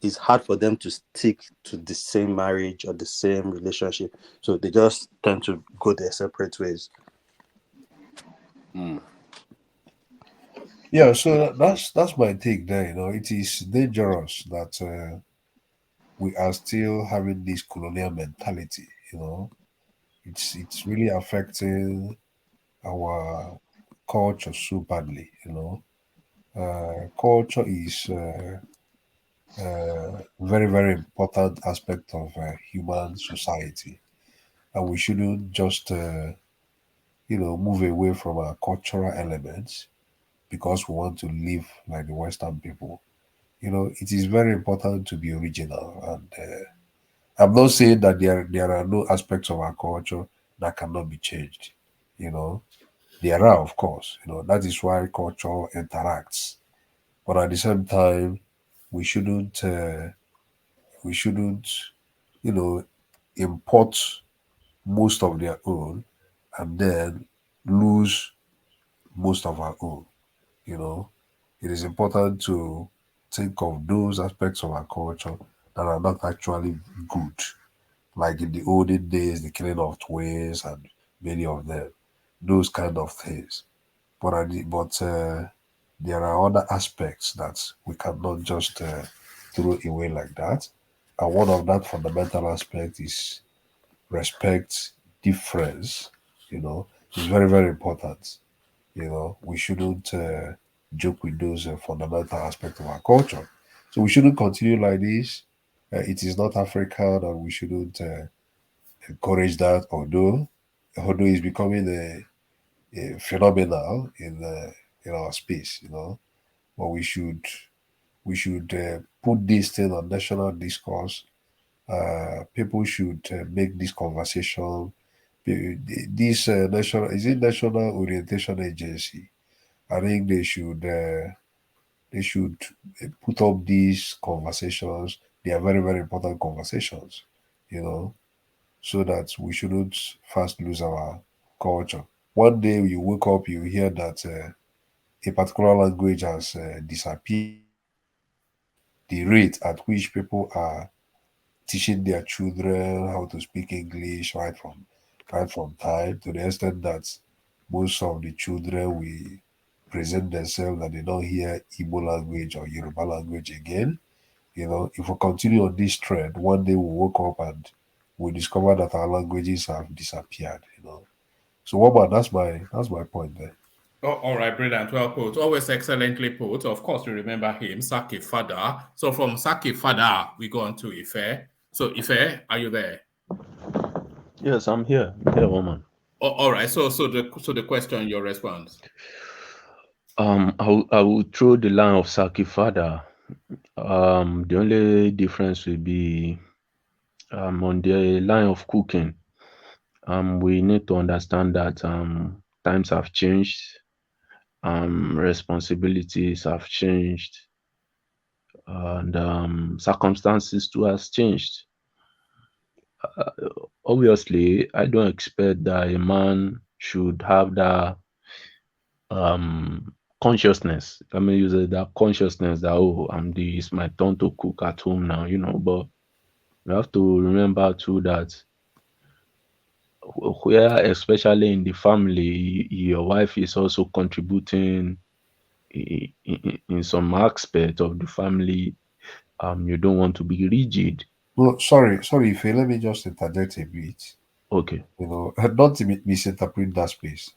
it's hard for them to stick to the same marriage or the same relationship. So they just tend to go their separate ways. Yeah, so that's my take there. It is dangerous that we are still having this colonial mentality. It's really affecting our culture so badly. Culture is very, very important aspect of human society, and we shouldn't just move away from our cultural elements because we want to live like the Western people. It is very important to be original, and I'm not saying that there are no aspects of our culture that cannot be changed. There are, of course. That is why culture interacts, but at the same time, we shouldn't import most of their own and then lose most of our own. It is important to think of those aspects of our culture that are not actually good, like in the olden days, the killing of twins and many of them, those kind of things. But there are other aspects that we cannot just throw away like that. And one of that fundamental aspect is respect difference. It's very, very important. We shouldn't joke with those fundamental aspects of our culture. So we shouldn't continue like this. It is not African, and we shouldn't encourage that. Although it's becoming a phenomenal in our space. But we should we should put this thing on national discourse. People should make this conversation. This National Orientation Agency. I think they should put up these conversations. They are very, very important conversations, so that we shouldn't fast lose our culture. One day you wake up, you hear that a particular language has disappeared. The rate at which people are teaching their children how to speak English right from time, to the extent that most of the children will present themselves that they don't hear Igbo language or Yoruba language again. If we continue on this trend, one day we'll wake up and we discover that our languages have disappeared. So what about that's my point there. Oh, all right, brilliant. Well put. Always excellently put. Of course, we remember him, Saki Fada. So from Saki Fada, we go on to Ife. So Ife, are you there? Yes, I'm here. I'm here, woman. Oh, all right. So the question, your response. I will throw the line of Saki Fada. The only difference will be on the line of cooking. We need to understand that times have changed. Responsibilities have changed, and circumstances too has changed. Obviously, I don't expect that a man should have that consciousness. I mean, use that consciousness that it's my turn to cook at home now, But you have to remember too that where, especially in the family, your wife is also contributing in some aspect of the family. You don't want to be rigid. No, sorry, Ife, let me just interject a bit. Okay. Not to misinterpret that space.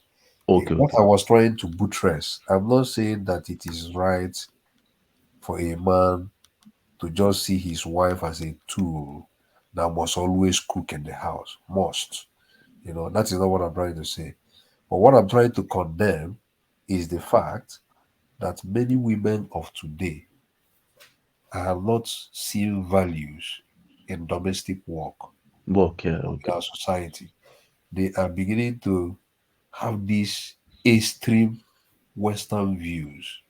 Okay. What I was trying to buttress, I'm not saying that it is right for a man to just see his wife as a tool that must always cook in the house. Must. That is not what I'm trying to say. But what I'm trying to condemn is the fact that many women of today are not seeing values in domestic work. Okay. In our society. They are beginning to have these extreme Western views,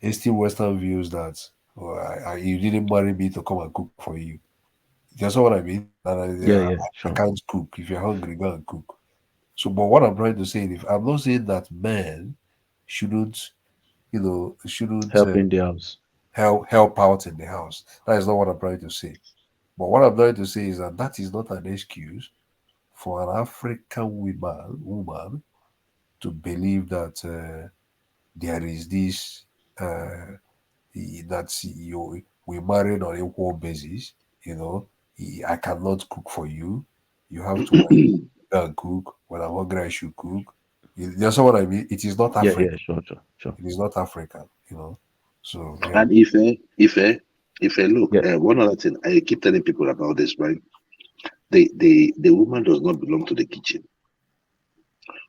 extreme Western views that you didn't marry me to come and cook for you. That's what I mean. Sure. I can't cook. If you're hungry, go and cook. So, but what I'm trying to say is, I'm not saying that men shouldn't help in the house. Help out in the house. That is not what I'm trying to say. But what I'm trying to say is that is not an excuse for an African woman to believe that there is this that we married on equal basis. I cannot cook for you. You have to go and cook. When I'm hungry, I should cook. You understand what I mean? It is not African. Yeah, sure. It is not African. So yeah. And if I look, one other thing, I keep telling people about this, right? The woman does not belong to the kitchen,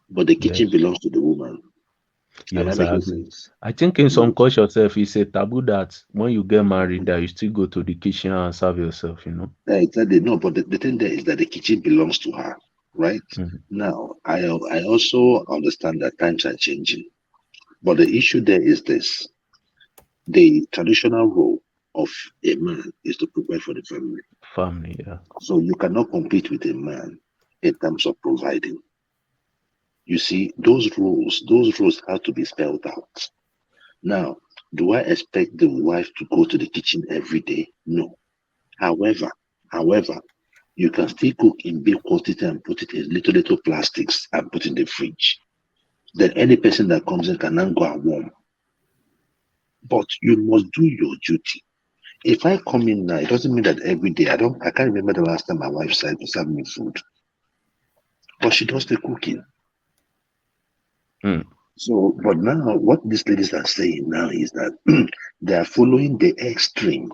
but the kitchen belongs to the woman. Yes, I agree. I think in some culture itself, it's a taboo that when you get married, that you still go to the kitchen and serve yourself. Exactly. No, but the thing there is that the kitchen belongs to her, right? Mm-hmm. Now, I also understand that times are changing, but the issue there is this: the traditional role of a man is to provide for the family. Yeah. So you cannot compete with a man in terms of providing. You see, those rules have to be spelled out. Now, do I expect the wife to go to the kitchen every day? No. However, you can still cook in big quantity and put it in little plastics and put in the fridge. Then any person that comes in can now go and warm. But you must do your duty. If I come in now, it doesn't mean that every day. I can't remember the last time my wife said to serve me food. But she does the cooking. So, but now what these ladies are saying now is that they are following the extreme.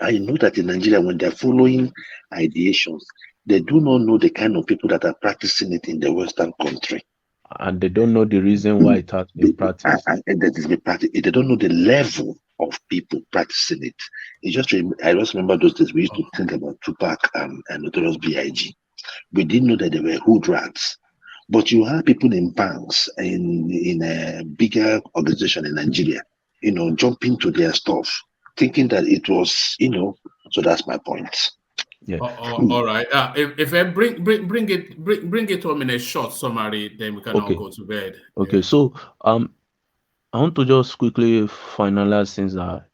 I know that in Nigeria, when they're following ideations, they do not know the kind of people that are practicing it in the Western country. and they don't know the reason why it has been practiced. They don't know the level of people practicing it. I just remember those days we used to think about Tupac and Notorious B.I.G. We didn't know that they were hood rats. But you have people in banks in a bigger organization in Nigeria, jumping to their stuff, thinking that it was, so that's my point. Yeah. All right. If I bring it home in a short summary, then we can all go to bed. Okay. Yeah. So I want to just quickly finalize things that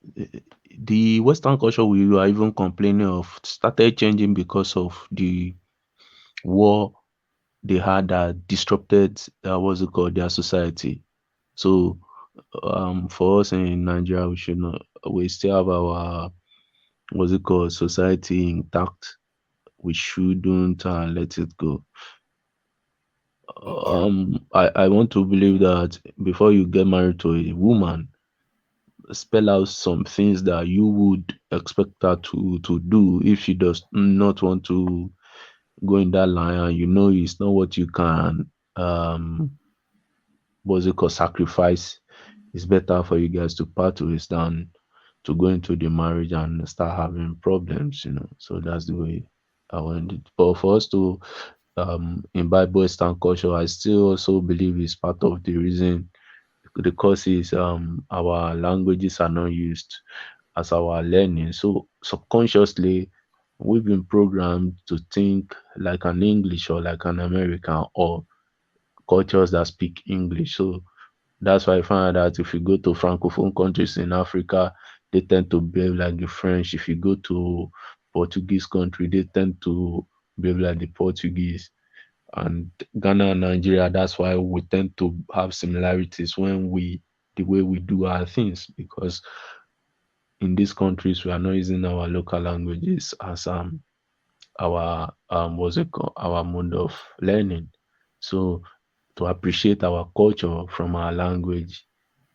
the Western culture we were even complaining of started changing because of the war they had that disrupted their society. So for us in Nigeria, we still have our society intact. We shouldn't let it go. I want to believe that before you get married to a woman, spell out some things that you would expect her to do if she does not want to go in that line, and it's not what you can sacrifice. It's better for you guys to part ways than to go into the marriage and start having problems, So that's the way I want it. But for us to imbibe Western culture, I still also believe it's part of the reason. The cause is our languages are not used as our learning. So subconsciously, we've been programmed to think like an English or like an American or cultures that speak English. So that's why I found out that if you go to Francophone countries in Africa, they tend to behave like the French. If you go to Portuguese country, they tend to behave like the Portuguese. And Ghana and Nigeria, that's why we tend to have similarities the way we do our things, because in these countries we are not using our local languages as our our mode of learning. So to appreciate our culture from our language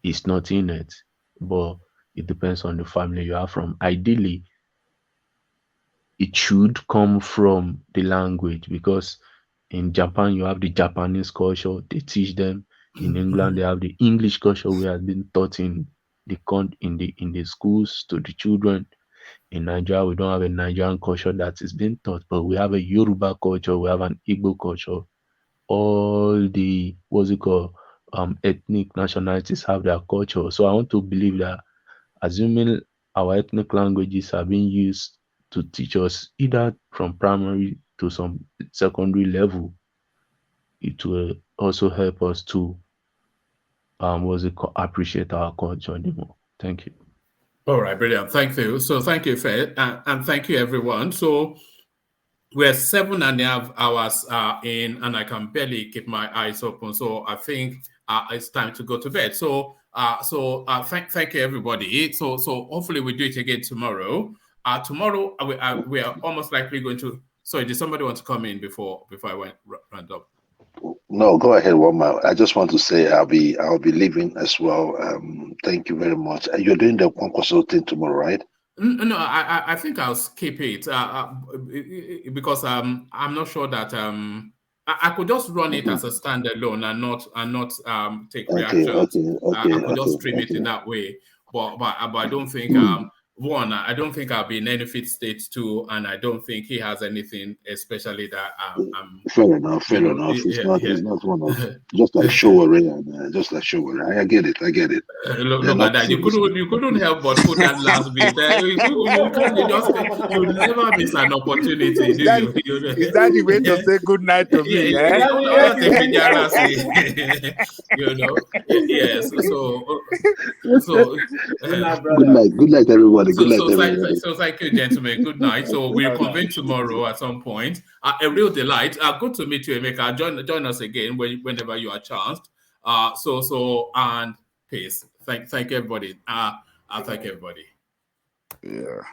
is not in it, but it depends on the family you are from. Ideally, it should come from the language, because in Japan you have the Japanese culture, they teach them. In England they have the English culture, we have been taught in the schools to the children. In Nigeria we don't have a Nigerian culture that is being taught, but we have a Yoruba culture, we have an Igbo culture. All the ethnic nationalities have their culture. So I want to believe that, assuming our ethnic languages are being used to teach us either from primary to some secondary level, it will also help us to appreciate our culture anymore. Thank you. All right, brilliant. Thank you. So thank you, Faye, and thank you, everyone. So we're 7.5 hours in, and I can barely keep my eyes open. So I think it's time to go to bed. So thank you, everybody. So hopefully we do it again tomorrow. Tomorrow we are almost likely going to. Sorry, did somebody want to come in before I went round up? No, go ahead, Walmart. I just want to say I'll be leaving as well. Thank you very much. You're doing the Kwankwaso thing tomorrow, right? No, I think I'll skip it because I'm not sure that I could just run it as a standalone and not take reactions. I could just stream it in that way, but I don't think one, I don't think I'll be in any fit state. Two, and I don't think he has anything especially that fair enough. It's not one of just like Showore and just like Showore. I get it. Look at that. You couldn't help but put that last bit. You never miss an opportunity, do you? Is that the way to say good night to me? Yes. So good night, everybody. So thank you, gentlemen. Good night. So we'll convene tomorrow at some point. A real delight. Good to meet you, Emeka. Join us again whenever you are chanced. And peace. Thank everybody. Thank everybody. Yeah.